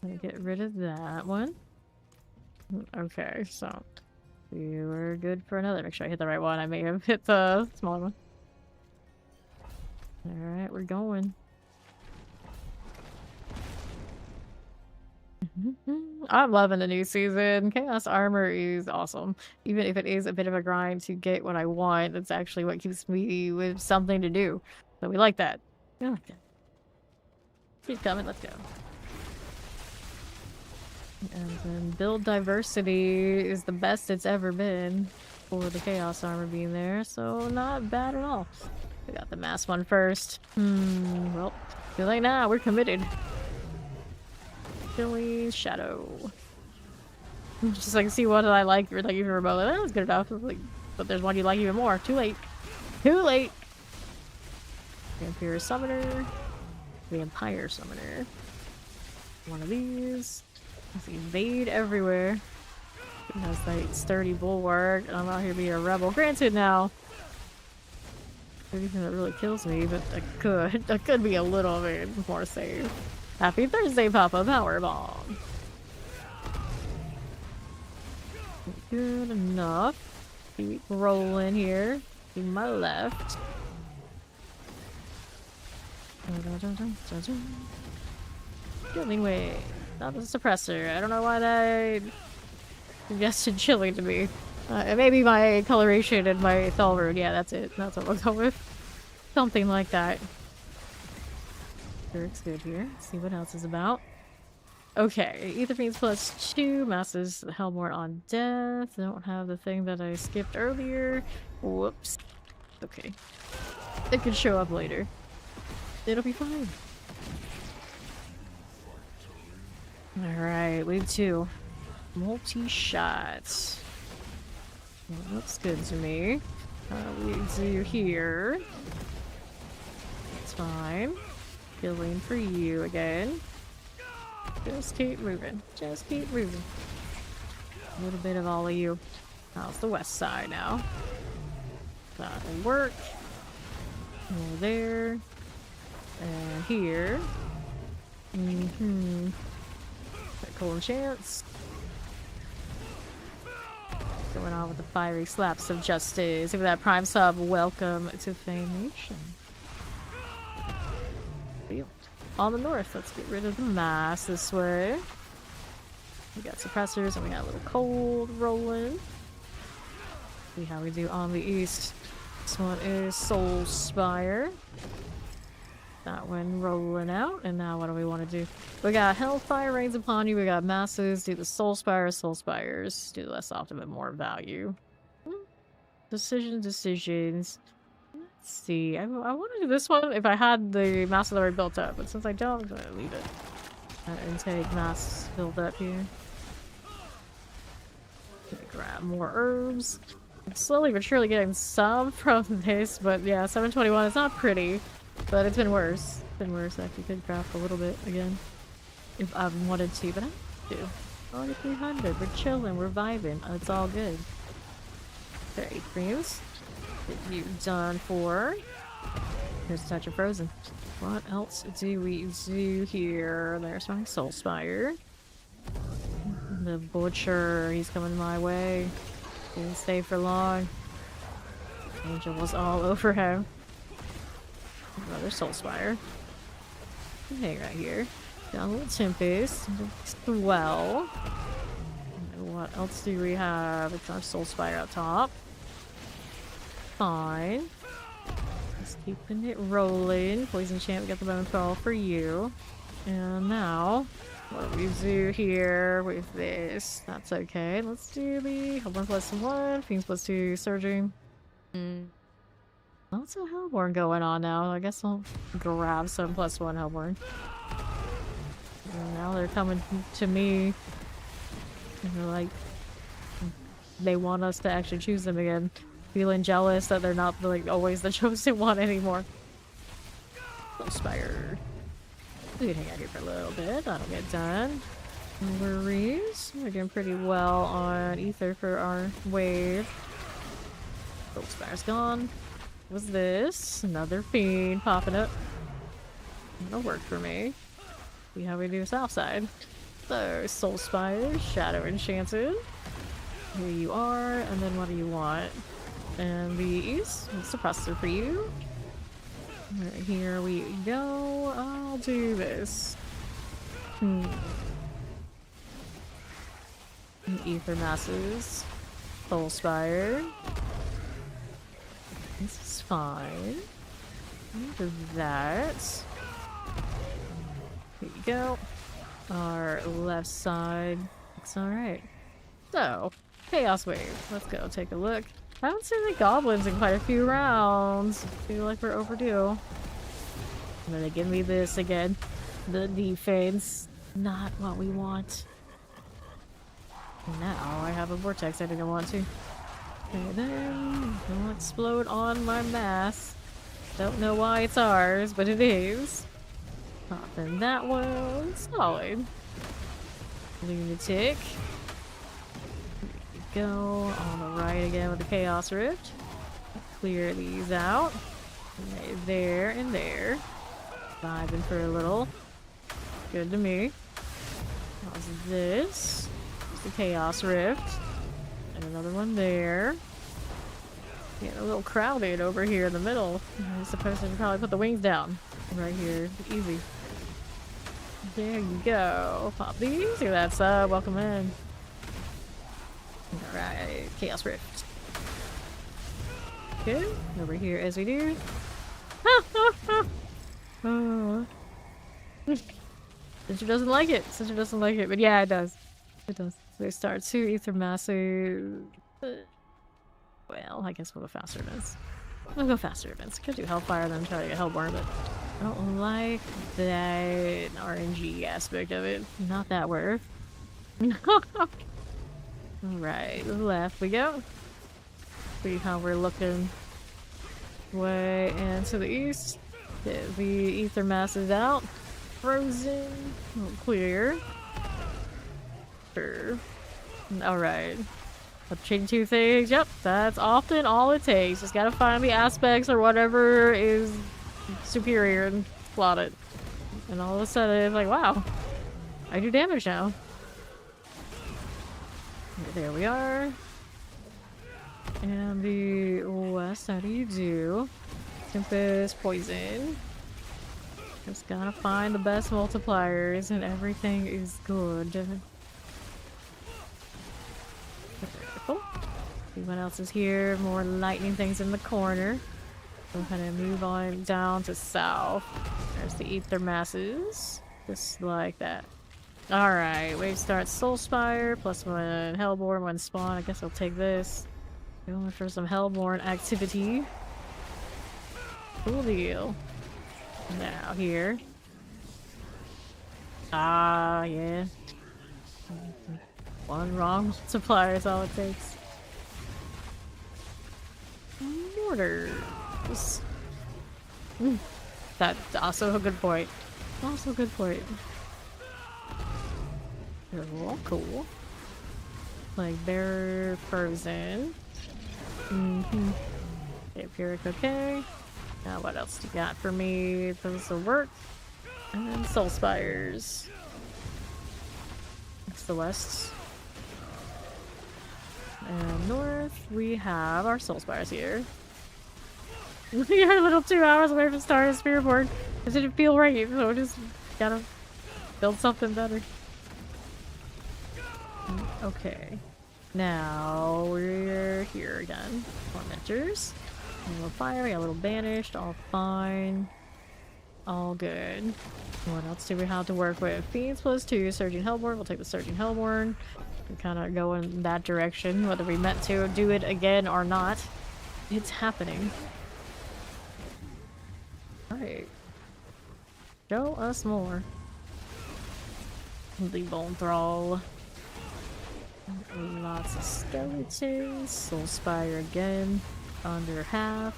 Gonna get rid of that one. Okay, so we were good for another. Make sure I hit the right one. I may have hit the smaller one. Alright, we're going. I'm loving the new season. Chaos armor is awesome. Even if it is a bit of a grind to get what I want, that's actually what keeps me with something to do. So we like that. We like that. Keep coming, let's go. And then build diversity is the best it's ever been for the chaos armor being there, so not bad at all. We got the mass one first. Well, feel like now we're committed. Shadow. Just like see what I like, or like even remotely. That was good enough. Like, but there's one you like even more. Too late. Too late. Vampire Summoner. Vampire Summoner. One of these. Let's evade everywhere. It has like sturdy bulwark, and I'm out here being a rebel. Granted now, anything that really kills me, but I could be a little bit more safe. Happy Thursday, Papa Powerbomb. Good enough. Keep rolling here. To my left. Killing Wave. Not the suppressor. I don't know why that suggested chilling to me. It may be my coloration and my Thalrune. Yeah, that's it. That's what we'll go with. Something like that. Looks good here. Let's see what else is about. Okay, Ether Fiends plus 2, Masses Hellborn on death. Don't have the thing that I skipped earlier. Whoops. Okay. It could show up later. It'll be fine. Alright, wave 2. Multi-shots. Well, looks good to me. Wave 2 here. That's fine. Killing for you again. Just keep moving. Just keep moving. A little bit of all of you. How's the west side now? That'll work. More there. And here. Cold chance. Going on with the fiery slaps of justice. Give that prime sub. Welcome to Fame Nation. On the north, let's get rid of the mass this way. We got suppressors and we got a little cold rolling. See how we do on the east. This one is Soul Spire. that one rolling out. And now what do we want to do? We got Hellfire rains upon you. We got masses. Do the Soul Spires. Soul Spires. Do less often but more value. Decisions. Let's see. I want to do this one if I had the masses already built up. But since I don't, I'm going to leave it. And take mass build up here. Grab more herbs. I'm slowly but surely getting some from this, but yeah, 721 is not pretty, but it's been worse. It's been worse. I actually could craft a little bit again if I wanted to, but I don't do. Only 300. We're chilling. We're vibing. It's all good. Okay, creams. Get you done for. Here's a touch of frozen. What else do we do here? There's my Soul Spire. The butcher, he's coming my way. Didn't stay for long. Angel was all over him. Another Soul Spire. Hang right here. Got a little Tempest. Swell. And what else do we have? It's our Soul Spire up top. Fine. Just keeping it rolling. Poison Champ, got the bone fall for you. And now, what do we do here with this? That's okay. Let's do the Hellborn +1, Fiends +2, Surging. Lots of Hellborn going on now. I guess I'll grab some +1 Hellborn. And now they're coming to me. And they're like, they want us to actually choose them again. Feeling jealous that they're not like always the chosen one anymore. Spire. We can hang out here for a little bit. That'll get done. No worries. We're doing pretty well on Ether for our wave. Soul Spire's gone. What's this? Another Fiend popping up. That'll work for me. See how we do south side. So, Soul Spire, Shadow Enchanted. Here you are, and then what do you want? And these. Suppressor for you. Right, here we go. I'll do this. Ether masses. Soul Spire. This is fine. Do that. Here you go. Our left side looks alright. So, Chaos Wave. Let's go take a look. I haven't seen the goblins in quite a few rounds. I feel like we're overdue. And then they give me this again. The defense. Not what we want. Now I have a vortex I didn't want to. And then it'll explode on my mass. Don't know why it's ours, but it is. Popping that one. Solid. Lunatic. Go on the right again with the Chaos Rift. Clear these out. Right there and there. Vibing for a little. Good to me. How's this? It's the Chaos Rift. And another one there. Getting a little crowded over here in the middle. I'm supposed to probably put the wings down. Right here. Easy. There you go. Pop these. Look at that sub. Welcome in. Alright, Chaos Rift. Good. Over here as we do. Oh. Sister doesn't like it. Sister doesn't like it. But yeah, it does. It does. They start 2 Ether Massive. Well, I guess we'll go faster events. We'll go faster events. Could do Hellfire then try to get Hellborn, but I don't like that RNG aspect of it. Not that worth. Alright, left we go. See how we're looking. Way into the east. Get the Ether masses out. Frozen. Clear. Sure. Alright. Chain 2 things. Yep, that's often all it takes. Just gotta find the aspects or whatever is superior and plot it. And all of a sudden it's like, wow. I do damage now. There we are. And the west, how do you do? Tempest, poison. Just gotta find the best multipliers and everything is good. Careful. See what else is here. More lightning things in the corner. Go ahead and move on down to south. There's the ether masses. Just like that. Alright, wave starts Soulspire, +1 Hellborn, 1 spawn. I guess I'll take this. Going for some Hellborn activity. Cool deal. Now here. Ah, yeah. One wrong multiplier is all it takes. Mortars. That's also a good point. Also a good point. Cool, cool. Like they're frozen. Vampiric, okay. Now what else do you got for me? Those will work. And then Soul Spires. That's the west. And north, we have our Soul Spires here. We are a little 2 hours away from starting Spiritborn. It didn't feel right, so we just gotta build something better. Okay. Now we're here again. Tormentors. A little fire, we got a little banished, all fine. All good. What else do we have to work with? Fiends +2, Surging Hellborn. We'll take the Surging Hellborn. We kind of go in that direction, whether we meant to do it again or not. It's happening. Alright. Show us more. The Bone Thrall. Lots of skeletons. Soulspire again. Under half.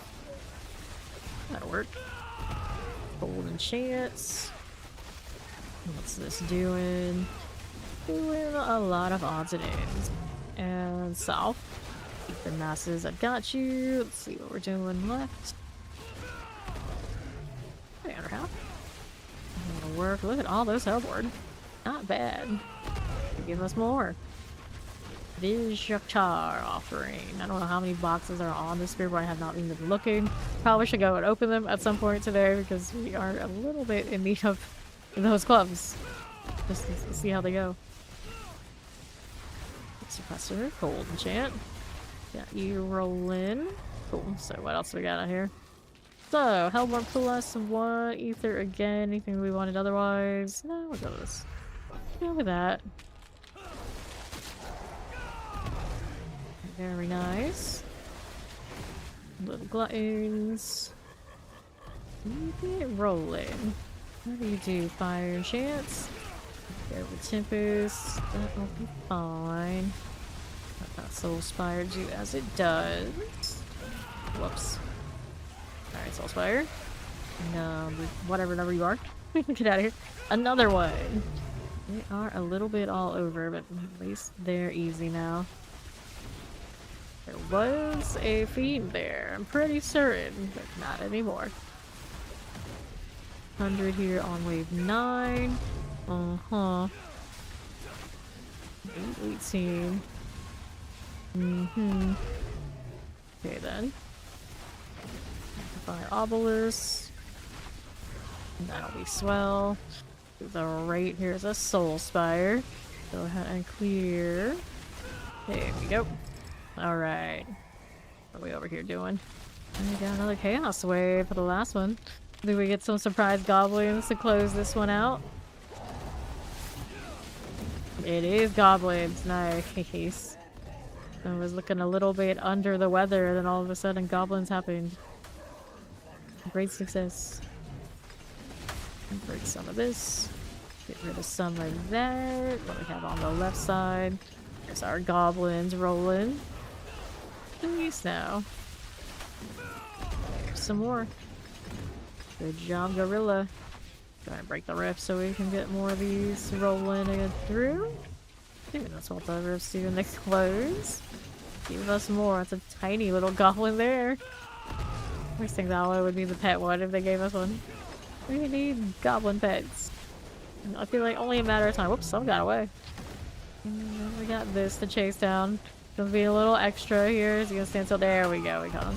That'll work. Golden Chance. What's this doing? Doing a lot of odds and ends. And south. Keep the masses. I've got you. Let's see what we're doing left. Okay, under half. That'll work. Look at all those Hellborn. Not bad. Give us more. Vishaktar offering. I don't know how many boxes are on this Spiritborn. I have not even been looking. Probably should go and open them at some point today because we are a little bit in need of those clubs. Just to see how they go. Suppressor, Cold Enchant. Got you rolling. Cool. So what else we got out here? So, Hellborn +1, Ether again. Anything we wanted otherwise? No, we'll go with this. Go with that. Very nice. Little gluttons. Keep it rolling. What do you do? Fire Chance? Go with Tempest. That will be fine. Let that Soulspire do as it does. Whoops. Alright, Soulspire. Whatever number you are. Get out of here. Another one. They are a little bit all over, but at least they're easy now. There was a fiend there, I'm pretty certain, but not anymore. 100 here on wave 9. 18. Okay then. Fire Obelisk. That'll be swell. The right here is a Soulspire. Go ahead and clear. There we go. Alright. What are we over here doing? We got another Chaos Wave for the last one. Do we get some surprise goblins to close this one out? It is goblins. Nice. I was looking a little bit under the weather, and then all of a sudden goblins happened. Great success. Break some of this. Get rid of some of that. What we have on the left side. There's our goblins rolling. Nice now. There's some more. Good job, Gorilla. Go ahead and break the rift so we can get more of these rolling and through. Maybe that's what the rifts do when they close. Give us more. It's a tiny little goblin there. I think that one would be the pet one if they gave us one. We need goblin pets. I feel like only a matter of time. Whoops, some got away. And then we got this to chase down. Gonna be a little extra here. Is he gonna stand still? There we go. We got him.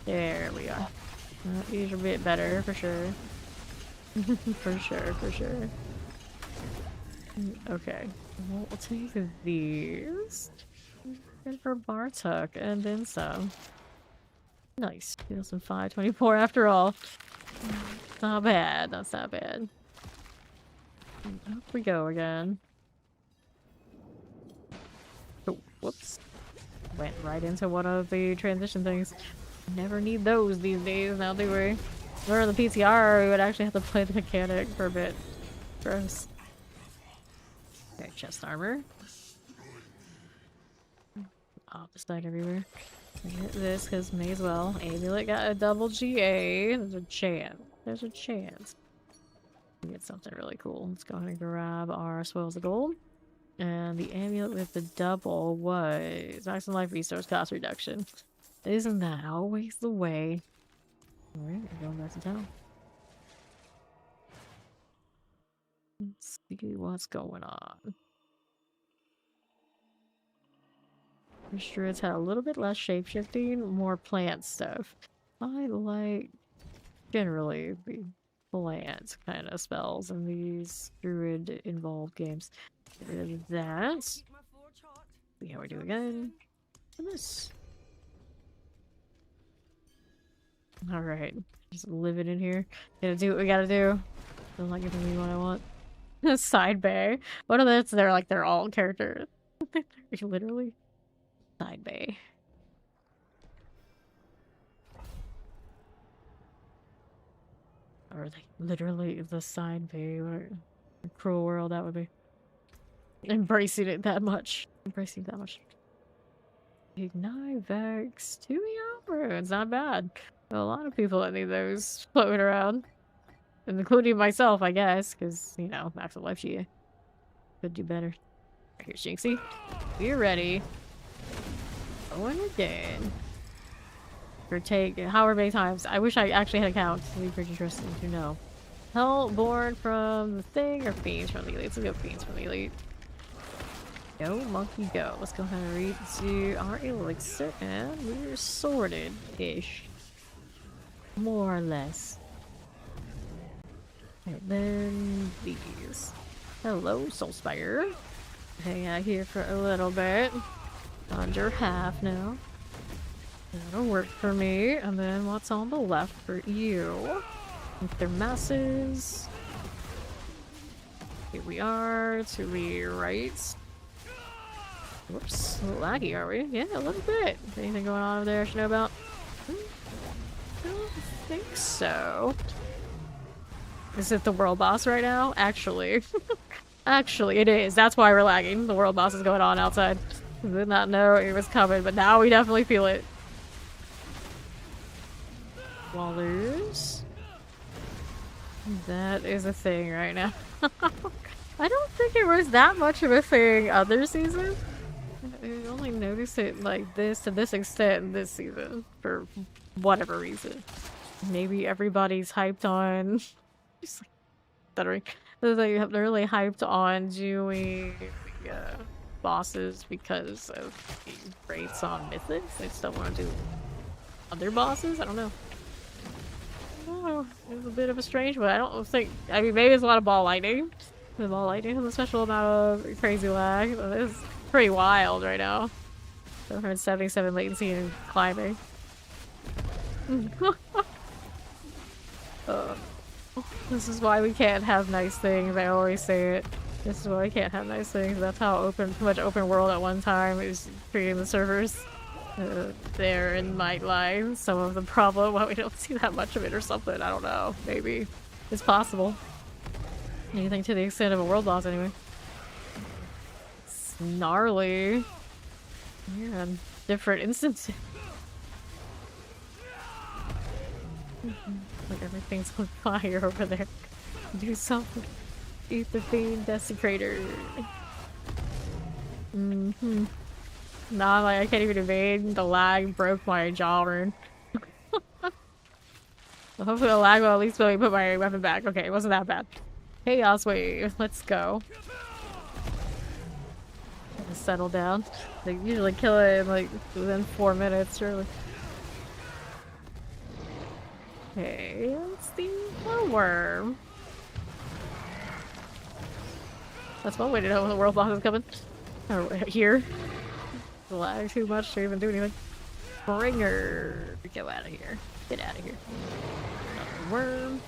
There we are. These are a bit better for sure. For sure. Okay. We'll take these. Good for Bartok and then some. Nice. Deal some 524 after all. not bad. That's not bad. Up we go again. Oh, whoops. Went right into one of the transition things. Never need those these days, now do we? Or the PTR, we would actually have to play the mechanic for a bit. Gross. Okay, chest armor. Opposite everywhere. Get this, because may as well. Amulet got a double GA. There's a chance. There's a chance. We get something really cool. Let's go ahead and grab our spoils of gold. And the amulet with the double was maximum life resource cost reduction. Isn't that always the way? Alright, we're going back to town. Let's see what's going on. Druids had a little bit less shapeshifting, more plant stuff. I like generally the plant kind of spells in these druid involved games. Get rid of that. See how we do again. And this. Alright. Just living in here. Gotta do what we gotta do. They're not giving me what I want. Side bay. What are those? They're like they're all characters. Literally. Side bay. Or like literally the side bay. What a cruel world that would be. Embracing it that much. Embracing it that much. Ignite Vex 2 runes. Not bad. A lot of people that need those floating around. Including myself, I guess, because, you know, max life GA. Could do better. Here's Jinxie. We're ready. Going again. For take however many times. I wish I actually had a count. It'd be pretty interesting to know. Hellborn from the thing or Fiends from the Elite? Let's go Fiends from the Elite. Go, monkey, go. Let's go ahead and read to our elixir, and we're sorted-ish. More or less. And then these. Hello, Soulspire. Hang out here for a little bit. Under half now. That'll work for me. And then what's on the left for you? If they're masses. Here we are to the right. Whoops, a little laggy, are we? Yeah, a little bit. Anything going on over there I should know about? I don't think so. Is it the world boss right now? Actually. Actually, it is. That's why we're lagging. The world boss is going on outside. Did not know it was coming, but now we definitely feel it. Wallers. That is a thing right now. I don't think it was that much of a thing other seasons. I only noticed it like this to this extent this season for whatever reason. Maybe everybody's hyped on just like stuttering. They're really hyped on doing bosses because of the rates on mythics. They just don't want to do other bosses. I don't know. Oh, it was a bit of a strange one. I don't think. I mean, maybe it's a lot of ball lightning. The ball lightning has a special amount of crazy lag. It's pretty wild right now. 777 latency and climbing. This is why we can't have nice things. I always say it. This is why we can't have nice things. That's how too much open world at one time is creating the servers. There in my life. Some of the problem why we don't see that much of it or something. I don't know. Maybe. It's possible. Anything to the extent of a world boss anyway. It's gnarly. Yeah, different instances. Like everything's on fire over there. Do something. Eat the fiend desecrator. Nah, like I can't even evade. The lag broke my jawbone. Well, hopefully the lag will at least let me put my weapon back. Okay, it wasn't that bad. Chaos wave, let's go. Settle down. They usually kill it in like within 4 minutes, really. Okay, let's see the worm. That's one way to know when the world boss is coming. Or here. Lag too much to even do anything. Bringer! Get out of here. Get out of here. Another worm.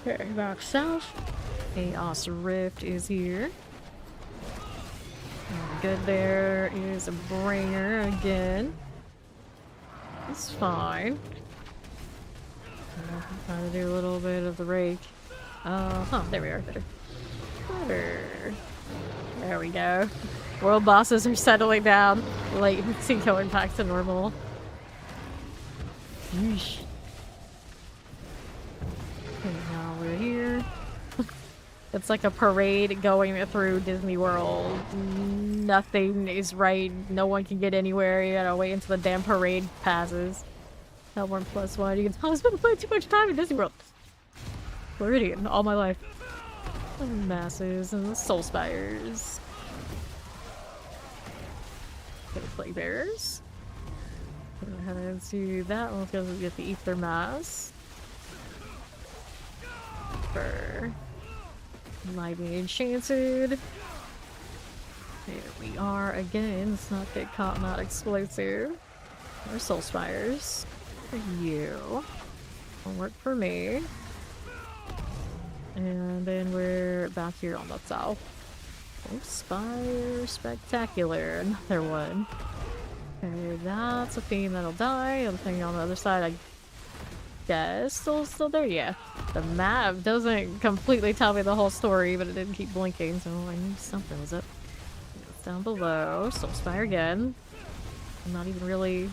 Okay, back south. Chaos Rift is here. Good, there is a bringer again. It's fine. Trying to do a little bit of the rake. There we are. Better. There we go. World bosses are settling down. Latency going back to normal. Yeesh. Okay, now we're here. It's like a parade going through Disney World. Nothing is right. No one can get anywhere. You gotta wait until the damn parade passes. Hellborn +1. You can tell I've been playing too much time in Disney World. Floridian all my life. Masses and soul spires. Okay, plague bearers. Go ahead and see that. Let's go get the ether mass. For lightning enchanted. There we are again. Let's not get caught not explosive. More soul spires. For you. Will work for me. And then we're back here on the south. Oh, Spire Spectacular. Another one. Okay, that's a theme that'll die. The other thing on the other side, I guess, still there. Yeah. The map doesn't completely tell me the whole story, but it didn't keep blinking, so I knew something was up. It's down below. Soul Spire again. I'm not even really...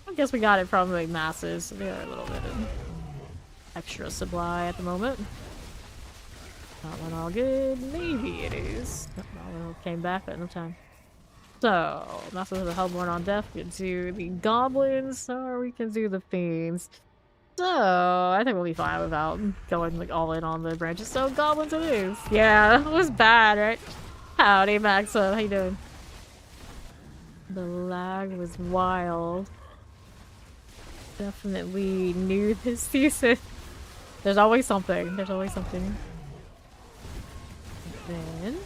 I guess we got it from like masses, so they are a little bit of extra supply at the moment. That one all good? Maybe it is. Oh, it came back at no time. So, Masters of the Hellborn on death. We can do the goblins, or we can do the fiends. So, I think we'll be fine without going like all in on the branches. So, goblins it is. Yeah, that was bad, right? Howdy, Max. How you doing? The lag was wild. Definitely new this season. There's always something. There's always something. And then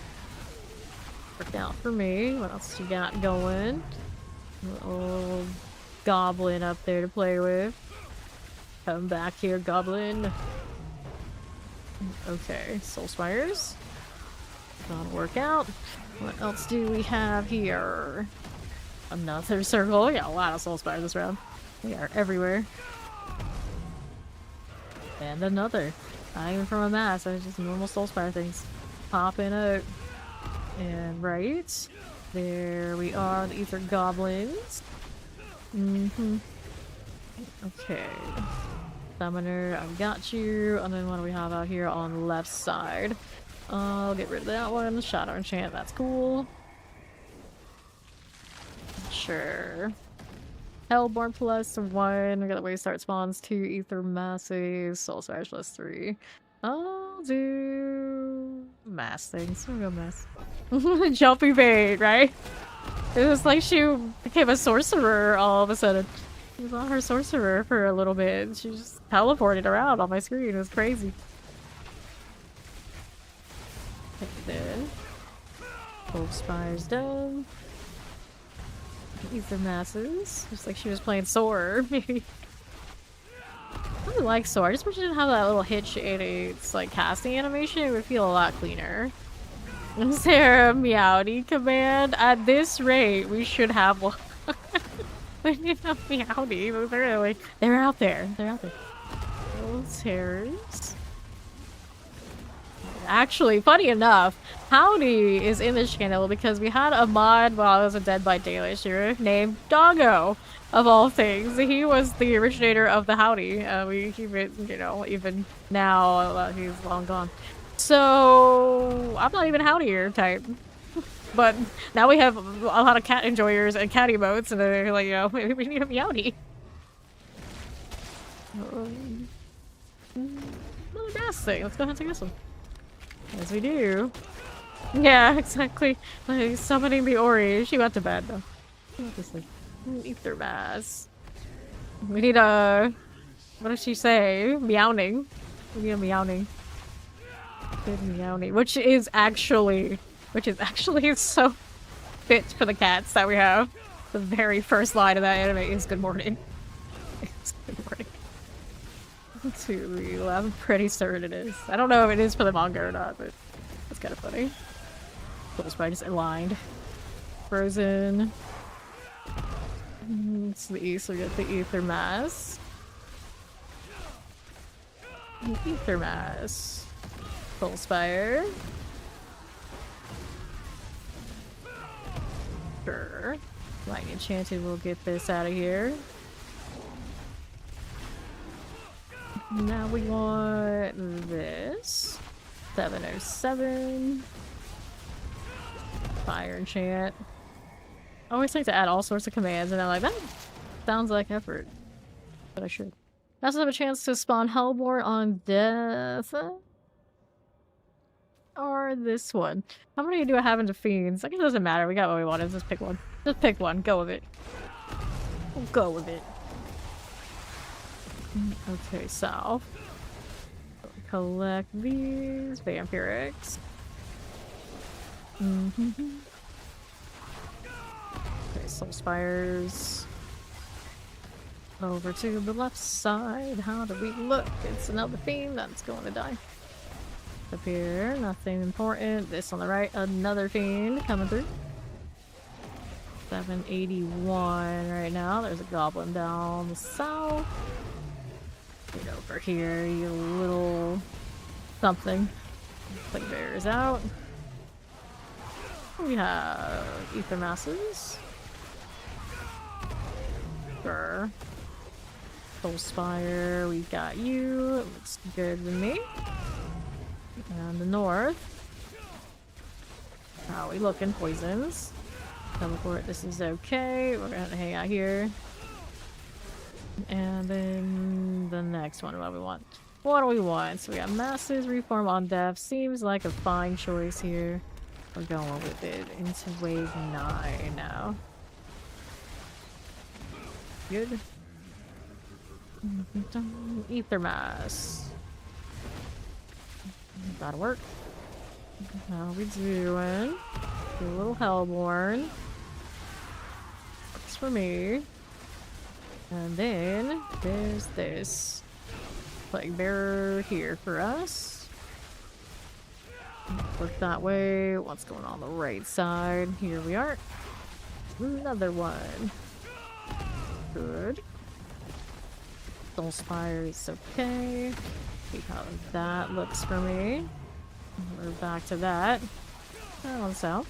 worked out for me. What else you got going? Little goblin up there to play with. Come back here, goblin. Okay, soul spires. Gonna work out. What else do we have here? Another circle. Yeah, a lot of soul spires this round. They are everywhere. And another. Not even from a mass, it's just normal soul spire things. Popping out. And right. There we are, the ether goblins. Okay. Summoner, I've got you. And then what do we have out here on the left side? I'll get rid of that one. Shadow enchant, that's cool. Sure. Hellborn +1. We got the way start spawns 2 ether masses. Soul Spires +3. I'll do mass things. We'll go mass. Jumpy bait, right? It was like she became a sorcerer all of a sudden. She was on her sorcerer for a little bit. She just teleported around on my screen. It was crazy. Okay, then. Soul Spires done. Ether masses. Just like she was playing Sword, maybe. I really like Sword. I just wish it didn't have that little hitch in its like casting animation. It would feel a lot cleaner. Is there a Meowdy command? At this rate, we should have one. We need a Meowdy. They're out there. They're out there. Those hairs. Actually, funny enough, Howdy is in this channel because we had a mod while I was a Dead by Daylight streamer named Doggo, of all things. He was the originator of the Howdy. We keep it, you know, even now, he's long gone. So, I'm not even Howdier type. But now we have a lot of cat enjoyers and cat emotes, and they're like, you know, maybe we need a Meowdy. Another mass thing. Let's go ahead and take this one. As we do. Yeah, exactly. Like summoning the Ori. She went to bed though. Ether mass. We need a... What does she say? Meowning. We need a meowning. Good meowning. Which is actually so fit for the cats that we have. The very first line of that anime is good morning. It's good morning. I'm pretty certain it is. I don't know if it is for the manga or not, but it's kind of funny. Soul's probably just aligned. Frozen. To the east, we got the Ether Mass. Ether Mass. Soul Spire. Sure. Lightning Enchanted will get this out of here. Now we want this. 707. Fire Enchant. I always like to add all sorts of commands, and I'm like, that sounds like effort. But I should. I also have a chance to spawn Hellborn on Death. Or this one. How many do I have into Fiends? I guess it doesn't matter. We got what we wanted. Just pick one. Just pick one. Go with it. Go with it. Okay, south. Collect these vampirics. Okay, Soul Spires. Over to the left side. How do we look? It's another fiend that's going to die. Up here, nothing important. This on the right, another fiend coming through. 781 right now. There's a goblin down the south. Get over here, you little something. Plague Bear is out. We have Ether Masses. Sure. Soul Spire, we got you. It looks good to me. And the north. How are we looking? Poisons. Teleport, this is okay. We're gonna hang out here. And then the next one, what do we want? What do we want? So we got Masses, Reform on Death. Seems like a fine choice here. We're going with it into wave 9 now. Good. Ether Mass. That'll work. How are we doing? Do a little Hellborn. Works for me. And then there's this Plague Bearer here for us. Work that way. What's going on the right side? Here we are. Another one. Good. Soul Spire is okay. See how that looks for me. We're back to that. On south.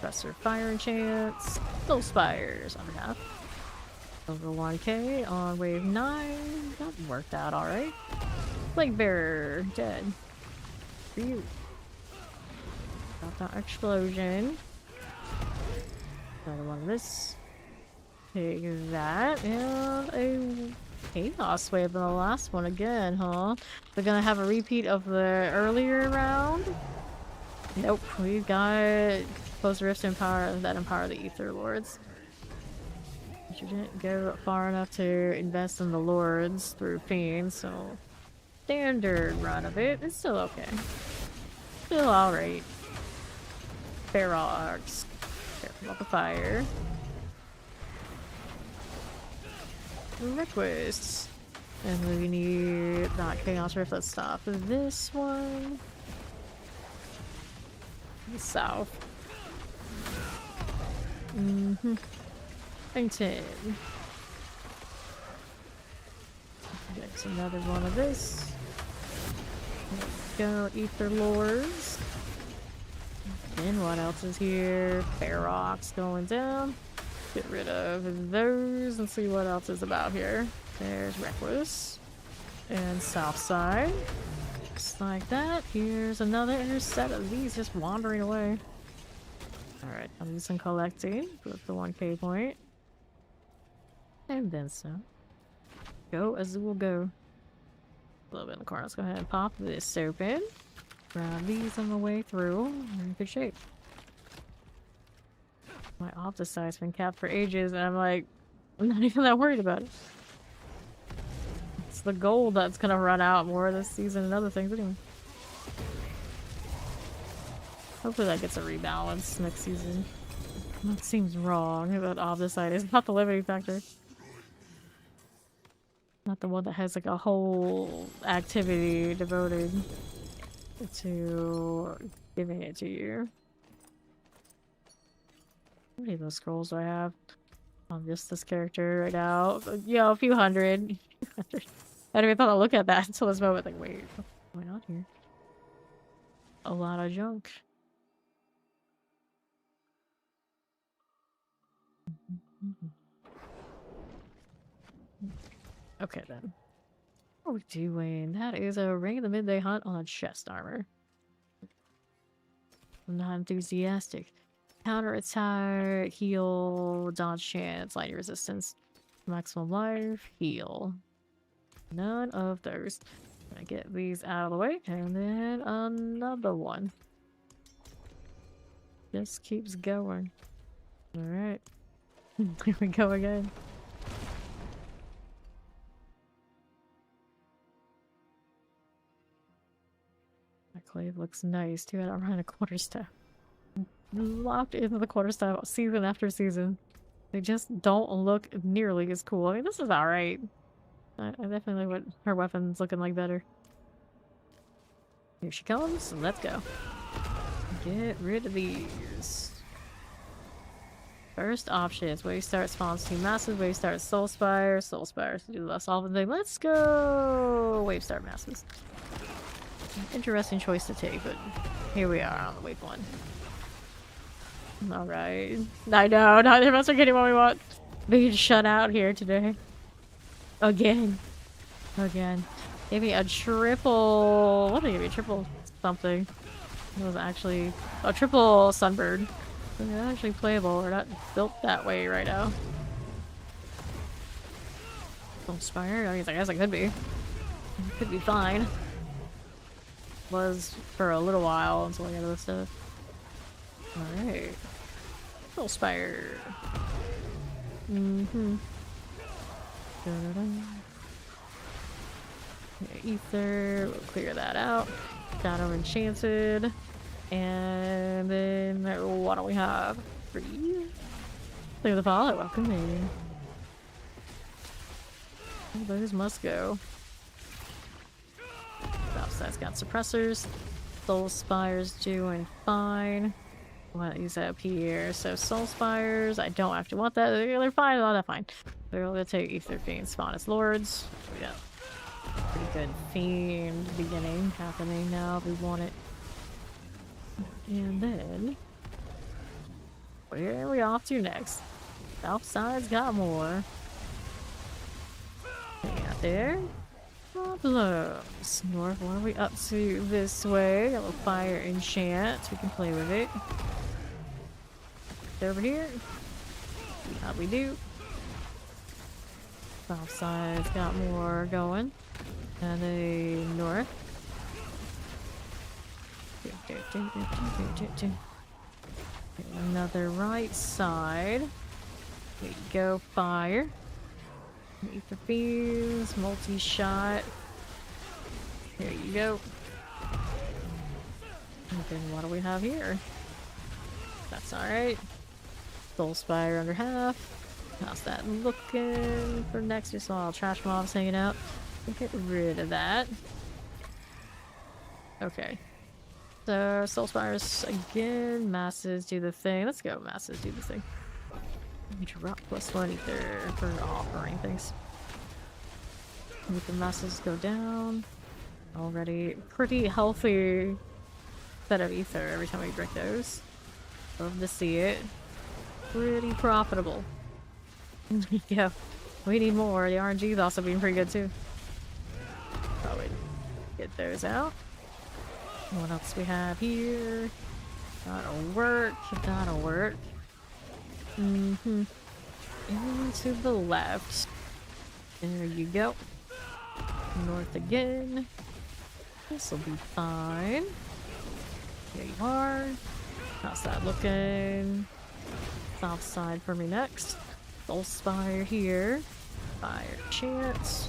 Professor Fire Enchants. Soul Spires on half. Over 1k on wave 9. That worked out alright. Plague Bearer dead. For you. Got that explosion. Another one of this. Take that and a Chaos Wave in the last one again, huh? We're gonna have a repeat of the earlier round? Nope, we've got Close Rift Empower that empower the Ether Lords. But you didn't go far enough to invest in the Lords through Fiends, so standard run of it. It's still okay. Still alright. Ferox. Careful about the fire. Requests. And we need that Chaos Rift. Let's stop this one. South. Painted. There's another one of this. Let's go, Ether Lords. And what else is here? Ferox going down. Get rid of those and see what else is about here. There's Reckless. And South Side. Looks like that. Here's another set of these just wandering away. Alright, I'm using collecting with the 1k point. And then some. Go as it will go. A little bit in the corner. Let's go ahead and pop this open. Grab these on the way through. We're in good shape. My Opticide's been capped for ages, and I'm like, I'm not even that worried about it. It's the gold that's gonna run out more this season and other things anyway. Hopefully that gets a rebalance next season. That seems wrong about Opticide. It's not the limiting factor. Not the one that has like a whole activity devoted to giving it to you. How many of those scrolls do I have on just this character right now? Yeah, a few hundred. I didn't even thought to look at that until this moment. Like, wait, what's going on here? A lot of junk. Okay then. What are we doing? That is a Ring of the Midday Hunt on chest armor. I'm not enthusiastic. Counter attack, heal, dodge chance, lightning resistance, maximum life, heal. None of those. Gonna get these out of the way, and then another one. Just keeps going. Alright. Here we go again. My clave looks nice too. I don't run a quarterstaff. Locked into the quarterstaff season after season. They just don't look nearly as cool. I mean, this is alright. I definitely want her weapons looking like better. Here she comes. Let's go. Get rid of these. First option is Wave Start spawns 2 masses. Wave Start Soul Spire. Soul Spires to do less often thing. Let's go! Wave Start masses. Interesting choice to take, but here we are on the wave 1. Alright. I know, neither of us are getting what we want. Being shut out here today. Again. Again. Give me a triple... What did it give me? Triple something. It was actually a triple sunbird. It's actually playable. We're not built that way right now. Inspired? I mean, I guess it could be. It could be fine. Was for a little while until I got this stuff. Alright. Soul Spire. Ether. We'll clear that out. Shadow Enchanted. And then what do we have? Freeze. Clear the Fallout. Welcome in. Those must go. Outside's got suppressors. Soul Spire's doing fine. We'll use that up here. So Soul Spires, I don't actually want that. They're fine. Oh, that's fine. We're gonna take Ether Fiends, spawn as Lords. We got pretty good Fiend beginning happening now if we want it. And then where are we off to next? South side's got more. Hang out there. Problems. North, what are we up to this way? Got a little fire enchant. We can play with it. Over here. See how we do. South side's got more going. And a north. Another right side. There you go, fire. Ether Fiends, multi-shot. There you go. And then what do we have here? That's alright. Soul Spire under half. How's that looking for next? Just all trash mobs hanging out. We'll get rid of that. Okay. So Soul Spires again. Masses do the thing. Let's go, Masses do the thing. Drop +1 Ether for offering things. Make the masses go down. Already pretty healthy set of Ether every time we break those. Love to see it. Pretty profitable. Yeah, we need more. The RNG's also being pretty good too. Probably get those out. What else we have here? That'll work. That'll work. And to the left. There you go. North again. This will be fine. There you are. How's that looking? South side for me next. Soul Spire here. Fire chance.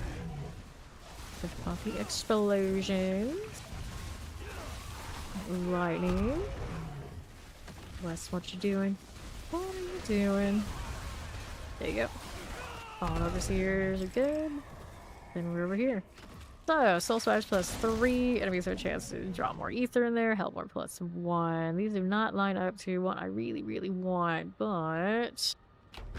Puffy explosions. Lightning. Wes, what you doing? What are you doing? There you go. Fallen overseers are good. Then we're over here. So, Soul Splash +3. Enemies have a chance to draw more ether in there. Hellborn +1. These do not line up to what I really, really want, but...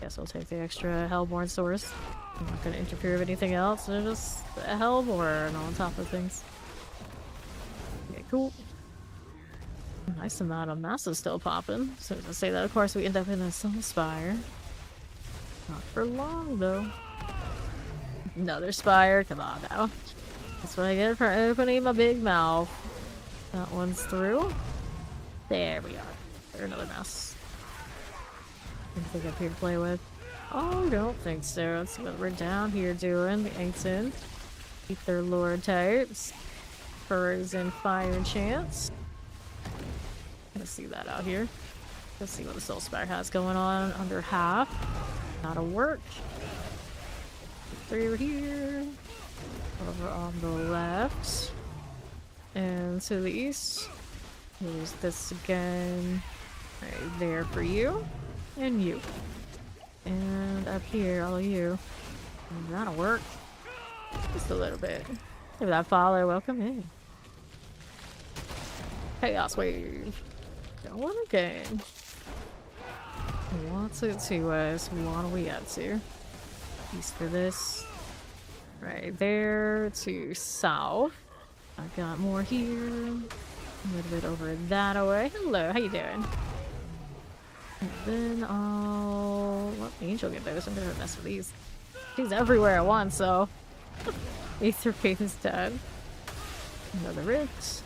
guess I'll take the extra Hellborn source. I'm not going to interfere with anything else. They're just a Hellborn on top of things. Okay, cool. Nice amount of masses still popping. So to say that, of course, we end up in a Soul Spire. Not for long, though. Another Spire. Come on now. That's what I get for opening my big mouth. That one's through. There we are. There's another mouse. Anything up here to play with? Oh, I don't think so. Let's see what we're down here doing. The Ancient. Ether Lord types. Frozen Fire Chance. Let's see that out here. Let's see what the Soul Spire has going on. Under half. That'll work. Through here. Over on the left. And to the east. Here's this again. Right there for you. And you. And up here, all of you. And that'll work. Just a little bit. Give that follow. Welcome in. Chaos Wave. Going again. What's it to us? What are we up to? East for this. Right there to south. I've got more here. A little bit over that away. Hello, how you doing? And then I'll let the Angel get those. I'm gonna mess with these. She's everywhere at once, so Aether Faith is dead. Another Rift.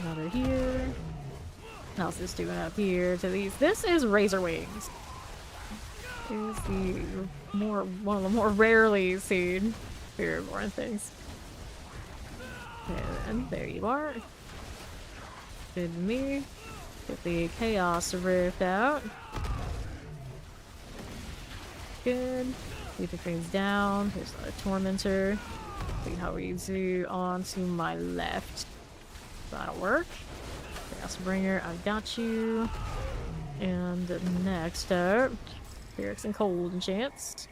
Another here. What else is doing up here to these? This is Razor Wings. Is the one of the more rarely seen Spiritborn things. And there you are. Good to me. Get the Chaos Rift out. Good. Leave the things down. Here's a Tormentor. See how we do on to my left. That'll work. Chaos Bringer, I've got you. And next up, Spirits and Cold Enchants.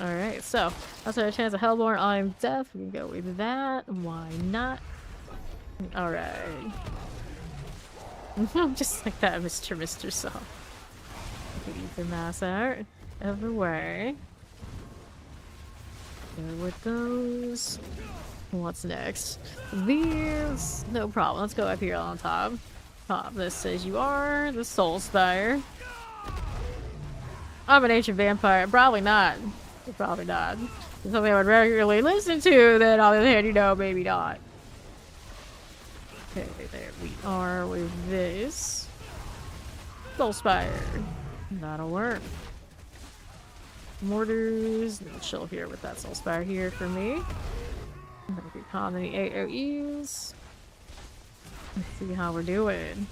Alright, so that's our chance of Hellborn. I'm deaf. We can go with that. Why not? Alright. Just like that, Mr. Soft. Get the mass out of the way. There with those. What's next? These. No problem. Let's go up here on top. This says you are the Soul Spire. I'm an ancient vampire. Probably not. Probably not. Something I would regularly listen to, then on the other hand, you know, maybe not. Okay, there we are with this. Soul Spire. That'll work. Mortars. Chill here with that Soul Spire here for me. Maybe common the AoEs. Let's see how we're doing.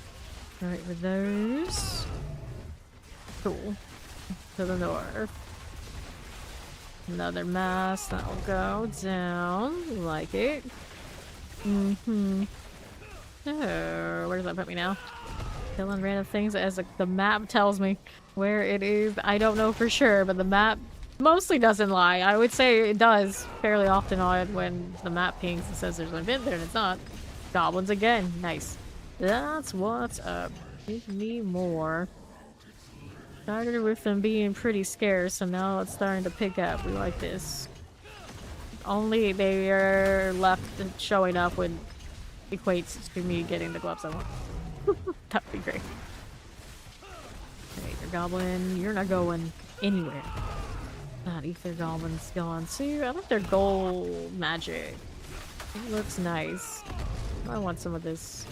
Right with those. Cool. To the north. Another mass that'll go down. Like it. Mm-hmm. Oh, where does that put me now? Killing random things as the map tells me where it is. I don't know for sure, but the map mostly doesn't lie. I would say it does fairly often on when the map pings and says there's an event there and it's not. Goblins again. Nice. That's what's up. Give me more. Started with them being pretty scarce, and now it's starting to pick up. We like this. Only they are left showing up when equates to me getting the gloves I want. That would be great. Okay, your goblin, you're not going anywhere. That ether goblin's gone too. I like their gold magic. It looks nice. I want some of this.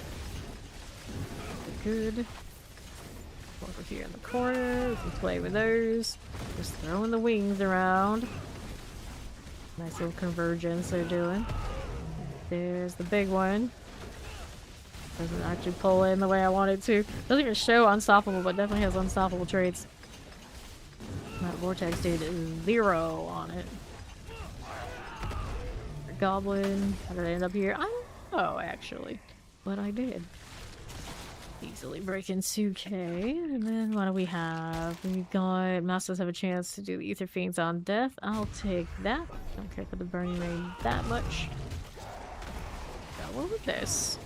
Good. Over here in the corner, we can play with those. Just throwing the wings around. Nice little convergence they're doing. There's the big one. Doesn't actually pull in the way I want it to. Doesn't even show unstoppable, but definitely has unstoppable traits. That vortex dude is 0 on it. Goblin. How did I end up here? I don't know, actually. But I did. Easily breaking 2k. And then what do we have? We got Masters have a chance to do the Ether Fiends on death. I'll take that. Don't care for the Burning Rain that much. Go over this.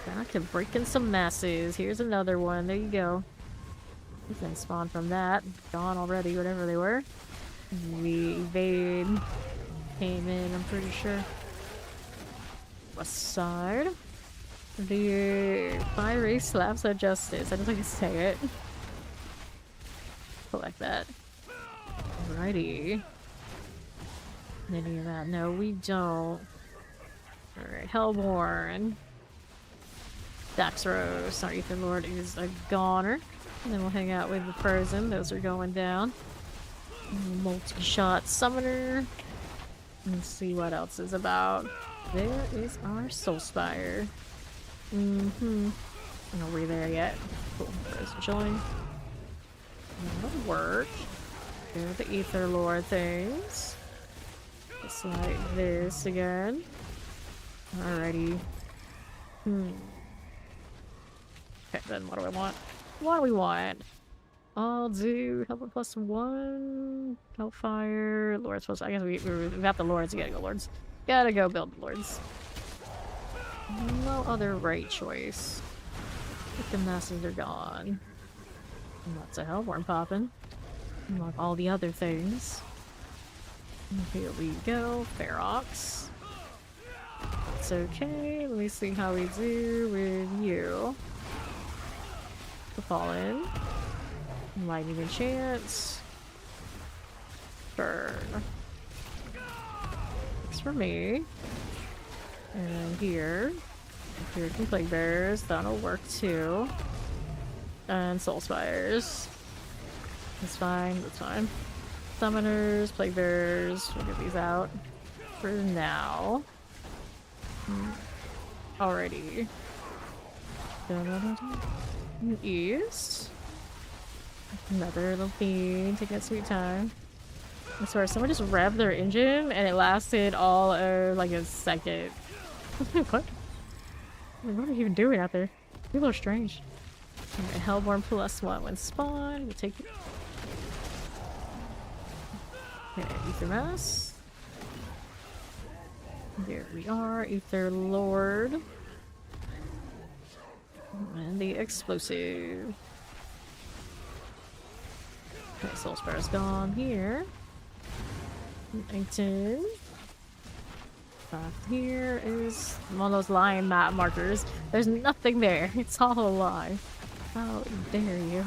Back to breaking some masses. Here's another one. There you go. Nothing spawned from that. Gone already, whatever they were. We evade. Came in, I'm pretty sure. West side. The fiery slabs of justice. I don't think I can say it. Collect that. Alrighty. Any of that? No, we don't. Alright, Hellborn. Daxros, our Ether Lord, is a goner. And then we'll hang out with the Prison. Those are going down. Multi-shot summoner. Let's see what else is about. There is our Soulspire. Are we there yet? Cool. Prison join. That'll work. There are the Ether Lord things. Just like this again. Alrighty. Okay, then what do I want? What do we want? I'll do help plus 1. Hellfire. Lords plus. I guess we got the Lords. You gotta go Lords. Gotta go build the Lords. No other right choice. The masses are gone. Lots of Hellborn popping. Like all the other things. Here we go. Ferox. It's okay. Let me see how we do with you. The Fallen. Lightning and Chance. Burn. Thanks for me. And here. Here can Plague Bearers. That'll work too. And Soul Spires. That's fine. That's fine. Summoners, Plague Bearers. We'll get these out for now. Alrighty. East. Another little fiend. Take that sweet time. I swear, someone just revved their engine and it lasted all like a second. What? What are you even doing out there? People are strange. Right, Hellborn plus 1 when spawn. We'll take it. Okay, Ether Mass. There we are, Ether Lord. And the explosive. Okay, Soulspire's gone here. 19. Here is one of those lion map markers. There's nothing there. It's all a lie. How dare you?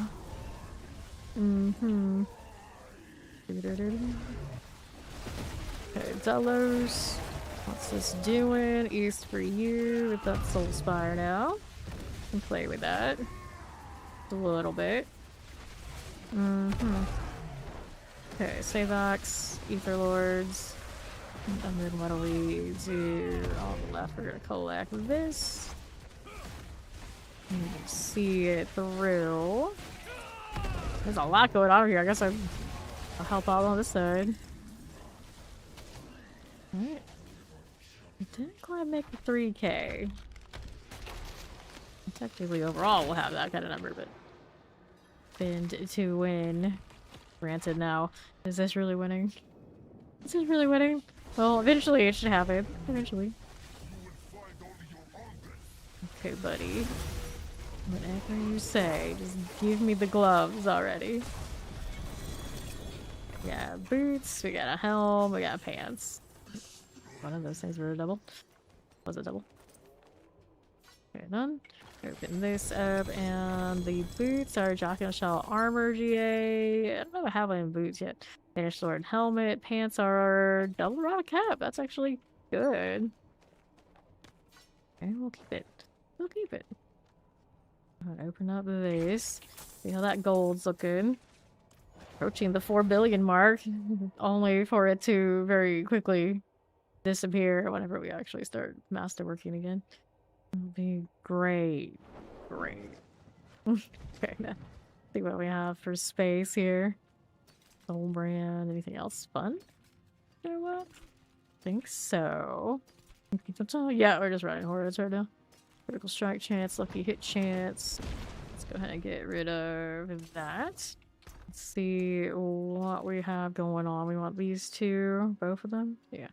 Okay, Delos. What's this doing? East for you with that Soulspire now. Can play with that. A little bit. Okay, Savox, Ether Lords. And then what do we do on the left? We're gonna collect this. See it through. There's a lot going on here. I guess I'll help out on this side. Alright. I didn't quite make the 3k. Technically, overall, we'll have that kind of number, but... Bend to win. Granted now. Is this really winning? Is this really winning? Well, eventually it should happen. Eventually. Okay, buddy. Whatever you say. Just give me the gloves already. We got boots, we got a helm, we got pants. One of those things were a double. Was it double? Okay, done. Open this up, and the boots are Jock and Shell armor GA. I don't know if I have any boots yet. Finished sword and helmet. Pants are double rod cap. That's actually good. Okay, we'll keep it. We'll keep it. I'm gonna open up this. See how that gold's looking. Approaching the 4 billion mark. Only for it to very quickly disappear whenever we actually start masterworking again. It'll be great. Great. Okay, now see what we have for space here. Soul brand. Anything else fun? Or what? Think so. Yeah, we're just running hordes right now. Critical strike chance, lucky hit chance. Let's go ahead and get rid of that. Let's see what we have going on. We want these two, both of them? Yeah.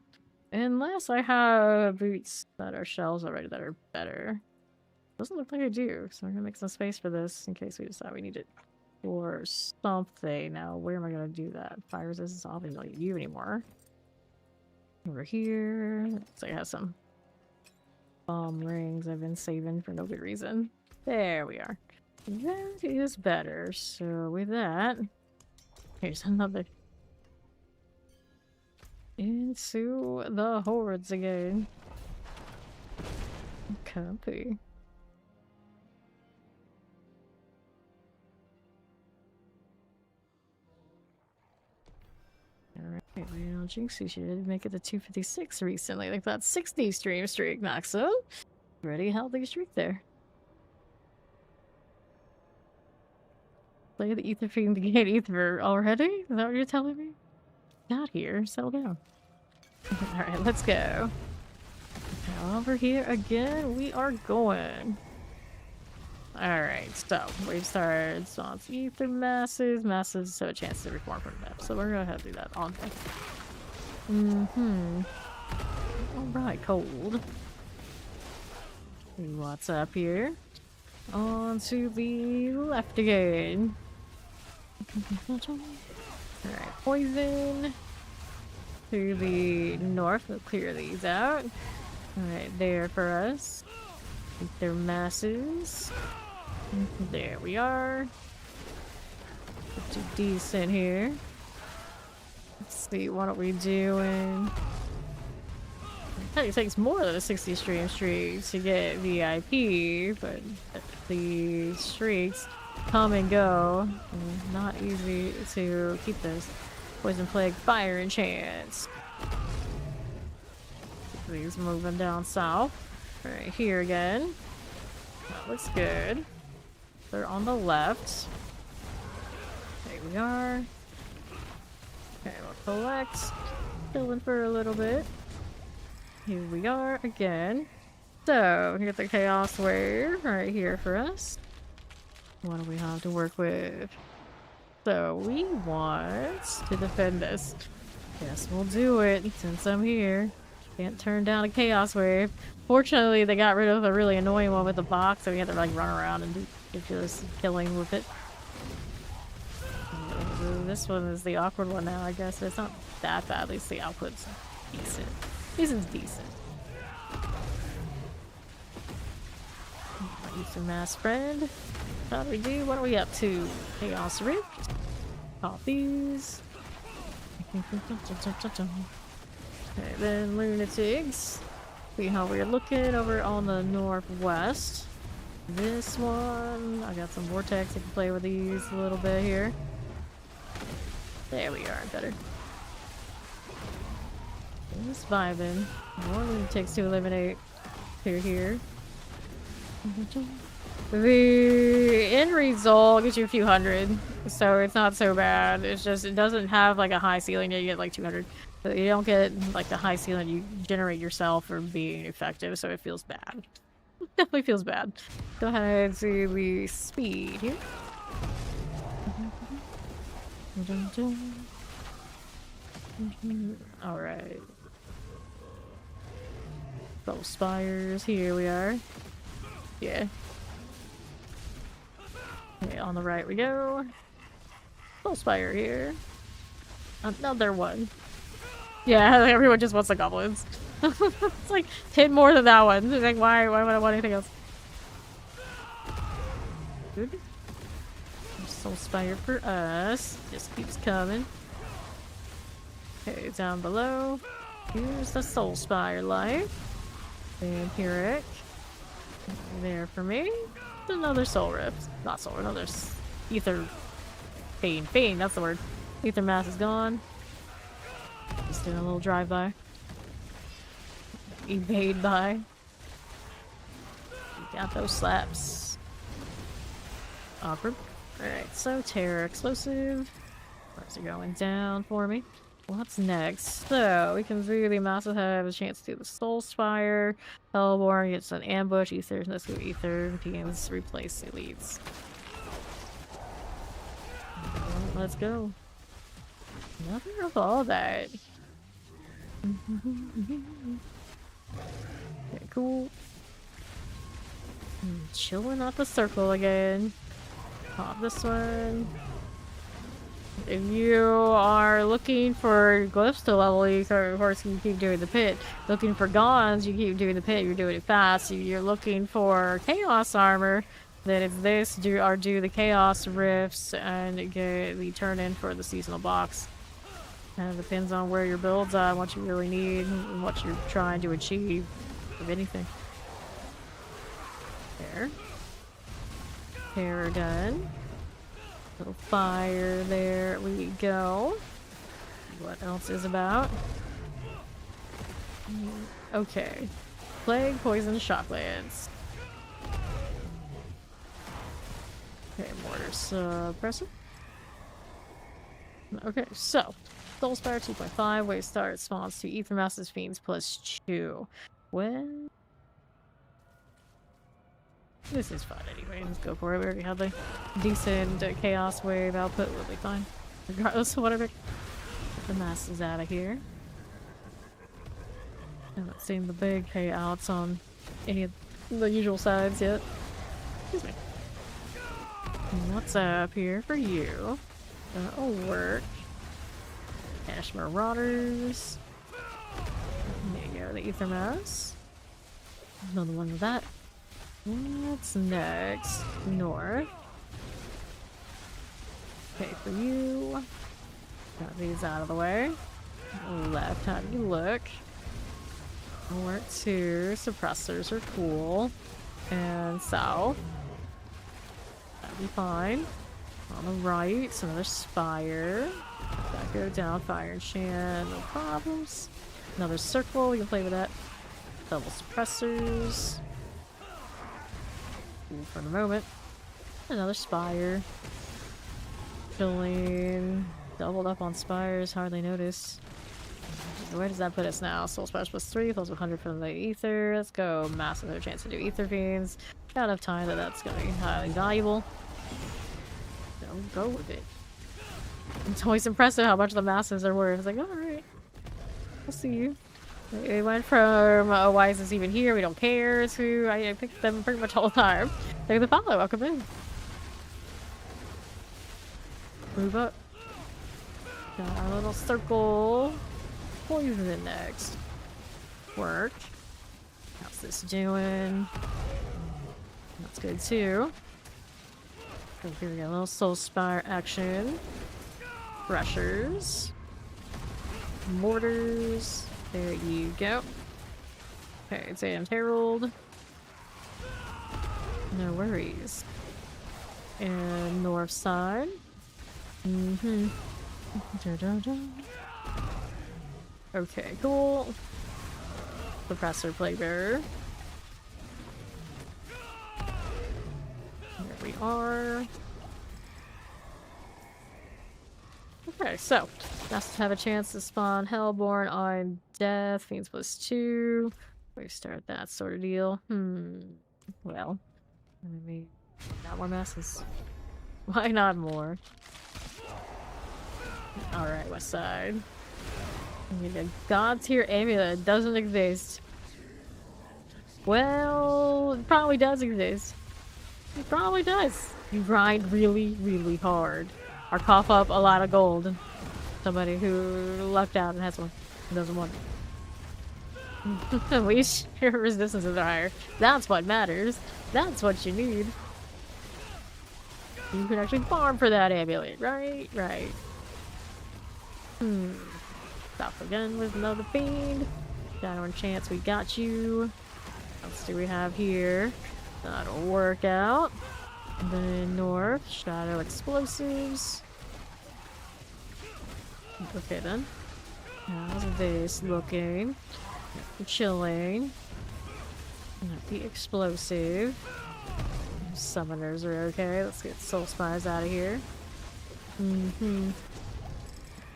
Unless I have boots that are shells already that are better. Doesn't look like I do, so I'm gonna make some space for this in case we decide we need it for something. Now, where am I gonna do that? Fire resistance, I don't think I'll need you anymore. Over here, looks like I have some bomb rings I've been saving for no good reason. There we are. That is better. So with that, here's another. Into the hordes again. Copy. Alright, well, Jinxie should make it to 256 recently. Like that 60 stream streak, Maxo. Pretty healthy streak there. Play the Ether Fiend to gain Ether already? Is that what you're telling me? Not here. Settle down. Alright, let's go. Now over here again, we are going. Alright, so wave star spawns ether masses, so a chance to reform from them. So we're gonna have to do that on them. Alright, cold. See what's up here. On to the left again. Alright, poison. To the north, we'll clear these out. Alright, there for us. Ether masses. There we are. Pretty decent here. Let's see, what are we doing? It takes more than a 60 stream streak to get VIP, but the streaks come and go. Not easy to keep those. Poison Plague, Fire, and Chance. These moving down south. Right here again. That looks good. They're on the left. There we are. Okay, we'll collect. Chilling for a little bit. Here we are again. So, we get the Chaos Wave right here for us. What do we have to work with? So, we want to defend this. Yes, we'll do it since I'm here. Can't turn down a Chaos Wave. Fortunately, they got rid of the really annoying one with the box, so we had to like run around and do ridiculous killing with it. This one is the awkward one now, I guess. It's not that bad. At least the output's decent. Decent's decent. Ether Mass Spread. How do we do? What are we up to? Chaos Rift. Pop these. Okay, then Lunatics. See how we're looking over on the northwest. This one, I got some Vortex. I can play with these a little bit here. There we are, better. Just vibing. More Lunatics to eliminate. Here. The end result gets you a few hundred, so it's not so bad. It's just, it doesn't have like a high ceiling. You get like 200. But you don't get like the high ceiling you generate yourself for being effective, so it feels bad. It definitely feels bad. Go ahead and see the speed here. Alright. Soul Spires, here we are. Yeah. Okay, on the right we go. Soul Spire here. Another one. Yeah, everyone just wants the goblins. It's like 10 more than that one. It's like, why would I want anything else? Good. Soul Spire for us. Just keeps coming. Okay, down below. Here's the Soul Spire life. Vampiric. There for me. Another Soul Rift. Not Soul, another Ether. Fiend, that's the word. Ether Mass is gone. Just doing a little drive-by. Evade by. Got those slaps. Awkward. Alright, so Terror Explosive. Where's it going down for me? What's next? So we can do the massive have a chance to do the Soul Spire. Hellborn gets an ambush. Ether, let's go Ether. Beans replace elites. Let's go. Nothing of all that. Okay, cool. Chilling at the circle again. Pop this one. If you are looking for glyphs to level, you of course you keep doing the pit. Looking for gons, you keep doing the pit. You're doing it fast. If you're looking for chaos armor, then it's this. Do the chaos rifts and get the turn in for the seasonal box. Kind of depends on where your build's at, what you really need, and what you're trying to achieve, if anything. There. Hair done. Little fire, there we go. What else is about? Okay. Plague, poison, shocklands. Okay, mortar suppressor. Okay, so Soul Spire 2.5, way start response to Ether Masses Fiends plus 2. When this is fun anyway, let's go for it. We already had the decent chaos wave output, we'll be fine. Regardless of whatever. Get the masses out of here. Haven't seen the big payouts on any of the usual sides yet. Excuse me. What's up here for you? That'll work. Ash Marauders. There you go, the Ether Mass. Another one with that. What's next? North. Okay, for you. Got these out of the way. Left, how do you look? North 2. Suppressors are cool. And south. That'd be fine. On the right, some other spire. That go down, fire and shan, no problems. Another circle, you can play with that. Double suppressors. Cool for the moment. Another spire. Filling. Doubled up on spires, hardly notice. Where does that put us now? Soul Spires plus 3, plus 100 from the ether. Let's go. Massive no chance to do ether fiends. Got enough time that that's gonna be highly valuable. Don't go with it. It's always impressive how much the masses are worth. It's like, alright. We'll see you. We went from, why is this even here? We don't care, to I picked them pretty much all the time. They're the follow. Welcome in. Move up. Got a little circle. Poison next. Work. How's this doing? That's good too. So here we go. A little Soul Spire action. Rushers. Mortars. There you go. Okay, Damned Herald. No worries. And north side. Okay, cool. Professor Plaguebearer. There we are. Okay, so just have a chance to spawn Hellborn on Death, Fiends plus 2. We start that sort of deal. Well, I mean, not more masses. Why not more? Alright, west side. I mean, the God tier amulet doesn't exist. Well, it probably does exist. It probably does. You grind really, really hard. Or cough up a lot of gold. Somebody who lucked out and has one. Who doesn't want it. At least your resistances are higher. That's what matters. That's what you need. You can actually farm for that amulet, right? Right. Stop again with another fiend. Shadow chance, we got you. What else do we have here? That'll work out. And then north, shadow explosives. Okay then. How's this looking? Chilling. The explosive. Summoners are okay. Let's get Soul Spires out of here.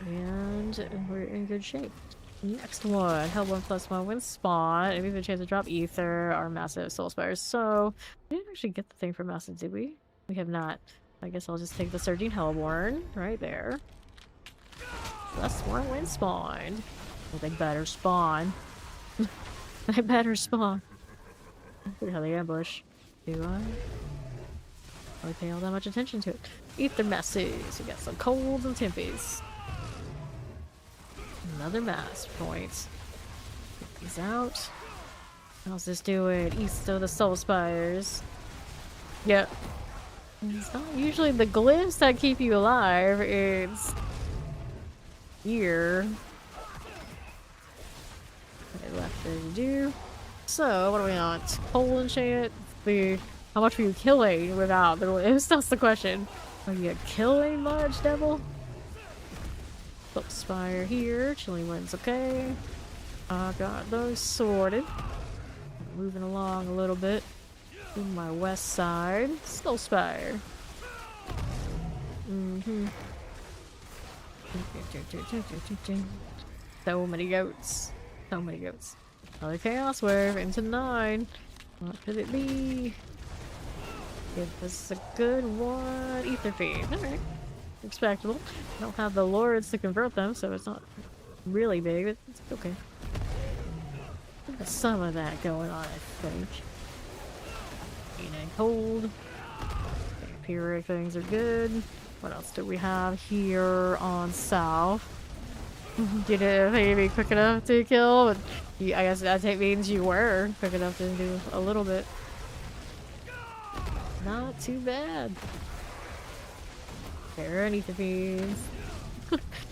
And we're in good shape. Next one, held 1+1 when spawn. It means a chance to drop ether, our massive soul spires. So, we didn't actually get the thing for massive, did we? We have not. I guess I'll just take the Surging Hellborn right there. +1 when spawned. Well, they better spawn. They better spawn. Look how they ambush. Do I? Really pay all that much attention to it. Ether masses. We got some colds and tempies. Another mass point. Get these out. How's this doing? East of the Soul Spires. Yep. It's not usually the glyphs that keep you alive. It's here. Okay, left there to do. So, what do we want? Coal enchant? How much are you killing without the glyphs? That's the question. Are you killing much, devil? Soul Spire here. Chilling Wind's okay. I got those sorted. Moving along a little bit. To my west side. Soul Spire. So many goats. So many goats. Another Chaos Wave into 9. What could it be? Give us a good one. Ether Fiend. Alright. Respectable. Don't have the lords to convert them, so it's not really big, but it's okay. There's some of that going on, I think. And cold. Vampiric things are good. What else do we have here on south? Did it think it'd be quick enough to kill? But I guess that means you were quick enough to do a little bit. Not too bad. There are ether fiends.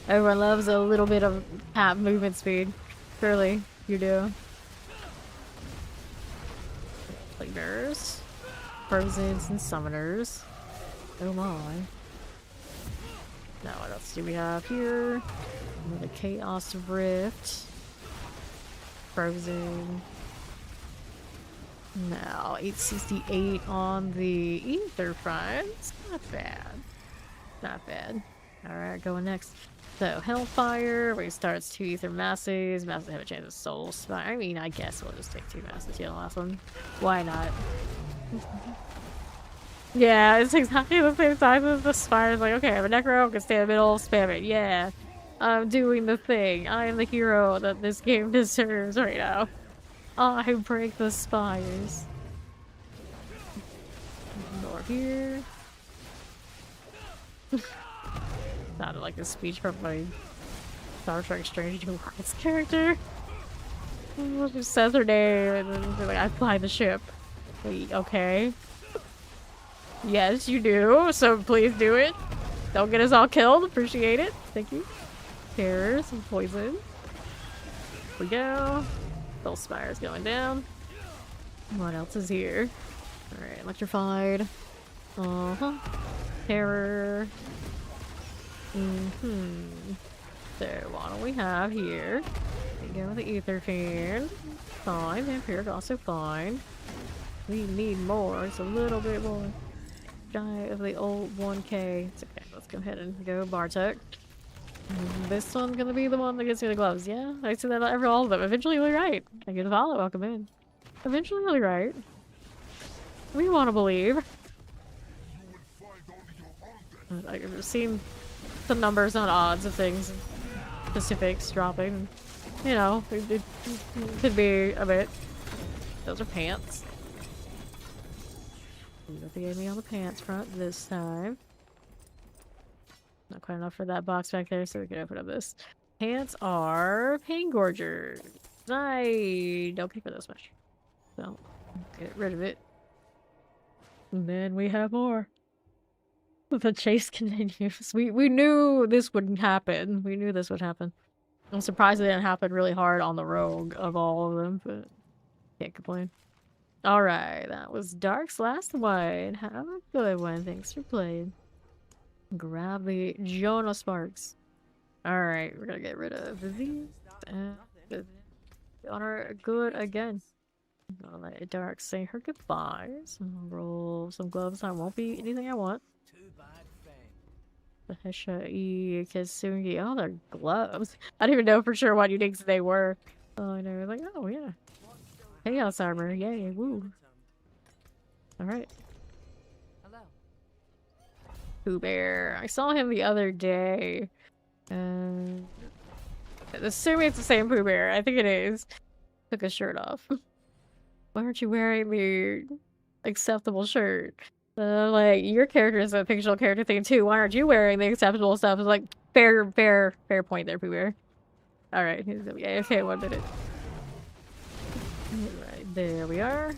Everyone loves a little bit of tap movement speed. Surely you do. Plaguebearers, Frozens, and Summoners. Oh my. Now what else do we have here? Another Chaos Rift. Frozen. Now 868 on the ether front. It's not bad. Not bad. Alright, going next. So Hellfire, where he starts 2 ether masses. Masses have a chance of soul spire. I mean, I guess we'll just take 2 masses here on the last one. Why not? Yeah, it's exactly the same size as the spire. It's like, okay, I have a necro, I can stay in the middle, spam it. Yeah. I'm doing the thing. I am the hero that this game deserves right now. I break the spires. More here. Sounded like a speech from my Star Trek Strange New Worlds character. She says her name and then she's like, I fly the ship. Wait, okay. Yes, you do, so please do it. Don't get us all killed. Appreciate it. Thank you. Terror, some poison. Here we go. Soul Spire's going down. What else is here? Alright, electrified. Terror. So, what do we have here? We go with the Ether Fiend. Fine. Vampiric also fine. We need more. It's a little bit more. Shy of the old 1k. It's okay. Let's go ahead and go Bartek. This one's gonna be the one that gets me the gloves. Yeah, I see that every all of them. Eventually you'll be right. I get a follow. Welcome in. Eventually you'll be right. We want to believe. I've seen the numbers on odds of things, specifics dropping. You know, it could be a bit. Those are pants. They gave me on the pants front this time. Not quite enough for that box back there, so we can open up this. Pants are Pain Gorgers. I don't pay for this much. So, get rid of it. And then we have more. The chase continues. We knew this wouldn't happen. We knew this would happen. I'm surprised it didn't happen really hard on the rogue of all of them, but can't complain. Alright, that was Dark's last one. Have a good one. Thanks for playing. Grab the Jonah Sparks. Alright, we're gonna get rid of these. And on her good again. I'll let Dark say her goodbyes. I'll roll some gloves. That won't be anything I want. Hesha Kazungi. Oh, they're gloves. I don't even know for sure what uniques they were. Oh, I know. Like, oh, yeah. Chaos armor. Yay. Woo. Alright. Hello. Pooh Bear. I saw him the other day. Assuming it's the same Pooh Bear. I think it is. Took his shirt off. Why aren't you wearing the acceptable shirt? Like, your character is a fictional character thing too. Why aren't you wearing the acceptable stuff? It's like, fair point there, Pooh Bear. Alright, he's gonna be AFK 1 minute. Alright, there we are.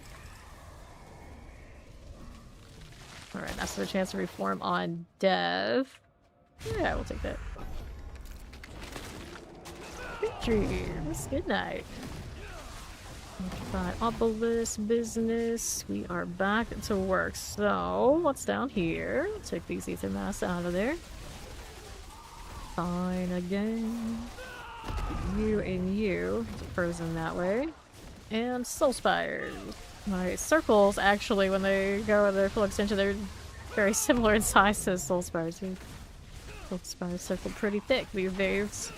Alright, that's the chance to reform on death. Yeah, we'll take that. Dreams. Good night. By obelisk business, we are back to work. So, what's down here? Take these ether masks out of there. Fine again. You and you. Frozen that way. And soul spires. My circles, actually, when they go in their full extension, they're very similar in size to soul spires. Soul spires circle pretty thick these days.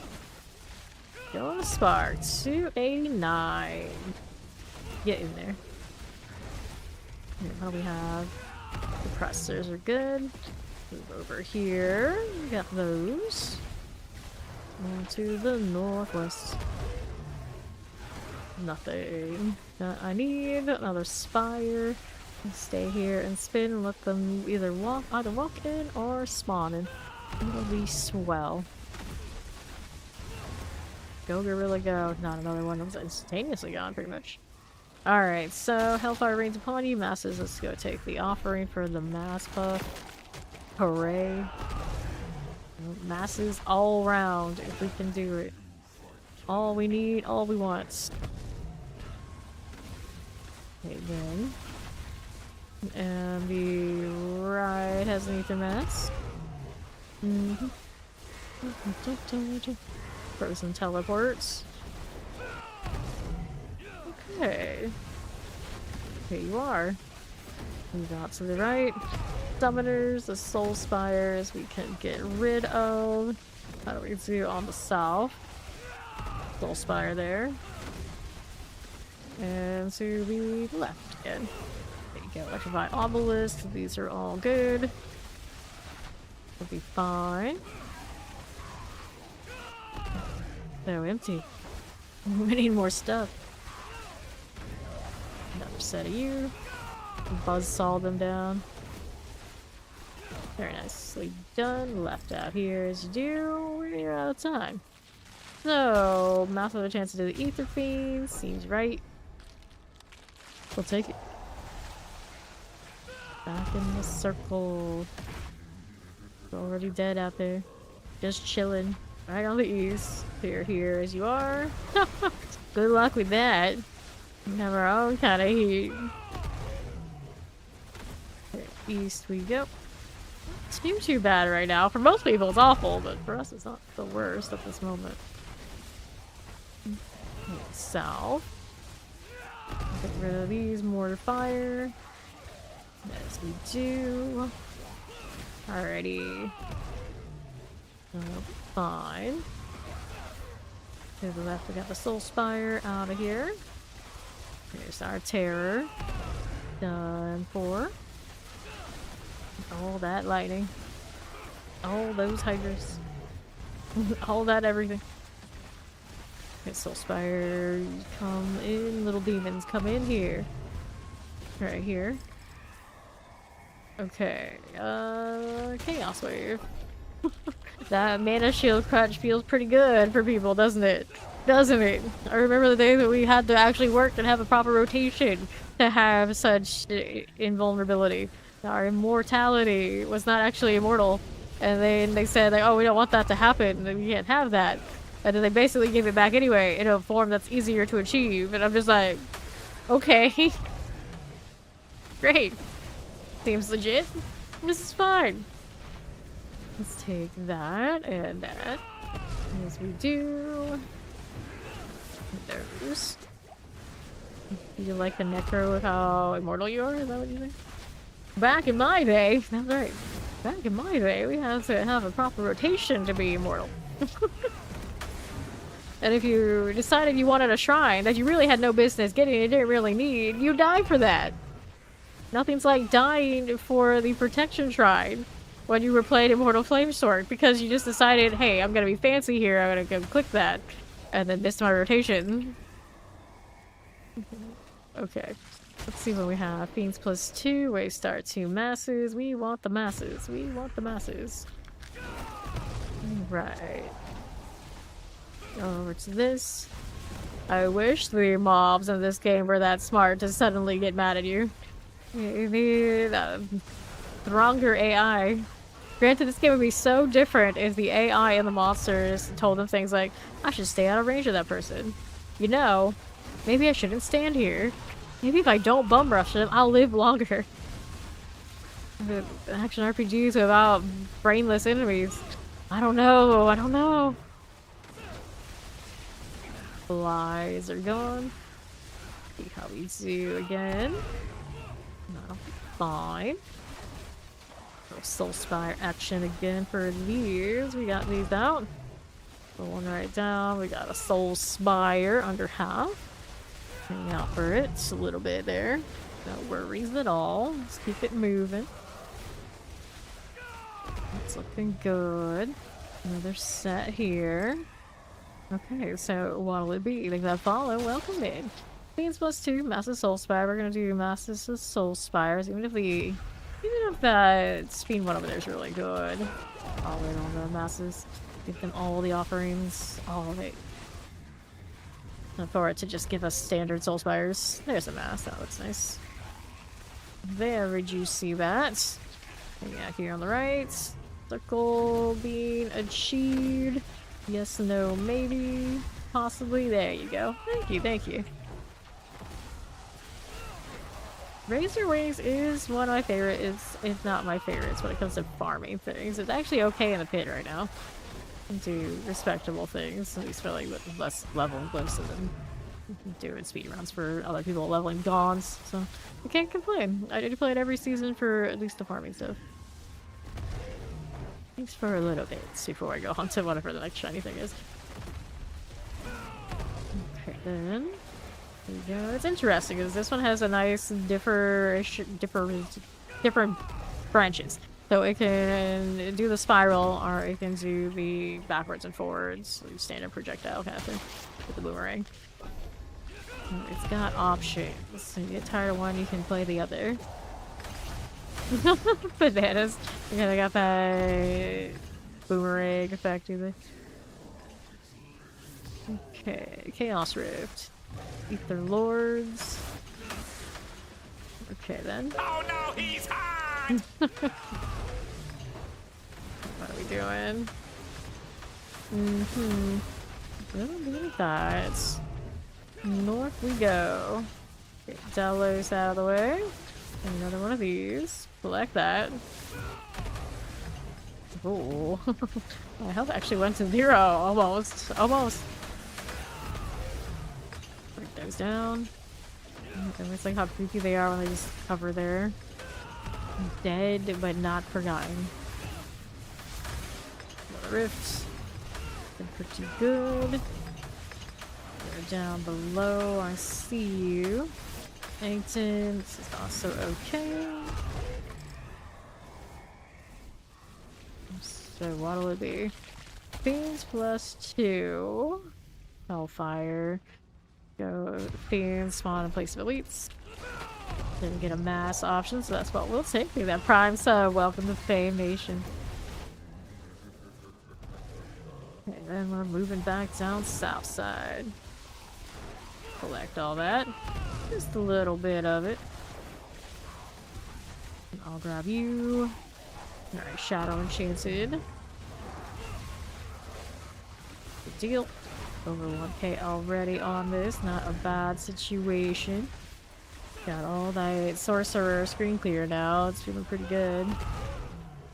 Go spark. 289. Get in there. What do we have? Compressors are good. Move over here. We got those. On to the northwest. Nothing. I need another spire. Stay here and spin and let them either walk in or spawn in. It'll be swell. Go gorilla go. Not another one that was instantaneously gone pretty much. Alright, so Hellfire rains upon you. Masses, let's go take the offering for the mass buff. Hooray. Masses all around if we can do it. All we need, all we want. Okay, then. And the right has an ether mass. Frozen teleports. Okay. Here you are. Move out to the right. Summoners, the soul spires we can get rid of. How do we do on the south? Soul spire there. And to the left again. There you go. Electrify obelisk. These are all good. We'll be fine. No, empty. We need more stuff. Another set of you. Buzzsaw them down. Very nicely done. Left out here as you do. We're out of time. So, mouth of a chance to do the Ether Fiend. Seems right. We'll take it. Back in the circle. Already dead out there. Just chilling. Right on the east. Here as you are. Good luck with that. We have our own kind of heat. Okay, east we go. It's too bad right now. For most people it's awful, but for us it's not the worst at this moment. South. Get rid of these mortar fire. As we do. Alrighty. Fine. To the left, we got the Soul Spire out of here. Here's our Terror. Done for. All that lightning. All those Hydras. All that everything. Okay, Soul Spire, come in. Little demons, come in here. Right here. Okay, Chaos Wave. That mana shield crutch feels pretty good for people, doesn't it? Doesn't it? I remember the day that we had to actually work and have a proper rotation to have such invulnerability. Our immortality was not actually immortal. And then they said, like, oh, we don't want that to happen, and we can't have that. And then they basically gave it back anyway in a form that's easier to achieve. And I'm just like, okay. Great. Seems legit. This is fine. Let's take that and that. As we do. Those. You like the necro with how immortal you are? Is that what you think? Back in my day, that's right. Back in my day, we had to have a proper rotation to be immortal. And if you decided you wanted a shrine that you really had no business getting, you didn't really need, you die for that. Nothing's like dying for the protection shrine when you were playing Immortal Flamesword because you just decided, hey, I'm gonna be fancy here, I'm gonna go click that, and then missed my rotation. Okay, let's see what we have. Fiends +2, Waystar 2 masses. We want the masses. We want the masses. Right. Over to this. I wish the mobs in this game were that smart to suddenly get mad at you. You need stronger AI. Granted, this game would be so different if the AI and the monsters told them things like, I should stay out of range of that person. You know, maybe I shouldn't stand here. Maybe if I don't bum rush them, I'll live longer. The action RPGs without brainless enemies. I don't know. I don't know. Flies are gone. See how we do again. No, fine. Soul Spire action again for these. We got these out. Put one right down. We got a Soul Spire under half. Hang out for it. Just a little bit there. No worries at all. Let's keep it moving. It's looking good. Another set here. Okay, so what'll it be? Like that follow? Welcome in. Fiends +2, Massive Soul Spire. We're gonna do Massive Soul Spires, even if that Fiend one over there is really good. I'll wait on the masses. Give them all the offerings. All of it. And for it to just give us standard Soul Spires. There's a mass. That looks nice. Very juicy that. Yeah, here on the right. Circle being achieved. Yes, no, maybe. Possibly. There you go. Thank you, thank you. Razor Wings is one of my favorites, if not my favorites, when it comes to farming things. It's actually okay in the pit right now. And do respectable things, at least for like less level glyphs than doing speedruns for other people leveling Gauns. So I can't complain. I do play it every season for at least the farming stuff. Thanks for a little bit before I go on to whatever the next shiny thing is. Okay, then. There we go. It's interesting because this one has a nice different branches. So it can do the spiral or it can do the backwards and forwards, like standard projectile kind of thing with the boomerang. It's got options. So you get tired of one, you can play the other. Bananas. Yeah, they got that boomerang effect either. Okay, Chaos Rift. Ether Lords. Okay then. Oh no, he's hot! What are we doing? Really that. North we go. Get Delos out of the way. Another one of these. Select that. Oh, my health actually went to 0. Almost. Almost. Break those down. Okay, it's like how creepy they are when they just cover there. Dead, but not forgotten. Another rift. Been pretty good. They're down below. I see you. Ancient is also okay. So what'll it be? Fiends +2. Hellfire. Go Fiends, spawn in place of elites. Then get a mass option, so that's what we'll take. Be that prime sub. Welcome to Fame Nation. Okay, then we're moving back down south side. Collect all that. Just a little bit of it. And I'll grab you. Alright, Shadow Enchanted. Good deal. Over 1k already on this. Not a bad situation. Got all that Sorcerer screen clear now. It's feeling pretty good.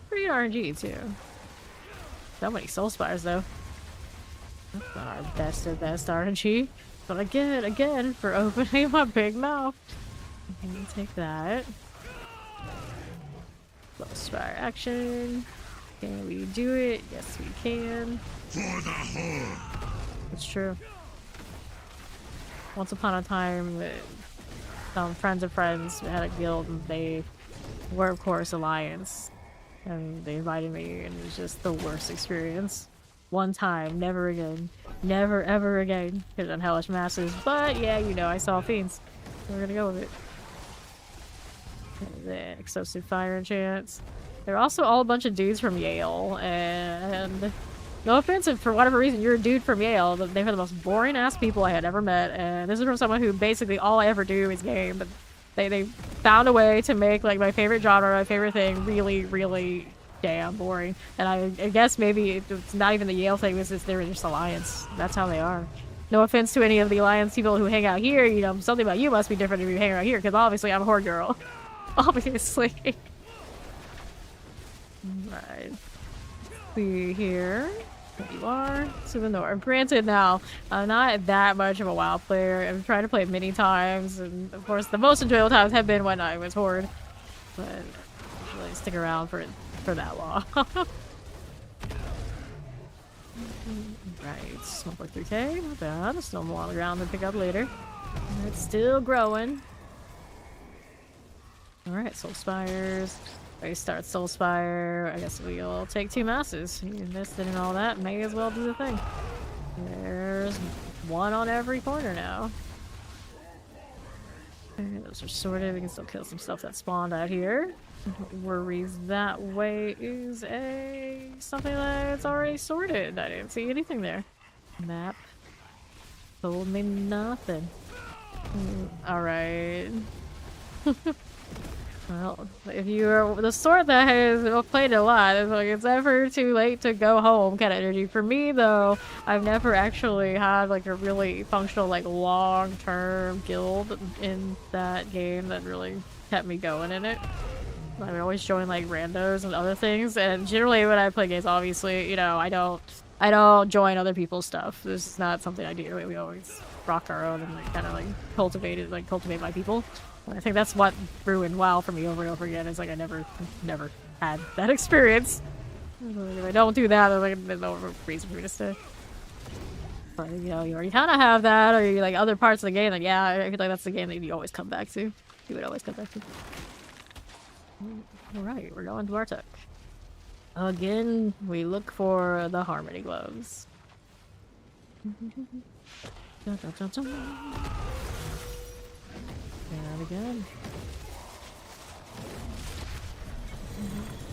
Pretty good RNG too. So many Soul Spires though. That's not our best of best RNG. But I get again for opening my big mouth. I'm gonna take that. Little Spire action. Can we do it? Yes, we can. For the horde. It's true. Once upon a time, some friends of friends had a guild, and they were, of course, Alliance. And they invited me, and it was just the worst experience. One time, never again. Never, ever again. Because on Hellish Masses. But, yeah, you know, I saw fiends. So we're gonna go with it. And then Explosive Fire Enchants. They're also all a bunch of dudes from Yale, and no offense if for whatever reason you're a dude from Yale, but they were the most boring ass people I had ever met, and this is from someone who basically all I ever do is game, but they found a way to make like my favorite genre, my favorite thing, really, really damn boring. And I guess maybe it's not even the Yale thing, it's just they're just Alliance. That's how they are. No offense to any of the Alliance people who hang out here, you know, something about you must be different if you hang out here, because obviously I'm a horde girl. Obviously. Right. See here. There you are. To the north. Granted now, I'm not that much of a WoW player. I've tried to play it many times, and of course the most enjoyable times have been when I was Horde. But I don't really stick around for that long. Right. 1.3k, not bad. Still more on the ground to pick up later. And it's still growing. Alright, Soul Spires. We start Soul Spire. I guess we'll take 2 masses. You missed it and all that. May as well do the thing. There's one on every corner now. Okay, those are sorted. We can still kill some stuff that spawned out here. Worries that way is something that's already sorted. I didn't see anything there. Map told me nothing. Alright. Well, if you're the sort that has played a lot, it's like it's never too late to go home kind of energy. For me, though, I've never actually had like a really functional, like long-term guild in that game that really kept me going in it. I would always join like randos and other things, and generally when I play games, obviously, you know, I don't join other people's stuff. This is not something I do. We always rock our own and like kind of like cultivate my people. I think that's what ruined WoW for me over and over again. It's like I never had that experience. If I don't do that, there's no reason for me to stay. But you know, you already kind of have that, or you like other parts of the game. Like yeah, I feel like that's the game that you always come back to. You would always come back to. All right, we're going to Bartek. Again, we look for the Harmony gloves. Dun, dun, dun, dun. And again.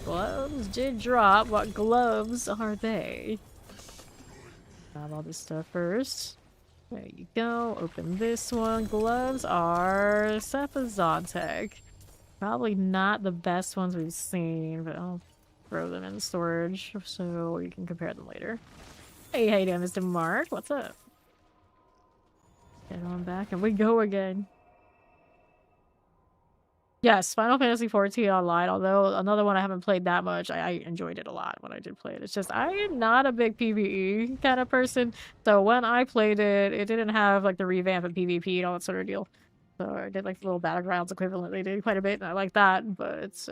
Gloves did drop. What gloves are they? Grab all this stuff first. There you go. Open this one. Gloves are Cephazontek. Probably not the best ones we've seen, but I'll throw them in storage so you can compare them later. Hey, how you doing, Mr. Mark? What's up? Get on back and we go again. Yes, Final Fantasy XIV Online, although another one I haven't played that much. I enjoyed it a lot when I did play it. It's just, I am not a big PvE kind of person. So when I played it, it didn't have like the revamp of PvP and all that sort of deal. So I did like the little Battlegrounds equivalent. They did quite a bit, and I like that, but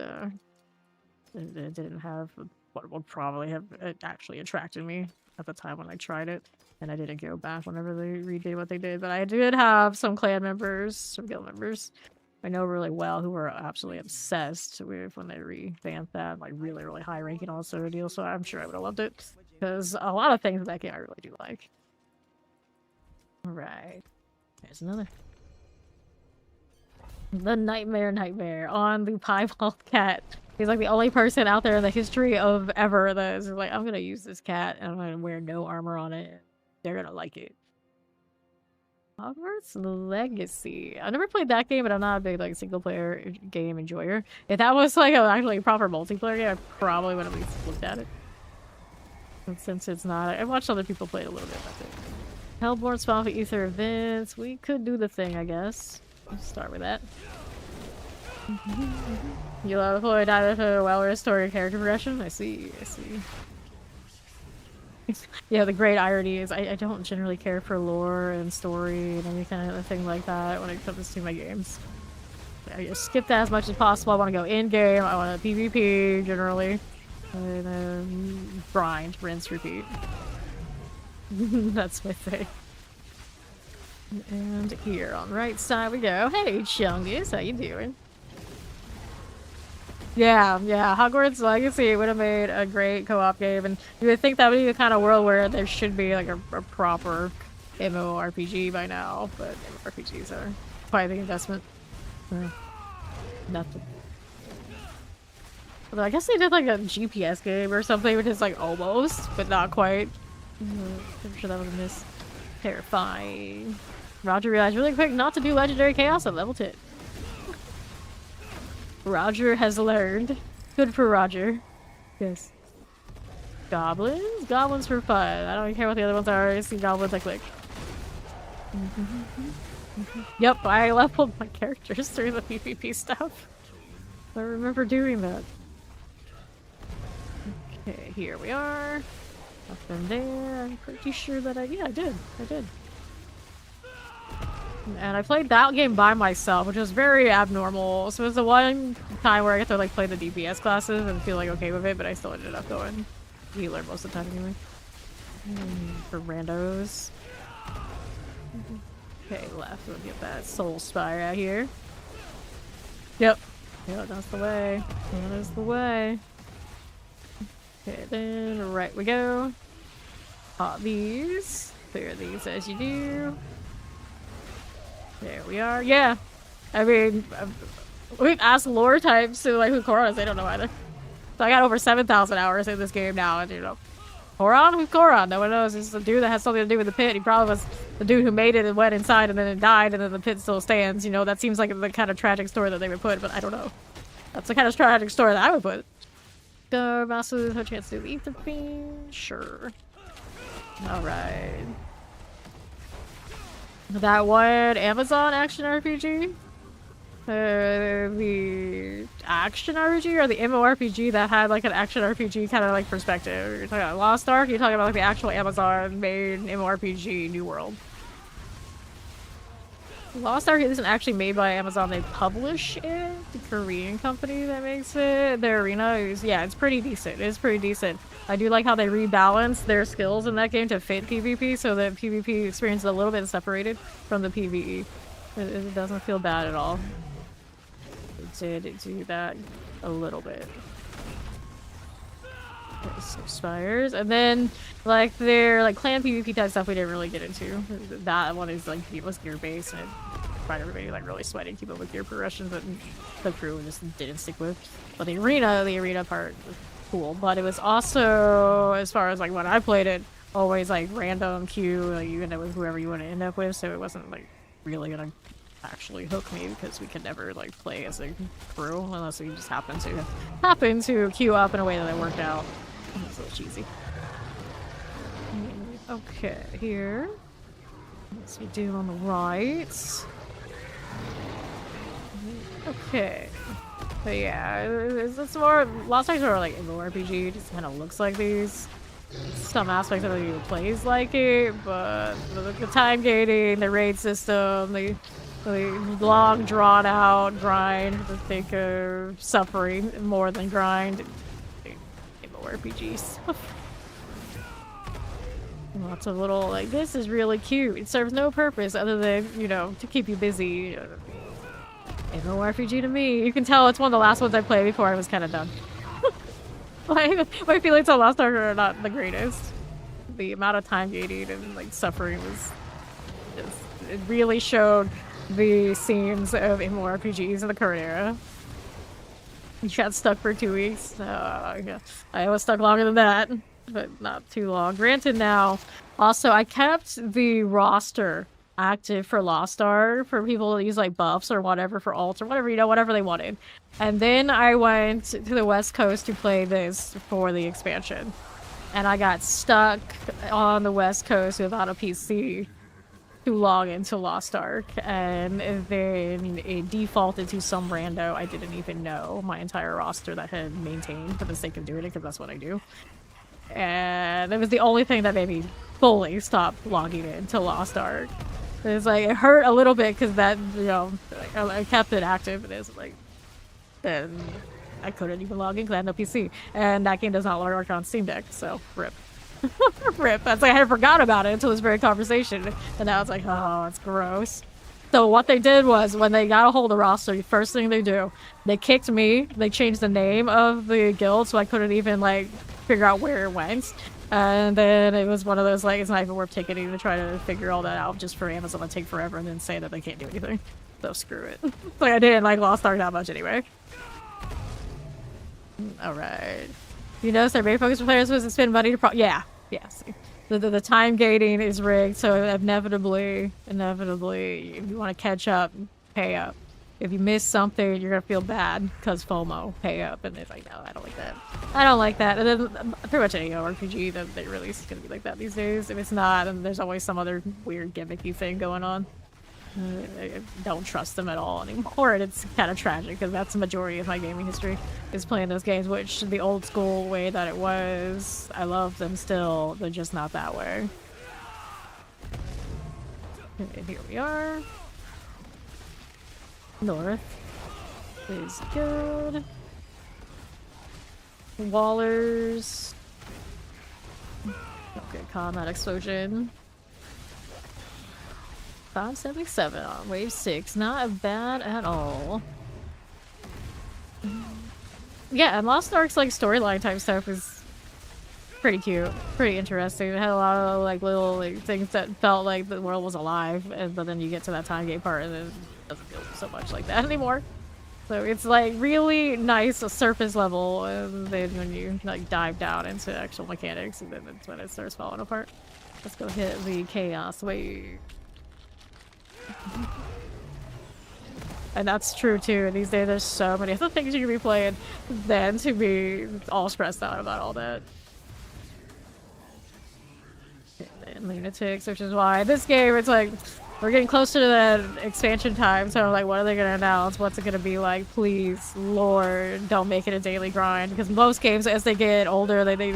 it didn't have what would probably have actually attracted me at the time when I tried it. And I didn't go back whenever they redid what they did. But I did have some clan members, some guild members I know really well who were absolutely obsessed with when they revamped that, like really, really high ranking all sort of deal. So I'm sure I would have loved it because a lot of things in that game I really do like. All right, there's another. The Nightmare on the Piebald cat. He's like the only person out there in the history of ever that is like, I'm gonna use this cat and I'm gonna wear no armor on it. They're gonna like it. Hogwarts Legacy. I've never played that game, but I'm not a big like single player game enjoyer. If that was like actually a proper multiplayer game, I probably would have at least looked at it. But since it's not, I've watched other people play it a little bit. That's it. Hellborn spawn for Ether events. We could do the thing, I guess. Let's start with that. You love Floyd either for well-restored character progression? I see. Yeah, the great irony is I don't generally care for lore and story and any kind of thing like that when it comes to my games. I skip that as much as possible. I want to go in game. I want to PvP generally, and then grind, rinse, repeat. That's my thing. And here on the right side we go. Hey, Chungus, how you doing? Yeah, Hogwarts Legacy would have made a great co-op game, and you would think that would be the kind of world where there should be like a proper MMORPG by now, but MMORPGs are quite the investment. Nothing. Although I guess they did like a GPS game or something, which is like almost, but not quite. I'm sure that was a miss. Terrifying. Roger realized really quick not to do Legendary Chaos at level 10. Roger has learned. Good for Roger. Yes. Goblins? Goblins for fun. I don't care what the other ones are. I see goblins, I click. Yep, I leveled my characters through the PvP stuff. I remember doing that. Okay, here we are. Up in there. I'm pretty sure that I did. And I played that game by myself, which was very abnormal. So it was the one time where I get to like play the DPS classes and feel like okay with it, but I still ended up going healer most of the time anyway. For randos. Okay, left. We'll get that soul spire out here. Yep, that's the way. That is the way. Okay, then right we go. Pop these. Clear these as you do. There we are. Yeah. I mean, we've asked lore types to like who Koron is. They don't know either. So I got over 7,000 hours in this game now, and you know, Koron? Who's Koron? No one knows. It's a dude that has something to do with the pit. He probably was the dude who made it and went inside and then it died and then the pit still stands. You know, that seems like the kind of tragic story that they would put, but I don't know. That's the kind of tragic story that I would put. Go, Masu, have a chance to leave the fiend? Sure. Alright. That one Amazon action RPG? The action RPG or the MMORPG that had like an action RPG kind of like perspective? You're talking about Lost Ark? You're talking about like the actual Amazon made MMORPG New World? Lost Ark isn't actually made by Amazon. They publish it. The Korean company that makes it. Their arena is, yeah, it's pretty decent. It's pretty decent. I do like how they rebalance their skills in that game to fit PvP, so that PvP experience is a little bit separated from the PvE. It doesn't feel bad at all. It did do that a little bit. Spires, and then like their like clan PvP type stuff we didn't really get into. That one is like was gear based and find everybody like really sweating, keep up with gear progressions that the crew just didn't stick with. But the arena part was cool. But it was also, as far as like when I played it, always like random queue, like you end up with whoever you want to end up with, so it wasn't like really gonna actually hook me because we could never like play as a crew unless we just happen to queue up in a way that it worked out. It's a little cheesy. Okay, here. Let's do on the right. Okay. But yeah, it's more Lost Ark are like MMORPG. It just kind of looks like these. Some aspects of it plays like it, but the time gating, the raid system, the long drawn out grind, the think of suffering more than grind. MMORPGs. Lots of little like this is really cute. It serves no purpose other than, you know, to keep you busy. MMORPG to me. You can tell it's one of the last ones I played before I was kind of done. My feelings on Lost Ark are not the greatest. The amount of time gating and like suffering was it really showed the scenes of MMORPGs in the current era. You got stuck for 2 weeks. Yeah. I was stuck longer than that, but not too long. Granted now, also I kept the roster active for Lost Ark for people to use like buffs or whatever for alts or whatever, you know, whatever they wanted. And then I went to the West Coast to play this for the expansion. And I got stuck on the West Coast without a PC to log into Lost Ark, and then it defaulted to some rando I didn't even know my entire roster that had maintained for the sake of doing it, because that's what I do. And it was the only thing that made me fully stop logging into Lost Ark. It's like, it hurt a little bit because that, you know, like, I kept it active, and it's like, then I couldn't even log in because I had no PC. And that game does not work on Steam Deck, so rip. Rip. That's like, I had forgot about it until this very conversation. And now it's like, oh, it's gross. So what they did was, when they got a hold of the roster, the first thing they do, they kicked me, they changed the name of the guild so I couldn't even, like, figure out where it went. And then it was one of those, like, it's not even worth ticketing to try to figure all that out just for Amazon to take forever and then say that they can't do anything. So screw it. Like, I didn't like Lost Ark that much anyway. Alright. You notice their main focus for players was to spend money to yeah. Yeah, see. The time gating is rigged, so inevitably, if you want to catch up, pay up. If you miss something, you're gonna feel bad because FOMO, pay up. And it's like, no, I don't like that. I don't like that. And then pretty much any RPG that they release is gonna be like that these days. If it's not, then there's always some other weird gimmicky thing going on. I don't trust them at all anymore, and it's kind of tragic because that's the majority of my gaming history is playing those games, which the old school way that it was, I love them still, they're just not that way. Okay, here we are. North is good. Wallers. Okay, combat explosion. 577 on wave 6. Not bad at all. Yeah, and Lost Ark's like storyline type stuff is pretty cute, pretty interesting. It had a lot of like little like, things that felt like the world was alive, but then you get to that time gate part and it doesn't feel so much like that anymore. So it's like really nice surface level, and then when you like dive down into actual mechanics, and then that's when it starts falling apart. Let's go hit the chaos wave. And that's true too. These days there's so many other things you can be playing than to be all stressed out about all that. And lunatics, which is why this game, it's like we're getting closer to that expansion time, so I'm like, what are they gonna announce? What's it gonna be like? Please, Lord, don't make it a daily grind, because most games as they get older, they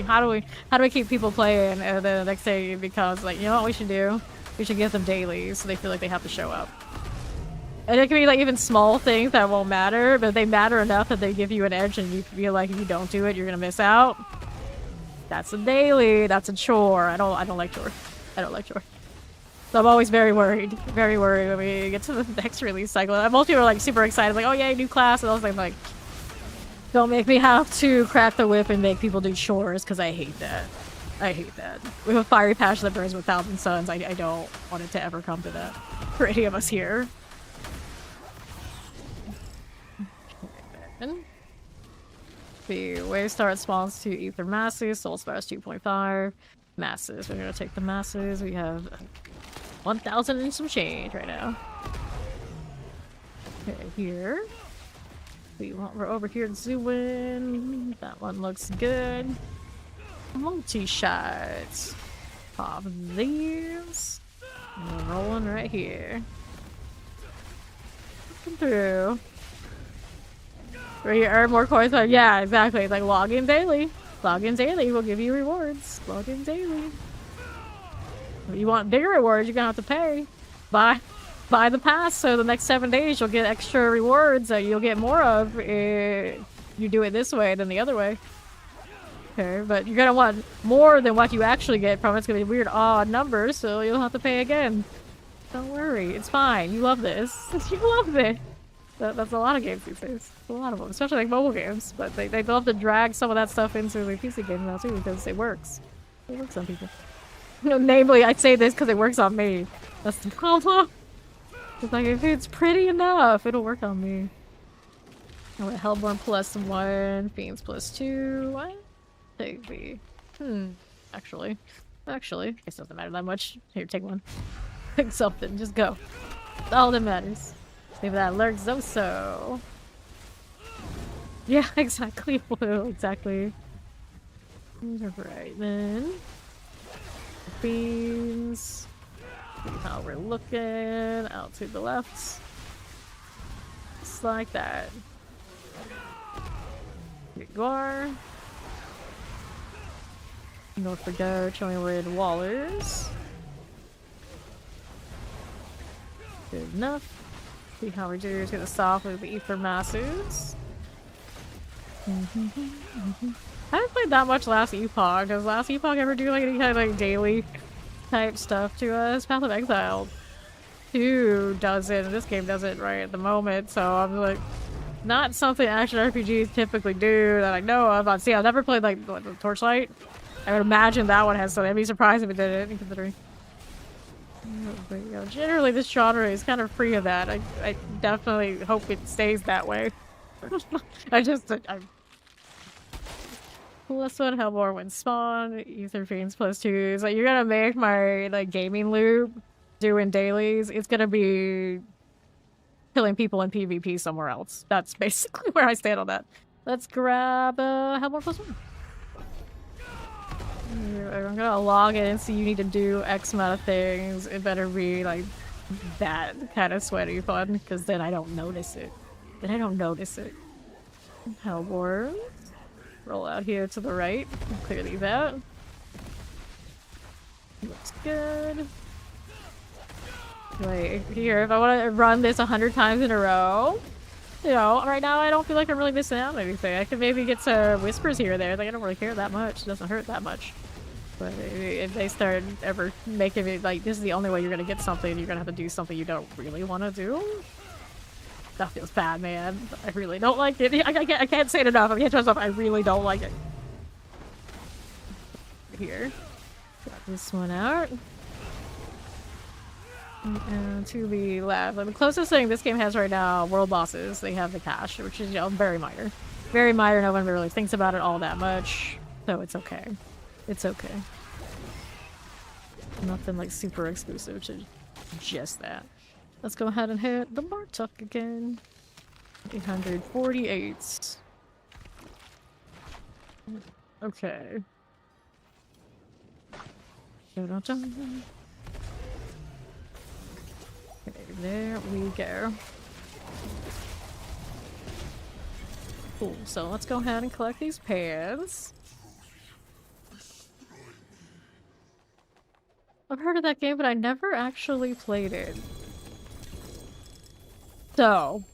how do we keep people playing? And then the next day it becomes like, you know what we should do? We should give them dailies so they feel like they have to show up. And it can be like even small things that won't matter, but they matter enough that they give you an edge, and you feel like if you don't do it, you're gonna miss out. That's a daily. That's a chore. I don't like chores. I don't like chores. So I'm always very worried when we get to the next release cycle. And most people are like super excited, like, oh yeah, new class, and I was like, don't make me have to crack the whip and make people do chores, because I hate that. I hate that. We have a fiery passion that burns with 1,000 suns. I don't want it to ever come to that for any of us here. The wave star responds to ether masses. Soul spires 2.5 masses. We're gonna take the masses. We have 1,000 and some change right now. Okay, here. We're over here to zoom. That one looks good. Multi-shots. Pop these. And we're rolling right here. Looking through. Where you earn more coins. Yeah, exactly. It's like log in daily. Log in daily will give you rewards. Log in daily. If you want bigger rewards, you're gonna have to pay. Buy the pass, so the next 7 days you'll get extra rewards that you'll get more of if you do it this way than the other way. Okay, but you're gonna want more than what you actually get from it. It's gonna be weird odd numbers, so you'll have to pay again. Don't worry, it's fine. You love this. You love it. That's a lot of games these days. A lot of them, especially like mobile games. But they love to drag some of that stuff into the PC games now too, because it works. It works on people. You know, namely, I say this because it works on me. That's the problem. It's like, if it's pretty enough, it'll work on me. Oh, Hellborn +1, Fiends +2. What? Take the. Actually, it doesn't matter that much. Here, take one. Pick something. Just go. That's all that matters. Maybe that Lurk Zoso. Yeah, exactly. Exactly. Right then. Beans. See how we're looking. Out to the left. Just like that. Here you are. North for go, chilling with Wallers. Good enough. See how we do. It's gonna stop with the ether masses. I haven't played that much last epoch. Does last epoch ever do like any kind of like daily type stuff to us? Path of Exile 2 doesn't. This game doesn't right at the moment, so I'm like, not something action RPGs typically do that I know of. See, I've never played like what, the Torchlight. I would imagine that one has something. I'd be surprised if it did it, considering. But, you know, generally this genre is kind of free of that. I definitely hope it stays that way. I plus one Hellborn when spawn, Ether Fiends +2. It's like you're gonna make my like gaming loop doing dailies. It's gonna be killing people in PvP somewhere else. That's basically where I stand on that. Let's grab Hellborn +1. I'm gonna log in and see you need to do X amount of things. It better be like that kind of sweaty fun, because then I don't notice it. Hellborn. Roll out here to the right. Clear these out. Looks good. Wait, here, if I want to run this 100 times in a row, you know, right now I don't feel like I'm really missing out on anything. I could maybe get some whispers here or there. Like, I don't really care that much. It doesn't hurt that much. But if they start ever making it like, this is the only way you're gonna get something, you're gonna have to do something you don't really want to do. That feels bad, man. I really don't like it. I can't say it enough. I can't tell myself I really don't like it. Here. Got this one out. And to the left. Like, the closest thing this game has right now, world bosses, they have the cache, which is, you know, very minor. Very minor, no one really thinks about it all that much. So it's okay. It's okay. Nothing like super exclusive to just that. Let's go ahead and hit the Bartok again. 848. Okay. Dun-dun-dun. Okay, there we go. Cool, so let's go ahead and collect these pans. I've heard of that game, but I never actually played it. So,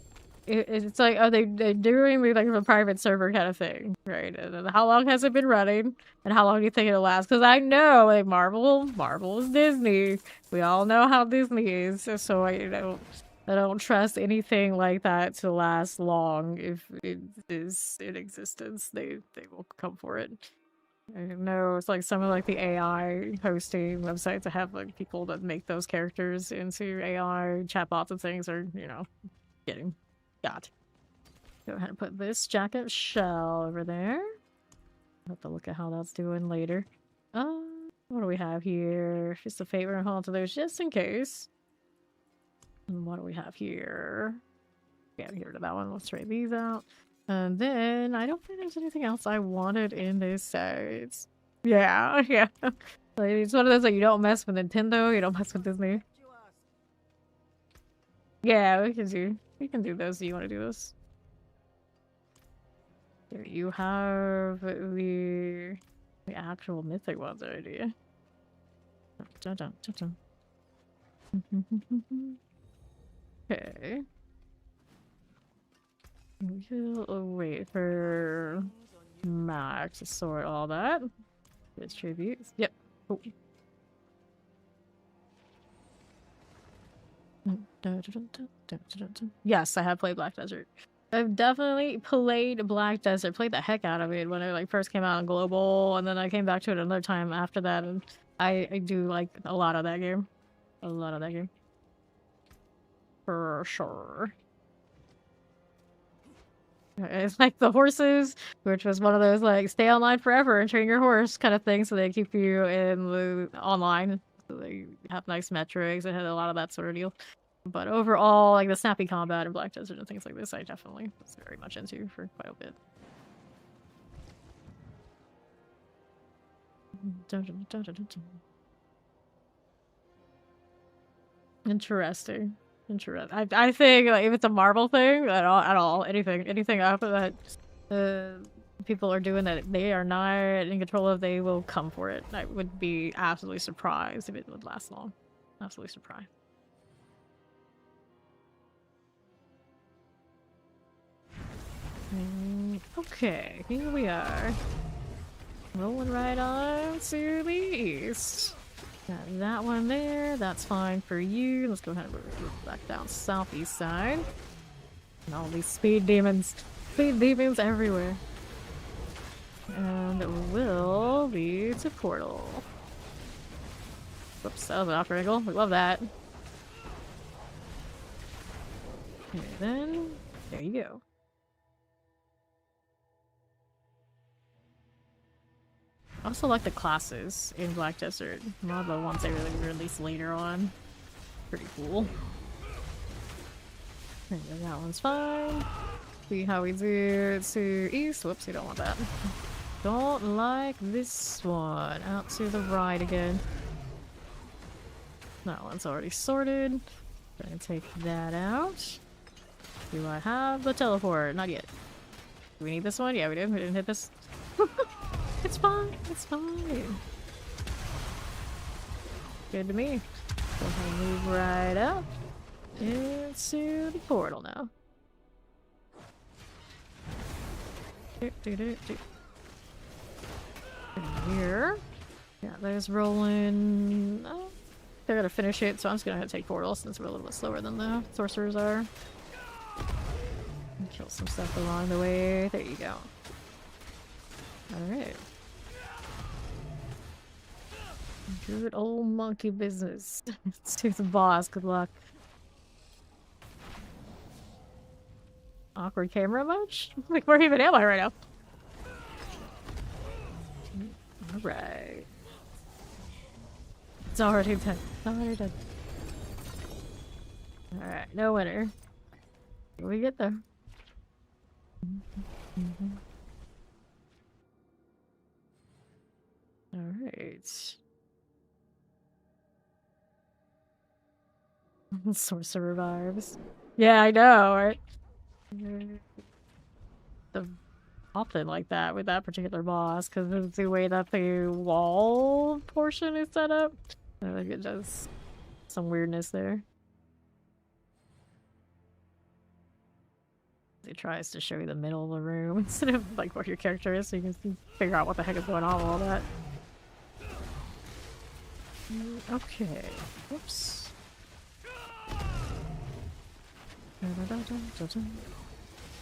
it's like, are they doing like a private server kind of thing, right? And how long has it been running? And how long do you think it'll last? Because I know, like, Marvel is Disney. We all know how Disney is, so I don't trust anything like that to last long. If it is in existence, they will come for it. I know it's like some of like the AI hosting websites that have like people that make those characters into AI chatbots and things are, you know, getting got. Go ahead and put this jacket shell over there. I'll have to look at how that's doing later. What do we have here? Just a favor and hold on to those just in case. And what do we have here? Yeah, get rid of that one. Let's trade these out. And then, I don't think there's anything else I wanted in this set. Yeah. Like, it's one of those, like, you don't mess with Nintendo, you don't mess with Disney. Yeah, we can do those. Do you want to do this? Here, you have the actual mythic ones already. Dun, dun, dun, dun. Okay. We'll wait for Max to sort all that. Distributes. Yep. Oh. Yes, I have played Black Desert. I've definitely played Black Desert. Played the heck out of it when it like first came out on global, and then I came back to it another time after that, and I do like a lot of that game. A lot of that game. For sure. It's like the horses, which was one of those like stay online forever and train your horse kind of thing, so they keep you in the online. So they have nice metrics and had a lot of that sort of deal. But overall, like the snappy combat in Black Desert and things like this, I definitely was very much into for quite a bit. Interesting. I think like if it's a Marvel thing at all, anything after that, people are doing that they are not in control of, they will come for it. I would be absolutely surprised if it would last long. Absolutely surprised. Okay, here we are. Rolling right on to the east. Got that one there. That's fine for you. Let's go ahead and move back down southeast side. And all these speed demons. Speed demons everywhere. And it will lead to portal. Whoops, that was an awkward angle. We love that. Okay, then there you go. I also like the classes in Black Desert. A lot of the ones they really release later on. Pretty cool. Okay, that one's fine. See how we do to east. Whoops, we don't want that. Don't like this one. Out to the right again. That one's already sorted. Gonna take that out. Do I have the teleport? Not yet. Do we need this one? Yeah, we did. We didn't hit this. It's fine. It's fine. Good to me. Go ahead and move right up into the portal now. Here. Yeah, there's rolling. Oh, they're gonna finish it, so I'm just gonna have to take portal since we're a little bit slower than the sorcerers are. Kill some stuff along the way. There you go. Alright. Good old monkey business. Let's do the boss. Good luck. Awkward camera much? Like, where even am I right now? Alright. It's already done. It's already done. Alright, no winner. Here we get there. Alright. Sorcerer vibes. Yeah, I know, right? The often like that with that particular boss because of the way that the wall portion is set up. I think it does some weirdness there. It tries to show you the middle of the room instead of like where your character is, so you can figure out what the heck is going on with all that. Okay. Whoops.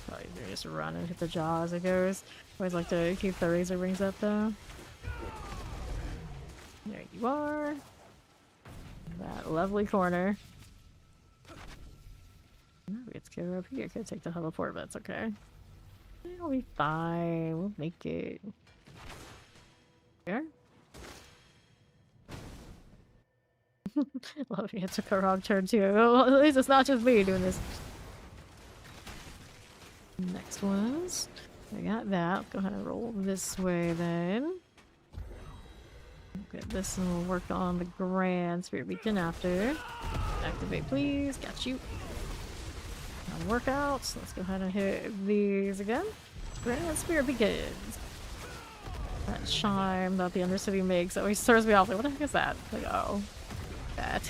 Probably just run and hit the jaw as it goes. Always like to keep the razor wings up though. There you are. That lovely corner. Let's go up here. Could take the teleport, but that's okay. It'll be fine. We'll make it. Here. Love you. It took a wrong turn too. Well, at least it's not just me doing this. Next ones. I got that. Go ahead and roll this way then. Get this and we'll work on the Grand Spirit Beacon after. Activate please. Got you. Workouts. Let's go ahead and hit these again. Grand Spirit Beacons. That chime that the Undercity makes always throws me off. Like, what the heck is that? Like, oh. That.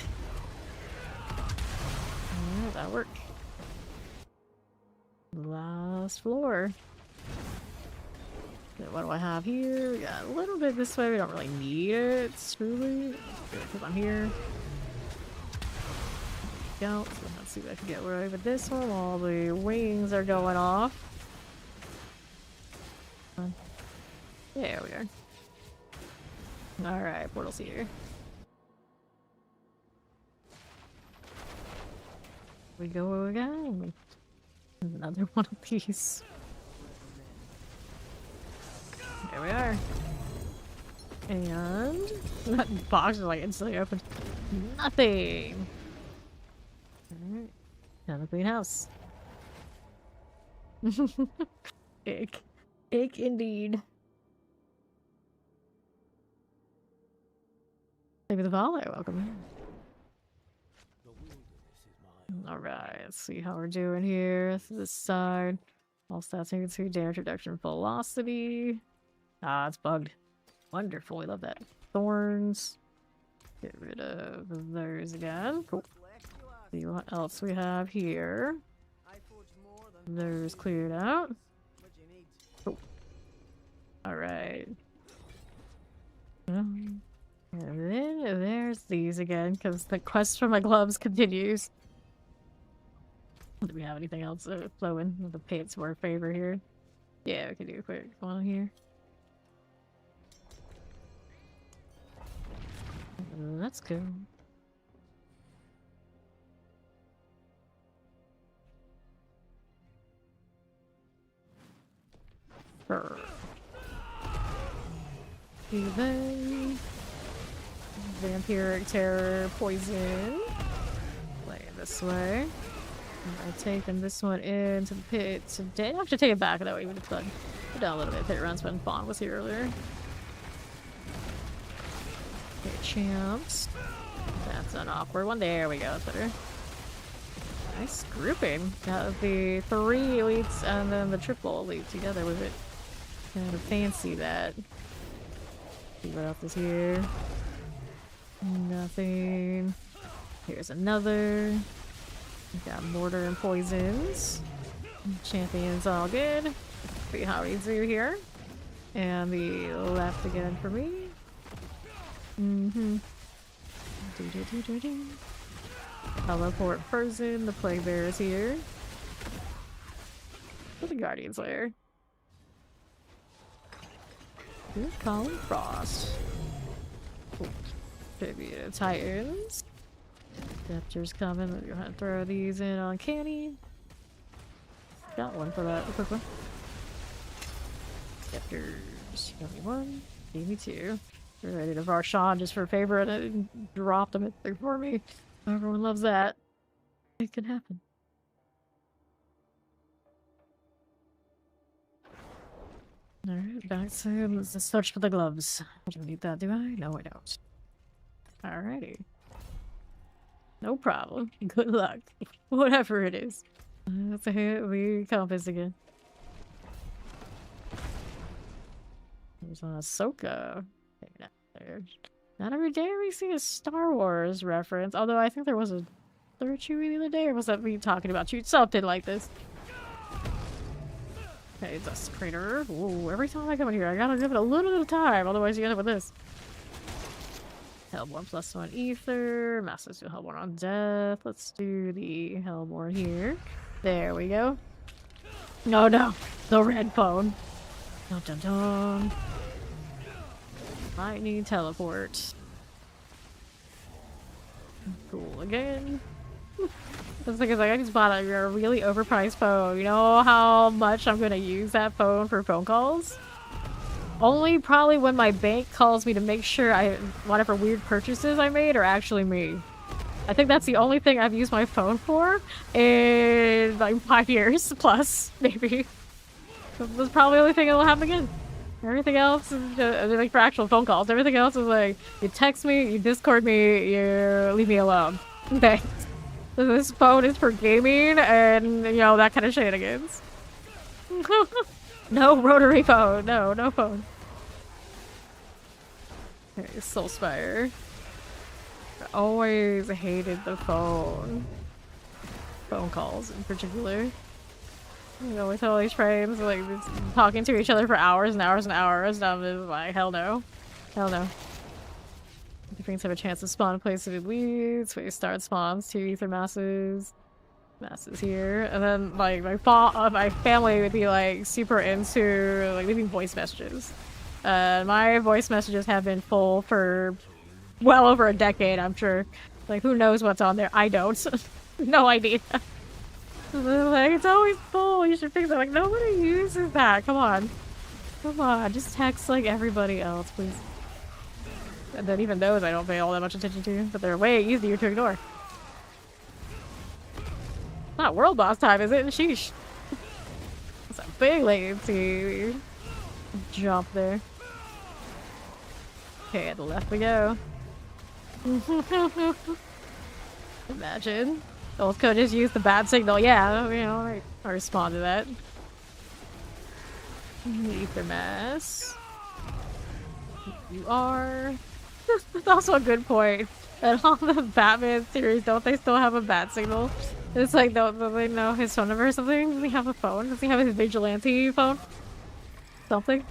Alright, that worked. Last floor. Okay, what do I have here? We got a little bit this way. We don't really need it, truly. Because I'm here. Go. So let's see if I can get away with this one while the wings are going off. There we are. Alright, portal's here. We go again. Another one of these. There we are. And that box is like instantly opened. Nothing. Alright. Another clean house. Ick. Ick indeed. Maybe the volley, welcome. Alright, let's see how we're doing here. This side. All stats equal to damage reduction velocity. Ah, it's bugged. Wonderful, we love that. Thorns. Get rid of those again. Cool. See what else we have here. Those cleared out. Alright. And then there's these again, because the quest for my gloves continues. Do we have anything else flowing? The paints to our favor here. Yeah, we can do a quick one here. Let's go. Brr. Even vampiric terror poison. Play it this way. I've taken this one into the pit today. I have to take it back though, even if it's put down a little bit. Pit runs when Fawn was here earlier. Okay, champs. That's an awkward one. There we go. That's better. Nice grouping. Got the 3 elites and then the triple elite together with it. Kind of fancy that. See what else is here. Nothing. Here's another. We got mortar and poisons. Champions all good. See how we do here. And the left again for me. Teleport frozen. The plague bear is here. For the Guardian's Lair. Good Colin Frost. Tribute to Titans. Scepter's coming. We're gonna throw these in on Canny. Got one for that. A quick one. Scepters. Got me one. Gave me 2. We're ready to Varshan just for a favor and it dropped them for me. Everyone loves that. It can happen. Alright, back to the search for the gloves. I don't need that, do I? No, I don't. Alrighty. No problem. Good luck. Whatever it is. Let's hit the compass again. There's an Ahsoka. There. Not every day we see a Star Wars reference, although I think there was a third Chewie the other day, or was that me talking about Chewie? Something like this. Okay, Desecrator. Ooh, every time I come in here, I gotta give it a little bit of time, otherwise you end up with this. Hellborn +1 Ether. Masters do Hellborn on Death. Let's do the Hellborn here. There we go. No, no. The red phone. Dun dun dun. Might need teleport. Cool again. The thing is, like, I just bought a really overpriced phone. You know how much I'm gonna use that phone for phone calls? Only probably when my bank calls me to make sure whatever weird purchases I made are actually me. I think that's the only thing I've used my phone for in like 5 years plus, maybe. That's probably the only thing that'll happen again. Everything else is like for actual phone calls. Everything else is like, you text me, you Discord me, you leave me alone. Thanks. This phone is for gaming and, you know, that kind of shenanigans. No rotary phone. No, no phone. Okay, Soulspire. I always hated the phone. Phone calls in particular. You know, with all these frames, like, just talking to each other for hours and hours and hours, and I'm just like, hell no. Hell no. The things have a chance to spawn places leads, so you start spawns, 2 ether masses. Masses here. And then, like, my family would be, like, super into, like, leaving voice messages. My voice messages have been full for well over a decade, I'm sure. Like, who knows what's on there? I don't. No idea. Like, it's always full. You should fix it. Like, nobody uses that. Come on. Come on. Just text, like, everybody else, please. And then even those I don't pay all that much attention to, but they're way easier to ignore. Not world boss time, is it? Sheesh. That's a big latency jump there. Okay, at the left we go. Imagine. Those could just use the bad signal. Yeah, you know, I respond to that. Ether mass. You are. That's also a good point. And on the Batman series, don't they still have a bat signal? It's like, don't they know his phone number or something? Does he have a phone? Does he have his vigilante phone? Something?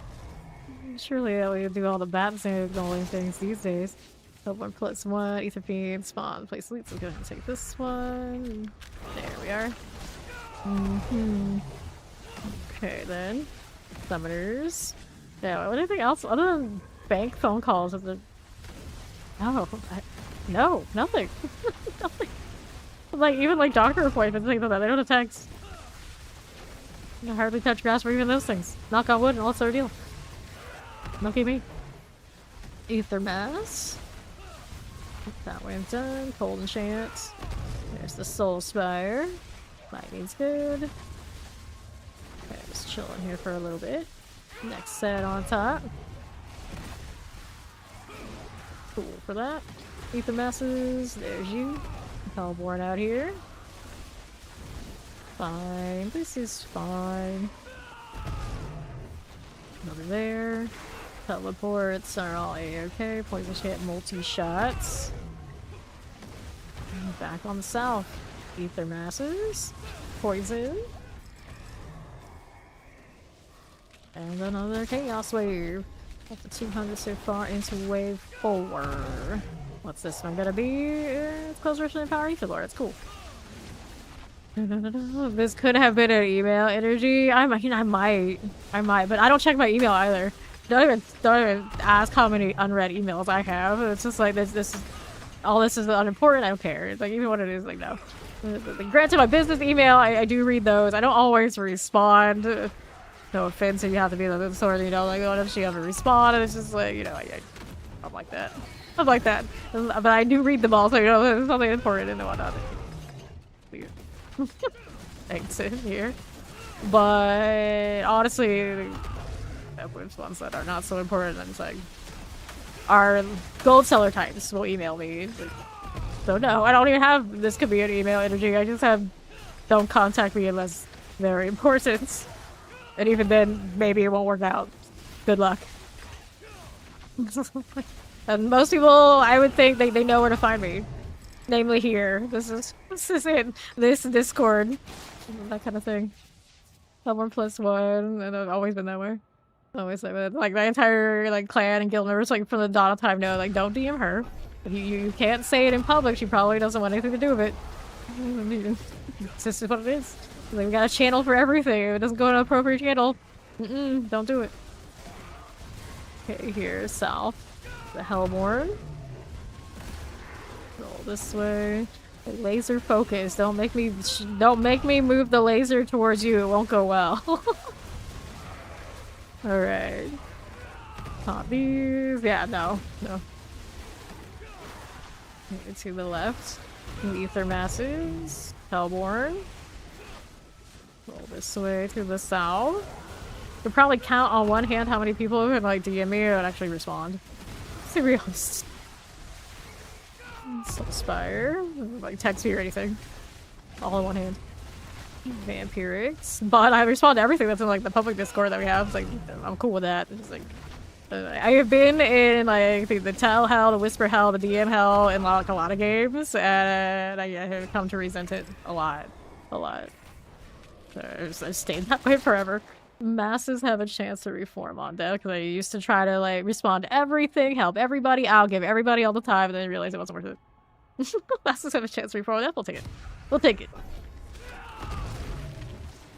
Surely that we do all the bat signaling things these days. One plus one, ether fiend, spawn, place leads. Let's go ahead and take this one. There we are. Okay then. Summoners. Yeah, anything else other than bank phone calls? No, no, nothing. Nothing. Like, even like doctor appointments, things like that. They don't have text. I hardly touch grass for even those things. Knock on wood and all sort of deal. Lucky me. Ether mass. That way I'm done. Cold enchant. There's the soul spire. Lightning's good. Okay, just chilling here for a little bit. Next set on top. Cool for that. Ether masses. There's you. Hellborn out here. Fine. This is fine. Another there. Teleports are all A-okay. Poison hit multi-shots. Back on the south. Ether masses. Poison. And another chaos wave. Up to 200 so far into wave 4. What's this one gonna be? It's closer to the power ether lord. It's cool. This could have been an email energy. I might, but I don't check my email either. Don't even ask how many unread emails I have. It's just like this is all this is unimportant. I don't care. It's like even what it is, like no. Granted, my business email, I do read those. I don't always respond. No offense if you have to be the sort of, you know, like what if she ever respond? And it's just like, you know, I'm like that. I'm like that. But I do read them all, so you know, there's something important and whatnot. Exit here. But honestly, with ones that are not so important, and it's like our gold seller types will email me. So no, I don't even have this could be an email energy. I just have don't contact me unless very important. And even then, maybe it won't work out. Good luck. And most people, I would think they know where to find me. Namely here. This is it. This Discord. That kind of thing. Someone plus one, and I've always been that way. Always like that. Like my entire like clan and guild members, like from the dawn of time, know like don't DM her. If you can't say it in public. She probably doesn't want anything to do with it. It's just what it is. Like, we got a channel for everything. If it doesn't go to an appropriate channel, don't do it. Okay, here's south. The Hellborn. Roll this way. Laser focus. Don't make me move the laser towards you. It won't go well. All right. Pop these. Yeah, no. To the left. Ether masses. Hellborn. Roll this way to the south. You'll probably count on one hand how many people can like DM me and actually respond. To be honest. Soul Spire. Like text me or anything. All in one hand. Vampirics. But I respond to everything that's in like the public Discord that we have. It's like I'm cool with that. It's like I have been in like the Tell Hell, the Whisper Hell, the DM Hell, in like a lot of games, and I have come to resent it a lot. I've stayed that way forever. Masses have a chance to reform on deck because I used to try to like respond to everything, help everybody out, give everybody all the time, and then realize it wasn't worth it. Masses have a chance to reform on deck. We'll take it. We'll take it.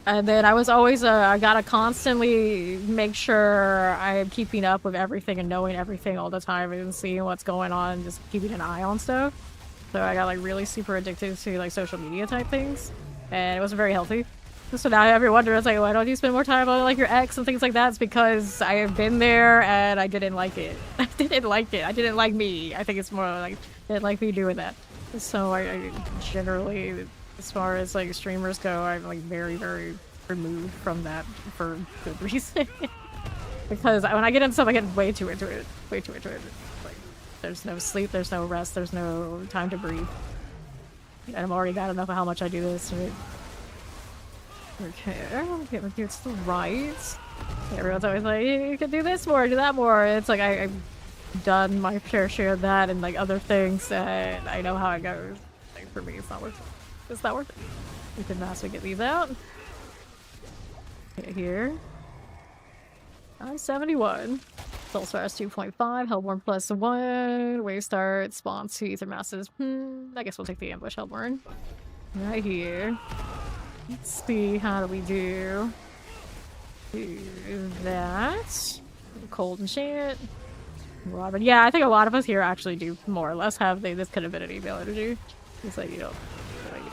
And then I was always I gotta constantly make sure I'm keeping up with everything and knowing everything all the time and seeing what's going on and just keeping an eye on stuff. So I got like really super addicted to like social media type things, and it wasn't very healthy. So now everyone wonders like, why don't you spend more time on like your ex and things like that? It's because I have been there and I didn't like it. I didn't like it. I didn't like me. I think it's more like I didn't like me doing that. So I generally, as far as like streamers go, I'm like very, very removed from that for good reason. Because when I get into stuff, I get way too into it. Way too into it. Like, there's no sleep, there's no rest, there's no time to breathe. And I'm already bad enough of how much I do this, right? Okay, get my gears to the right. Everyone's always like, you can do this more, do that more. It's like I've done my fair share of that and like other things, and I know how it goes. Like for me, it's not worth it. It's not worth it. We can master get these out. Okay, here. I'm 71. Soul Stars 2.5, Hellborn +1, Wave Start, Spawn 2, Ether Masses. I guess we'll take the Ambush Hellborn. Right here. Let's see, how do we do? Do that. Cold Enchant. Robin. Yeah, I think a lot of us here actually do more or less have this kind of ability to do. It's like you don't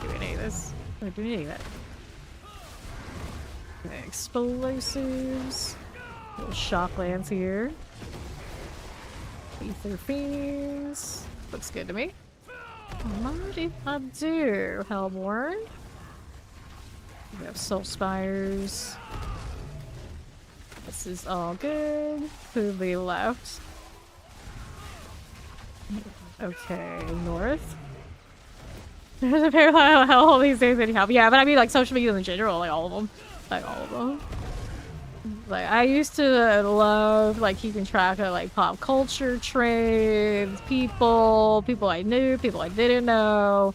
do any of this. You don't do any of that. Okay, explosives. Little shock lands here. Ether Fiends. Looks good to me. What if I do? Hellborn. We have Soul Spires. This is all good. To the left. Okay, north. Apparently all these things that you have. Yeah, but I mean like social media in general, like all of them. Like all of them. Like I used to love like keeping track of like pop culture trends, people I knew, people I didn't know,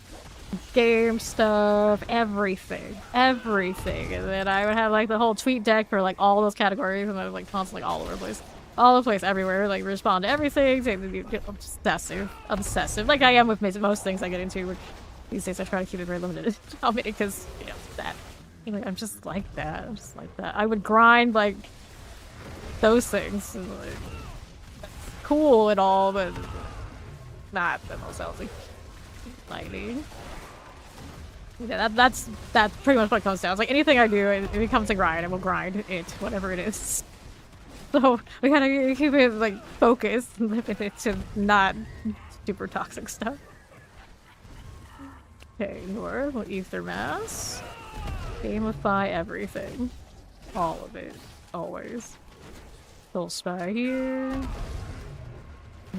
game stuff, everything. And then I would have like the whole tweet deck for like all those categories, and I was like constantly all over the place. All over the place, everywhere, like respond to everything, obsessive, like I am with most things I get into, which these days I try to keep it very limited. I mean, because, you know, that. Like, I'm just like that. I would grind, like, those things. And, like, that's cool and all, but not the most healthy. Lighting. Yeah, that's pretty much what it comes down. It's like anything I do, it becomes a grind. I will grind it, whatever it is. So we gotta keep it, like, focused and limit it to not super toxic stuff. Okay, north, we'll Ether Mass. Gamify everything. All of it. Always. Soul Spy here.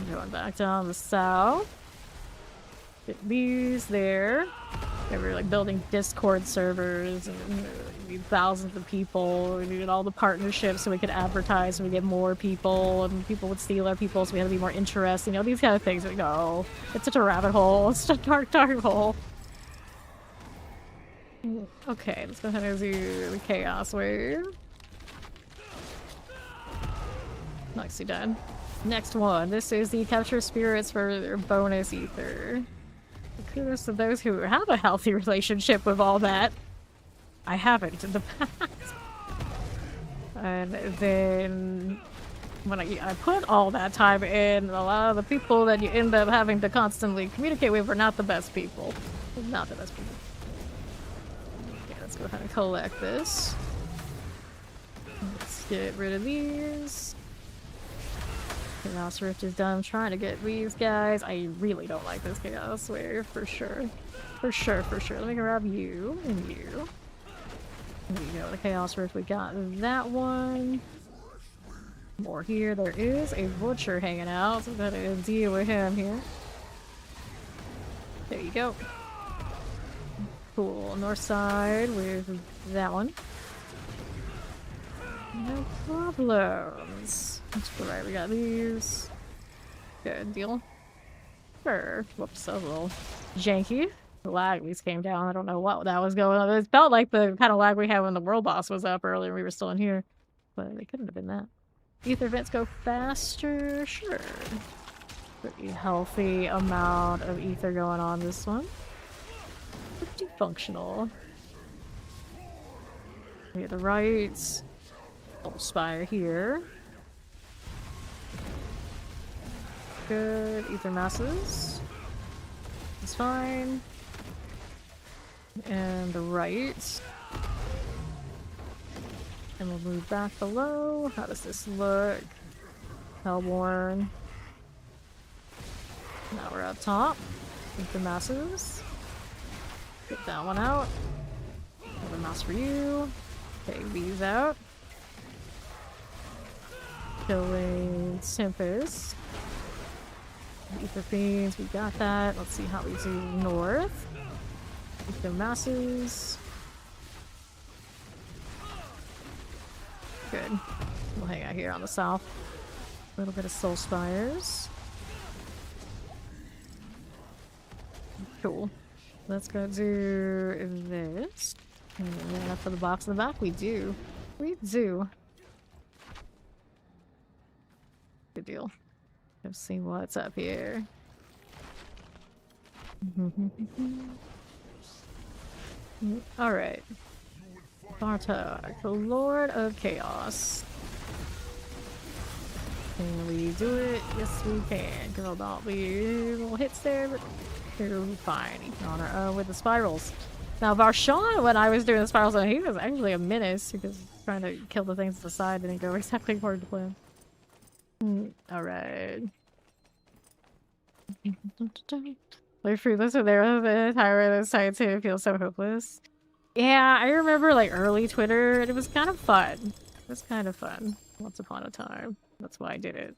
Going back down the south. Get these there. They were like building Discord servers and we need thousands of people. We needed all the partnerships so we could advertise and we get more people and people would steal our people so we had to be more interesting. You know, these kind of things. We go, it's such a rabbit hole. It's such a dark hole. Okay, let's go ahead and do the Chaos Wave. Nicely done. Next one. This is the Capture Spirits for their bonus ether. Kudos to those who have a healthy relationship with all that. I haven't in the past. And then when I put all that time in, a lot of the people that you end up having to constantly communicate with are not the best people. Not the best people. Okay, let's go ahead and collect this. Let's get rid of these. Chaos Rift is done. I'm trying to get these guys. I really don't like this Chaos Wave, for sure. For sure. Let me grab you and you. There you go, the Chaos Rift. We got that one. More here. There is a Butcher hanging out, so I'm gonna deal with him here. There you go. Cool. North side with that one. No problems. That's right, we got these. Good deal. Sure. Whoops, that was a little janky. The lag at least came down. I don't know what that was going on. It felt like the kind of lag we had when the world boss was up earlier. We were still in here. But it couldn't have been that. Ether vents go faster. Sure. Pretty healthy amount of ether going on this one. Pretty functional. We have the right. Soul Spire here. Good. Ether masses. It's fine. And the right. And we'll move back below. How does this look? Hellborn. Now we're up top. Ether masses. Get that one out. Another mouse for you. Take these out. Killing Tempest. Ether Fiends, we got that. Let's see how we do north. Ether masses. Good. We'll hang out here on the south. A little bit of Soul Spires. Cool. Let's go do this. And then up for the box in the back, we do. We do. deal. Let's see what's up here. Alright. Bartok, Lord of Chaos. Can we do it? Yes, we can. Girl, not be little hits there, but we're fine. On our own with the spirals. Now, Varshawn, when I was doing the spirals, he was actually a menace because trying to kill the things at the side didn't go exactly according to plan. Alright. Like, fruitless with there, the entire this side too feels so hopeless. Yeah, I remember like early Twitter, and it was kind of fun. It was kind of fun once upon a time. That's why I did it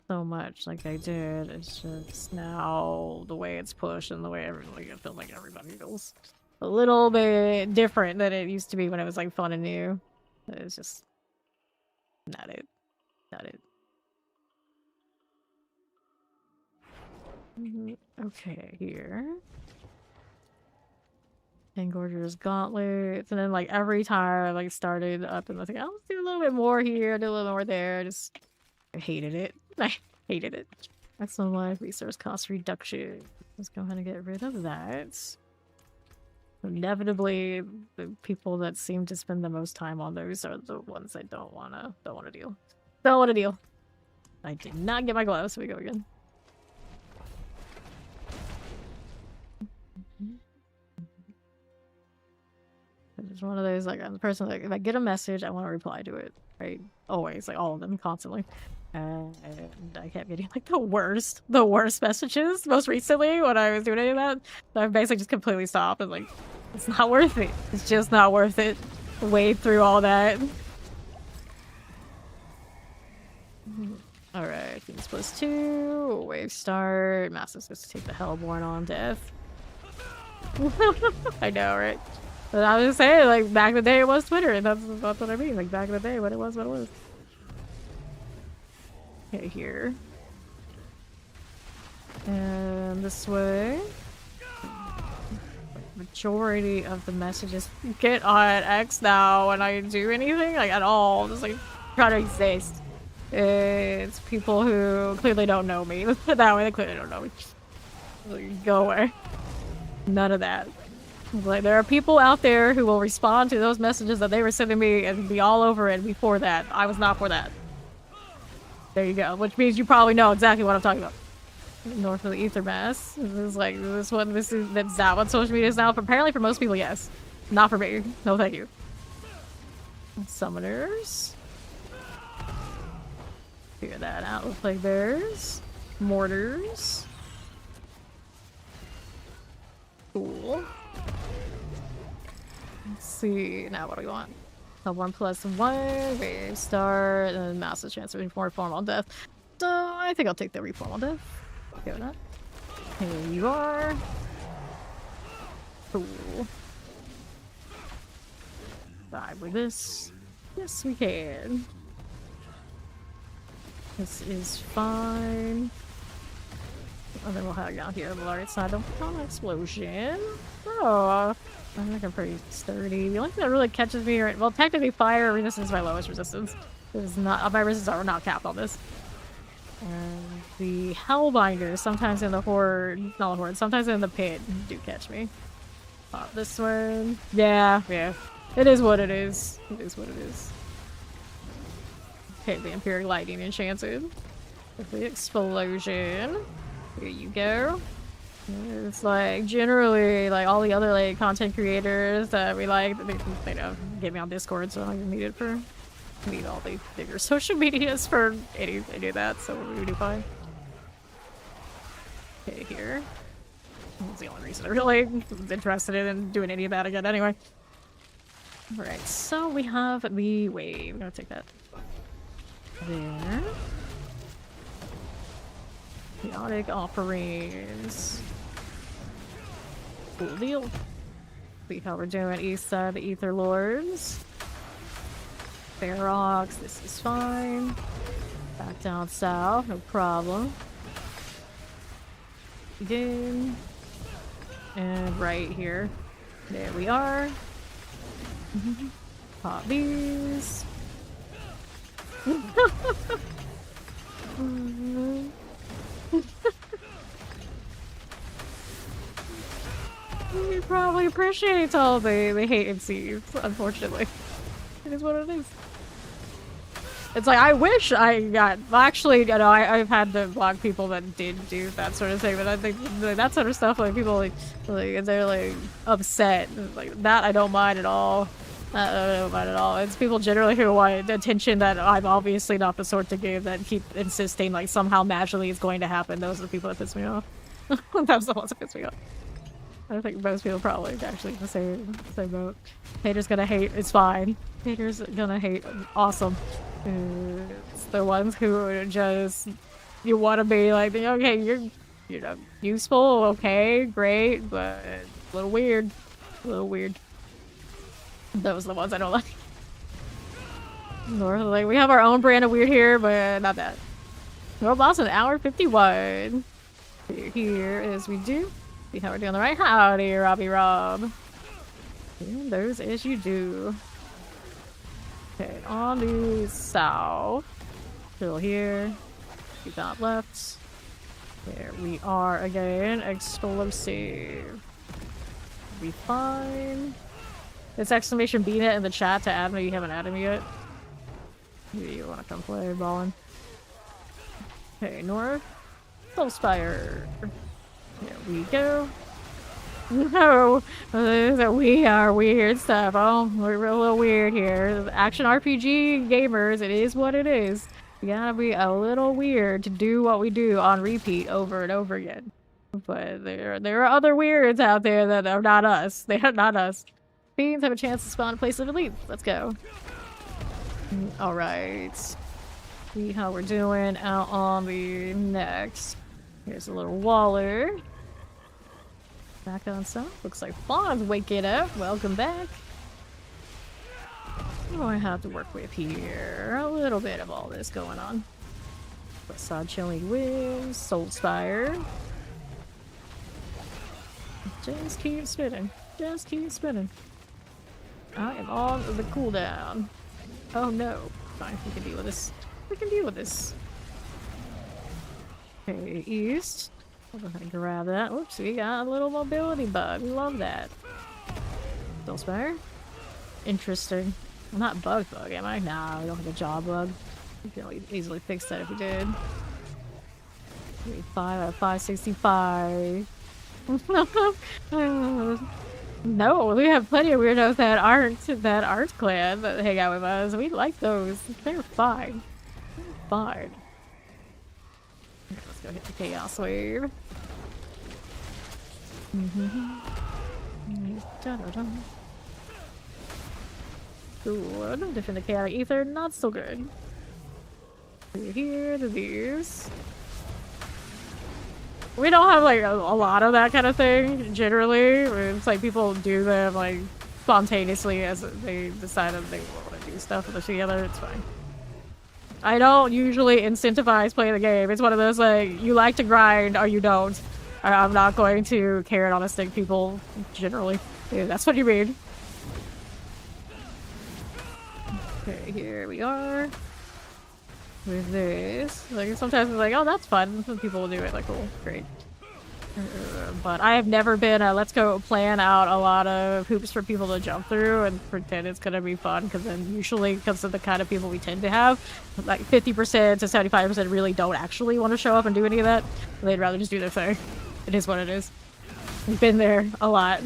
so much like I did. It's just now the way it's pushed and the way I feel like everybody feels a little bit different than it used to be when it was like fun and new. It's just not it. Not it. Okay, here. Engorger's gauntlets, and then like every time I like started up and I was like, I'll do a little bit more here, do a little more there. I hated it. I hated it. Excellent life resource cost reduction. Let's go ahead and get rid of that. Inevitably, the people that seem to spend the most time on those are the ones I don't wanna deal. Don't wanna deal. I did not get my gloves, so we go again. It's one of those, like, I'm the person, like, if I get a message, I want to reply to it, right? Always, like, all of them, constantly. And I kept getting, like, the worst messages, most recently, when I was doing any of that. So I've basically just completely stopped, and, like, it's not worth it. It's just not worth it. Wade through all that. Alright, Phoenix plus 2, wave start, Master's supposed to take the Hellborn on death. I know, right? But I was just saying, like, back in the day it was Twitter, and that's what I mean. Like, back in the day when it was what it was. Okay, here. And this way. Majority of the messages get on X now when I do anything, like, at all. Just, like, try to exist. It's people who clearly don't know me. That way, they clearly don't know me. Like, go away. None of that. Like, there are people out there who will respond to those messages that they were sending me and be all over it before that. I was not for that. There you go. Which means you probably know exactly what I'm talking about. North of the Ether Mass. This is like, that's that what social media is now? Apparently for most people, yes. Not for me. No thank you. Summoners. Figure that out with Plague Bears. Mortars. Cool. Let's see. Now what do we want? A 1+1, wave start, and massive chance of reform on death. So I think I'll take the reform on death. Okay with that. Here you are. Cool. Vibe with this. Yes, we can. This is fine. And then we'll have down here on the right side of the explosion. Oh, I think I'm pretty sturdy. The only thing that really catches me, well, technically fire resistance is my lowest resistance. It's not, my resistances are not capped on this. And the Hellbinders, sometimes in the Horde, not the Horde, sometimes in the Pit, do catch me. This one, yeah. It is what it is. It is what it is. Okay, Vampiric Lightning enchanted. With the explosion. Here you go. It's like generally like all the other like content creators that we like, they don't get me on Discord, so I don't need it for need all the bigger social medias for any of that, so we do fine. Okay, here. That's the only reason I really was interested in doing any of that again anyway. Alright, so we have the wave. I'm gonna take that. There. Chaotic offerings. Cool deal. See how we're doing east side, the Ether Lords. Ferox, this is fine. Back down south, no problem. Again. And right here. There we are. Pop these. He probably appreciates all the hate and sees, unfortunately. It is what it is. It's like, I wish I got... Well, actually, you know, I've had to block people that did do that sort of thing, but I think that sort of stuff, like, people, like they're, like, upset. Like, that I don't mind at all. I don't mind at all. It's people generally who want attention that I'm obviously not the sort to give, that keep insisting, like, somehow magically it's going to happen. Those are the people that piss me off. Those are the ones that piss me off. I think most people probably actually the same boat. Haters gonna hate, it's fine. Haters gonna hate, awesome. It's the ones who just, you want to be like, okay, you're know, useful, okay, great, but a little weird. A little weird. Those are the ones I don't like. Or like, we have our own brand of weird here, but not that. We're lost in hour 51. Here as we do. See how we're doing the right. Howdy, Robbie Rob. And those as you do. Okay, on the south. Still here. Keep that left. There we are again. Explosive. Be fine. It's exclamation BNet in the chat to add me. You haven't added me yet. Maybe you want to come play ballin'. Okay, north. Soulspire. There we go. No, we are weird stuff. Oh, we're a little weird here. Action RPG gamers, it is what it is. You gotta be a little weird to do what we do on repeat over and over again. But there are other weirds out there that are not us. They are not us. Fiends have a chance to spawn a place of elite. Let's go. Alright. See how we're doing out on the next. Here's a little waller. Back on south. Looks like Fawn's waking up. Welcome back. What do I have to work with here? A little bit of all this going on. Facade Chilling Winds, Soulspire. Just keep spinning. Just keep spinning. I am on the cooldown. Oh no. Fine, we can deal with this. We can deal with this. Okay, east. I'll go ahead and grab that. Oops, we got a little mobility bug. We love that. Soulspire. Interesting. I'm not bug, am I? Nah, we don't have a jaw bug. We can easily fix that if we did. 5 out of 565. No, we have plenty of weirdos that aren't clan that hang out with us. We like those. They're fine. They're fine. Okay, let's go hit the chaos wave. Good. Defend the chaotic ether, not so good. Here to these. We don't have like a lot of that kind of thing generally. It's like people do them like spontaneously as they decide that they want to do stuff with us together. It's fine. I don't usually incentivize playing the game. It's one of those like, you like to grind or you don't. I'm not going to carrot on a stick people generally. Yeah, that's what you mean. Okay, here we are. With this. Like, sometimes it's like, oh, that's fun. Some people will do it. Like, cool, great. But I have never been a let's go plan out a lot of hoops for people to jump through and pretend it's gonna be fun, because then usually, because of the kind of people we tend to have, like 50% to 75% really don't actually want to show up and do any of that. They'd rather just do their thing. It is what it is. We've been there a lot.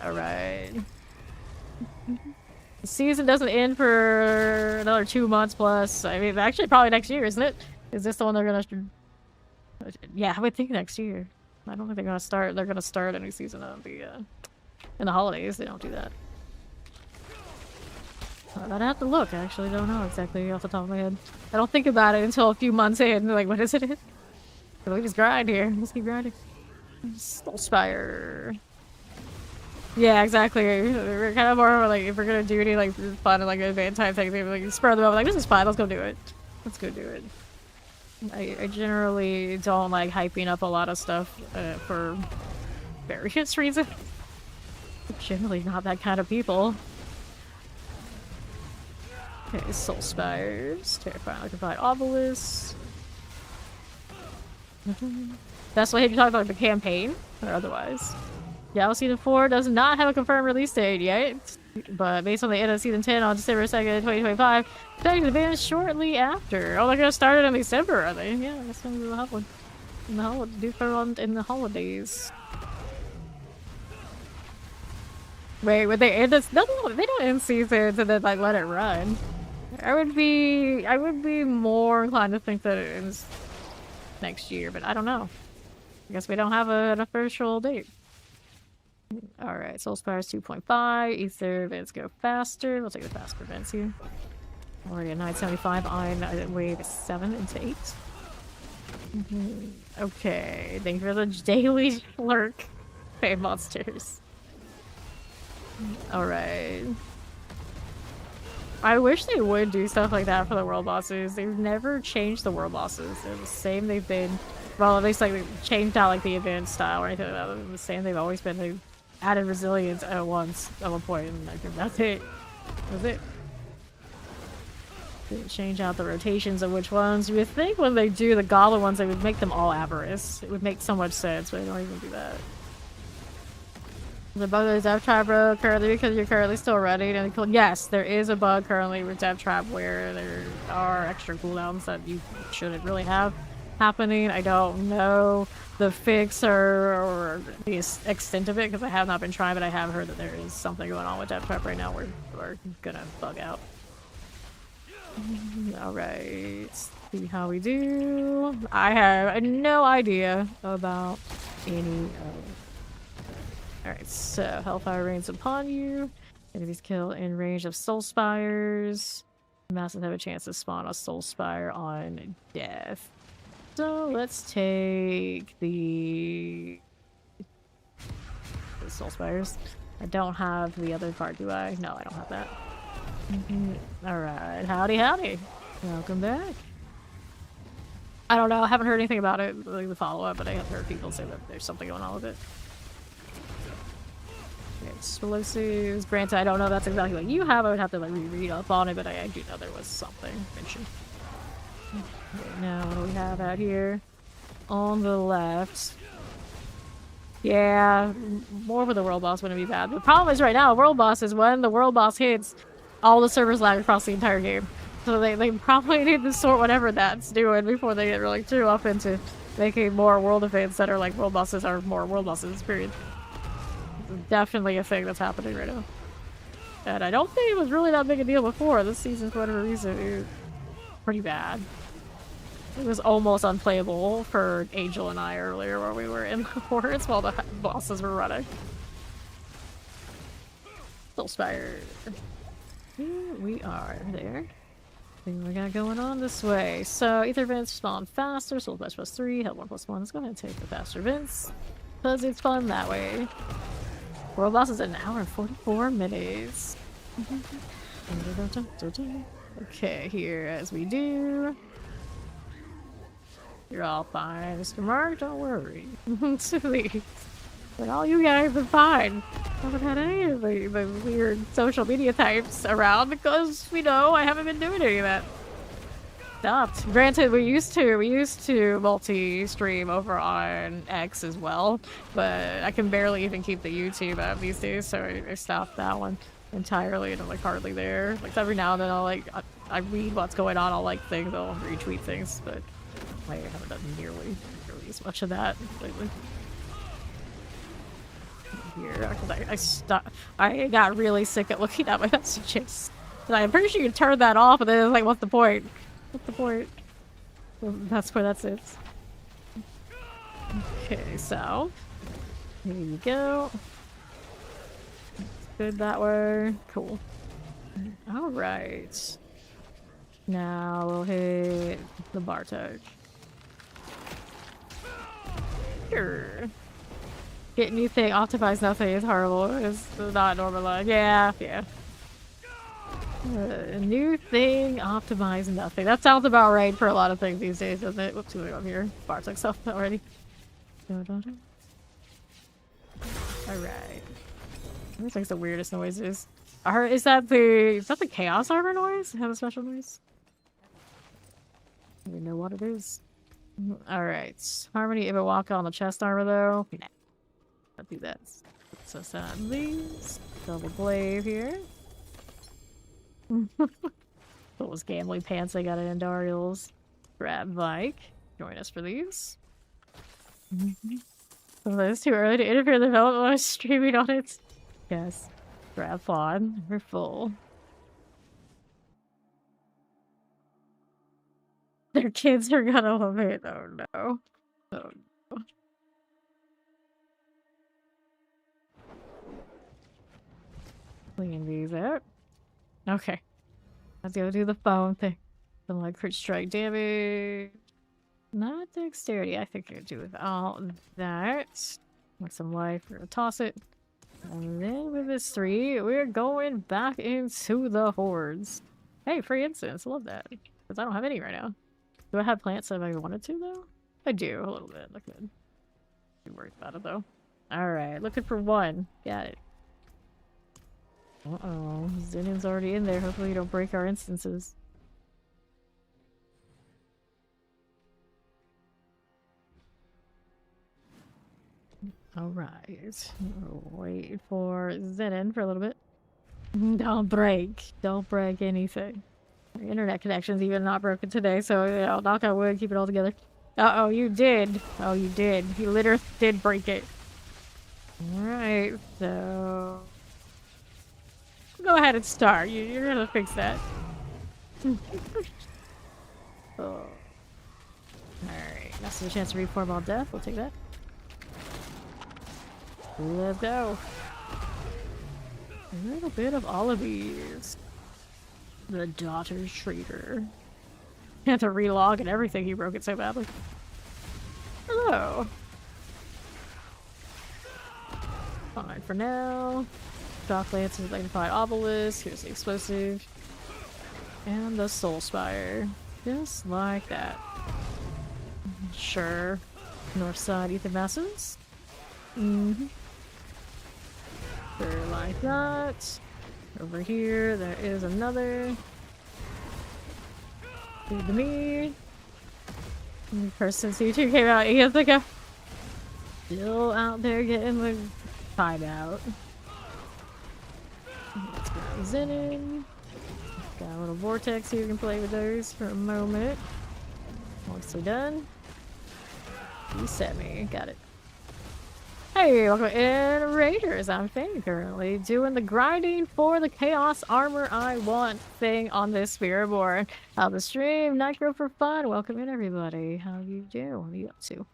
Alright. The season doesn't end for another 2 months plus. I mean, actually probably next year, isn't it? Is this the one they're gonna... Yeah, I would think next year. I don't think they're gonna start. They're gonna start a new season of the in the holidays. They don't do that. I'd have to look. I actually don't know exactly off the top of my head. I don't think about it until a few months in. Like, what is it? We just grind here. Just keep grinding. Soulspire. Yeah, exactly. We're kind of more like, if we're gonna do any like fun and like event type thing, like spur them up. Like, this is fun. Let's go do it. Let's go do it. I generally don't like hyping up a lot of stuff for various reasons. I'm generally not that kind of people. Okay, Soul Spires. Terrifying Electrified Obelisk. That's what you talked about the campaign, or otherwise. Diablo Season 4 does not have a confirmed release date yet, but based on the end of Season 10 on December 2nd, 2025, expecting to begin shortly after. Oh, they're gonna start it in December, are they? Yeah, I guess gonna do the hot one. In the holidays. Wait, would they end this? No, they don't end seasons and then like let it run. I would be more inclined to think that it ends next year, but I don't know. I guess we don't have an official date. Alright, Soul Spires 2.5, Ether events go faster. We'll take the faster events here. Already at 975 on wave 7 into 8. Okay, thank you for the daily lurk. Fame monsters. Alright. I wish they would do stuff like that for the world bosses. They've never changed the world bosses. They're the same they've been. Well, at least like they changed out like the event style or anything like that. They're the same they've always been. They added resilience at one point, and I think that's it. That's it. Didn't change out the rotations of which ones. You would think when they do the goblin ones, they would make them all avarice. It would make so much sense, but they don't even do that. The bug is Death Trap broke currently because you're currently still running. And yes, there is a bug currently with Death Trap where there are extra cooldowns that you shouldn't really have happening. I don't know the fix or the extent of it because I have not been trying, but I have heard that there is something going on with Death Trap right now where we're gonna bug out. Alright, see how we do. I have no idea about any Alright, so Hellfire rains upon you. Enemies killed in range of Soul Spires. Masses have a chance to spawn a Soul Spire on death. So let's take the Soul Spires. I don't have the other part, do I? No, I don't have that. Alright, howdy howdy. Welcome back. I don't know, I haven't heard anything about it, like the follow-up, but I have heard people say that there's something going on with it. Explosives. Granted, I don't know if that's exactly what you have. I would have to like reread up on it, but I do know there was something mentioned. Okay, now what do we have out here? On the left. Yeah, more for the world boss wouldn't be bad. The problem is right now, world boss is when the world boss hits, all the servers lag across the entire game. So they probably need to sort whatever that's doing before they get really too up into making more world events that are like world bosses are more world bosses, period. Definitely a thing that's happening right now. And I don't think it was really that big a deal before. This season, for whatever reason, it was pretty bad. It was almost unplayable for Angel and I earlier where we were in the forest while the bosses were running. Soul Spire. Here we are there. See what we got going on this way. So, Ether Vents spawn faster, Soul Spire +3, Hell 1+1. Let's go ahead and take the faster vents. Because it's fun that way. World boss is an hour and 44 minutes. Okay, here as we do. You're all fine, Mr. Mark, don't worry. But all you guys are fine. I haven't had any of the weird social media types around because, you know, I haven't been doing any of that. Stopped. Granted, we used to multi-stream over on X as well, but I can barely even keep the YouTube up these days, so I stopped that one entirely, and I'm like hardly there. Like every now and then I read what's going on, I'll like things, I'll retweet things, but I haven't done nearly as much of that lately. Here, because I got really sick at looking at my messages. And I'm pretty sure you can turn that off, and then it's like, what's the point? What's the point? Well, that's where that sits. Okay, so here you go. Good that way. Cool. Alright. Now we'll hit the Bartok. Sure. Getting anything optimized nothing is horrible. It's not normalized. Yeah. New thing, optimize nothing. That sounds about right for a lot of things these days, doesn't it? Whoops, we go up here. Bartok stuff already. Alright. This makes the weirdest noises. Is that the chaos armor noise? Have a special noise? I don't even know what it is. Alright. Harmony if it walk on the chest armor though. Nah. I'll do that. So set these. Double glaive here. Those gambling pants I got at Andariel's. Grab bike. Join us for these. So it's too early to interfere in the development while streaming on it. Yes. Grab fawn. We're full. Their kids are gonna love it. Oh no. Oh no. Clean these out. Okay. Let's go do the phone thing. The like crit strike damage. Not dexterity. I think I could do without that. With some life, we're gonna toss it. And then with this 3, we're going back into the hordes. Hey, free incense. I love that. Because I don't have any right now. Do I have plants if I wanted to, though? I do, a little bit. Look good. Be worried about it, though. Alright, looking for 1. Got it. Uh-oh. Zinnin's already in there. Hopefully you don't break our instances. Alright. Wait for Zinnin for a little bit. Don't break. Don't break anything. Our internet connection's even not broken today, so you know, knock on wood, keep it all together. Uh-oh, you did. Oh, you did. You literally did break it. Alright, so... go ahead and start. You're gonna fix that. Oh. Alright, that's a chance to reform all death. We'll take that. Let's go. A little bit of all of these. The daughter's traitor. Had to relog and everything, he broke it so badly. Hello. Fine for now. Dock Lance's magnified obelisk. Here's the explosive. And the soul spire. Just like that. Sure. North side ether masses. Mm-hmm. Sure, like that. Over here, there is another. Feed to me. Person C2 came out 8 years ago. Still out there getting the time out. Let's grab Zinnin. Got a little vortex here, you can play with those for a moment. Mostly done. Reset me, got it. Hey, welcome in Raiders. I'm Fang currently doing the grinding for the Chaos Armor I Want thing on this Spiritborn. How the stream, Nitro for fun. Welcome in everybody. How you doing? What are you up to?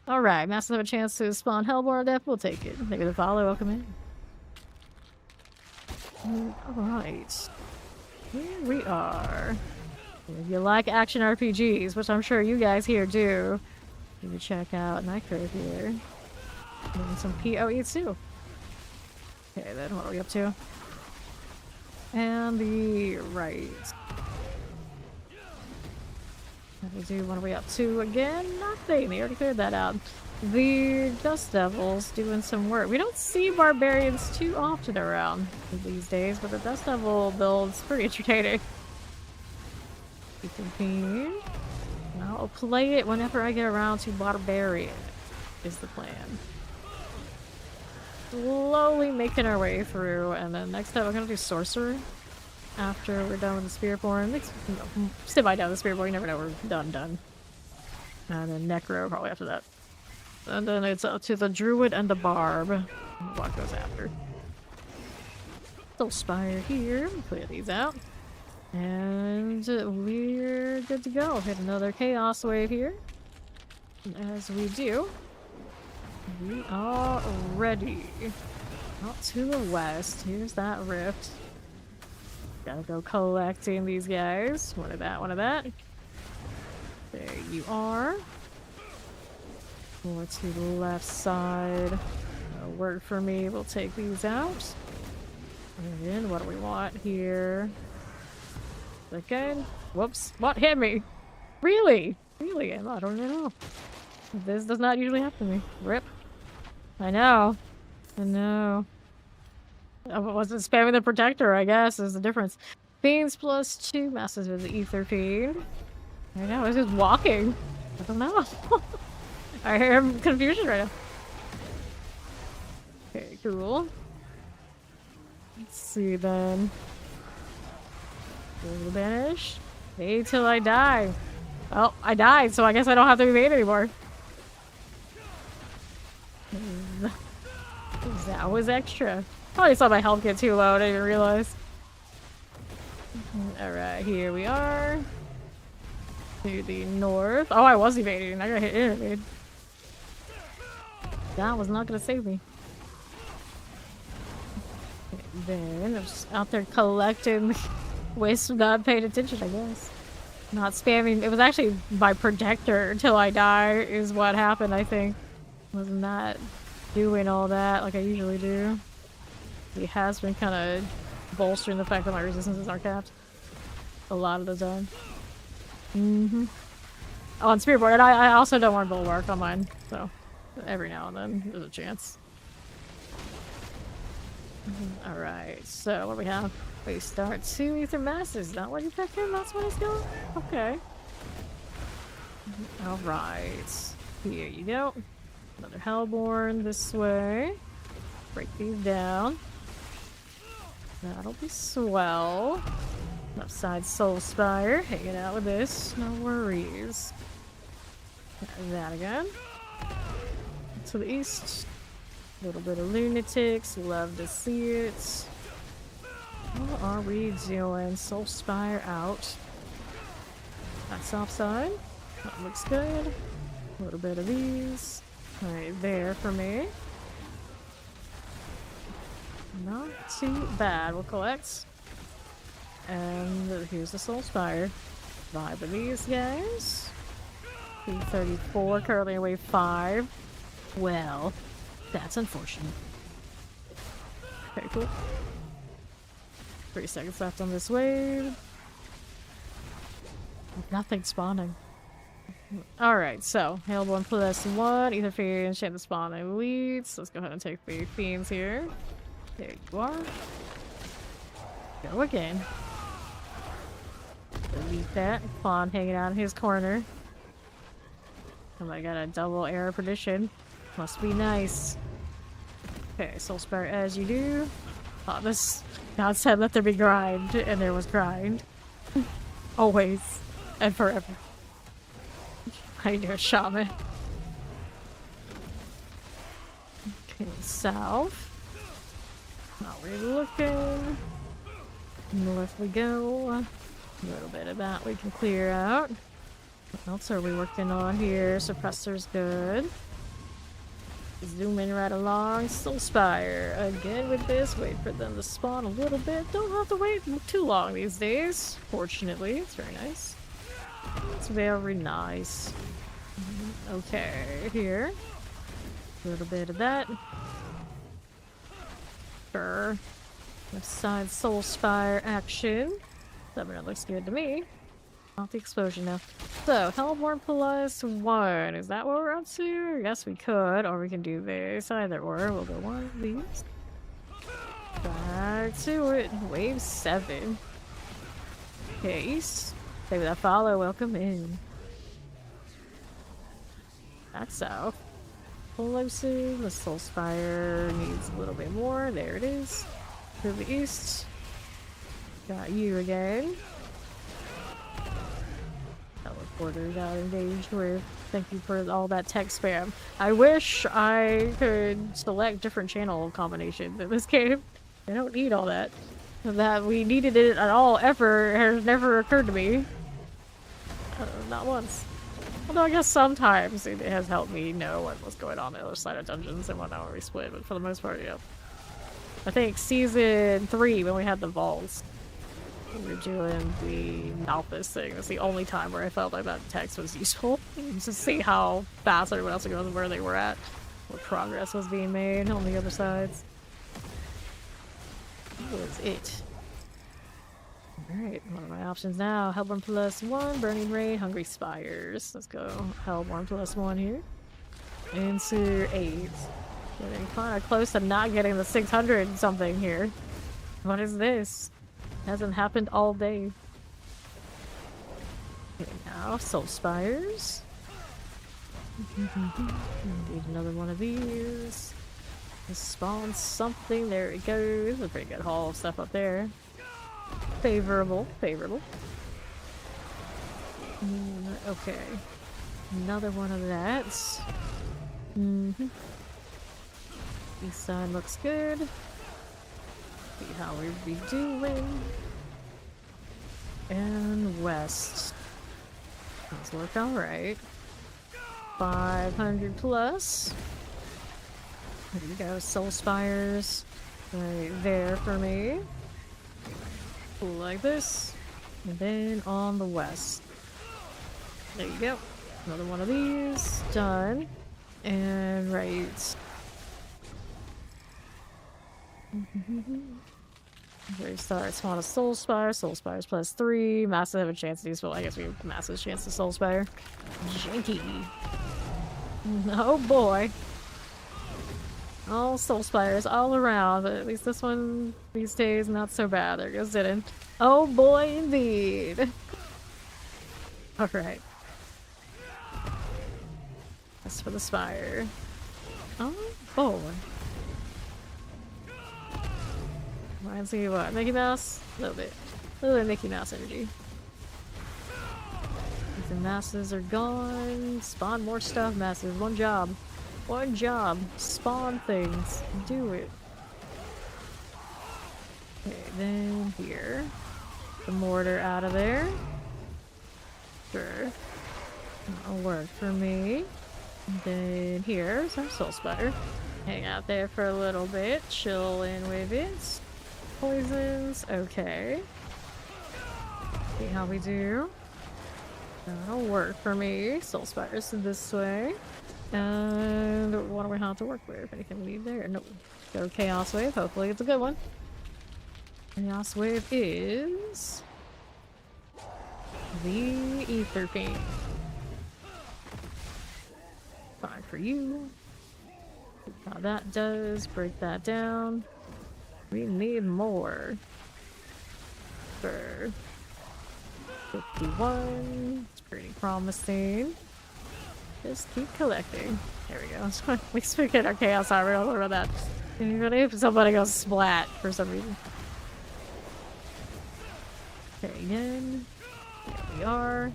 Alright, Masters have a chance to spawn Hellborn Death. We'll take it. Maybe the follow, welcome in. Alright. Here we are. If you like action RPGs, which I'm sure you guys here do, you can check out Nitro here. And some PoE too. Okay, then what are we up to? And the right. What are we up to again? Nothing. They already cleared that out. The Dust Devils doing some work. We don't see barbarians too often around these days, but the Dust Devil build's pretty entertaining. I'll play it whenever I get around to barbarian, is the plan. Slowly making our way through, and then next time I'm gonna do Sorcerer after we're done with the Spiritborn. Semi done with the Spiritborn, you never know, we're done. And then Necro probably after that. And then it's up to the Druid and the Barb. What goes after? Soul Spire here, clear these out. And we're good to go. Hit another Chaos Wave here. And as we do, we are ready. Out to the west. Here's that rift. Gotta go collecting these guys. One of that, one of that. There you are. More to the left side. That'll work for me. We'll take these out. And what do we want here? Again? Whoops. What hit me? Really? Really? I don't know. This does not usually happen to me. Rip. I know. I know. I wasn't spamming the protector, I guess, is the difference. Fiends plus 2 masters with the ether fiend. I know, it's just walking. I don't know. I hear confusion right now. Okay, cool. Let's see then. Will banish. Stay till I die. Oh, I died, so I guess I don't have to evade anymore. That was extra. Probably saw my health get too low, I didn't even realize. Alright, here we are. To the north. Oh, I was evading. I got hit evade. That was not gonna save me. Okay, then I'm just out there collecting waste of not paying attention, I guess. Not spamming. It was actually my protector until I die is what happened, I think. Was not doing all that like I usually do. He has been kind of bolstering the fact that my resistances are capped a lot of the time. Oh, on Spiritborn, and I also don't want Bulwark on mine, so every now and then there's a chance. Alright, so what do we have? We start 2 Ether Masters. Is that what you picked him? That's what he's going? Okay. Alright. Here you go. Another Hellborn this way. Break these down. That'll be swell. Upside Soul Spire. Hanging out with this. No worries. That again. To the east. A little bit of Lunatics. Love to see it. What are we doing? Soul Spire out. That's offside. That looks good. A little bit of these. Right there for me. Not too bad. We'll collect. And here's the Soul Spire. Vibe with these guys. P34, currently in wave 5. Well, that's unfortunate. Okay, cool. 3 seconds left on this wave. Nothing spawning. Alright, so Hellborn plus 1, Ether Fiend, enchant the spawning elites. Let's go ahead and take the fiends here. There you are. Go again. Delete that. Fawn hanging out in his corner. Oh, I got a double arrow perdition. Must be nice. Okay, Soul Spire as you do. Oh, this God said let there be grind, and there was grind. Always and forever. I do a shaman. Okay, south. Not really looking. North we go. A little bit of that we can clear out. What else are we working on here? Suppressor's good. Zooming right along. Soul Spire. Again with this. Wait for them to spawn a little bit. Don't have to wait too long these days. Fortunately. It's very nice. It's very nice. Okay, here. A little bit of that. Sure. Left side Soul Spire action. That looks good to me. Off the explosion now. So, Hellborn plus 1. Is that what we're up to? Yes, we could. Or we can do this. Either or. We'll go one of these. Back to it. Wave 7. Case. Maybe that follow. Welcome in. Back south. Explosive. The Soul Spire needs a little bit more. There it is. To the east. Got you again. Teleporter got engaged with. Thank you for all that text spam. I wish I could select different channel combinations in this game. I don't need all that. That we needed it at all ever has never occurred to me. Not once. Although I guess sometimes it has helped me know what's going on the other side of dungeons and whatnot where we split, but for the most part, yeah. I think season 3 when we had the vaults. We were doing the Malthus thing. That's the only time where I felt like that text was useful. To see how fast everyone else was going and where they were at. What progress was being made on the other sides. That was it. Alright, one of my options now. Hellborn plus 1, Burning Ray, Hungry Spires. Let's go Hellborn plus 1 here. Into 8. Getting kind of close to not getting the 600 something here. What is this? Hasn't happened all day. Okay, now Soul Spires. Need another one of these. Spawn something. There we go. This is a pretty good haul of stuff up there. Favorable. Favorable. Okay. Another one of that. East side looks good. See how we be doing. And west. Those work alright. 500 plus. There you go, Soul Spires. Right there for me. Like this. And then on the west. There you go. Another one of these. Done. And right. There starts spawn a Soul Spire. Soul Spires plus 3. Massive have a chance to use, but I guess we have massive chance to Soul Spire. Janky. Oh boy. All Soul Spires all around, but at least this one these days not so bad. There goes Didn't. Oh boy indeed. Alright. That's for the Spire. Oh boy. Reminds me of what? Mickey Mouse? A little bit. A little bit of Mickey Mouse energy. The masses are gone. Spawn more stuff, masses. One job. One job. Spawn things. Do it. Okay, then here. The mortar out of there. Sure. That'll work for me. And then here's our Soul Spire. Hang out there for a little bit. Chill in with it. Poisons. Okay. See how we do. That'll work for me. Soul Spires this way. And what do we have to work with? Anything we need there? Nope. Go Chaos Wave. Hopefully it's a good one. Chaos Wave is the Ether Paint. Fine for you. See how that does. Break that down. We need more. For 51. It's pretty promising. Just keep collecting. There we go. At least we get our Chaos Armor. I'll worry about that. Anybody? If somebody goes splat for some reason. Okay, again. There we are.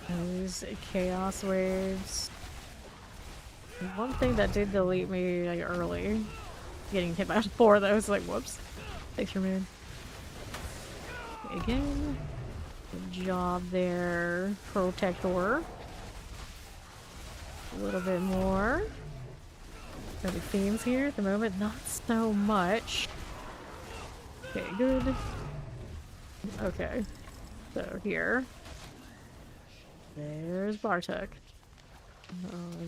Those Chaos Waves. One thing that did delete me like early. Getting hit by 4 of those, like, whoops. Thanks for moon. Again. Good job there, Protector. A little bit more. Any themes here at the moment? Not so much. Okay, good. Okay. So here. There's Bartok.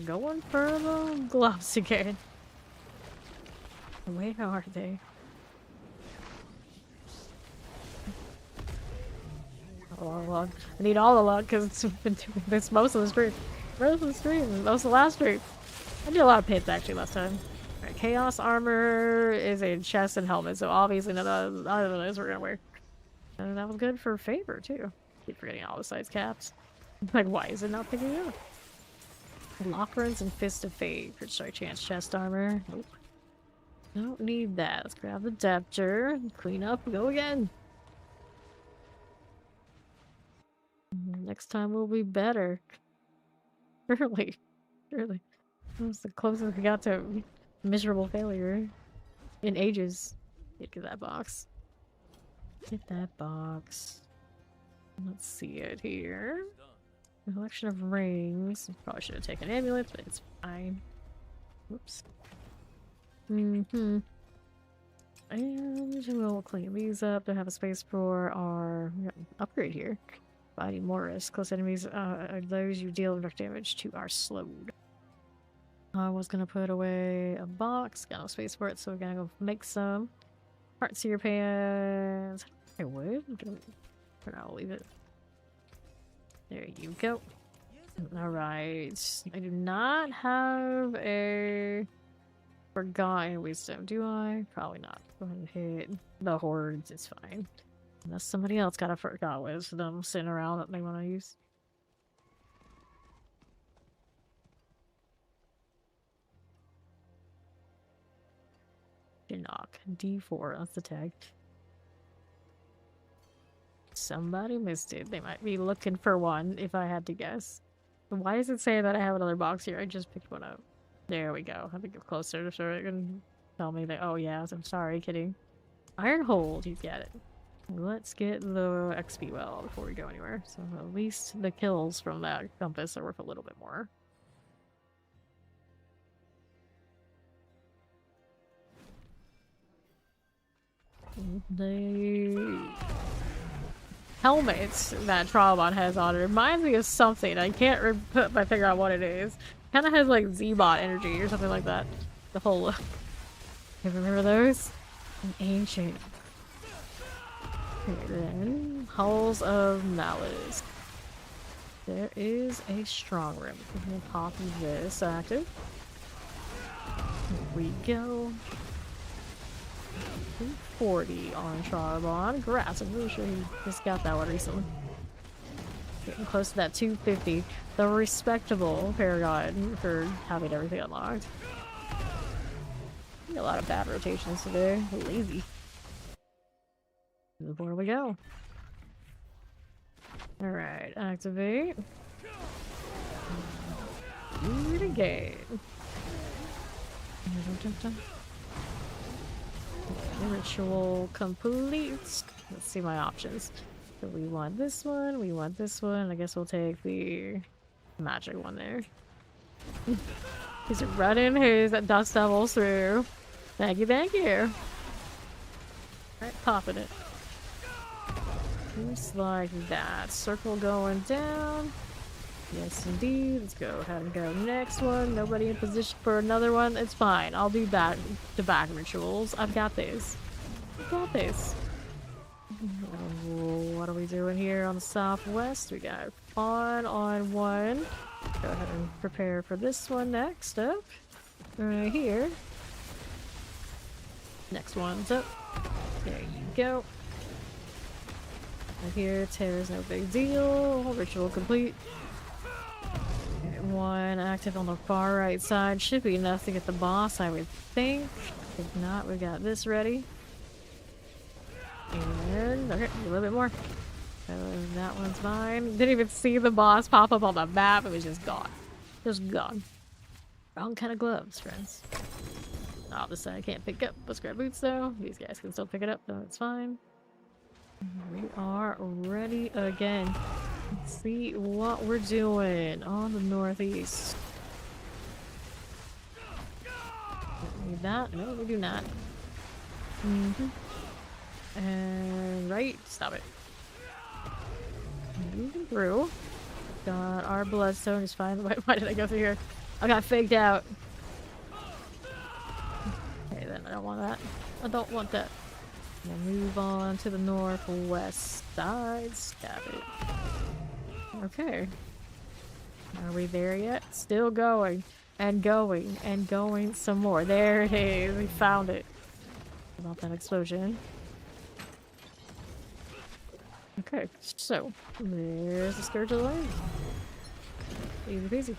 Going for the gloves again. Where are they? All the luck. I need all the luck because it's been doing this most of the stream. Most of the stream. Most of the last stream. I did a lot of pits actually last time. Right, Chaos Armor is a chest and helmet, so obviously none of those we're gonna wear. And that was good for Favor too. Keep forgetting all the sides caps. Like, why is it not picking it up? Lockruns and Fist of Fate for strike chance chest armor. Nope. Don't need that. Let's grab the Deptor, clean up, go again. Next time will be better. Really. Really. That was the closest we got to miserable failure in ages. Get that box. Get that box. Let's see it here. A collection of rings. Probably should have taken amulets, but it's fine. Whoops. And we'll clean these up to have a space for our upgrade here. Fighting more risk. Close enemies are those you deal direct damage to are slowed. I was gonna put away a box. Got no space for it, so we're gonna go make some. Heart Seer pants. I would. For now, I'll leave it. There you go. Alright. I do not have a Forgotten Wisdom, do I? Probably not. Go ahead and hit the hordes, it's fine. Unless somebody else got a Forgotten Wisdom sitting around that they want to use. Knock. D4, that's the tag. Somebody missed it. They might be looking for one, if I had to guess. Why does it say that I have another box here? I just picked one up. There we go. I have to get closer so it can tell me that, oh yeah, I'm sorry, kidding. Iron Hold, you get it. Let's get the XP well before we go anywhere. So at least the kills from that compass are worth a little bit more. The helmets that Trabant has on it reminds me of something. I can't put my finger on what it is. Kind of has like Z-Bot energy or something like that. The whole look. You remember those? An ancient. Okay, then Halls of Malice. There is a strong room. I'm gonna pop this active. Here we go. 240 on Trabant. Grass, I'm really sure he just got that one recently. Getting close to that 250. The respectable Paragon for having everything unlocked. A lot of bad rotations today. Lazy. Before we go. Alright, activate. Do it again. Ritual complete. Let's see my options. So we want this one, we want this one. I guess we'll take the magic one there. He's running his dust devils through. Thank you, thank you. Alright, popping it. Just like that. Circle going down. Yes, indeed. Let's go ahead and go next one. Nobody in position for another one. It's fine. I'll do back-to-back rituals. I've got this. I've got this. What are we doing here on the southwest? We got Fawn on one. Go ahead and prepare for this one next up. Right here. Next one's up. There you go. Right here, tear's no big deal. Ritual complete. One active on the far right side. Should be enough to get the boss, I would think. If not, we got this ready. And, okay, a little bit more. That one's fine. Didn't even see the boss pop up on the map. It was just gone. Just gone. Wrong kind of gloves, friends. Oh, this side I can't pick up. Let's grab boots, though. These guys can still pick it up, though. It's fine. We are ready again. Let's see what we're doing on the northeast. Don't need that. No, we do not. And right, stop it. Moving through. Got our bloodstone is fine. Why did I go through here? I got faked out. Okay, then I don't want that. I don't want that. We'll move on to the northwest side. Stab it. Okay. Are we there yet? Still going. And going. And going some more. There it is. We found it. About that explosion. Okay, so there's the Scourge of the Land. Easy peasy.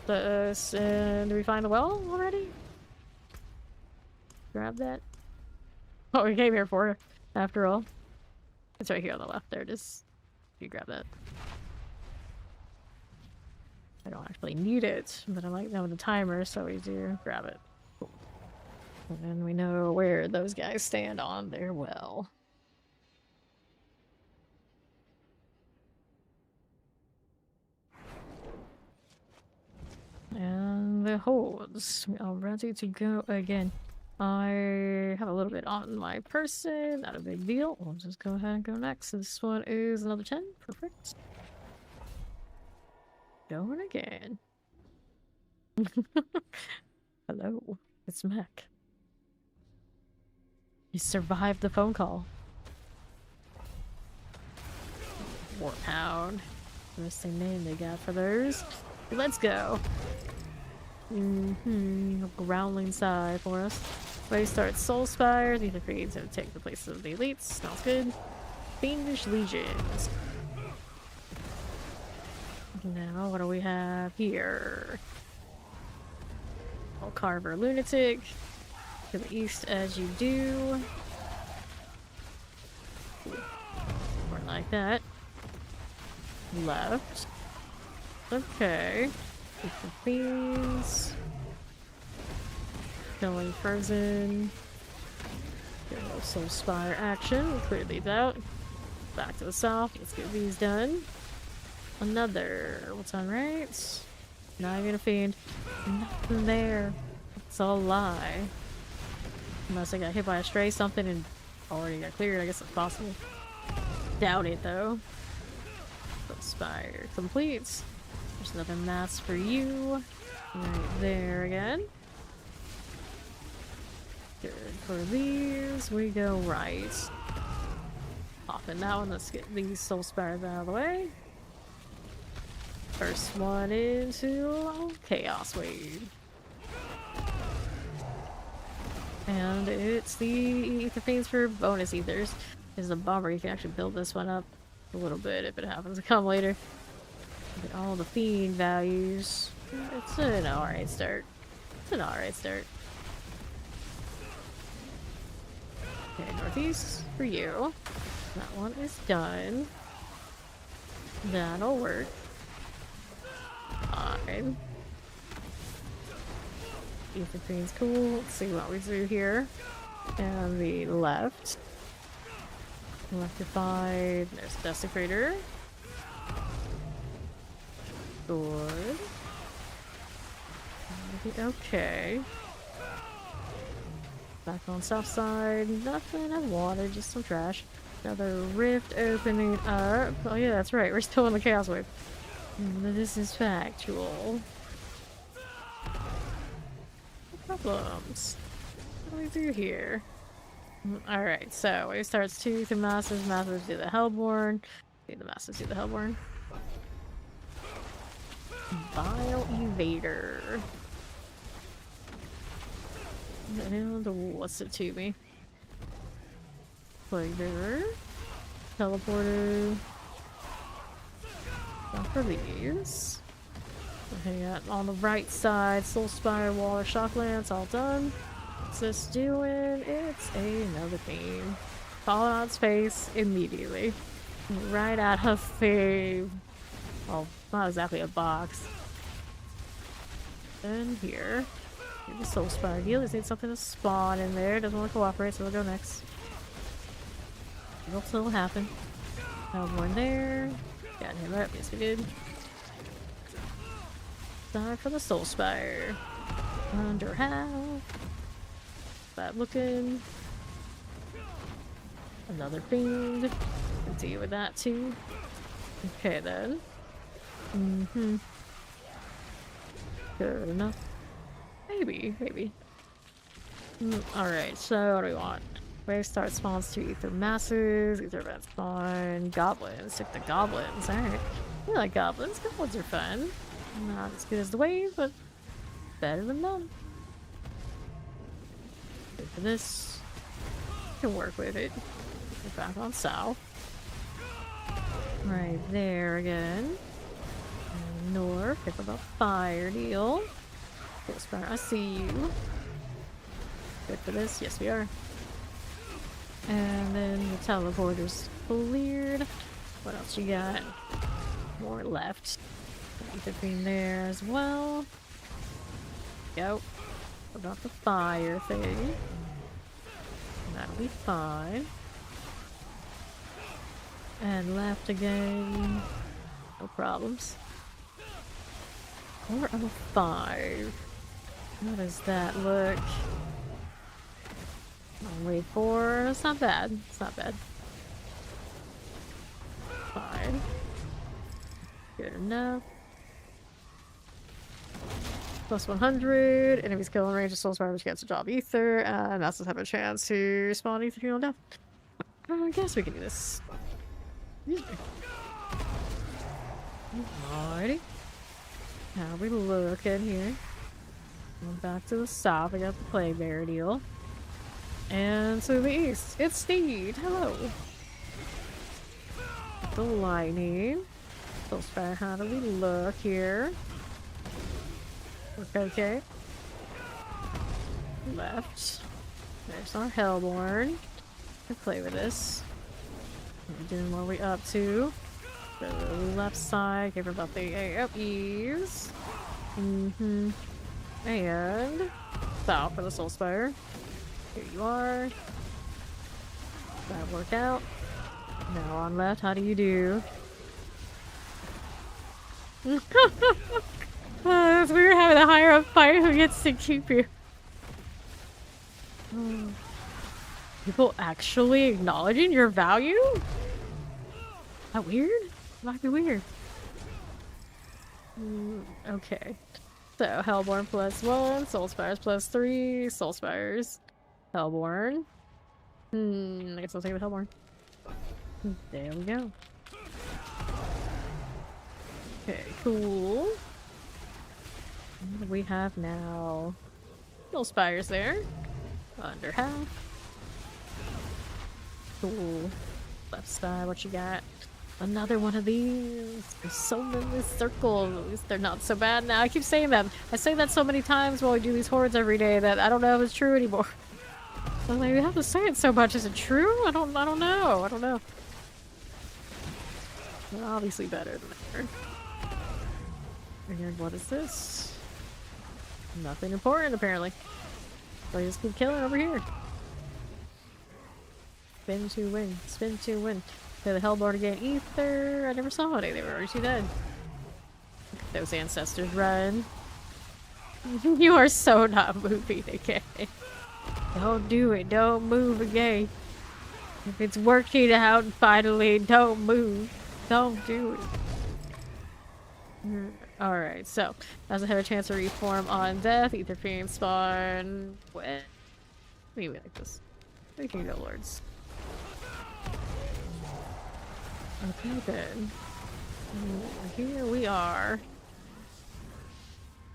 And do we find the well already? Grab that. What we came here for, after all. It's right here on the left there. Just you grab that. I don't actually need it, but I like knowing the timer, so we do grab it. Cool. And then we know where those guys stand on their well. And the holds are ready to go again. I have a little bit on my person, not a big deal. We'll just go ahead and go next. This one is another 10. Perfect. Going again. Hello, it's Mac. You survived the phone call. Warhound. Interesting name they got for theirs. Let's go. Growling sigh for us. Way starts Soul Spire. These are fiends to take the place of the elites. Smells good. Fiendish Legions. Now, what do we have here? Old Carver Lunatic. To the east as you do. More like that. Left. Okay. Keep the fiends. Killing Frozen. Get a little Soul Spire action. We'll clear these out. Back to the south. Let's get these done. Another. What's on right? Not even a fiend. Nothing there. It's all a lie. Unless I got hit by a stray something and already got cleared. I guess it's possible. Doubt it though. Soul Spire completes. There's another mass for you. Right there again. Good. For these, we go right. Popping that one. Let's get these Soul Spires out of the way. First one into Chaos Wave. And it's the Ether Fiends for bonus ethers. Is a bummer. You can actually build this one up a little bit if it happens to come later. Get all the fiend values. It's an alright start. It's an alright start. Okay, northeast for you. That one is done. That'll work. Fine. Ether Fiend's cool. Let's see what we do here. And the left. Electrified. There's Desecrator. Good. Okay. Back on south side. Nothing of water, just some trash. Another rift opening up. Oh yeah, that's right. We're still in the Chaos Wave. This is factual. No problems. What do we do here? Alright, so it starts 2 through Masters. Masters do the Hellborn. Okay, the Masters do the Hellborn. Vile Evader. And what's it to me? Plague Bearer. Teleporter. Not for these. Hang out on the right side. Soul Spire, Waller, Shock Lance, all done. What's this doing? It's another theme. Falling on its face immediately. Right out of the... well, not exactly a box. And here. Here's the Soul Spire deal. Just need something to spawn in there. Doesn't want to cooperate, so we'll go next. It'll still happen. Have one there. Got him up. Yes, we did. Time for the Soul Spire. Under half. Bad looking. Another fiend. Can deal with that too. Okay then. Good enough. Maybe, maybe. Alright, so what do we want? Wave start spawns 2 ether masses, ether event spawn, goblins. Stick the goblins, alright. We like goblins. Goblins are fun. Not as good as the wave, but better than none. Good for this. Can work with it. We're back on south. Right there again. And north. Pick up a fire deal. Spire, I see you. Good for this. Yes, we are. And then the teleporter's cleared. What else you got? More left. Between there as well. Go. About the fire thing. That'll be fine. And left again. No problems. 4 of 5. How does that look? Only 4. It's not bad. It's not bad. Fine. Good enough. Plus 100. Enemies kill in range of Soul Spire, which gets a job ether, and that's just have a chance to spawn ether heal death. I guess we can do this. Alrighty. How we looking here? Going back to the south, I got the plague bear deal. And to the east, it's Steed. Hello. The lightning. So spare, how do we look here? Okay. Left. There's our Hellborn. Can play with this. Then what are we up to? The left side, give her about the AFEs. And south for the Soul Spire. Here you are. That work out. Now on left, how do you do? It's weird having a higher up fight who gets to keep you. People actually acknowledging your value? That weird? Might be weird. Okay. So, Hellborn +1, Soul Spires +3, Soul Spires, Hellborn. I guess I'll take the Hellborn. There we go. Okay, cool. What do we have now? Soul Spires there. Under half. Cool. Left side, what you got? Another one of these. There's so many circles. At least they're not so bad now. I keep saying that. I say that so many times while we do these hordes every day that I don't know if it's true anymore. I'm like, we have to say it so much. Is it true? I don't know. I don't know. They're obviously better than ever. And what is this? Nothing important, apparently. So I just keep killing over here. Spin to win. Spin to win. Okay, the Hellborn again. Ether. I never saw any. They were already too dead. Look at those ancestors run. You are so not moving again. Don't do it. Don't move again. If it's working out finally, don't move. Don't do it. Alright, so as I have a chance to reform on death, Ether Fiend spawn. What? Maybe like this. We can go lords. Okay then. Here we are.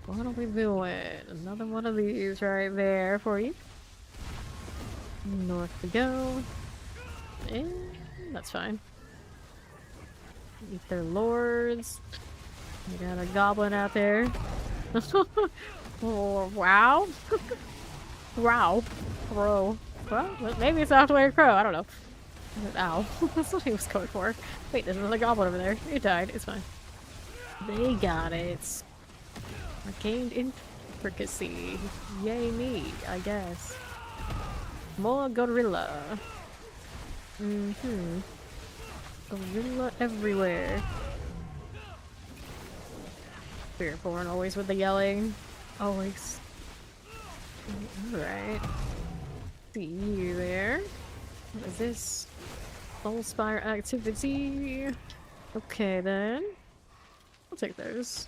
What are we doing? Another one of these right there for you. North to go. And that's fine. Ether lords. We got a goblin out there. Oh, wow. Wow. Crow. Well, maybe it's out the way of crow. I don't know. Ow. That's what he was going for. Wait, there's another goblin over there. He died. It's fine. They got it. Arcane intricacy. Yay me, I guess. More gorilla. Gorilla everywhere. Spiritborn, always with the yelling. Always. Alright. See you there. What is this? Soul Spire activity. Okay then. I'll take those.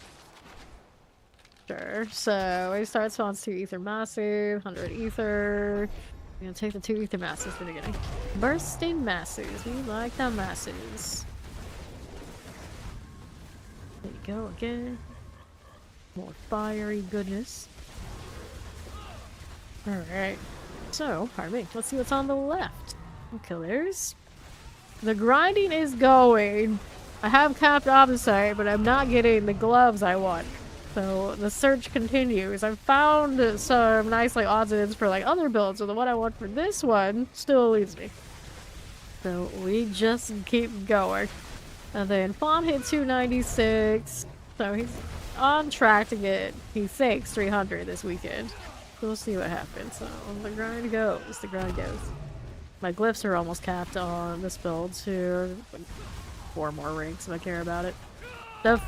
Sure. So we start spawns 2 ether massive, 100 ether. I'm gonna take the 2 ether masses for the beginning. Bursting masses. We like the masses. There you go again. More fiery goodness. Alright. So, pardon me. Let's see what's on the left. Killers. The grinding is going. I have capped opposite, but I'm not getting the gloves I want. So the search continues. I've found some nice like odds and ends for like other builds, so the one I want for this one still eludes me. So we just keep going. And then Fawn hit 296. So he's on track to get, he thinks, 300 this weekend. We'll see what happens. So the grind goes. The grind goes. My glyphs are almost capped on this build too. 4 more ranks if I care about it. The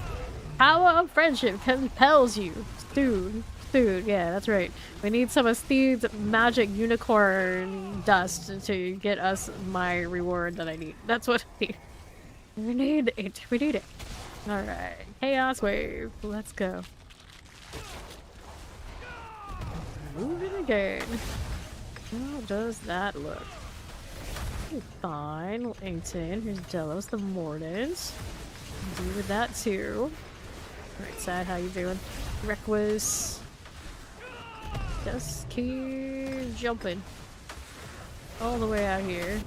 power of friendship compels you. Dude, yeah, that's right. We need some of Steve's magic unicorn dust to get us my reward that I need. That's what I need. We need it. We need it. Alright. Chaos Wave. Let's go. Moving again. How does that look? Fine. Langton. Here's Delos the Mordant. do with that too. Alright, Sad, how you doing? Reckless. Just keep jumping. All the way out here.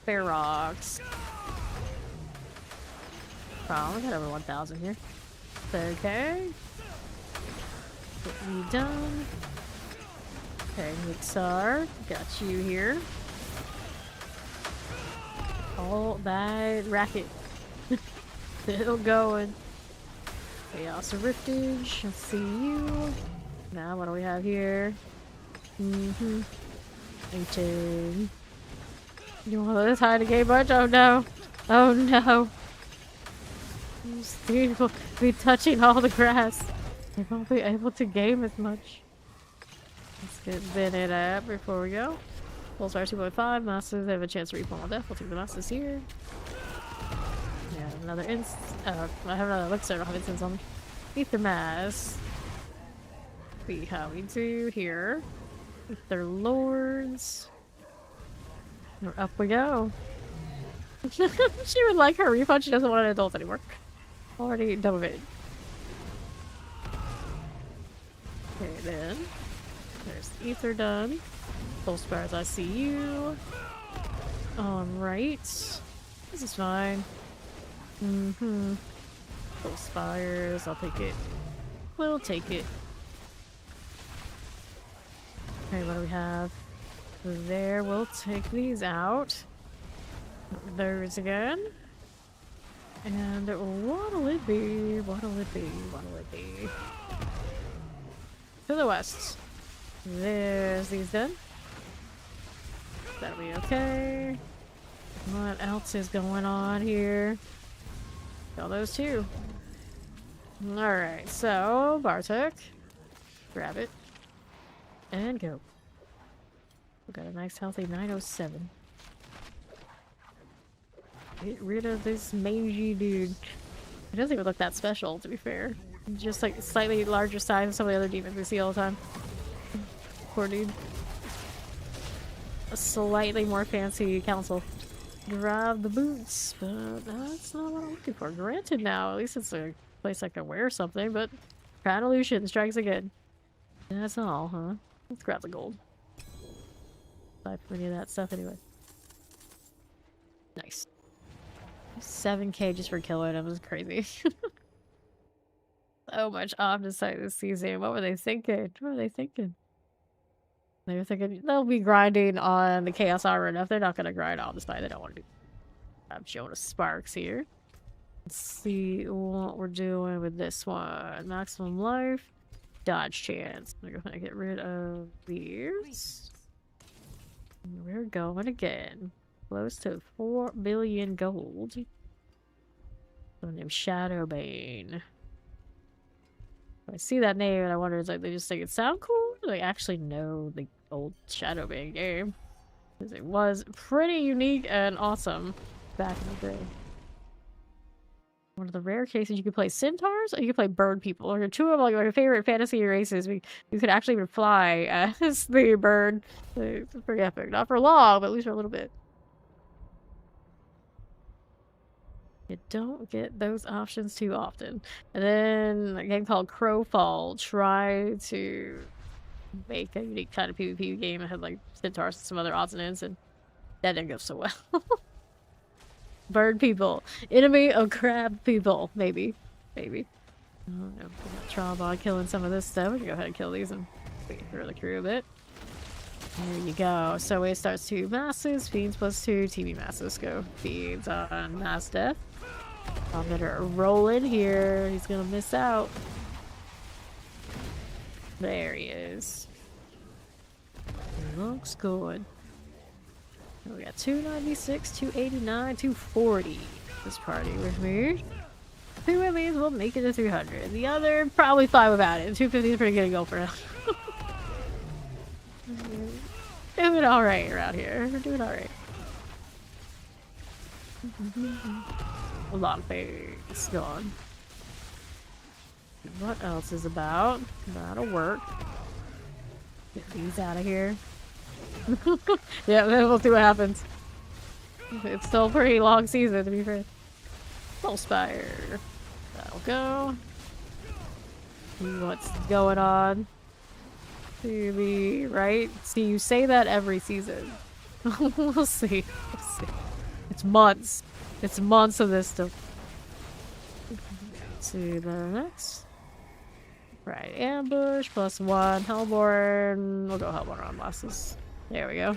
Fair rocks. Oh, we got over 1,000 here. Okay. What we done? Okay, Mixar. Got you here. All that racket. Still going. Chaos of Riftage. Let's see you. Now, what do we have here? Ancient. You want to tie the game much? Oh no. Oh no. These people be touching all the grass. They won't be able to game as much. Let's get Bennett up before we go. Full star 2.5. Masters have a chance to replay on death. We'll take the Masters here. Yeah, another I have another elixir. I don't have instance on me. Ether Mass. See how we do here. Ether Lords. And up we go. She would like her refund. She doesn't want an adult anymore. Already done with it. Okay, then. There's Ether done. Full spars, I see you. Alright. This is fine. Full spires, I'll take it. We'll take it. Okay, what do we have? There, we'll take these out. Those again. And what'll it be? What'll it be? What'll it be? To the west. There's these done. That'll be okay. What else is going on here? Got those too. Alright, so Bartek. Grab it. And go. We got a nice healthy 907. Get rid of this mangy dude. It doesn't even look that special, to be fair. Just like slightly larger size than some of the other demons we see all the time. Poor dude. A slightly more fancy council. Grab the boots, but that's not what I'm looking for. Granted now, at least it's a place I can wear something, but Crown Illusion strikes again. That's all, huh? Let's grab the gold. Buy for any of that stuff anyway. Nice. 7k just for killing him was crazy. So much opposite this season. What were they thinking? What were they thinking? They were thinking they'll be grinding on the Chaos Armor enough. They're not gonna grind on this fight. They don't want to do. I'm showing us Sparks here. Let's see what we're doing with this one. Maximum life. Dodge chance. We're gonna get rid of these. We're going again. Close to 4 billion gold. Someone named Shadowbane. I see that name and I wonder, it's like they just think it sound cool? Or they actually know the old Shadowbane game? Because it was pretty unique and awesome back in the day. One of the rare cases you could play centaurs or you could play bird people. Or two of like my favorite fantasy races. You could actually even fly as the bird. It's pretty epic. Not for long, but at least for a little bit. You don't get those options too often. And then a game called Crowfall tried to make a unique kind of PvP game. It had like centaurs and some other odds and ends, and that didn't go so well. Bird people. Enemy of crab people. Maybe. Maybe. I don't know. We got trial on killing some of this stuff. We can go ahead and kill these and wait for the crew a bit. There you go. So it starts 2 masses, fiends +2, TV masses go. Fiends on mass death. I'm gonna roll in here. He's gonna miss out. There he is. Looks good. We got 296, 289, 240. This party with me. 2 of these will make it to 300. The other probably fine without it. 250 is pretty good to go for now. Doing alright around here. We're doing alright. A lot of things gone. What else is about? That'll work. Get these out of here. Yeah, then we'll see what happens. It's still a pretty long season, to be fair. Soul Spire. That'll go. See what's going on. To the right. See, you say that every season. We'll see. We'll see. It's months. It's months of this stuff. To the next. Right, ambush, +1, Hellborn. We'll go Hellborn on bosses. There we go.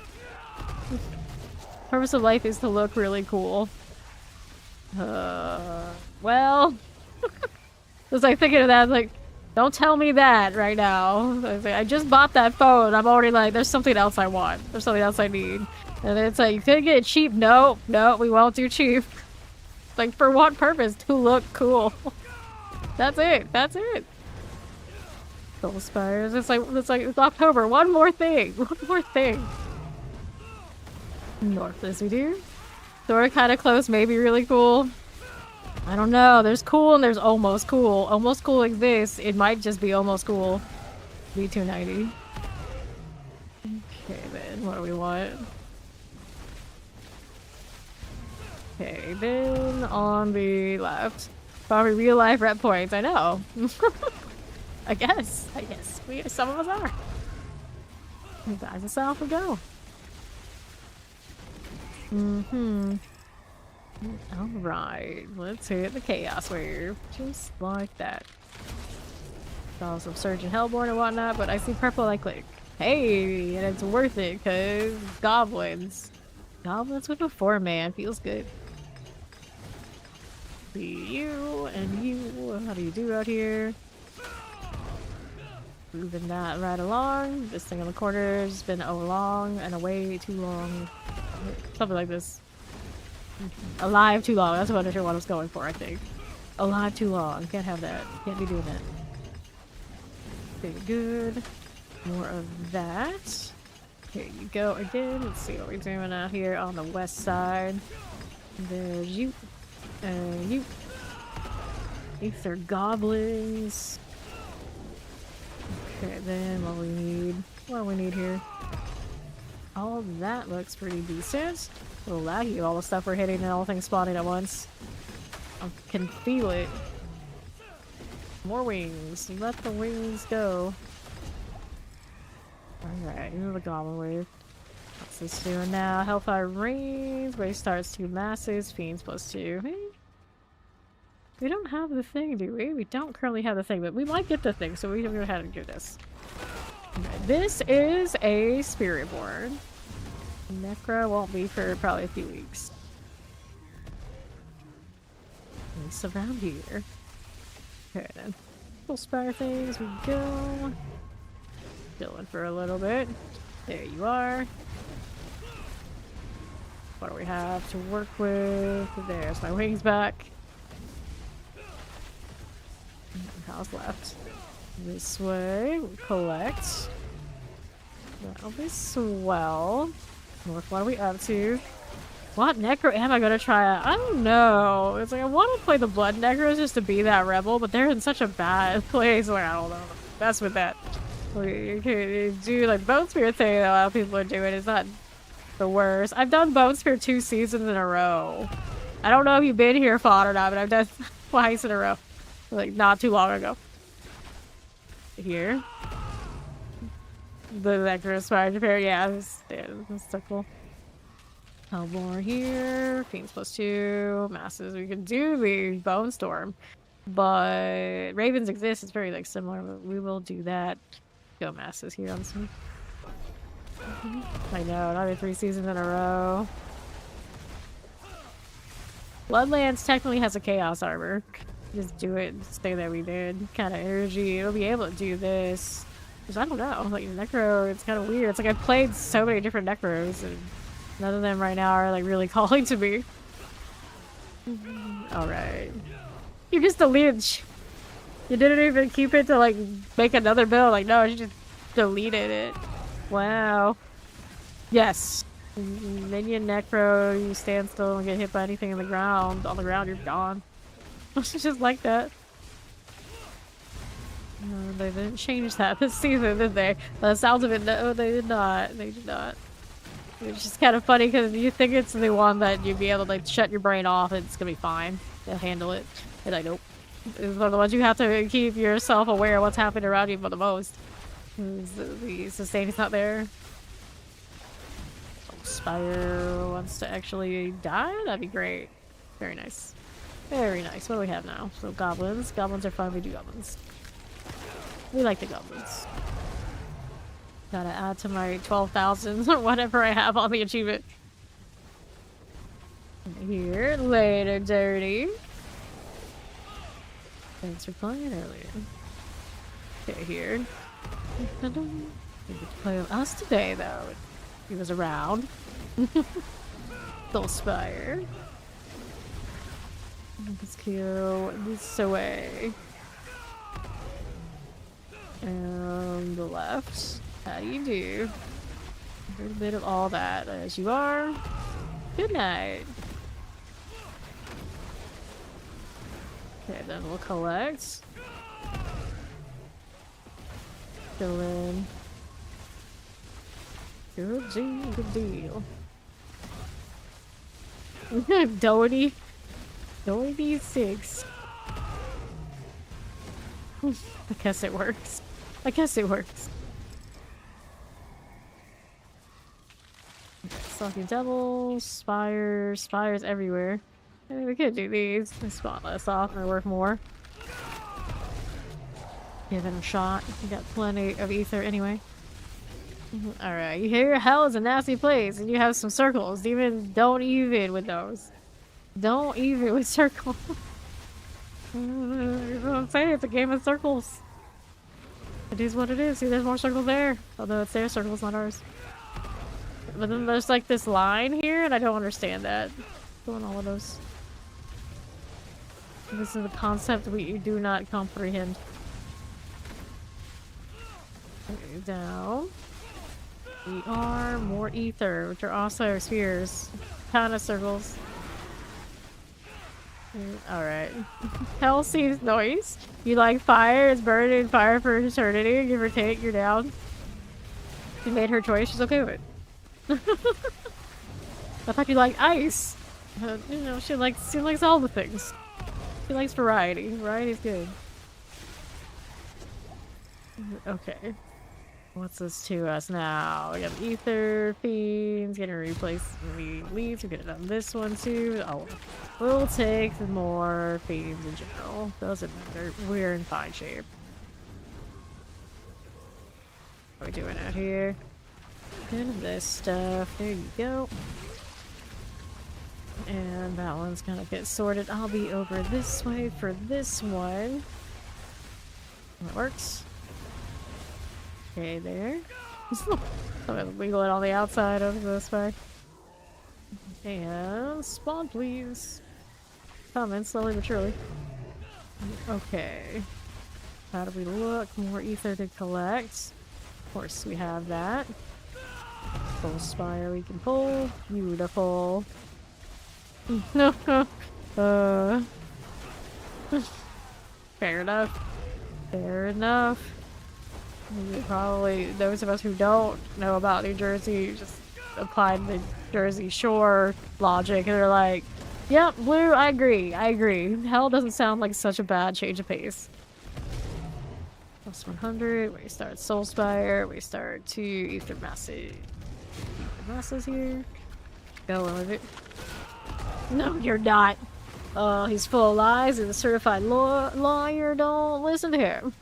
Purpose of life is to look really cool. Well... I was like thinking of that, like, don't tell me that right now. I was like, I just bought that phone. I'm already like, there's something else I want. There's something else I need. And then it's like, you could get it cheap. No, no, we won't do cheap. Like, for what purpose? To look cool. That's it. That's it. Soul Spires. It's like October. One more thing. One more thing. North as we do. So we're kind of close. Maybe really cool. I don't know. There's cool and there's almost cool. Almost cool exists. It might just be almost cool. B290. Okay, then. What do we want? Okay, then on the left. Probably real life rep points. I know. I guess. Some of us are. Back to south we go. Alright, let's hit the Chaos Wave. Just like that. Saw some Surgeon Hellborn and whatnot, but I see purple, I click. Hey, and it's worth it, because goblins. Goblins with a 4-man feels good. See you and you. How do you do out here? Moving that right along. This thing in the corner has been along and away too long. Something like this. Alive too long. That's what I was going for, I think. Alive too long. Can't have that. Can't be doing that. Okay, good. More of that. Here you go again. Let's see what we're doing out here on the west side. There's you. You. These are goblins. Okay, then what we need. What do we need here? All of that looks pretty decent. A little laggy, all the stuff we're hitting and all things spawning at once. I can feel it. More wings. Let the wings go. Alright, here's the goblin wave. What's this doing now? Hellfire rings. Wave starts 2 masses. Fiends +2. Hey. We don't have the thing, do we? We don't currently have the thing, but we might get the thing, so we don't know how to do this. Okay, this is a Spiritborn. Necro won't be for probably a few weeks. At least around here. Okay then. Full Spire things, we go. Chilling for a little bit. There you are. What do we have to work with? There's my wings back. How's left? This way, we collect. That'll be swell. North, what are we up to? What necro am I gonna try out? I don't know. It's like I want to play the blood necros just to be that rebel, but they're in such a bad place. Like I don't know. That's with that. You can do like Bone Spear thing that a lot of people are doing. It's not the worst. I've done Bone Spear 2 seasons in a row. I don't know if you've been here fought or not, but I've done twice in a row. Like not too long ago. Here. The necro Spire repair, yeah, that's so cool. Hellborn here, Fiends +2, masses. We can do the Bone Storm, but Ravens exist. It's very like similar, but we will do that. Go masses here on some. I know, not even 3 seasons in a row. Bloodlands technically has a chaos armor. Just do it, stay there. We did kind of energy. It'll be able to do this. Because I don't know, like necro, it's kind of weird. It's like I've played so many different necros, and none of them right now are like really calling to me. All right, you're just a lynch. You didn't even keep it to like make another build. Like no, you just deleted it. Wow. Yes. Minion necro, you stand still and get hit by anything in the ground. On the ground, you're gone. It's just like that. No, they didn't change that this season, did they? By the sounds of it, no, they did not. They did not. It's just kind of funny because you think it's the one that you'd be able to like shut your brain off and it's gonna be fine. they'll handle it. And I don't. It's one of the ones you have to keep yourself aware of what's happening around you for the most. The sustain is not there. Spire wants to actually die? That'd be great. Very nice. Very nice. What do we have now? So goblins. Goblins are fun. We do goblins. We like the goblins. Gotta add to my 12,000 or whatever I have on the achievement. Here. Later, dirty. Thanks for playing earlier. Okay, here. He get to play with us today, though. He was around. Soul Spire. Let's kill this away. And the left. How do you do? A little bit of all that as you are. Good night. Okay, then we'll collect. Fill in. Good deal, good deal. Doty 6. I guess it works. I guess it works. Stalking Devil, Spires everywhere. I mean, we could do these. They spot less off and work more. Give it a shot. We got plenty of ether anyway. Alright, you hear hell is a nasty place and you have some circles. Don't even with those. Don't even with circles. You know what I'm saying? It's a game of circles. It is what it is. See, there's more circles there. Although it's their circles, not ours. But then there's like this line here and I don't understand that. What's going on with those? This is a concept we do not comprehend. Okay, down. We are more ether, which are also spheres. Kind of circles. Alright. Hell seems noise. You like fire, it's burning fire for eternity. Give or take, you're down. She made her choice, she's okay with it. I thought you liked ice. You know, she likes all the things. She likes variety. Variety's good. Okay. What's this to us now? We got ether, fiends, getting replaced. We leave. We get on this one too. Oh, we'll take more fiends in general. Doesn't matter. We're in fine shape. What are we doing out here? Good this stuff. There you go. And that one's gonna get sorted. I'll be over this way for this one. That works. Okay, there. I'm gonna wiggle it on the outside of this way. And spawn, please. Coming slowly but surely. Okay. How do we look? More ether to collect. Of course, we have that. Full spire we can pull. Beautiful. Fair enough. Fair enough. Probably those of us who don't know about New Jersey just applied the Jersey Shore logic and they're like, yep, blue, I agree. Hell doesn't sound like such a bad change of pace. Plus 100, we start Soul Spire, we start 2 Ether Masses. Ether Masses here. Going with it. No, you're not. Oh, he's full of lies and a certified lawyer. Don't listen to him.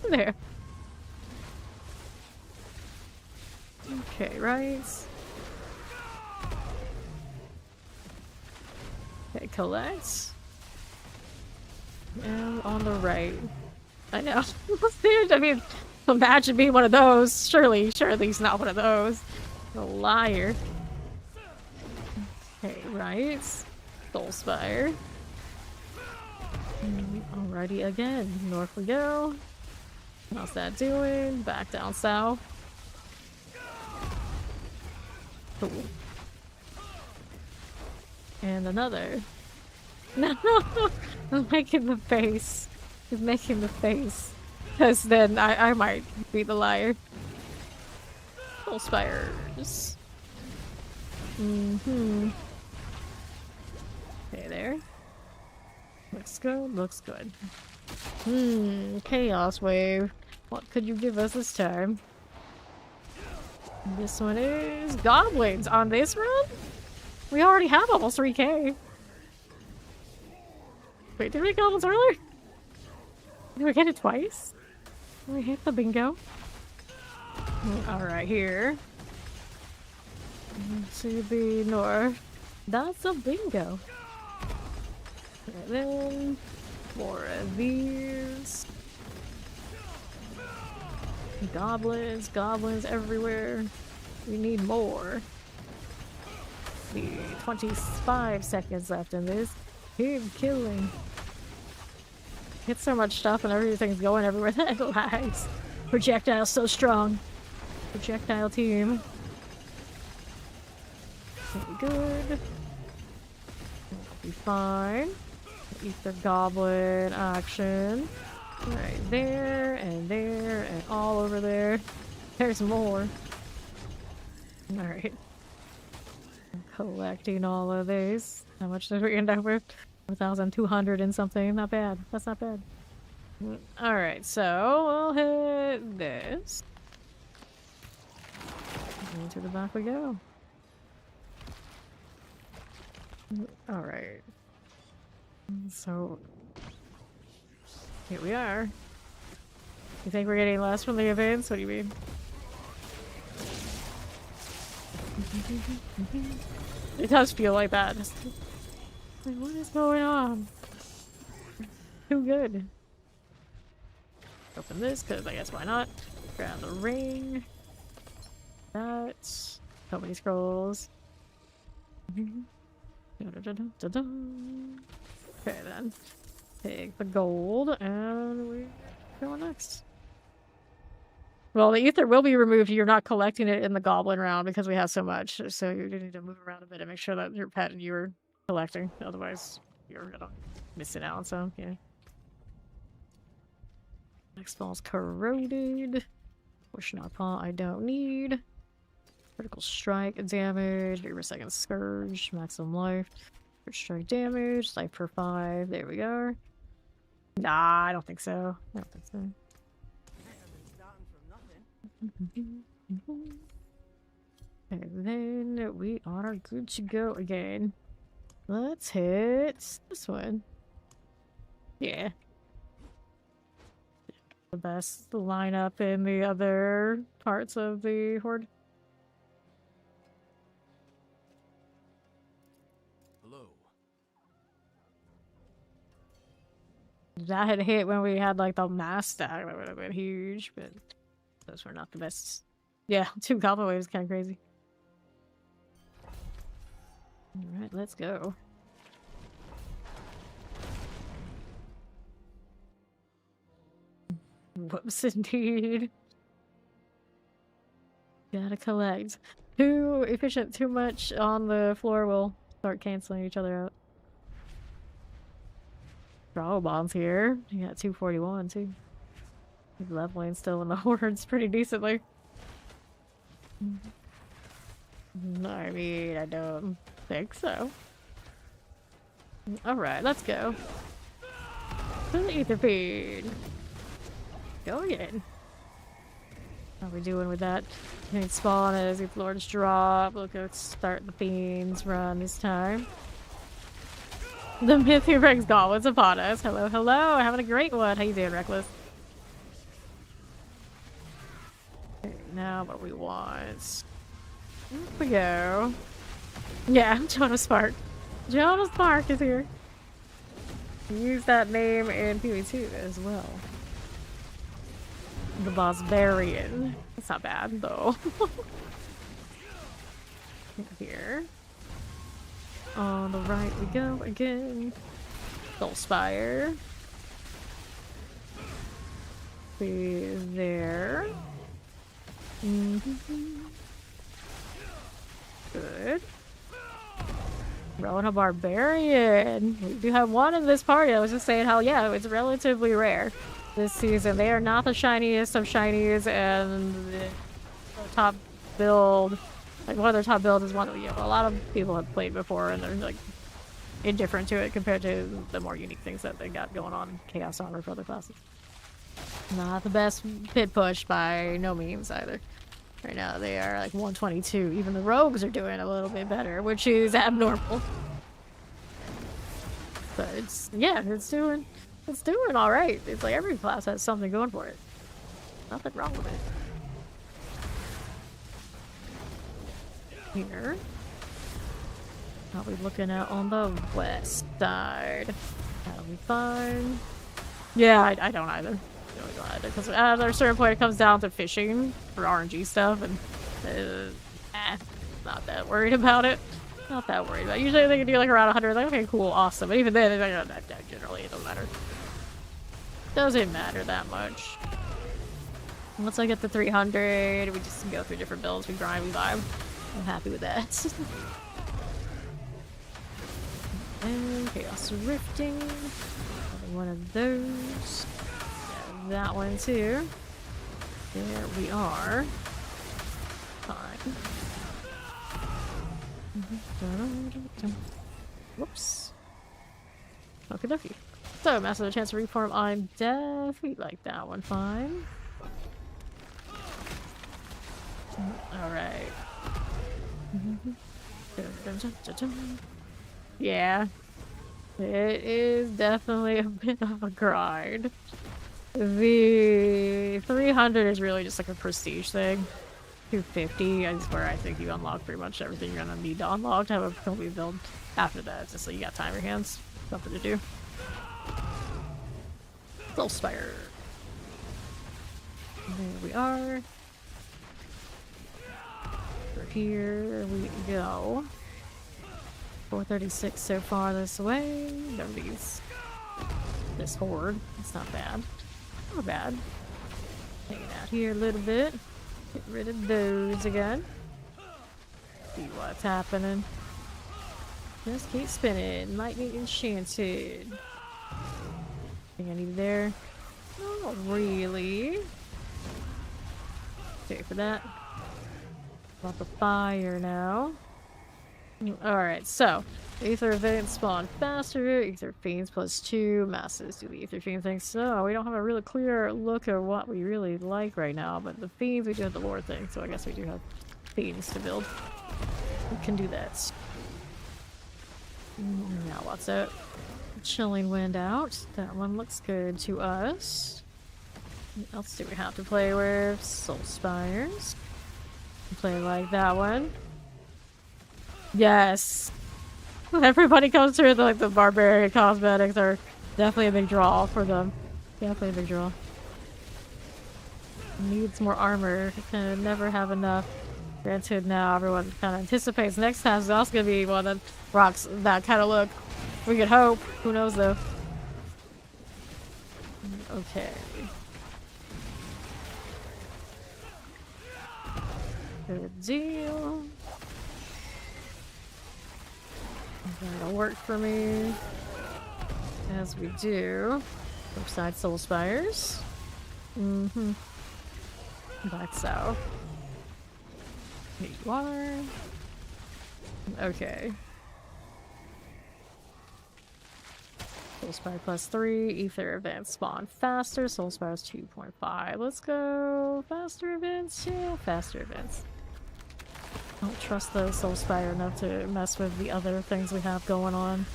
There. Okay, right. Okay, collect. And on the right. I know. I mean, imagine being one of those. Surely he's not one of those. A liar. Okay, right. Soul Spire. Alrighty, again. North we go. How's that doing? Back down south. Cool. And another. No! I'm making the face. He's making the face. Because then I might be the liar. Soul Spires. Okay, there. Looks good, looks good. Chaos Wave. What could you give us this time? This one is goblins on this run? We already have almost 3k. Wait, did we get goblins earlier? Did we get it twice? Did we hit the bingo? Alright, here. To the north. That's a bingo. And then more of these. Goblins, goblins everywhere. We need more. The 25 seconds left in this. Keep killing. Hit so much stuff and everything's going everywhere that it lags. Projectile so strong. Projectile team. Good. Be fine. Ether goblin action. Right there, and all over there. There's more. Alright. I'm collecting all of these. How much did we end up with? 1,200 and something. Not bad. That's not bad. Alright, so we'll hit this. And to the back we go. Alright. So here we are. You think we're getting less from the events? What do you mean? It does feel like that. Like, what is going on? Too good. Open this, because I guess why not? Grab the ring. That. So many scrolls. Okay then. Take the gold and we go next. Well, the ether will be removed. You're not collecting it in the goblin round because we have so much. So you need to move around a bit and make sure that your pet and you are collecting. Otherwise, you're gonna miss it out. So yeah. Next ball's corroded. Pushing our paw, I don't need. Critical strike damage. 3% scourge. Maximum life. Critical strike damage. Life per 5. There we go. Nah, I don't think so. I don't think so. And then we are good to go again. Let's hit this one. Yeah. The best lineup in the other parts of the horde. Hello. If that had hit when we had like the mass stack, that would have been huge, but those were not the best. Yeah, 2 goblin waves, kind of crazy. Alright, let's go. Whoops, indeed. Gotta collect. Too efficient, too much on the floor will start canceling each other out. Draw bombs here. You got 241 too. He's leveling still in the hordes pretty decently. I mean, I don't think so. Alright, let's go. To the ether feed. Go again. How are we doing with that? Can it spawn as if lords drop? Look, let's start the fiends run this time. The myth who brings goblins upon us. Hello, hello. Having a great one. How you doing, Reckless? Okay, now what we want. Here we go. Yeah, Jonas Spark. Jonas Spark is here. Use that name in PV2 as well. The Bosbarian. That's not bad, though. Here. On the right we go again. Soulspire. Be there. Good. Rowan Barbarian. We do have one in this party. I was just saying how, yeah, it's relatively rare this season. They are not the shiniest of shinies, and the top build, like one of their top builds is one that, you know, a lot of people have played before, and they're like indifferent to it compared to the more unique things that they got going on Chaos Armor for other classes. Not the best pit push by no means either. Right now they are like 122. Even the rogues are doing a little bit better, which is abnormal. But it's doing all right. It's like every class has something going for it. Nothing wrong with it. Here. I'll be looking out on the west side. That'll be fine. Yeah, I don't either. Really don't either. Because at a certain point it comes down to fishing for RNG stuff, and not that worried about it. Not that worried about it. Usually they can do like around 100. Like, okay, cool, awesome. But even then, like, generally it doesn't matter. Doesn't matter that much. Once I get to 300, we just go through different builds. We grind, we vibe. I'm happy with that. And Chaos Rifting. Another one of those. Yeah, that one too. There we are. Fine. Whoops. Okie dokie. So, massive chance to reform. I'm definitely like that one. Fine. Alright. Yeah. It is definitely a bit of a grind. The 300 is really just like a prestige thing. 250 is where I think you unlock pretty much everything you're gonna need to unlock to have a complete build. After that, it's just like you got time in your hands. Nothing to do. Soul Spire. There we are. Here we go. 436 so far this way. Nobody's this horde. It's not bad. Not bad. Hanging out here a little bit. Get rid of those again. See what's happening. Just keep spinning. Lightning enchanted. Anything I need there? Not really. Okay for that. About the fire now. Alright, so Aether Events spawn faster, Aether Fiends +2, Masses do the Aether Fiend thing, so we don't have a really clear look at what we really like right now, but the Fiends we do have the lore thing, so I guess we do have Fiends to build. We can do that. Now what's it? Chilling Wind out. That one looks good to us. What else do we have to play with? Soul Spires. Play like that one. Yes. Everybody comes through like the barbarian cosmetics are definitely a big draw for them. Definitely a big draw. Needs more armor. Can never have enough. Granted, now everyone kind of anticipates next time is also gonna be one that rocks that kind of look. We could hope. Who knows though? Okay. Good deal. That'll work for me. As we do. Upside Soul Spires. Back south. Here you are. Okay. Soul Spire +3. Ether events spawn faster. Soul Spires 2.5. Let's go. Faster events. Yeah, faster events. Don't trust the Soul Spire enough to mess with the other things we have going on.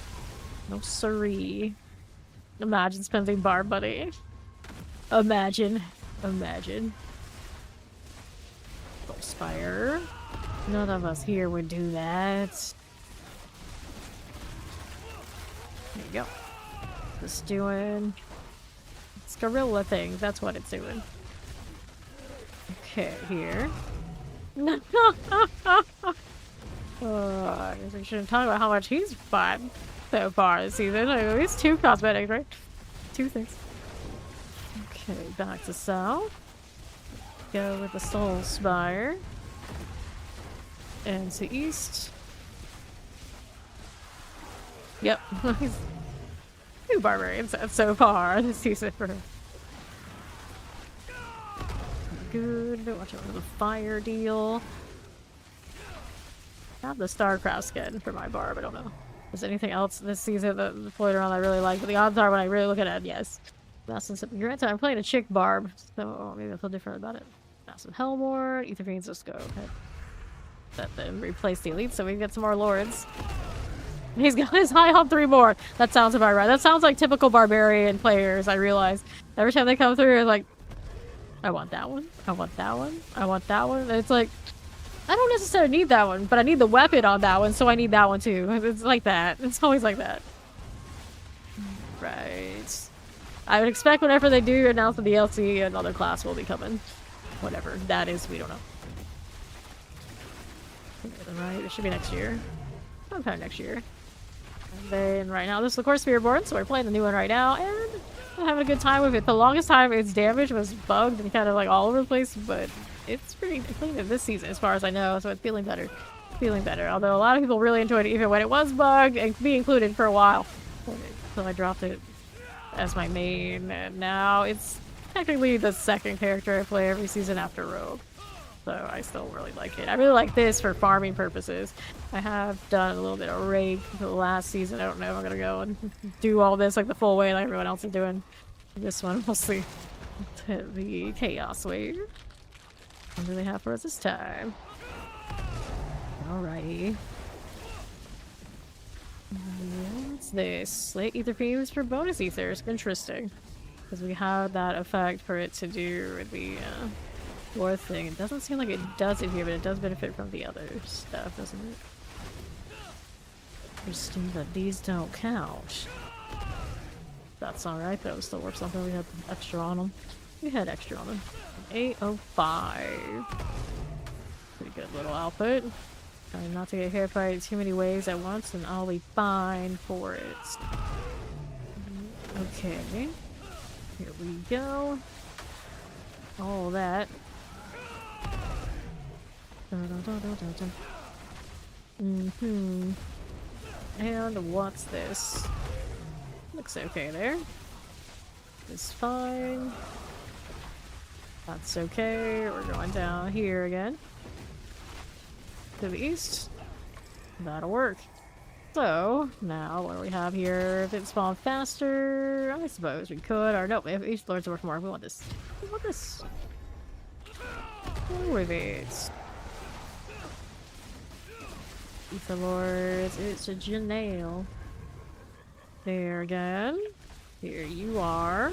No siree. Imagine spending bar money. Imagine. Imagine. Soul Spire. None of us here would do that. There you go. Just doing... It's gorilla thing. That's what it's doing. Okay, here. I guess we shouldn't talk about how much he's bought so far this season. At least 2 cosmetics, right? 2 things. Okay, back to south. Go with the Soul Spire. And to east. Yep. 2 barbarians so far this season for her. Good. Watch out for the fire deal. I have the Starcraft skin for my barb, I don't know. Is there anything else this season that floated around I really like? But the odds are when I really look at it, yes. Massive Granted, I'm playing a chick barb, so maybe I feel different about it. Massive Hellmore, Ether Fiends, let's go ahead. That then replace the elite so we can get some more lords. He's got his high on 3 more. That sounds about right. That sounds like typical barbarian players, I realize. Every time they come through, it's like, I want that one. I want that one. I want that one. And it's like, I don't necessarily need that one, but I need the weapon on that one, so I need that one too. It's like that. It's always like that. Right. I would expect whenever they do announce the DLC, another class will be coming. Whatever that is, we don't know. Right, it should be next year. Sometime next year. And then right now, this is of course Spiritborn, so we're playing the new one right now, and I'm having a good time with it. The longest time its damage was bugged and kind of like all over the place, but it's pretty clean this season as far as I know, so it's feeling better. Feeling better. Although a lot of people really enjoyed it even when it was bugged and be included for a while. So I dropped it as my main, and now it's technically the second character I play every season after Rogue. So I still really like it. I really like this for farming purposes. I have done a little bit of raid for the last season. I don't know if I'm gonna go and do all this like the full way like everyone else is doing. This one, we'll see. The Chaos Wave. What do they have for us this time? Alrighty. What's this? Slate Ether Fiends for bonus ethers. Interesting. Because we have that effect for it to do the Lore thing. It doesn't seem like it does it here, but it does benefit from the other stuff, doesn't it? Interesting that these don't count. That's alright, though. It still works something. We had extra on them. We had extra on them. 805. Pretty good little output. Trying not to get hit by too many waves at once, and I'll be fine for it. Okay. Here we go. All that. And what's this? Looks okay there. It's fine. That's okay. We're going down here again. To the east. That'll work. So, now what do we have here? If it spawned faster, I suppose we could. Or nope, if each lord's worth more. We want this. We want this. Go with it. Ether Lords, it's a Janelle. There again. Here you are.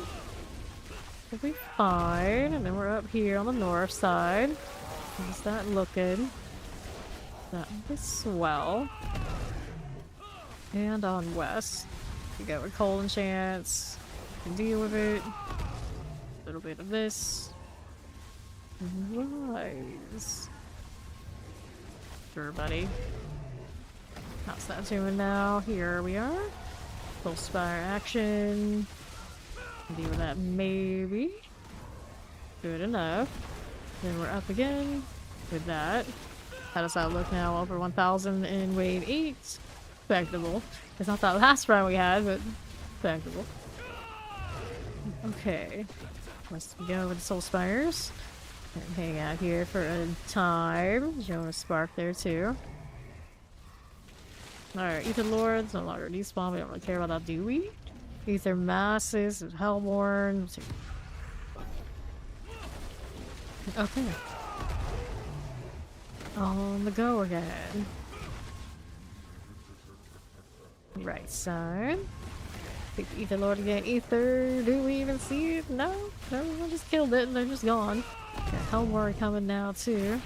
We'll be fine. And then we're up here on the north side. How's that looking? That would be swell. And on west. We go with Cold Enchants. Can deal with it. A little bit of this. Rise. Sure, buddy. How's that doing now? Here we are. Full Spire action. Deal with that maybe. Good enough. Then we're up again with that. How does that look now? Over 1,000 in wave 8. Respectable. It's not that last round we had, but respectable. Okay. Let's go with the Soul Spires. And hang out here for a time. Jonas Spark there too. Alright, Ether Lords no longer despawn. We don't really care about that, do we? Ether Masses, Hellborn. Okay. On the go again. Right side. Pick the Ether Lord again. Ether, do we even see it? No, no, we just killed it and they're just gone. Got Hellborn coming now too.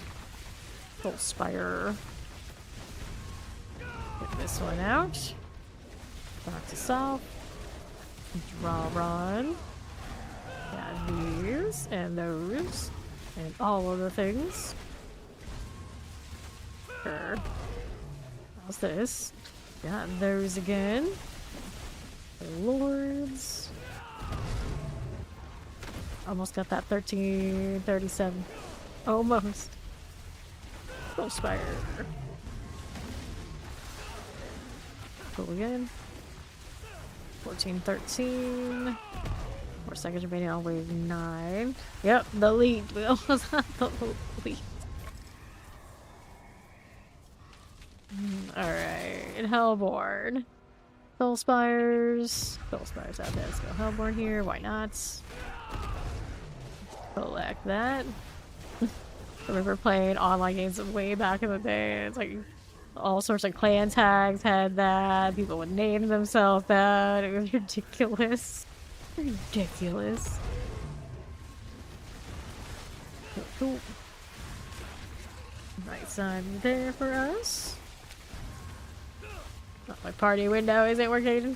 Full Spire. Get this one out. Back to south. Draw run. Got these and those. And all of the things. Sure. How's this? Got those again. The Lords. Almost got that 1337. Almost. Full Spire. Cool again. 1413. 4 seconds remaining on wave 9. Yep, the lead. We almost had the lead. Alright, Hellborn. Soul Spires. Soul Spires out there. Let's go Hellborn here. Why not? Collect that. I remember playing online games way back in the day. It's like all sorts of clan tags had that. People would name themselves that. It was ridiculous. Ridiculous. Cool. Right side there for us. Oh, my party window isn't working.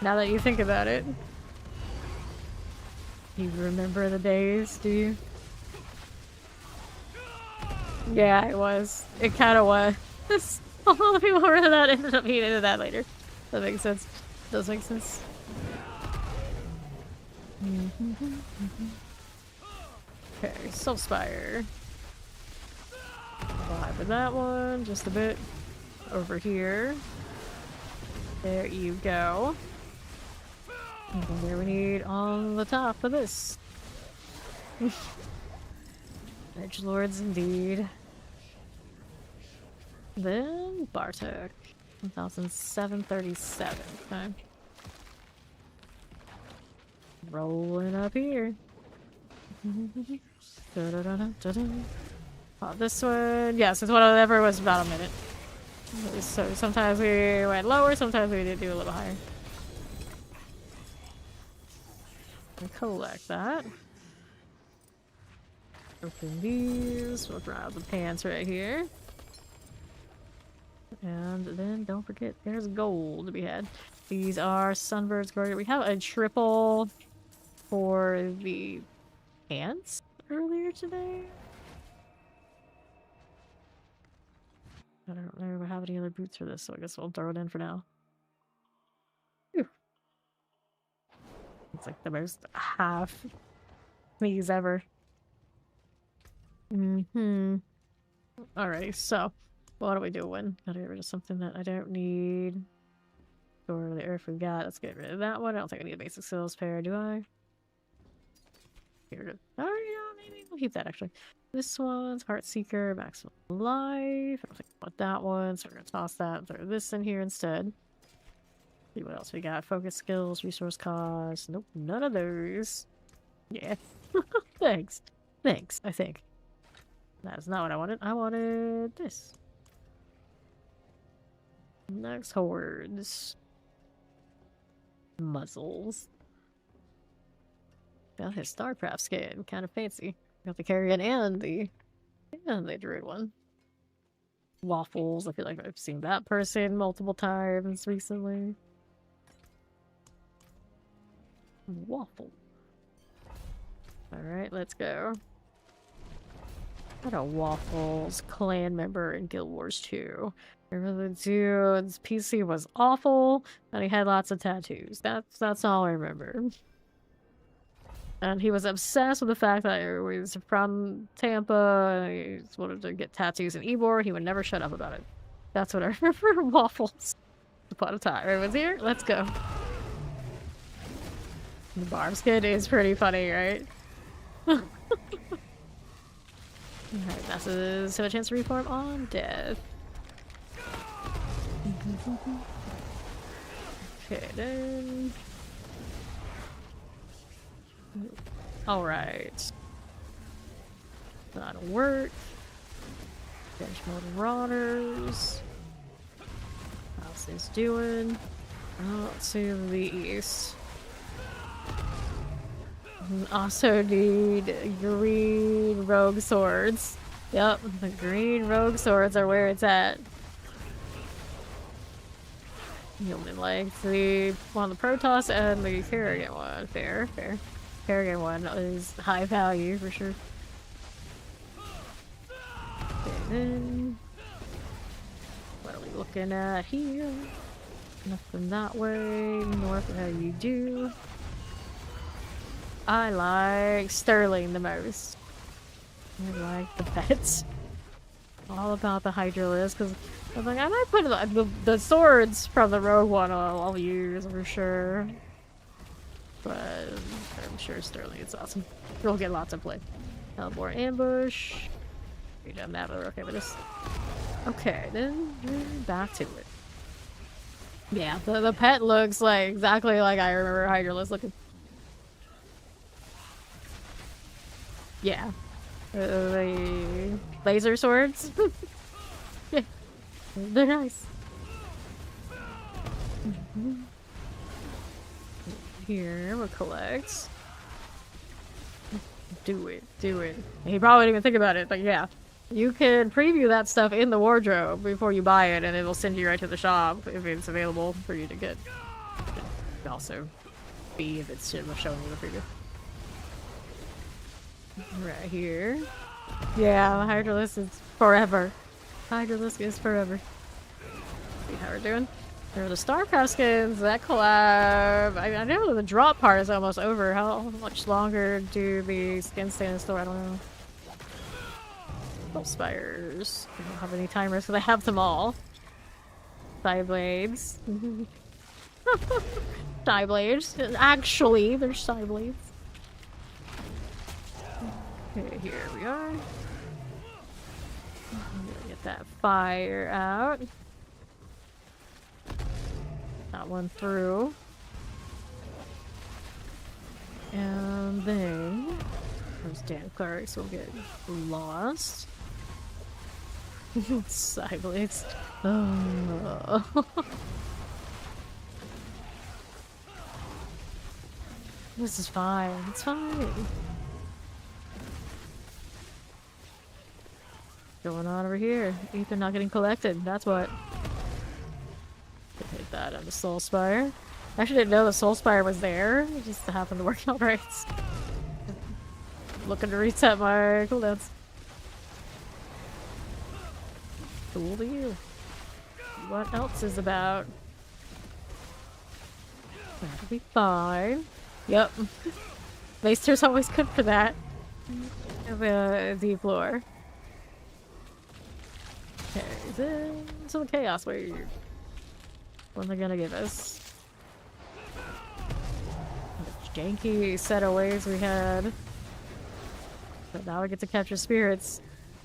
Now that you think about it. You remember the days, do you? Yeah, it was. It kind of was. All the people who read that ended up being into that later. That makes sense. Does make sense. Okay, Soulspire. Vibe with that one, just a bit. Over here. There you go. And there we need on the top of this. Edgelords indeed. Then Bartek. 1737. Okay. Rolling up here. Oh, this one, yes, it's whatever was about a minute. So sometimes we went lower, sometimes we did do a little higher. And collect that. Open these. We'll grab the pants right here. And then don't forget, there's gold to be had. These are Sunbird's Guardian. We have a triple for the pants earlier today. I don't know if I have any other boots for this, so I guess we'll throw it in for now. Whew. It's like the most half these ever. Alright, so what are we doing? Gotta get rid of something that I don't need. Go over the earth we got. Let's get rid of that one. I don't think I need a basic skills pair, do I? Get rid of... Oh, yeah, maybe we'll keep that actually. This one's Heartseeker, maximum life. I don't think I want that one, so we're gonna toss that and throw this in here instead. See what else we got. Focus skills, resource cost. Nope, none of those. Yeah. Thanks. Thanks, I think. That is not what I wanted. I wanted this. Next hordes. Muzzles. Got his Starcraft skin. Kind of fancy. Got the Carrion and the Druid one. Waffles. I feel like I've seen that person multiple times recently. Waffle. Alright, let's go. Got a Waffles clan member in Guild Wars 2. Remember the dude's PC was awful and he had lots of tattoos. That's all I remember. And he was obsessed with the fact that he was from Tampa and he just wanted to get tattoos in Ybor. He would never shut up about it. That's what I remember. Waffles. Upon a time. Everyone's here? Let's go. The Barb skin is pretty funny, right? Alright, masses have a chance to reform on death. Okay, then. Alright. That'll work. Bench mode marauders. How's this doing? Let's see the east. Also need green rogue swords. Yep, the green rogue swords are where it's at. You only like the one, the Protoss and the Kerrigan one. Fair, fair. Kerrigan one is high value for sure. Okay, then what are we looking at here? Nothing that way. North of how you do. I like Sterling the most. I like the pets. All about the Hydralisk, because I was like, I might put the swords from the Rogue one I'll use for sure. But I'm sure Sterling is awesome. We'll get lots of play. Hellborn ambush. We done that, but we're okay with this. Okay, then back to it. Yeah, the pet looks like exactly like I remember Hydralis looking. Yeah. The laser swords. Yeah. They're nice. Here, we'll collect. Do it. Do it. He probably didn't even think about it, but yeah. You can preview that stuff in the wardrobe before you buy it, and it'll send you right to the shop if it's available for you to get. Also, B if it's showing you the preview. Right here. Yeah, Hydralis is forever. Hydralis is forever. See how we're doing? There are the StarCraft skins, that collab. I know the drop part is almost over. How much longer do the skins stay in the store? I don't know. Soul Spires. I don't have any timers because I have them all. Side blades. Side blades. Actually, they're side blades. Okay, here we are. I'm gonna get that fire out. That one through. And then those damn clerics will get lost. Side blades. Oh. This is fine. It's fine. Going on over here? Ether not getting collected. That's what. Hit that on the Soul Spire. I actually didn't know the Soul Spire was there. It just happened to work out right. Looking to reset my cooldowns. Cool to you. What else is about? That'll be fine. Yep. Maester's always good for that. The deep floor. Okay, then some chaos wave. What are they gonna give us? The janky set of waves we had. But now we get to capture spirits.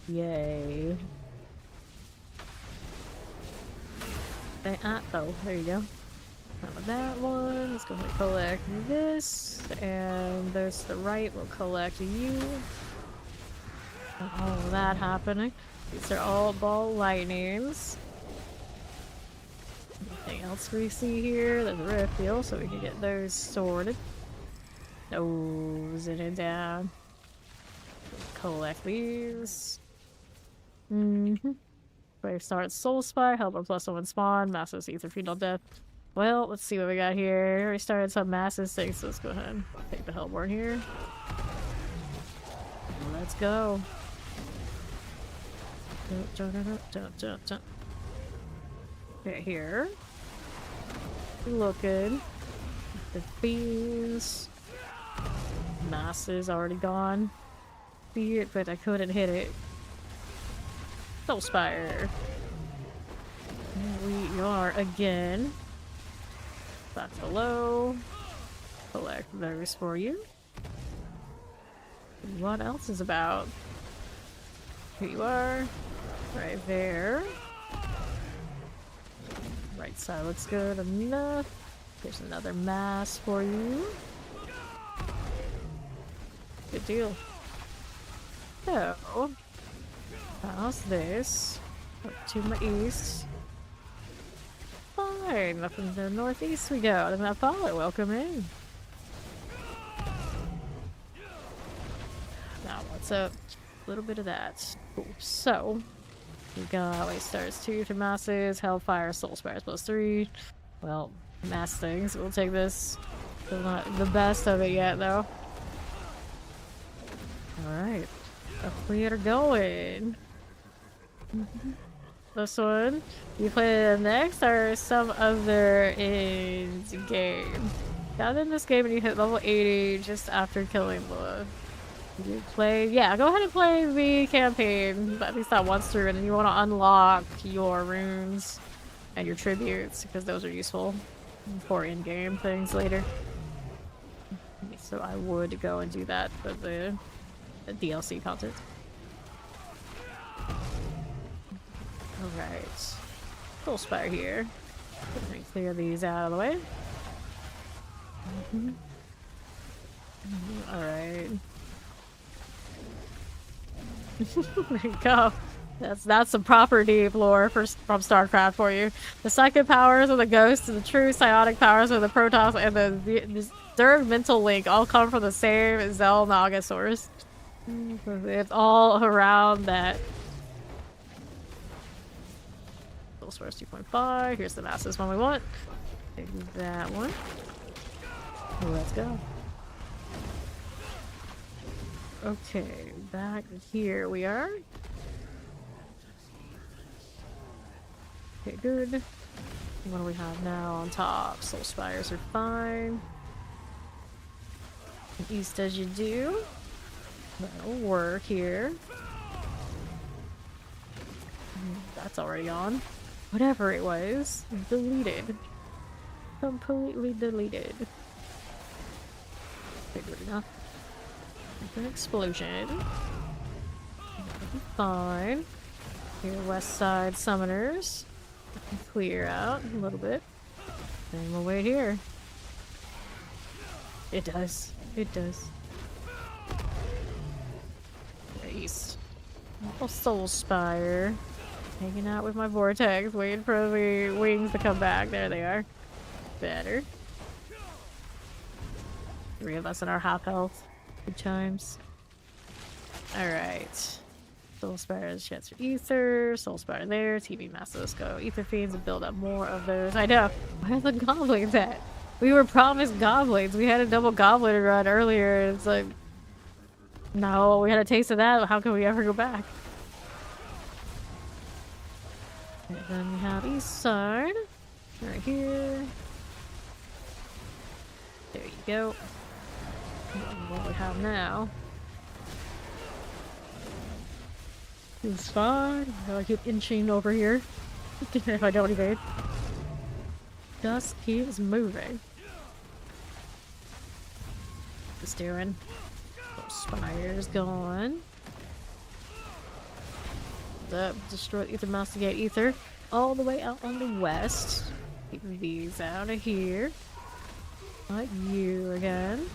Yay. Oh, there you go. Not that one. Let's go ahead and collect this. And there's the right. We'll collect you. All of that happening. These are all ball lightnings. Anything else we see here? There's a rift deal, so we can get those sorted. Nosing it down. Collect these. Brave Start Soul Spy, Helper +1 spawn, Masses Ether Feed on Death. Well, let's see what we got here. We started some Masses things, so let's go ahead and take the Hellborn here. Let's go. Okay, here. Looking. The bees. Masses already gone. See it, but I couldn't hit it. Soul Spire. Here we are again. Back below. Collect those for you. What else is about? Here you are. Right there. Right side looks good enough. There's another mass for you. Good deal. So, how's this? Up to my east. Fine, up in the northeast we go. Then that follow. Welcome in. Now, what's up? A little bit of that. Cool. So, we got Waste Stars 2 to Masses, Hellfire, Soul Spires +3. Well, mass things. We'll take this. Still not the best of it yet, though. Alright. Up we are going. This one. You play it next or some other in game? Got in this game and you hit level 80 just after killing the. You play, yeah, go ahead and play the campaign, at least that once through, and then you want to unlock your runes and your tributes, because those are useful for in-game things later. So I would go and do that for the DLC content. Alright. Full spire here. Let me clear these out of the way. Alright. There you go. That's some proper deep lore from StarCraft for you. The psychic powers of the ghosts, and the true psionic powers of the Protoss, and the third mental link all come from the same Zel Naga source. It's all around that. Source 2.5. Here's the massive one we want. Take that one. Let's go. Okay, back here we are. Okay, good. What do we have now on top? Soul Spires are fine. East as you do. That'll work here. That's already on. Whatever it was, deleted. Completely deleted. Good enough. An explosion. Fine. Your west side summoners. Clear out a little bit. And we'll wait here. It does. It does. East. Little Soul Spire. Hanging out with my vortex, waiting for the wings to come back. There they are. Better. 3 of us in our half health. Good times. Alright. Soul Spire's chance for Ether. Soul Spire there. TV Master. Let's go. Ether Fiends and build up more of those. I know. Where are the goblins at? We were promised goblins. We had a double goblin run earlier. And it's like, no, we had a taste of that. How can we ever go back? And then we have east side. Right here. There you go. And what we have now is fine. I keep inching over here. If I don't evade. Dust keeps moving. Just doing. Spire's gone. Destroy Ether, Mastigate Ether. All the way out on the west. Keep these out of here. Not you again.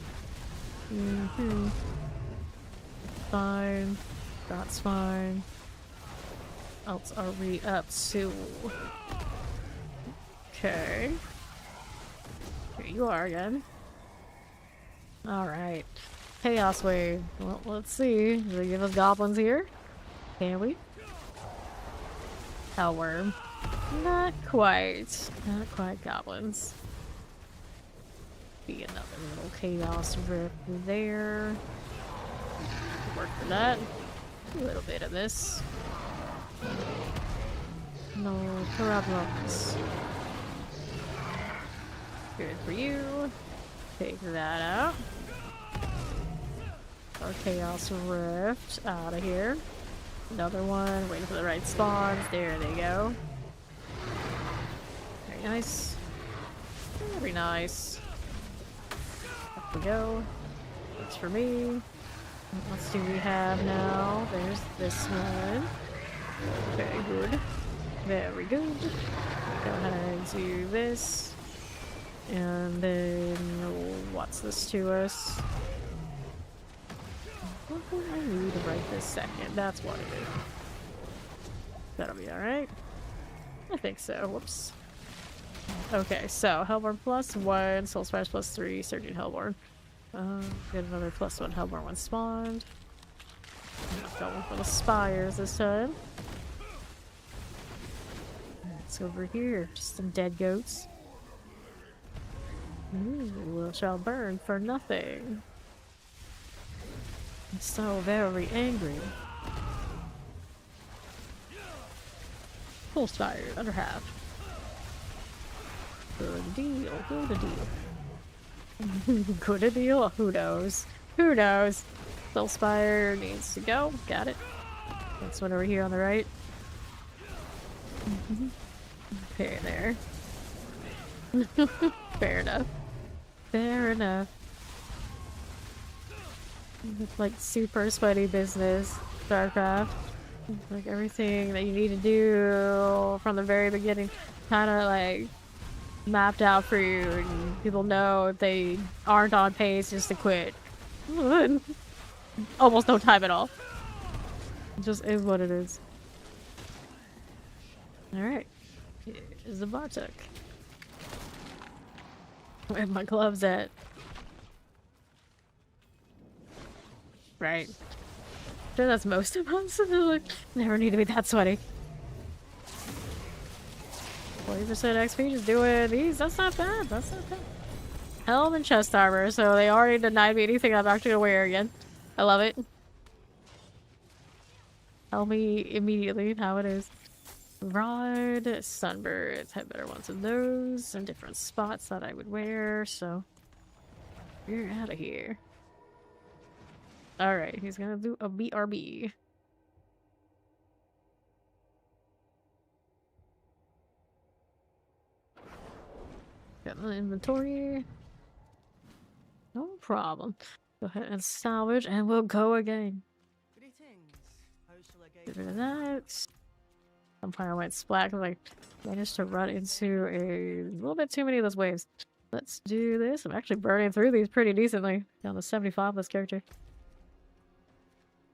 Fine. That's fine. Else are we up to? Okay. Here you are again. Alright. Chaos Wave. Well, let's see. Do they give us goblins here? Can we? Hellworm. Not quite. Not quite goblins. Be another little Chaos Rift there. Work for that. A little bit of this. No problems. Good for you. Take that out. Our Chaos Rift out of here. Another one. Waiting for the right spawns. There they go. Very nice. Very nice. Up we go. Works for me. What else do we have now? There's this one. Very good. Very good. Go ahead and do this. And then what's this to us? What would I need right this second? That's what it is. That'll be alright. I think so. Whoops. Okay, so Hellborn +1, Soul Spires +3, Surging Hellborn. Get another +1 Hellborn when spawned. Going for the Spires this time. Let's go over here. Just some dead goats. Ooh, shall burn for nothing. I'm so very angry. Full Spire, under half. Good deal, good deal. Good a deal? Who knows? Who knows? Soul Spire needs to go. Got it. That's one over here on the right. Okay, there. Fair enough. Fair enough. It's like super sweaty business, StarCraft. Like everything that you need to do from the very beginning, kind of like mapped out for you, and people know if they aren't on pace just to quit. Almost no time at all. It just is what it is. Alright. Here's the Bartok. Where my gloves at? Right. Sure, that's most of us. Like, never need to be that sweaty. 40% XP, just doing these. That's not bad. That's not bad. Helm and chest armor, so they already denied me anything I'm actually gonna wear again. I love it. Tell me immediately how it is. Rod, sunbirds. Had better ones of those in different spots that I would wear, so we're out of here. Alright, he's gonna do a BRB. Got the inventory. No problem. Go ahead and salvage, and we'll go again. Get rid of that. Somehow I went splat because I managed to run into a little bit too many of those waves. Let's do this. I'm actually burning through these pretty decently. Down to 75 this character.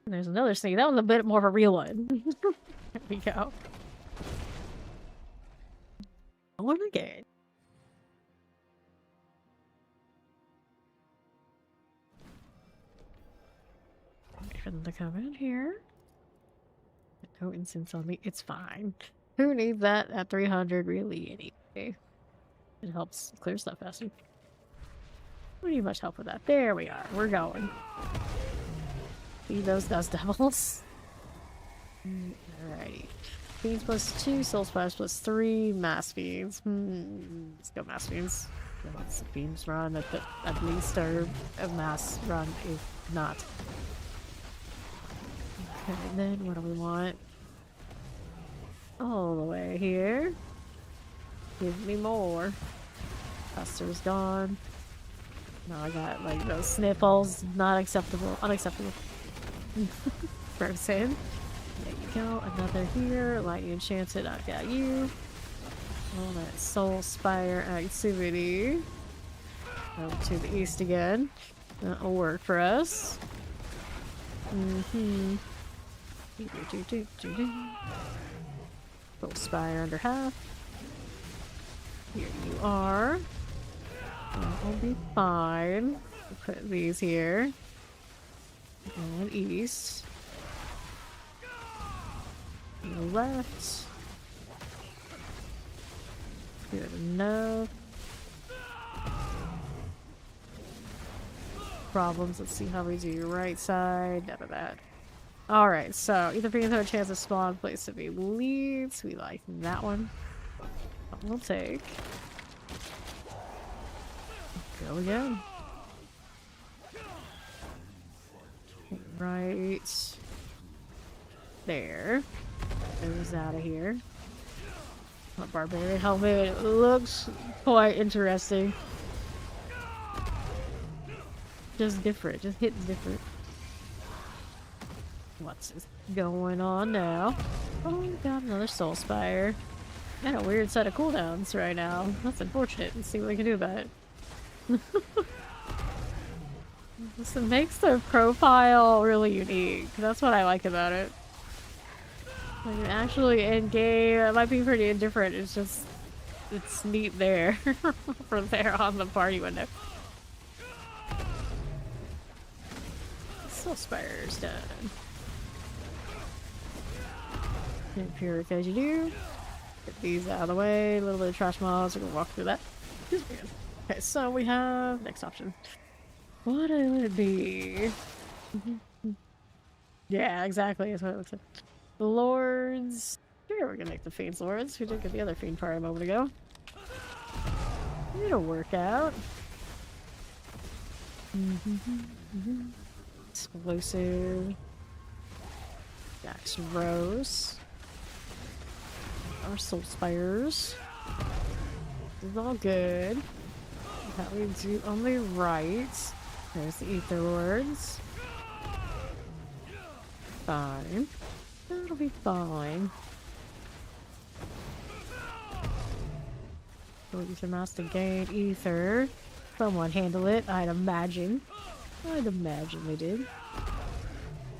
And there's another sneak. That was a bit more of a real one. There we go. Going again. Wait for them to come in here. No incense on me. It's fine. Who needs that at 300 really anyway? It helps clear stuff faster. We need much help with that. There we are. We're going. Feed those dust devils. Alrighty. Fiends plus 2, soul spires plus 3, mass fiends. Let's go mass fiends. Let's fiends run at least, or a mass run if not. Okay, then what do we want? All the way here. Give me more. Custer's gone. Now I got like those sniffles. Not acceptable. Unacceptable. Frozen. There you go. Another here. Lightning enchanted. I've got you. All that soul spire activity. Over to the east again. That'll work for us. Soul spire under half. Here you are. That'll be fine. We'll put these here. And east. And left. Good enough. Problems. Let's see how we do. Right side. None of that. Alright, so either fiends have a chance to spawn place to be leads. We like that one. We'll take. Go again. Right there. Goes out of here. A barbarian helmet. It looks quite interesting. Just different. Just hitting different. What's going on now? Oh, we got another soul spire. Got a weird set of cooldowns right now. That's unfortunate. Let's see what we can do about it. This makes the profile really unique. That's what I like about it. Like, actually in game, it might be pretty indifferent. It's just, it's neat there. For there on the party window. Soul spire's done. Puric as you do. Get these out of the way. A little bit of trash mobs. We're gonna walk through that. Okay, so we have next option. What would it be? Yeah, exactly. That's what it looks like. The lords. Sure, we're gonna make the fiends lords. We did get the other fiend party a moment ago. It'll work out. Explosive. Dax Rose. Our soul spires. This is all good. That we do on the right. There's the Ether Lords. Fine. It'll be fine. We'll use your mouse to gain ether. Someone handle it, I'd imagine. I'd imagine they did.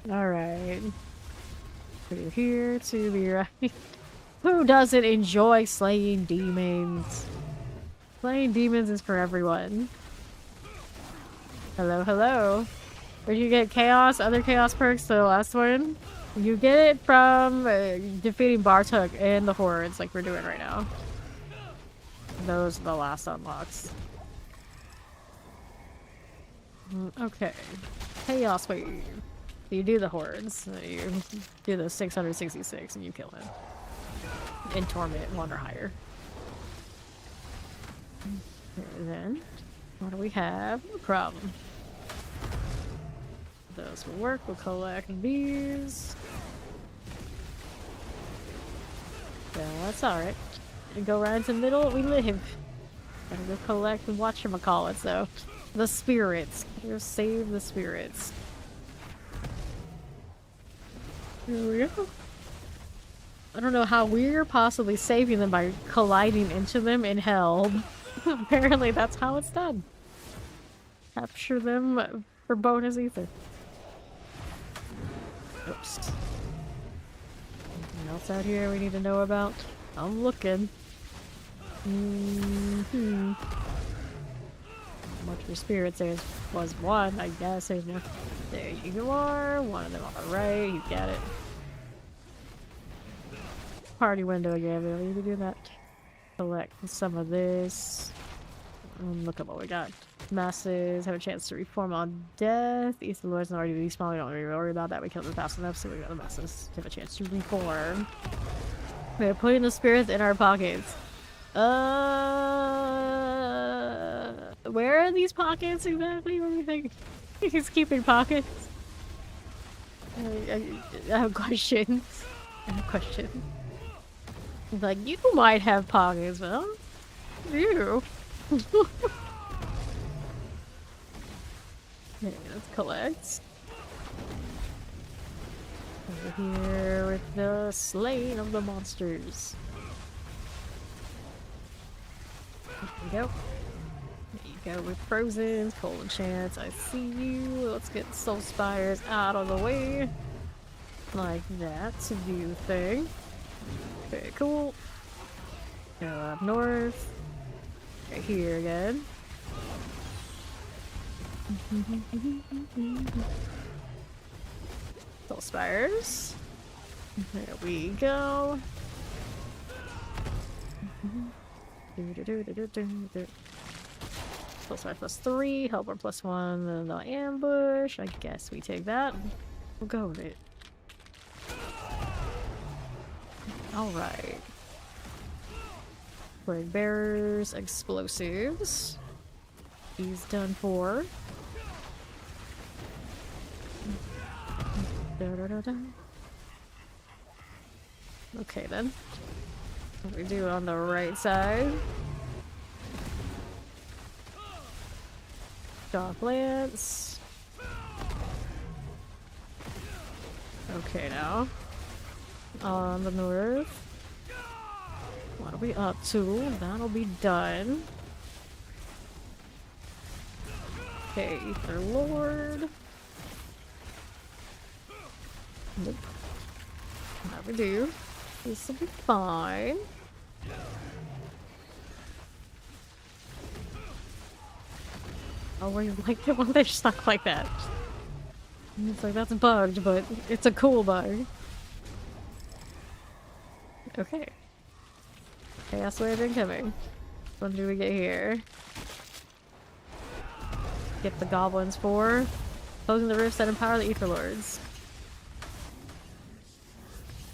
Alright. We're here to be right. Who doesn't enjoy slaying demons? Slaying demons is for everyone. Hello, hello. Where'd you get chaos? Other chaos perks to the last one? You get it from defeating Bartok and the hordes like we're doing right now. Those are the last unlocks. Okay. Chaos wave. You do the hordes. You do the 666 and you kill him. In Torment 1 or higher. And then, what do we have? No problem. Those will work. We'll collect these. Yeah, that's alright. We go right into the middle, we live. Gotta go collect and whatchamacallit, so. The spirits. Just save the spirits. Here we go. I don't know how we're possibly saving them by colliding into them in hell. Apparently that's how it's done. Capture them for bonus ether. Oops. Anything else out here we need to know about? I'm looking. How much for spirits? There was one, I guess. There's more. There you are. One of them on the right. You got it. Party window again. We don't need to do that. Collect some of this. Look at what we got. Masses have a chance to reform on death. East of the Lord's not already despawned. We don't really worry about that. We killed them fast enough, so we got the masses have a chance to reform. We're putting the spirits in our pockets. Where are these pockets exactly? What do you think? He's keeping pockets. I have questions. I have questions. Like, you might have pockets, but you. Okay, let's collect. Over here with the slaying of the monsters. There we go. There you go with Frozen, Cold Chance. I see you. Let's get Soul Spires out of the way. Like that to do the thing. Very cool. Go up north. Right here again. Soul Spires. There we go. Soul Spire +3, Helper +1, then the ambush. I guess we take that. We'll go with it. Alright. Flag bearers, explosives. He's done for. Okay then. What do we do on the right side? Dock Lance. Okay now. On the north. What are we up to? That'll be done. Okay, Ether Lord. Nope. How we do? This will be fine. Oh, where you like it when they're stuck like that? It's like, that's bugged, but it's a cool bug. Okay. Chaos Wave incoming. What do we get here? Get the goblins for closing the rifts that empower the Ether Lords.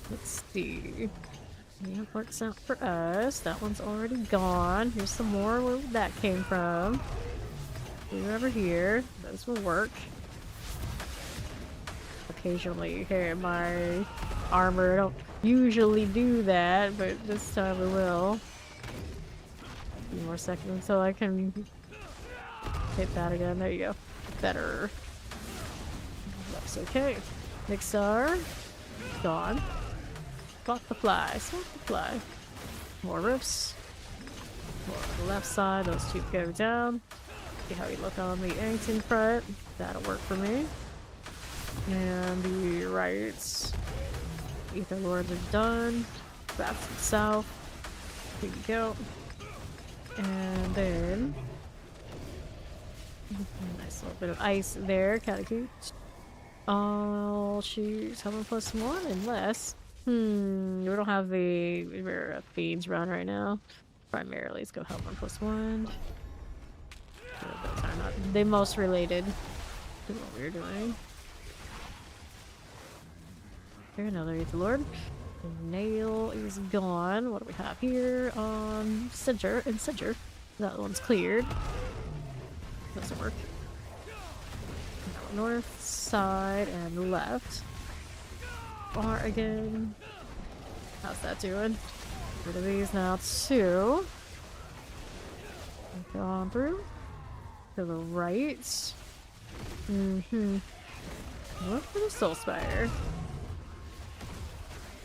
Let's see. Yeah, works out for us. That one's already gone. Here's some more where that came from. These over here. Those will work. Occasionally hit my armor. I don't usually do that, but this time we will. A few more seconds until I can hit that again. There you go. Better. That's okay. Nixar. Gone. Swat the fly, swat the fly. More roofs. More on the left side, those two go down. See how you look on the ancient front. That'll work for me. And the right. Ether Lords are done. Back to the south. Here we go. And then nice little bit of ice there, kinda cute. I'll choose Helm +1 unless we don't have the rare Fiends run right now. Primarily let's go Helm +1. Those are not the most related to what we're doing. Here, another Ether Lord. Nail is gone. What do we have here on center? In center. That one's cleared. Doesn't work. North side and left. Far again. How's that doing? Rid of these now too. Go on through. To the right. Look for the Soul Spire.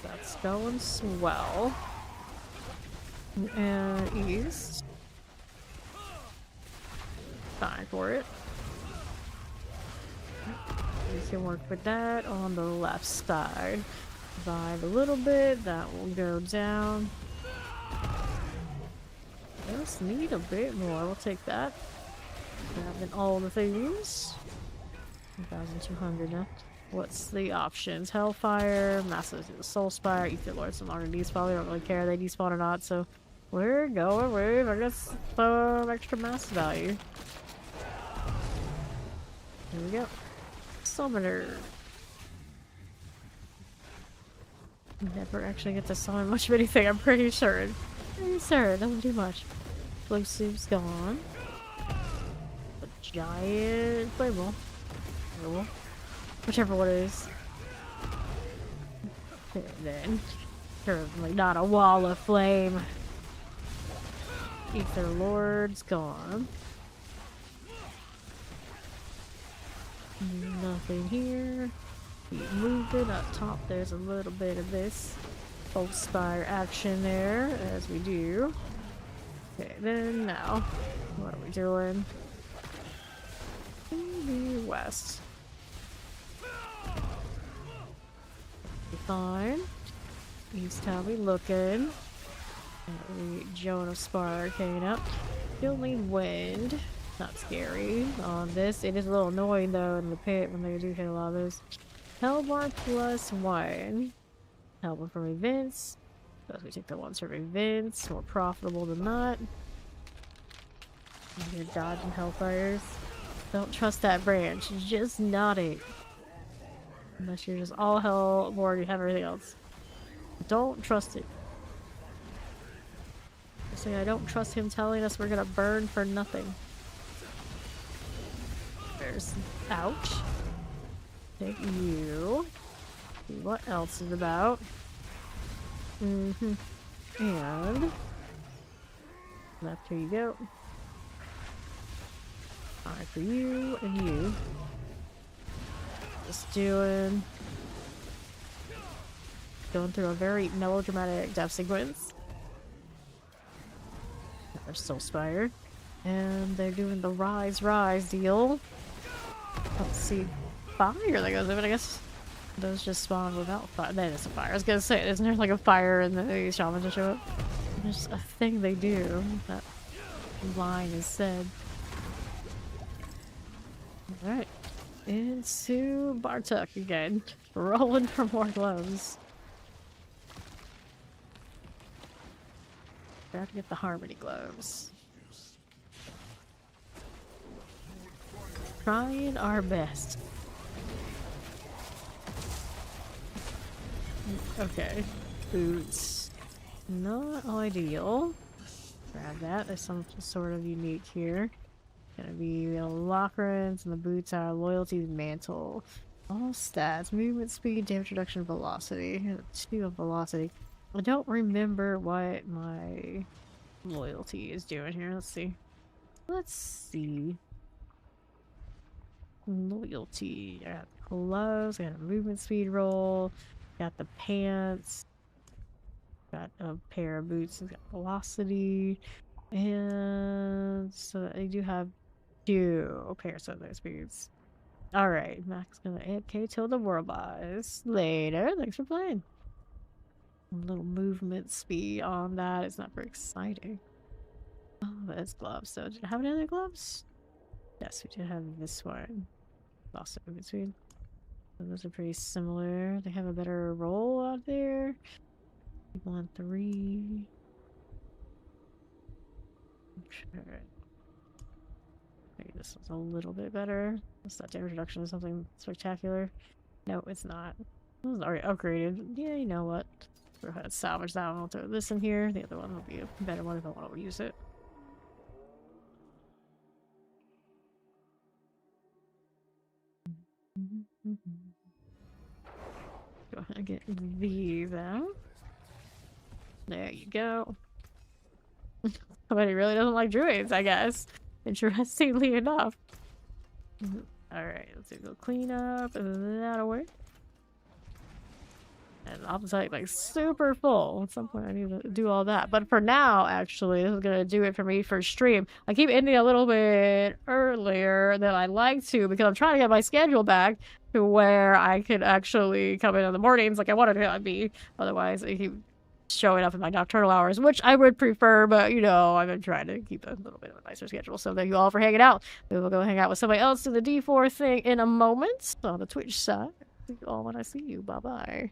That's going swell. And east. Fine for it. We can work with that on the left side. Vibe a little bit, that will go down. Just need a bit more, we'll take that. Grabbing all the things. 1,200 now. What's the options? Hellfire, Massive Soul Spire, Ether Lords, and already despawn. We don't really care if they despawn or not, so we're going with, I guess, some extra mass value. Here we go. Summoner. Never actually get to summon much of anything, I'm pretty sure. Doesn't do much. Explosive's gone. A giant flame ball. Whichever one it is. And then, certainly not a wall of flame. Ether Lord's gone. Nothing here. Keep moving up top. There's a little bit of this Soul Spire action there, as we do. Okay, then now, what are we doing? To the west. Fine. East, how we looking? The Jonah Spire came up. Still need wind. Not scary on this. It is a little annoying though in the pit when they do hit a lot of those. Hellborn +1. Hellborn from events. Suppose we take the ones from events. More profitable than not. You're dodging Hellfires. Don't trust that branch. Just not it. Unless you're just all Hellborn, you have everything else. Don't trust it. So I don't trust him telling us we're gonna burn for nothing. There's ouch. Take you. See what else is about. And left, here you go. Alright, for you and you. Just going through a very melodramatic death sequence. Another Soul Spire. And they're doing the rise deal. Let's see. Fire that goes with it, I guess. Those just spawn without fire. That is a fire. I was gonna say, isn't there like a fire and the shamans just show up? There's a thing they do. That line is said. Alright. Into Bartok again. Rolling for more gloves. Have to get the Harmony gloves. Trying our best. Okay. Boots. Not ideal. Grab that. There's something sort of unique here. Gonna be the Lockrans and the boots are loyalty mantle. All stats. Movement speed, damage reduction, velocity. 2 of velocity. I don't remember what my loyalty is doing here. Let's see. Loyalty. I got the gloves, I got a movement speed roll, got the pants. Got a pair of boots. It's got velocity. And so they do have 2 pairs of those boots. Alright, Mac's gonna AFK till the world buys. Later. Thanks for playing. A little movement speed on that. It's not very exciting. Oh, that's gloves. So, did I have any other gloves? Yes, we did have this one. Lost it in between. So those are pretty similar. They have a better roll out there. 1, 3. Sure. Maybe this one's a little bit better. What's that damage reduction? Something spectacular? No, it's not. This is already upgraded. Yeah, you know what? Go ahead and salvage that one. I'll throw this in here. The other one will be a better one if I want to use it. Go ahead and get these out. There you go. Somebody really doesn't like druids, I guess. Interestingly enough. Alright, let's do a little clean up. That'll work. And I'm like super full. At some point I need to do all that. But for now, actually, this is gonna do it for me for stream. I keep ending a little bit earlier than I like to because I'm trying to get my schedule back to where I could actually come in the mornings like I wanted to be. Otherwise, I keep showing up in my nocturnal hours, which I would prefer, but you know, I've been trying to keep a little bit of a nicer schedule. So thank you all for hanging out. We will go hang out with somebody else to the D4 thing in a moment on the Twitch side. See you all when I see you. Bye bye.